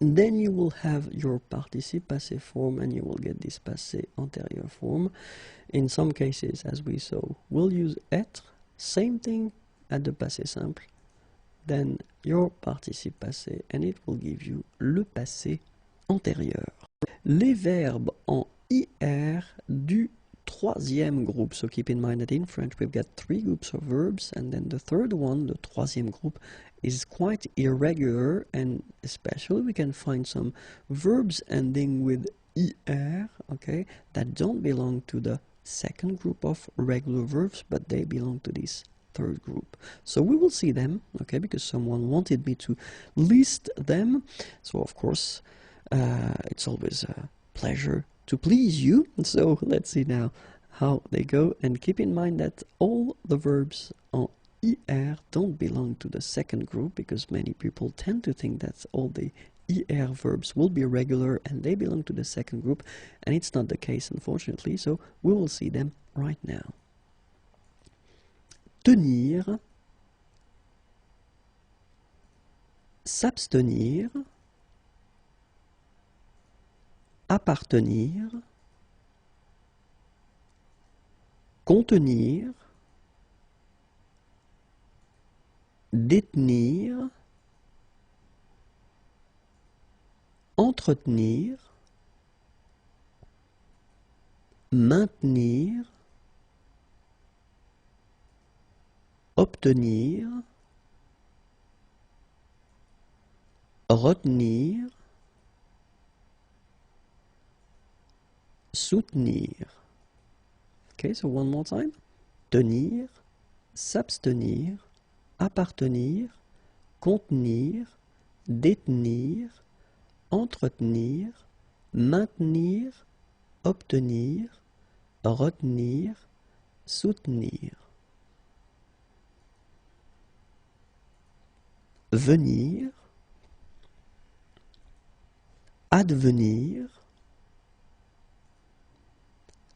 Then you will have your participe passé form and you will get this passé antérieur form. In some cases, as we saw, we'll use être, same thing at the passé simple. Then your participe passé and it will give you le passé antérieur. Les verbes en IR du troisième groupe. So keep in mind that in French we've got 3 groups of verbs, and then the third one, the troisième groupe, is quite irregular, and especially we can find some verbs ending with IR, okay, that don't belong to the second group of regular verbs, but they belong to this third group. So we will see them, okay, because someone wanted me to list them. So of course, it's always a pleasure to please you. So let's see now how they go, and keep in mind that all the verbs en IR don't belong to the second group, because many people tend to think that all the IR verbs will be regular and they belong to the second group, and it's not the case, unfortunately. So we will see them right now. Tenir, s'abstenir, appartenir, contenir, détenir, entretenir, maintenir, obtenir, retenir, soutenir. Okay, so one more time. Tenir, s'abstenir, appartenir, contenir, détenir, entretenir, maintenir, obtenir, retenir, soutenir. Venir, advenir,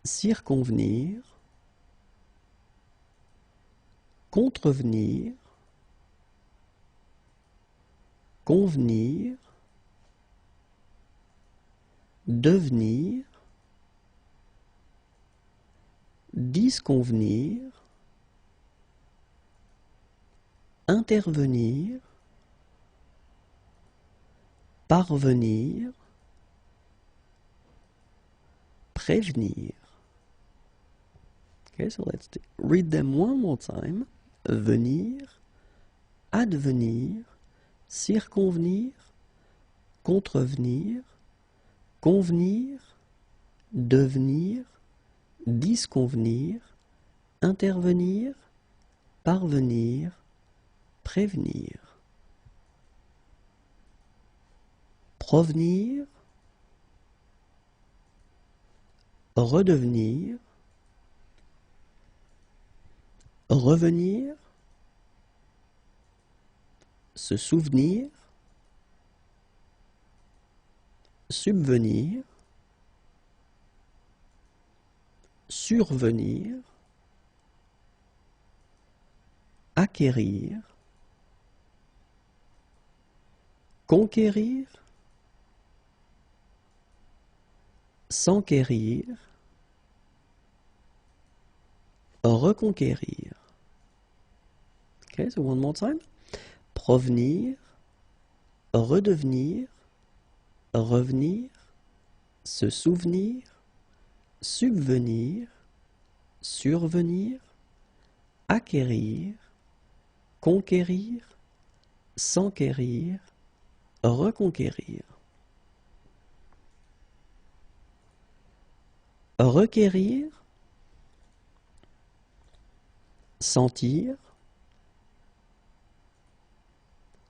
circonvenir, contrevenir, convenir, devenir, disconvenir, intervenir, parvenir, prévenir. Okay, so let's read them one more time. Venir, advenir, circonvenir, contrevenir, convenir, devenir, disconvenir, intervenir, parvenir, prévenir. Provenir, redevenir, revenir, se souvenir, subvenir, survenir, acquérir, conquérir, s'enquérir, reconquérir. Okay, so one more time. Provenir, redevenir, revenir, se souvenir, subvenir, survenir, acquérir, conquérir, s'enquérir, reconquérir. Requérir, sentir,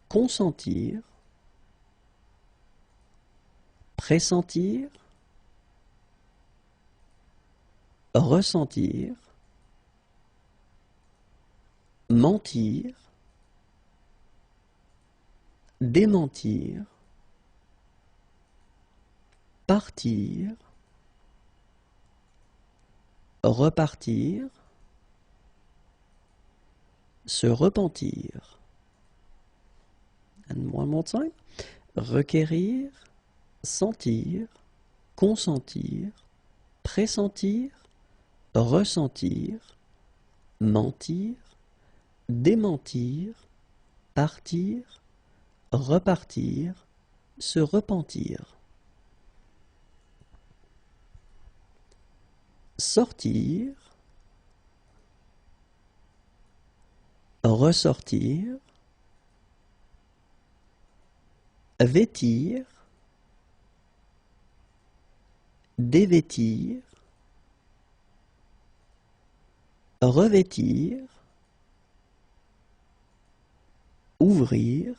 consentir, pressentir, ressentir, mentir, démentir, partir, repartir, se repentir. And one more time. Requérir, sentir, consentir, pressentir, ressentir, mentir, démentir, partir, repartir, se repentir. Sortir, ressortir, vêtir, dévêtir, revêtir, ouvrir,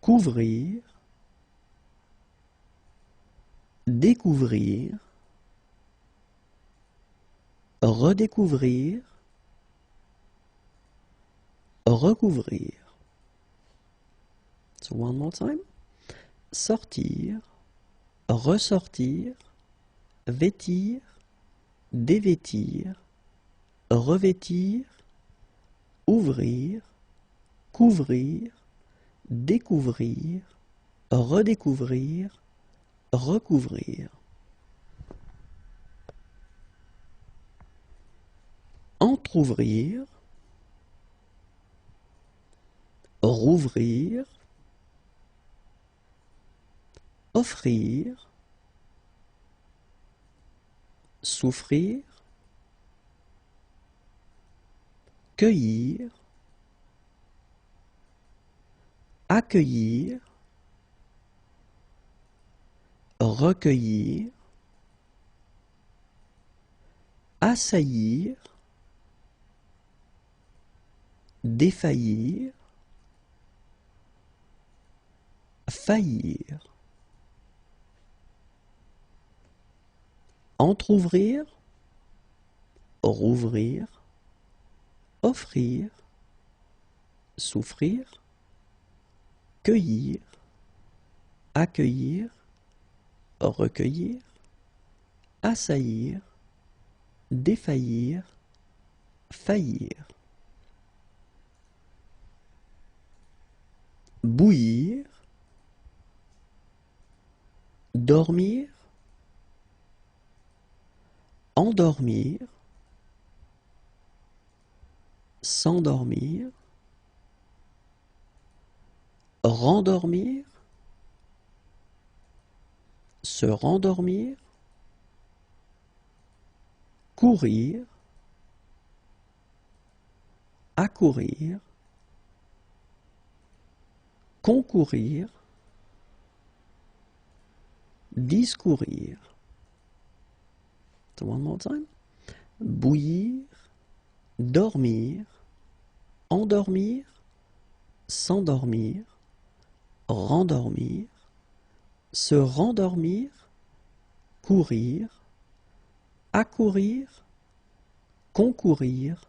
couvrir, découvrir, redécouvrir, recouvrir. So one more time. Sortir, ressortir, vêtir, dévêtir, revêtir, ouvrir, couvrir, découvrir, redécouvrir, recouvrir. Entrouvrir, rouvrir, offrir, souffrir, cueillir, accueillir, recueillir, assaillir, défaillir, faillir. Entrouvrir, rouvrir, offrir, souffrir, cueillir, accueillir, recueillir, assaillir, défaillir, faillir. Bouillir, dormir, endormir, s'endormir, rendormir, se rendormir, courir, accourir, concourir, discourir. So one more time. Bouillir, dormir, endormir, s'endormir, rendormir, se rendormir, courir, accourir, concourir,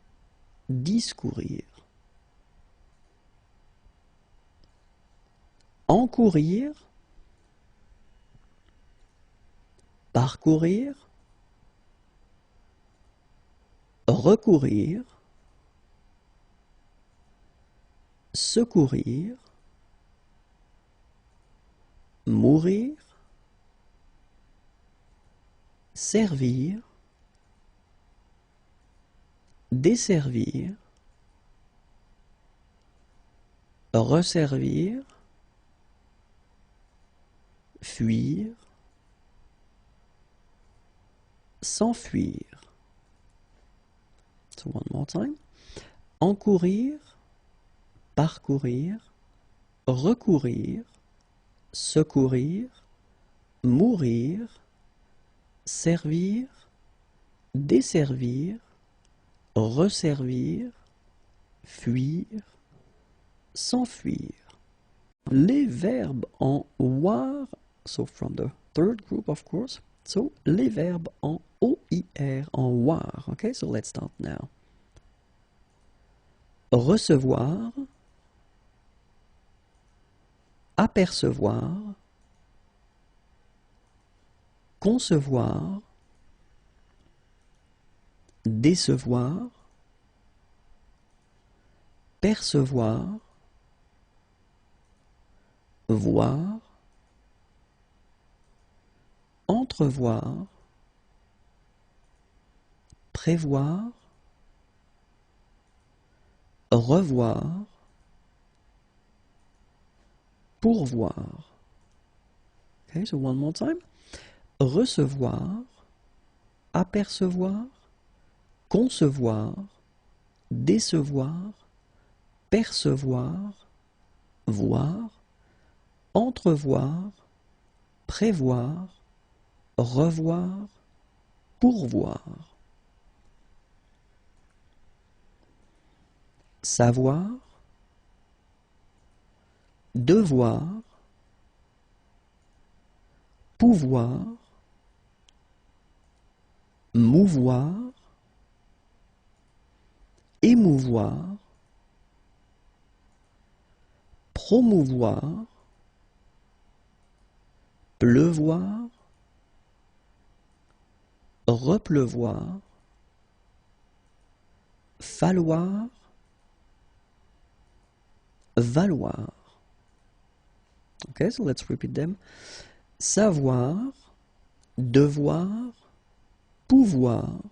discourir. Encourir, parcourir, recourir, secourir, mourir, servir, desservir, resservir, fuir, s'enfuir. So one more time. Encourir, parcourir, recourir, secourir, mourir, servir, desservir, resservir, fuir, s'enfuir. Les verbes en voir, so from the third group of course, so les verbes en OIR, en voir, okay, so let's start now. Recevoir, apercevoir, concevoir, décevoir, percevoir, voir, entrevoir, prévoir, revoir, pourvoir. Okay, so one more time. Recevoir, apercevoir, concevoir, décevoir, percevoir, voir, entrevoir, prévoir, revoir, pourvoir. Savoir, devoir, pouvoir, mouvoir, émouvoir, promouvoir, pleuvoir, repleuvoir, falloir, valoir. Okay, so let's repeat them. Savoir, devoir, pouvoir,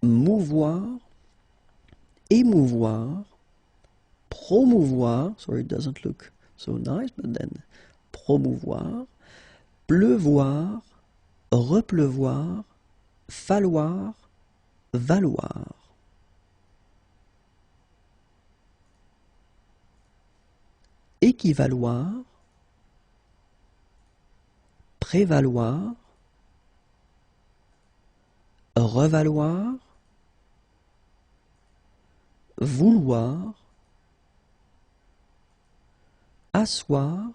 mouvoir, émouvoir, promouvoir, sorry, it doesn't look so nice, but then promouvoir, pleuvoir, repleuvoir, falloir, valoir. Équivaloir, prévaloir, revaloir, vouloir, asseoir,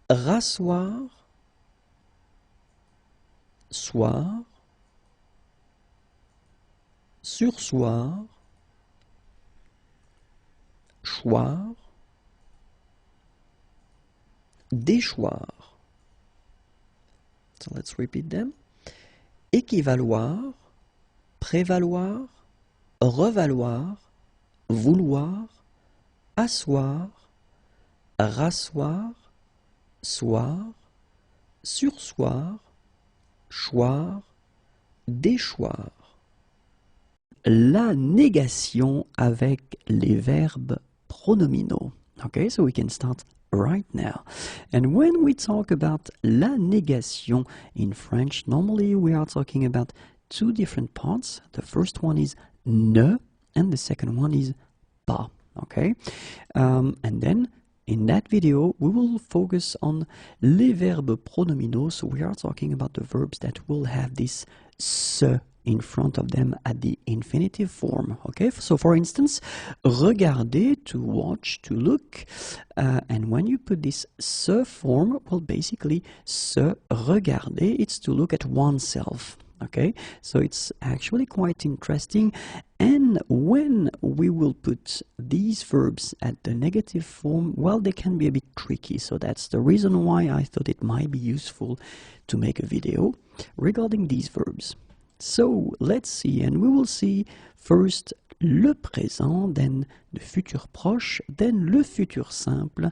rasseoir, soir, sursoir, choir, déchoir. So let's repeat them. Équivaloir, prévaloir, revaloir, vouloir, asseoir, rasseoir, soir, sursoir, choir, déchoir. La négation avec les verbes pronominaux. Okay, so we can start right now. And when we talk about la négation in French, normally we are talking about two different parts. The first one is ne, and the second one is pas. Okay, and then in that video we will focus on les verbes pronominaux. So we are talking about the verbs that will have this se in front of them at the infinitive form. Okay, so for instance, regarder, to watch, to look, and when you put this se form, well, basically se regarder, it's to look at oneself. Okay, so it's actually quite interesting. And when we will put these verbs at the negative form, well, they can be a bit tricky. So that's the reason why I thought it might be useful to make a video regarding these verbs. So let's see, and we will see first le présent, then le futur proche, then le futur simple,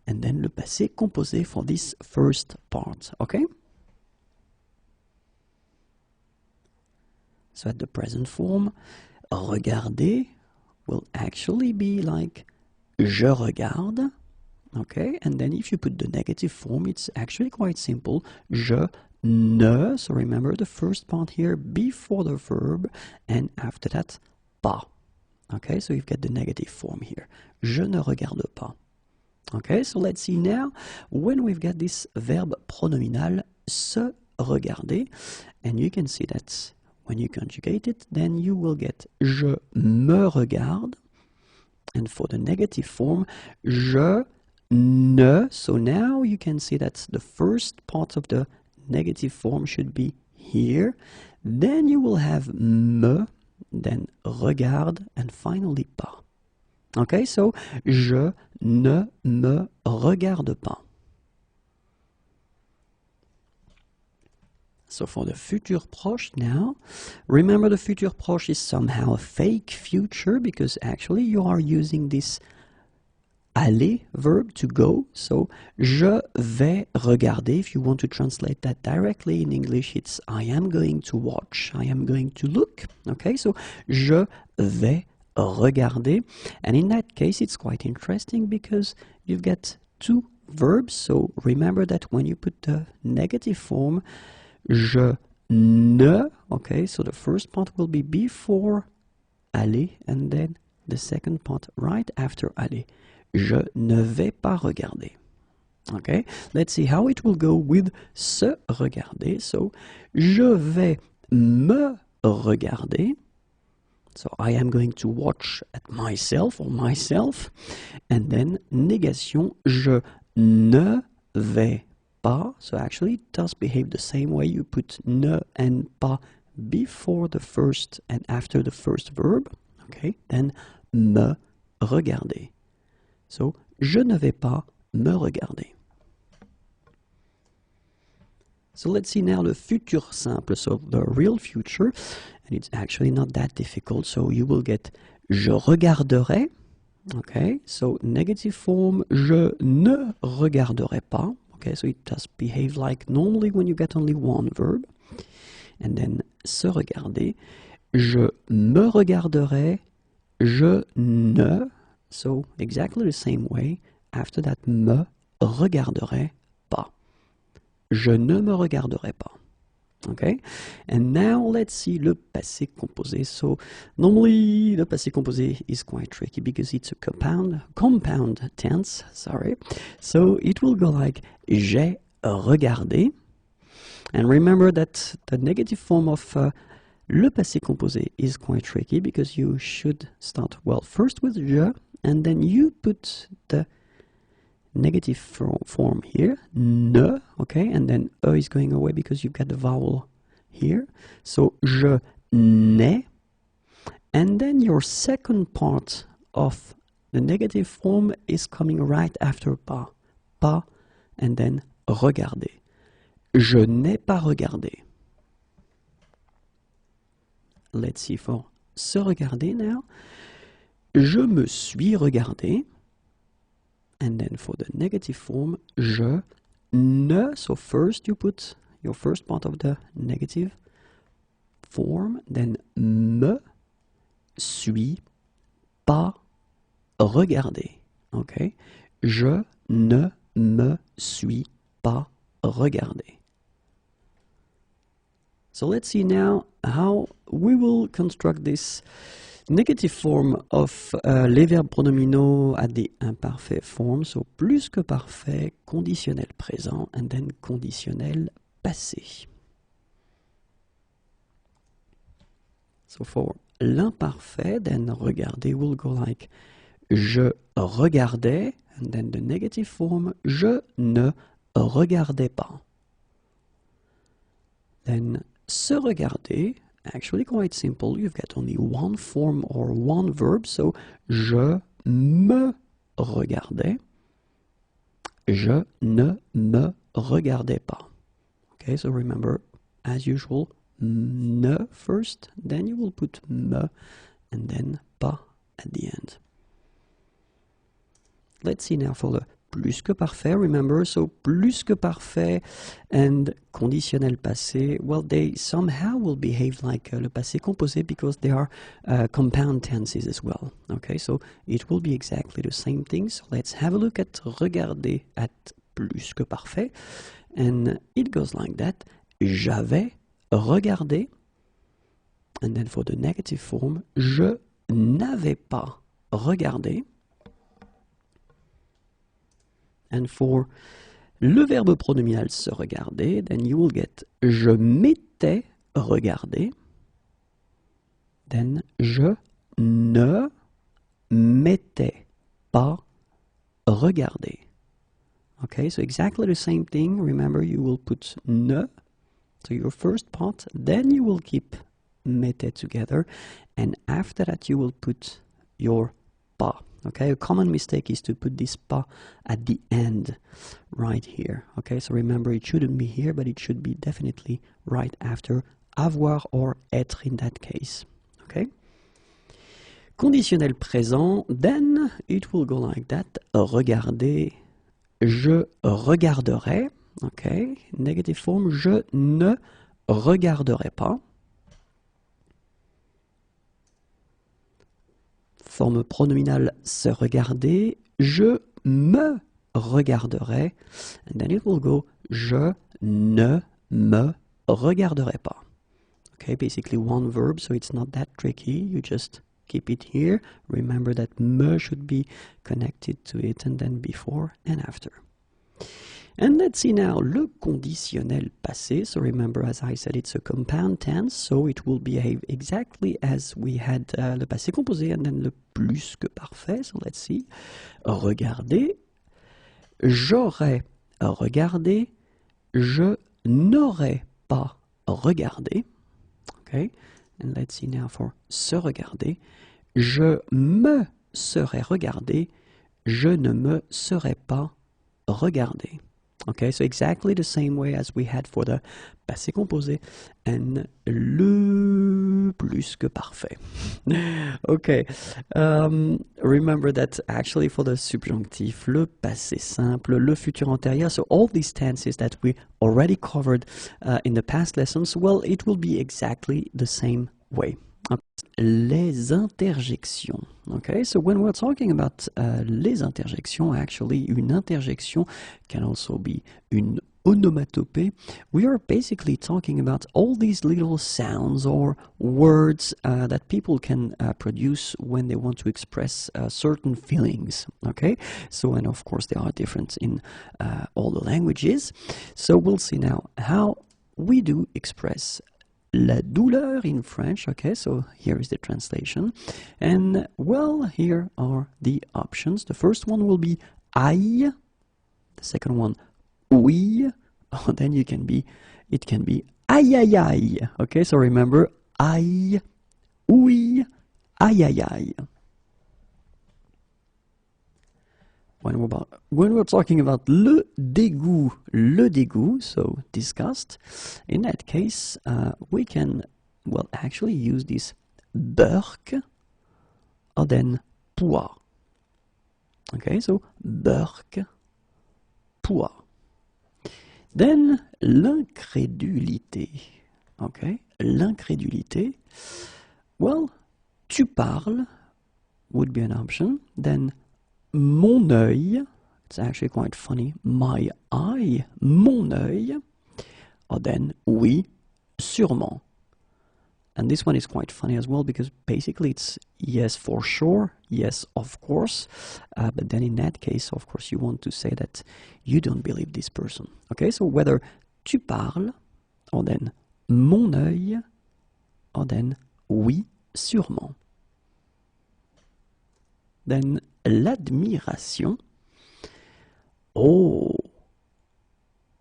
and then le passé composé for this first part, okay? So at the present form, regarder will actually be like je regarde, okay? And then if you put the negative form, it's actually quite simple, je ne, so remember the first part here before the verb, and after that, pas. Okay, so you've got the negative form here. Je ne regarde pas. Okay, so let's see now when we've got this verb pronominal, se regarder, and you can see that when you conjugate it, then you will get je me regarde, And for the negative form, je ne. So now you can see that the first part of the negative form should be here. Then you will have me, then regarde, and finally pas. Okay, so je ne me regarde pas. So for the futur proche now, remember the futur proche is somehow a fake future because actually you are using this aller verb to go. So je vais regarder. If you want to translate that directly in English, it's I am going to watch, I am going to look. Okay, so je vais regarder. And in that case, it's quite interesting because you've got two verbs. So remember that when you put the negative form, je ne, okay, so the first part will be before aller and then the second part right after aller. Je ne vais pas regarder. Okay, let's see how it will go with se regarder. So, je vais me regarder. So, I am going to watch at myself or myself. And then, négation, je ne vais pas. So, actually, it does behave the same way. You put ne and pas before the first and after the first verb. Okay, then, me regarder. So, je ne vais pas me regarder. So let's see now the futur simple, so the real future, and it's actually not that difficult. So you will get je regarderai, okay, so negative form, je ne regarderai pas, okay, so it does behave like normally when you get only one verb, and then se regarder, je me regarderai, je ne, so exactly the same way, after that me regarderai pas. Je ne me regarderai pas. Okay? And now let's see le passé composé. So normally the passé composé is quite tricky because it's a compound tense, sorry. So it will go like j'ai regardé. And remember that the negative form of le passé composé is quite tricky because you should start, well, first with je, and then you put the negative form here, ne, okay, and then e is going away because you've got the vowel here. So, je n'ai, and then your second part of the negative form is coming right after pas, and then regarder. Je n'ai pas regardé. Let's see for se regarder now. Je me suis regardé. And then for the negative form, je ne. So first you put your first part of the negative form, then me suis pas regardé. Okay? Je ne me suis pas regardé. So let's see now how we will construct this negative form of les verbes pronominaux à des imparfaits forms, so plus que parfait, conditionnel présent, and then conditionnel passé. So for l'imparfait, then regarder will go like je regardais, and then the negative form, je ne regardais pas. Then se regarder, actually quite simple. You've got only one form or one verb. So, je me regardais. Je ne me regardais pas. Okay, so remember, as usual, ne first, then you will put me, and then pas at the end. Let's see now for the plus que parfait, remember, so plus que parfait and conditionnel passé, well, they somehow will behave like le passé composé because they are compound tenses as well. Okay, so it will be exactly the same thing. So let's have a look at regarder at plus que parfait. And it goes like that. J'avais regardé. And then for the negative form, je n'avais pas regardé. And for le verbe pronominal se regarder, then you will get je m'étais regardé. Then je ne m'étais pas regardé. Okay, so exactly the same thing. Remember, you will put ne to your first part, then you will keep m'était together, and after that you will put your pas. Okay, a common mistake is to put this pas at the end, right here. Okay, so remember, it shouldn't be here, but it should be definitely right after avoir or être in that case. Okay. Conditionnel présent, then it will go like that. Regarder, je regarderai. Okay. Negative form, je ne regarderai pas. Forme pronominale se regarder, je me regarderai. And then it will go, je ne me regarderai pas. Okay, basically one verb, so it's not that tricky. You just keep it here. Remember that me should be connected to it, and then before and after. And let's see now le conditionnel passé. So remember, as I said, it's a compound tense, so it will behave exactly as we had le passé composé and then le plus que parfait. So let's see. Regarder, j'aurais regardé, je n'aurais pas regardé. Okay, and let's see now for se regarder. Je me serais regardé, je ne me serais pas regardé. Okay, so exactly the same way as we had for the passé composé and le plus que parfait. Okay, remember that actually for the subjonctif, le passé simple, le futur antérieur, so all these tenses that we already covered in the past lessons, well, it will be exactly the same way. Les interjections. Okay, so when we're talking about les interjections, actually, une interjection can also be une onomatopée. We are basically talking about all these little sounds or words that people can produce when they want to express certain feelings. Okay, so and of course they are different in all the languages. So we'll see now how we do express la douleur in French. Okay, so here is the translation. And well, here are the options. The first one will be aïe. The second one, oui. Oh, then it can be aïe aïe aïe. Okay, so remember, aïe, oui, aïe aïe aïe. When we're talking about le dégoût, so disgust, in that case, we can, well, actually use this burk or then pois. Okay, so burk, pois. Then l'incrédulité. Okay, l'incrédulité. Well, tu parles would be an option. Then mon œil, it's actually quite funny, my eye, mon œil, or then oui, sûrement. And this one is quite funny as well, because basically it's yes for sure, yes of course, but then in that case, of course, you want to say that you don't believe this person. Okay, so whether tu parles, or then mon œil, or then oui, sûrement. Then l'admiration, oh,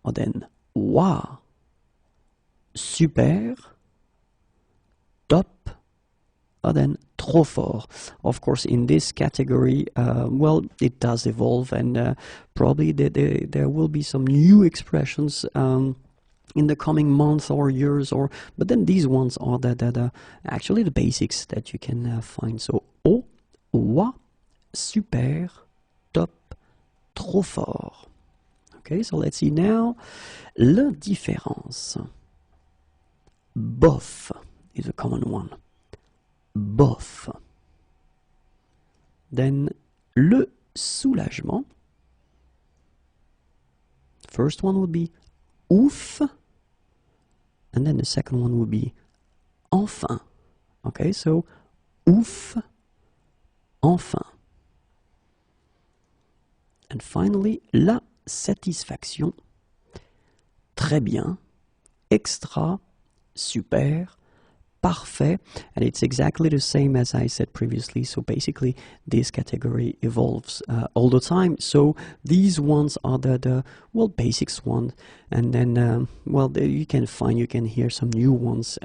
or then wow, super, top, or then trop fort. Of course, in this category, well, it does evolve, and probably there will be some new expressions in the coming months or years, but then these ones are actually the basics that you can find. So, oh, wow, super, top, trop fort. Okay, so let's see now. L'indifférence. Bof is a common one. Bof. Then le soulagement. First one would be ouf. And then the second one would be enfin. Okay, so ouf, enfin. And finally, la satisfaction. Très bien, extra, super, parfait, and it's exactly the same as I said previously. So basically this category evolves all the time. So these ones are the well, basics one, and then well, you can hear some new ones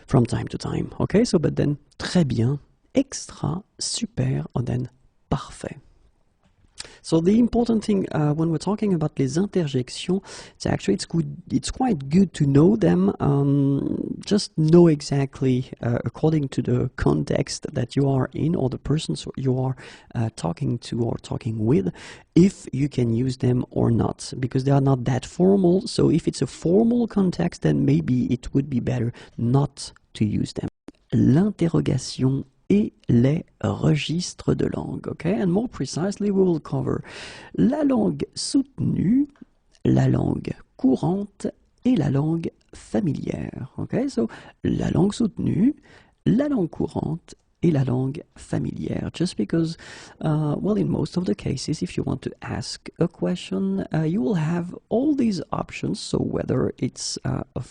from time to time. Okay, so but then très bien, extra, super, or then parfait. So the important thing when we're talking about les interjections, it's quite good to know them. Just know exactly according to the context that you are in or the persons you are talking to or talking with, if you can use them or not, because they are not that formal. So if it's a formal context, then maybe it would be better not to use them. L'interrogation et les registres de langue, okay? And more precisely, we will cover la langue soutenue, la langue courante et la langue familière, okay? So, la langue soutenue, la langue courante et la langue familière, just because, well, in most of the cases, if you want to ask a question, you will have all these options. So whether it's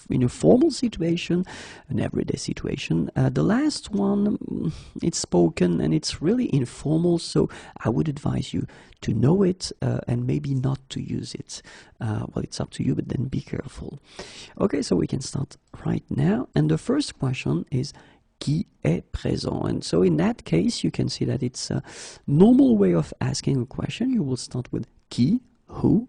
in a formal situation, an everyday situation, the last one, it's spoken and it's really informal, so I would advise you to know it and maybe not to use it. Well, it's up to you, but then be careful. Okay, so we can start right now, and the first question is qui est présent. And so in that case, you can see that it's a normal way of asking a question. You will start with qui, who,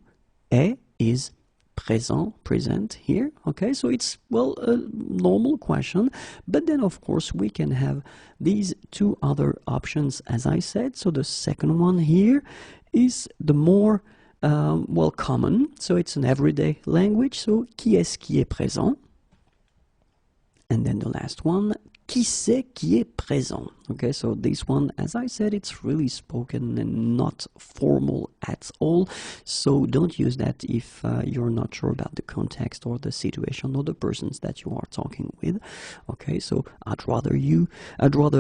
est, is présent, present here. Okay, so it's, well, a normal question. But then, of course, we can have these two other options, as I said. So the second one here is the more, well, common. So it's an everyday language. So qui est-ce qui est présent? And then the last one, qui c'est qui est présent? Okay, so this one, as I said, it's really spoken and not formal at all. So don't use that if you're not sure about the context or the situation or the persons that you are talking with. Okay, so I'd rather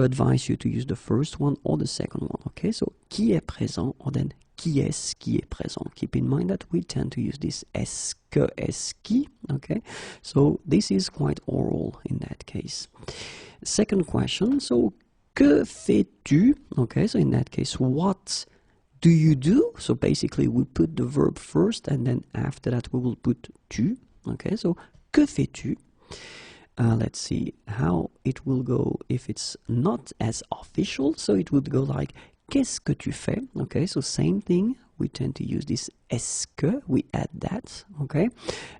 advise you to use the first one or the second one. Okay, so qui est présent, or then qui est-ce qui est présent? Keep in mind that we tend to use this est-ce que, est-ce qui, okay? So this is quite oral in that case. Second question, so que fais-tu? Okay, so in that case, what do you do? So basically we put the verb first and then after that we will put tu. Okay, so que fais-tu? Let's see how it will go if it's not as official. So it would go like qu'est-ce que tu fais? Okay, so same thing. We tend to use this est-ce que. We add that. Okay,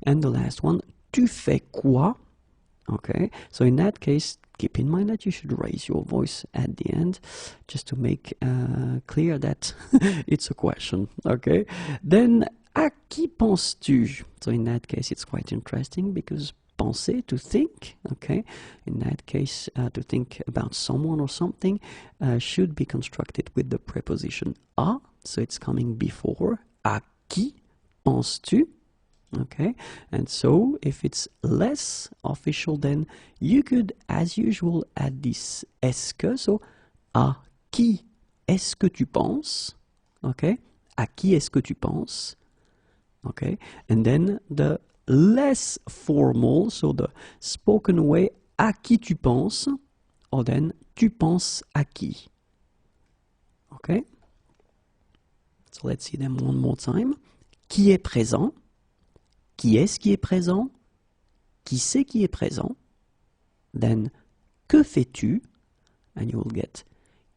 and the last one, tu fais quoi? Okay, so in that case, keep in mind that you should raise your voice at the end, just to make clear that it's a question. Okay, then à qui penses-tu? So in that case, it's quite interesting because penser, to think, okay, in that case, to think about someone or something, should be constructed with the preposition à, so it's coming before. À qui penses-tu? Okay, and so if it's less official, then you could, as usual, add this est-ce que, so à qui est-ce que tu penses? Okay, à qui est-ce que tu penses? Okay, and then the less formal, so the spoken way, à qui tu penses, or then tu penses à qui. Okay, so let's see them one more time. Qui est présent? Qui est-ce qui est présent? Qui c'est qui est présent? Then, que fais-tu? And you will get,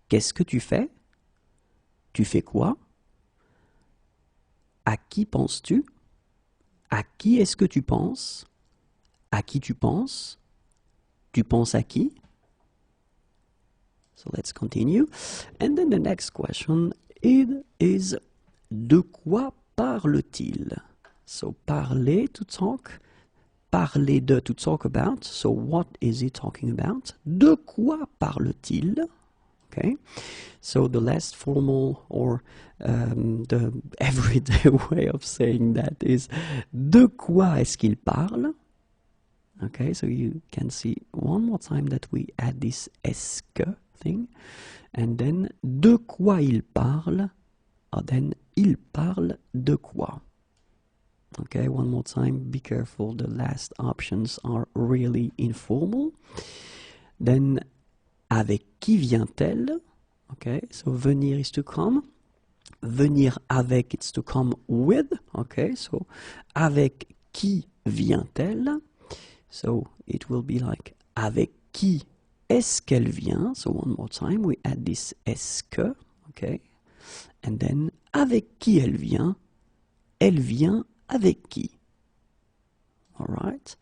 qu'est-ce que tu fais? Tu fais quoi? À qui penses-tu? À qui est-ce que tu penses? À qui tu penses? Tu penses à qui? So let's continue. And then the next question, it is, de quoi parle-t-il? So parler, to talk, parler de, to talk about. So what is he talking about? De quoi parle-t-il? Okay, so the less formal or the everyday way of saying that is de quoi est-ce qu'il parle? Okay, so you can see one more time that we add this est-ce que thing, and then de quoi il parle, or then il parle de quoi. Okay, one more time, be careful, the last options are really informal. Then, avec qui vient-elle? Okay, so venir is to come. Venir avec, it's to come with. Okay, so avec qui vient-elle? So it will be like avec qui est-ce qu'elle vient? So one more time, we add this est-ce que. Okay, and then avec qui elle vient? Elle vient avec qui? All right.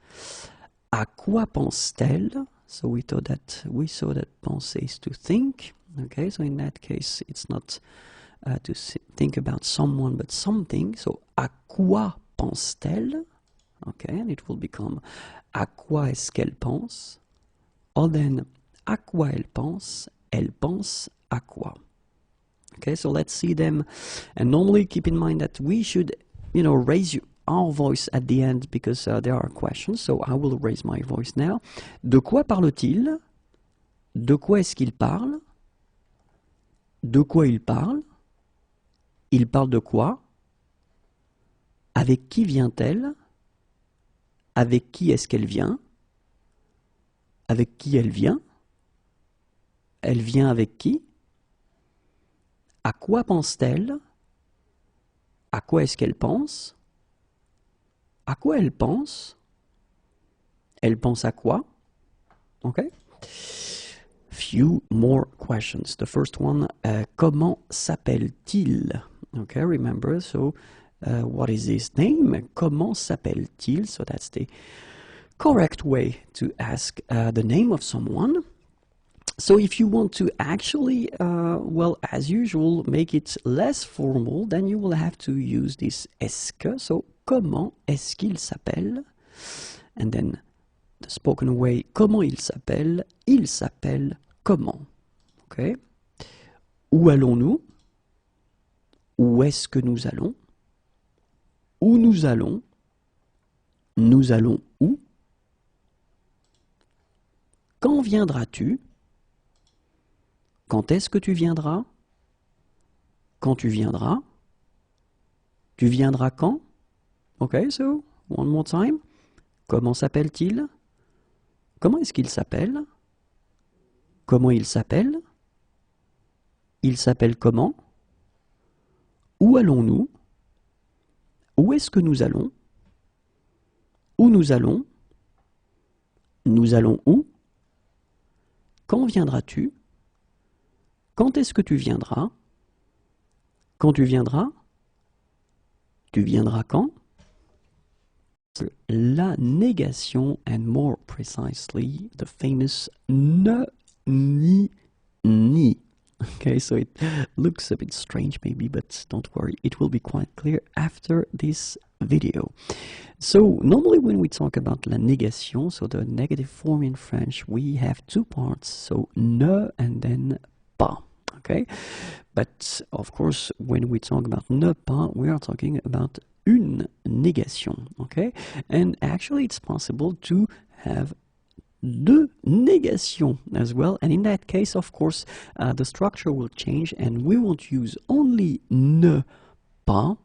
À quoi pense-t-elle? So we saw that penser is to think. Okay, so in that case, it's not to think about someone but something. So à quoi pense-t-elle? Okay, and it will become à quoi est-ce qu'elle pense? Or then à quoi elle pense à quoi? Okay, so let's see them. And normally keep in mind that we should, raise our voice at the end because there are questions. So I will raise my voice now. De quoi parle-t-il? De quoi est-ce qu'il parle? De quoi il parle? Il parle de quoi? Avec qui vient-elle? Avec qui est-ce qu'elle vient? Avec qui elle vient? Elle vient avec qui? À quoi pense-t-elle? À quoi est-ce qu'elle pense? À quoi elle pense? Elle pense à quoi? Okay. Few more questions. The first one, comment s'appelle-t-il? Okay, remember, so what is his name? Comment s'appelle-t-il? So that's the correct way to ask the name of someone. So if you want to actually, well, as usual, make it less formal, then you will have to use this est-ce que. So, comment est-ce qu'il s'appelle? And then the spoken way, comment il s'appelle comment. Okay? Où allons-nous? Où est-ce que nous allons? Où nous allons? Nous allons où? Quand viendras-tu? Quand est-ce que tu viendras? Quand tu viendras? Tu viendras quand? Okay, so, one more time. Comment s'appelle-t-il? Comment est-ce qu'il s'appelle? Comment il s'appelle? Il s'appelle comment? Où allons-nous? Où est-ce que nous allons? Où nous allons? Nous allons où? Quand viendras-tu? Quand est-ce que tu viendras? Quand tu viendras? Tu viendras quand? La négation, and more precisely, the famous ne, ni, ni. Okay, so it looks a bit strange maybe, but don't worry, it will be quite clear after this video. So normally when we talk about la négation, so the negative form in French, we have two parts, so ne and then pas. Okay, but of course when we talk about ne pas, we are talking about une négation. Okay, and actually it's possible to have deux négations as well, and in that case, of course, the structure will change and we won't use only ne pas,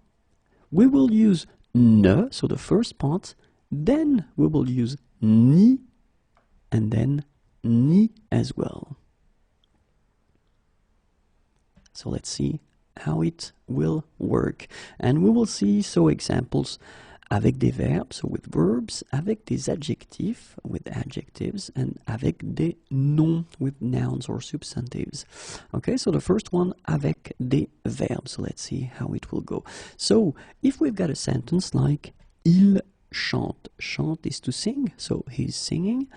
we will use ne, so the first part, then we will use ni, and then ni as well. So let's see how it will work. And we will see examples avec des verbes, so with verbs, avec des adjectifs, with adjectives, and avec des noms, with nouns or substantives. Okay, so the first one, avec des verbes. So let's see how it will go. So if we've got a sentence like il chante. Chante is to sing, so he's singing.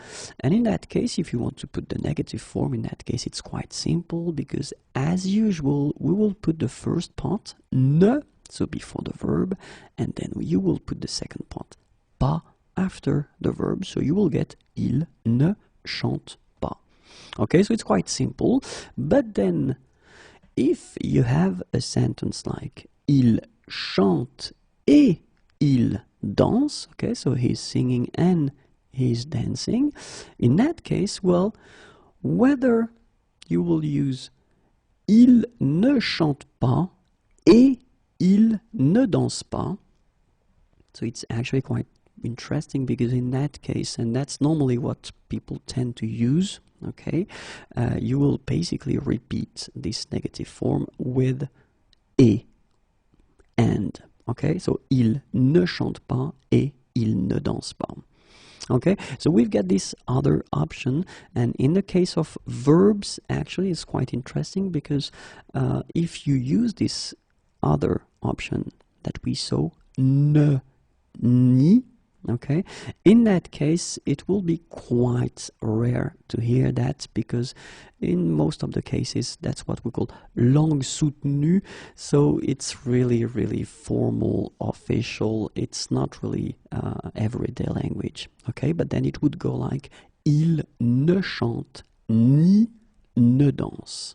And in that case, if you want to put the negative form, in that case it's quite simple, because as usual, we will put the first part, ne, so before the verb, and then you will put the second part, pas, after the verb, so you will get il ne chante pas. Okay, so it's quite simple, but then if you have a sentence like il chante et il danse, okay, so he's singing and he's dancing, in that case, well, whether you will use il ne chante pas et il ne danse pas, so it's actually quite interesting because in that case, and that's normally what people tend to use, okay, you will basically repeat this negative form with et, and, okay, so il ne chante pas et il ne danse pas. Okay, so we've got this other option, and in the case of verbs, actually it's quite interesting because if you use this other option that we saw, ne, ni, okay, in that case it will be quite rare to hear that because in most of the cases that's what we call langue soutenue, so it's really formal, official, it's not really everyday language, okay, but then it would go like il ne chante ni ne danse,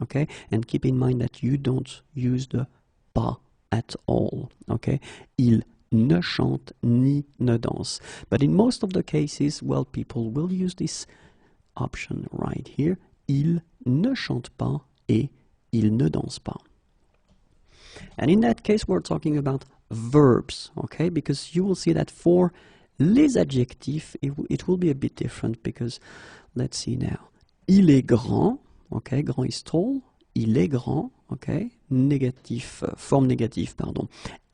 okay, and keep in mind that you don't use the pas at all, okay, il ne chante ni ne danse. But in most of the cases, well, people will use this option right here. Il ne chante pas et il ne danse pas. And in that case, we're talking about verbs, okay? Because you will see that for les adjectifs, it will be a bit different because, let's see now. Il est grand, okay? Grand is tall. Il est grand, okay? Négatif, forme négative, pardon.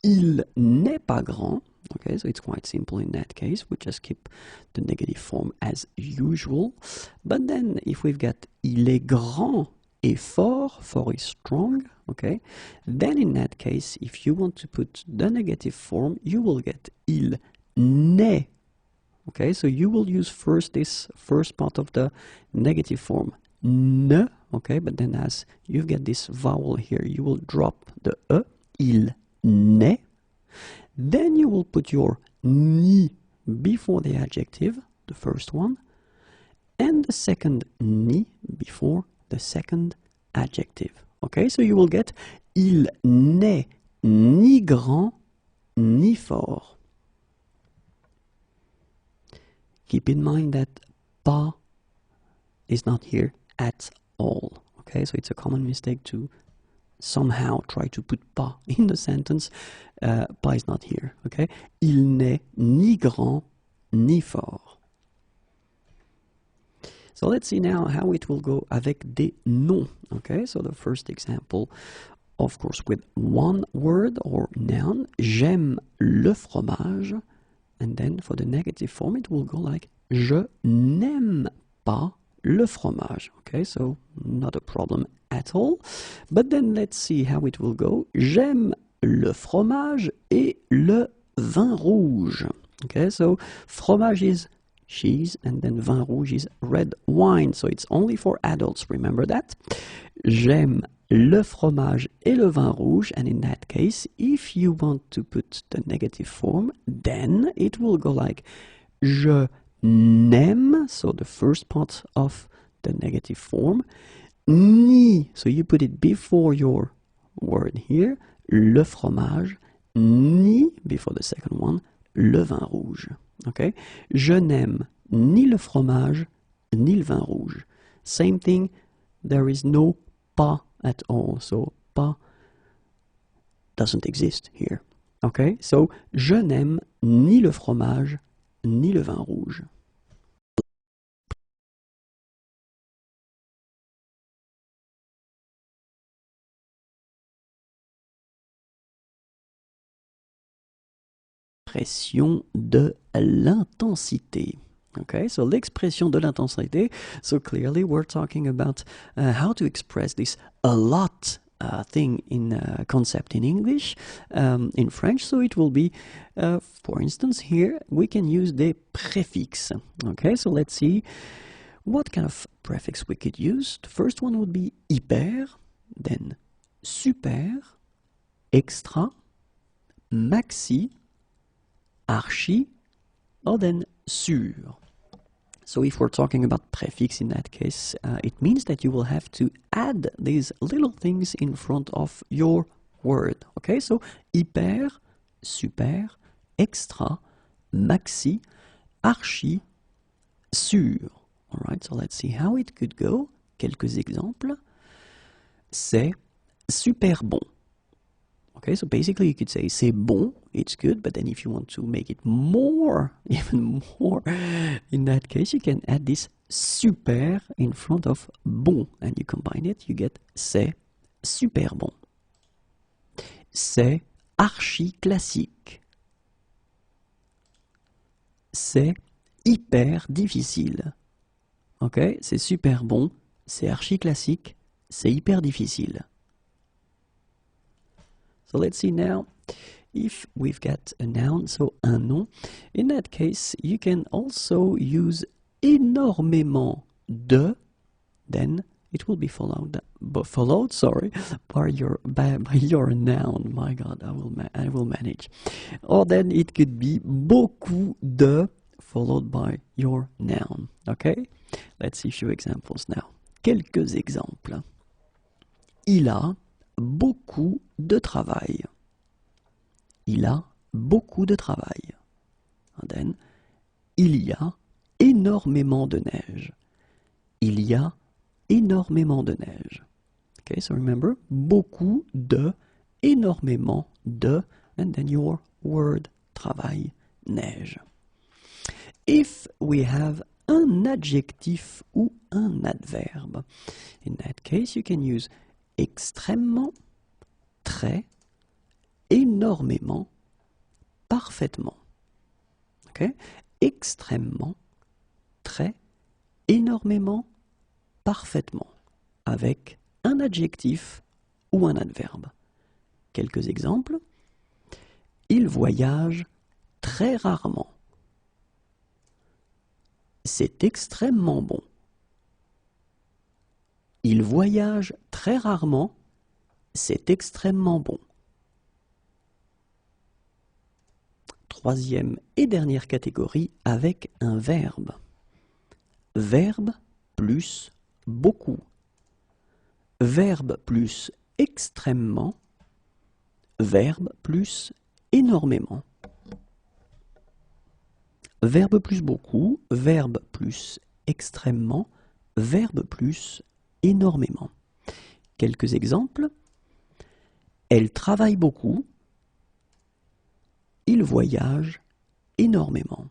Il n'est pas grand, okay, so it's quite simple in that case. We just keep the negative form as usual. But then if we've got il est grand et fort, fort is strong, okay, then in that case, if you want to put the negative form, you will get il n'est, okay, so you will use first this first part of the negative form, ne, okay, but then as you get this vowel here, you will drop the e, il n'est. Then you will put your ni before the adjective, the first one, and the second ni before the second adjective. Okay, so you will get il n'est ni grand ni fort. Keep in mind that pas is not here at all. Okay, so it's a common mistake to somehow try to put pas in the sentence. Pas is not here, okay? Il n'est ni grand ni fort. So let's see now how it will go avec des noms, okay? So the first example, of course, with one word or noun, j'aime le fromage, and then for the negative form it will go like je n'aime pas le fromage, okay? So not a problem at all. But then let's see how it will go. J'aime le fromage et le vin rouge. Okay, so fromage is cheese and then vin rouge is red wine. So it's only for adults, remember that? J'aime le fromage et le vin rouge, and in that case, if you want to put the negative form, then it will go like je n'aime, so the first part of the negative form, ni, so you put it before your word here, le fromage, ni, before the second one, le vin rouge. Okay? Je n'aime ni le fromage, ni le vin rouge. Same thing, there is no pas at all, so pas doesn't exist here. Okay? So, je n'aime ni le fromage, ni le vin rouge. L'expression de l'intensité. Okay, so l'expression de l'intensité. So clearly we're talking about how to express this a lot thing in concept in English, in French. So it will be, for instance, here we can use des préfixes. Okay, so let's see what kind of prefix we could use. The first one would be hyper, then super, extra, maxi, archi, or then sur. So if we're talking about prefix in that case, it means that you will have to add these little things in front of your word. Okay, so hyper, super, extra, maxi, archi, sur. Alright, so let's see how it could go. Quelques exemples. C'est super bon. Okay, so basically you could say c'est bon, it's good, but then if you want to make it more, even more, in that case you can add this super in front of bon, and you combine it, you get c'est super bon. C'est archi classique. C'est hyper difficile. Ok, c'est super bon, c'est archi classique, c'est hyper difficile. So let's see now if we've got a noun, so un nom. In that case, you can also use énormément de, then it will be followed by your noun. My God, I will manage. Or then it could be beaucoup de followed by your noun. Okay, let's see a few examples now. Quelques exemples. Il a beaucoup de travail. Il a beaucoup de travail. And then, il y a énormément de neige. Il y a énormément de neige. Okay, so remember, beaucoup de, énormément de, and then your word, travail, neige. If we have un adjectif ou un adverbe, in that case you can use extrêmement, très, énormément, parfaitement. Okay? Extrêmement, très, énormément, parfaitement, avec un adjectif ou un adverbe. Quelques exemples. Il voyage très rarement. C'est extrêmement bon. Il voyage très rarement. C'est extrêmement bon. Troisième et dernière catégorie avec un verbe. Verbe plus beaucoup. Verbe plus extrêmement. Verbe plus énormément. Verbe plus beaucoup, verbe plus extrêmement, verbe plus énormément. Quelques exemples. Elle travaille beaucoup. Il voyage énormément.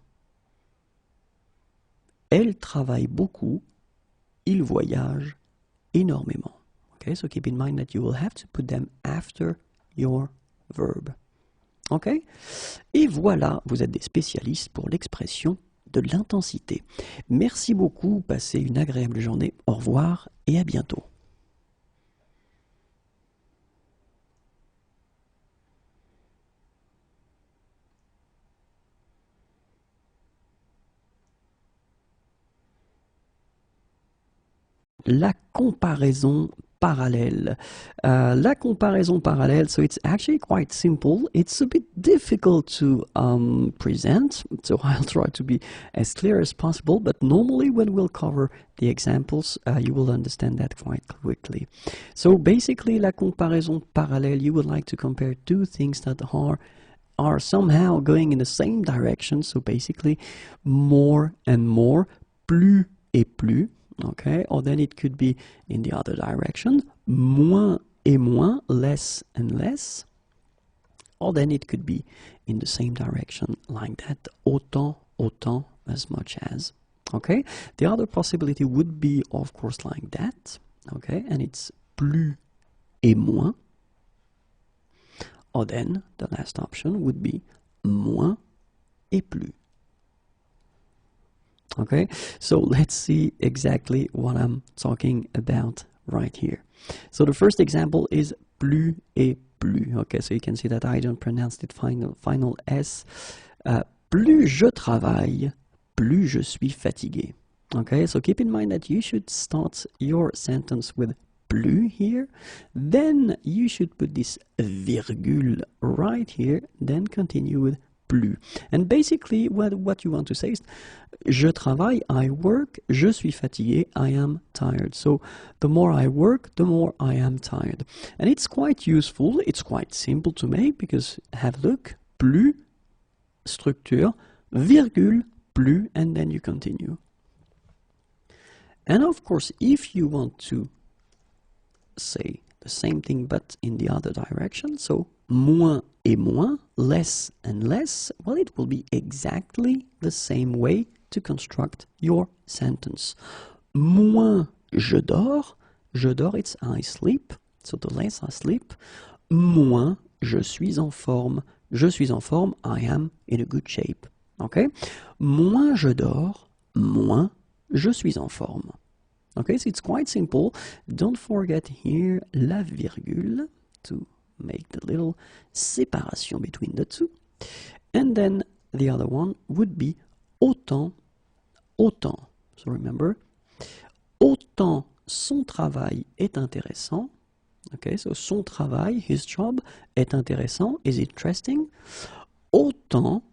Elle travaille beaucoup. Il voyage énormément. Okay, so keep in mind that you will have to put them after your verb. Ok? Et voilà, vous êtes des spécialistes pour l'expression de l'intensité. Merci beaucoup, passez une agréable journée. Au revoir et à bientôt. La comparaison parallèle. La comparaison parallèle, so it's actually quite simple. It's a bit difficult to present, so I'll try to be as clear as possible, but normally when we'll cover the examples, you will understand that quite quickly. So basically, la comparaison parallèle, you would like to compare two things that are somehow going in the same direction, so basically more and more, plus et plus. Okay, or then it could be in the other direction, moins et moins, less and less, or then it could be in the same direction like that, autant, autant, as much as. Okay, the other possibility would be, of course, like that. Okay, and it's plus et moins, or then the last option would be moins et plus. Okay, so let's see exactly what I'm talking about right here. So the first example is plus et plus. Okay, so you can see that I don't pronounce it final S. Plus je travaille, plus je suis fatigué. Okay, so keep in mind that you should start your sentence with plus here, then you should put this virgule right here, then continue with plus. And basically what you want to say is je travaille, I work, je suis fatigué, I am tired. So the more I work, the more I am tired. And it's quite useful, it's quite simple to make because have a look, plus, structure, virgule, plus, and then you continue. And of course, if you want to say the same thing but in the other direction, so moins et moins, less and less, well, it will be exactly the same way to construct your sentence. Moins je dors, it's I sleep, so the less I sleep. Moins je suis en forme, I am in a good shape. Okay? Moins je dors, moins je suis en forme. Okay, so it's quite simple. Don't forget here la virgule to make the little separation between the two. And then the other one would be autant, autant. So remember, autant son travail est intéressant. Okay, so son travail, his job, est intéressant, is interesting. Autant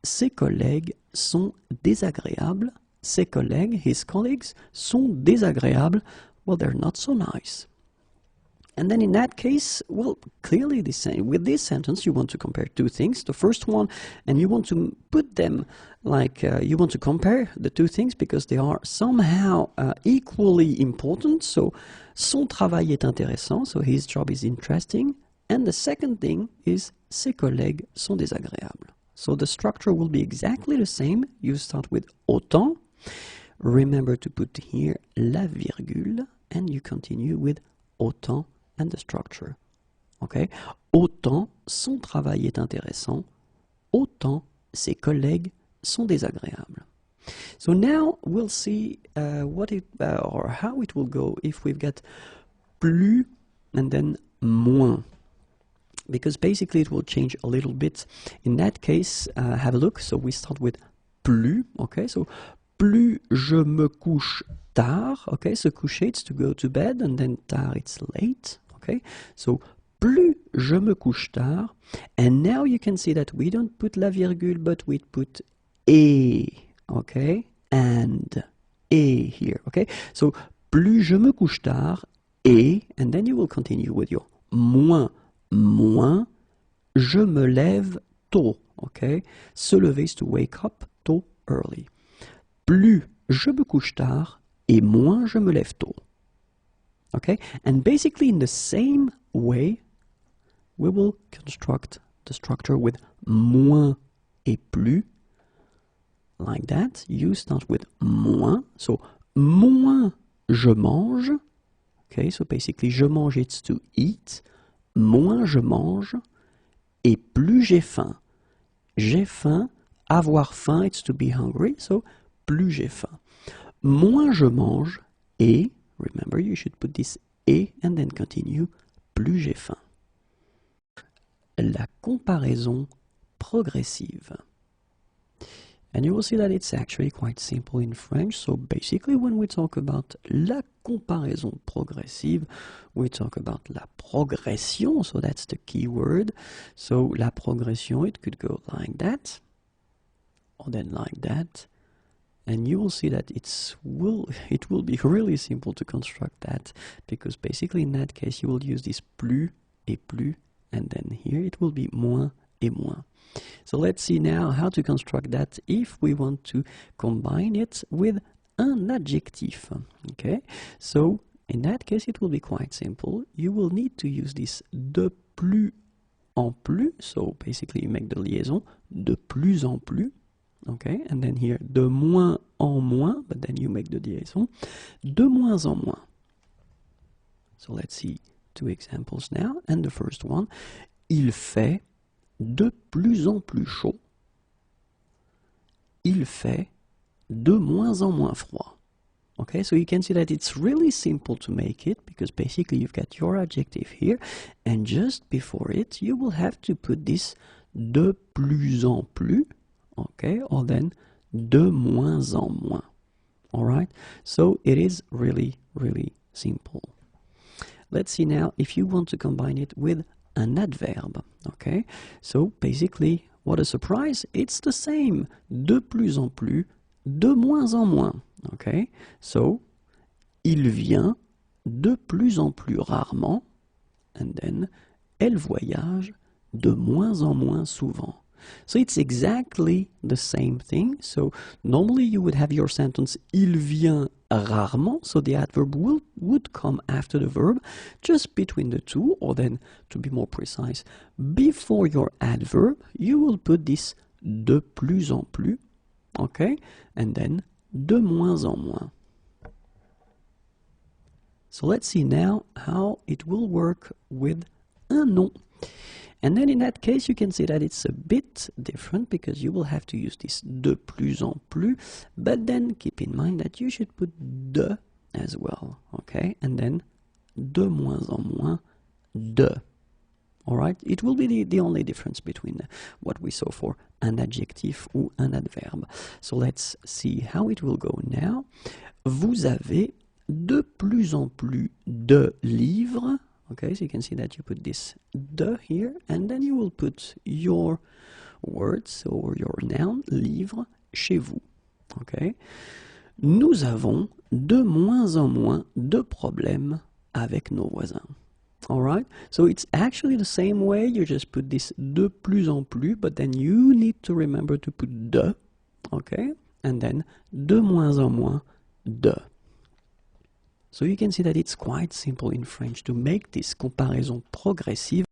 ses collègues sont désagréables. Ses collègues, his colleagues, sont désagréables. Well, they're not so nice. And then in that case, well, clearly with this sentence, you want to compare two things. The first one, and you want to put them like, you want to compare the two things because they are somehow equally important. So, son travail est intéressant, so his job is interesting. And the second thing is, ses collègues sont désagréables. So the structure will be exactly the same. You start with autant. Remember to put here la virgule, and you continue with autant and the structure. Okay? Autant son travail est intéressant, autant ses collègues sont désagréables. So now we'll see or how it will go if we've got plus and then moins. Because basically it will change a little bit. In that case, have a look. So we start with plus. Okay, so plus je me couche tard. Okay, so coucher it's to go to bed, and then tard it's late. Okay, so plus je me couche tard. And now you can see that we don't put la virgule, but we put et. Okay, and et here. Okay, so plus je me couche tard et, and then you will continue with your moins. Moins je me lève tôt. Okay, se lever is to wake up tôt, early. Plus je me couche tard et moins je me lève tôt. Okay, and basically in the same way, we will construct the structure with moins et plus. Like that, you start with moins. So, moins je mange. Okay, so basically, je mange, it's to eat. Moins je mange et plus j'ai faim. J'ai faim, avoir faim, it's to be hungry. So, plus j'ai faim. Moins je mange et, remember, you should put this et and then continue, plus j'ai faim. La comparaison progressive. And you will see that it's actually quite simple in French. So basically when we talk about la comparaison progressive, we talk about la progression. So that's the key word. So la progression, it could go like that, or then like that. And you will see that it will be really simple to construct that, because basically in that case you will use this plus et plus, and then here it will be moins et moins. So let's see now how to construct that if we want to combine it with un adjectif. Okay, so in that case it will be quite simple. You will need to use this de plus en plus. So basically you make the liaison de plus en plus. Okay, and then here de moins en moins, but then you make the liaison de moins en moins. So let's see two examples now. And the first one, il fait de plus en plus chaud. Il fait de moins en moins froid. Okay, so you can see that it's really simple to make it, because basically you've got your adjective here, and just before it you will have to put this de plus en plus, okay, or then de moins en moins. Alright, so it is really, really simple. Let's see now if you want to combine it with an adverb. Okay, so basically, what a surprise, it's the same. De plus en plus, de moins en moins. Okay, so il vient de plus en plus rarement, and then elle voyage de moins en moins souvent. So it's exactly the same thing. So normally you would have your sentence il vient rarement, so the adverb would come after the verb, just between the two, or then, to be more precise, before your adverb, you will put this de plus en plus, okay, and then de moins en moins. So let's see now how it will work with un nom. And then in that case, you can see that it's a bit different because you will have to use this de plus en plus, but then keep in mind that you should put de as well, okay? And then de moins en moins, de. All right? It will be the only difference between what we saw for un adjectif ou un adverbe. So let's see how it will go now. Vous avez de plus en plus de livres. Okay, so you can see that you put this de here, and then you will put your words or your noun, livre, chez vous. Okay. Nous avons de moins en moins de problèmes avec nos voisins. Alright, so it's actually the same way, you just put this de plus en plus, but then you need to remember to put de, okay, and then de moins en moins, de. So you can see that it's quite simple in French to make this comparaison progressive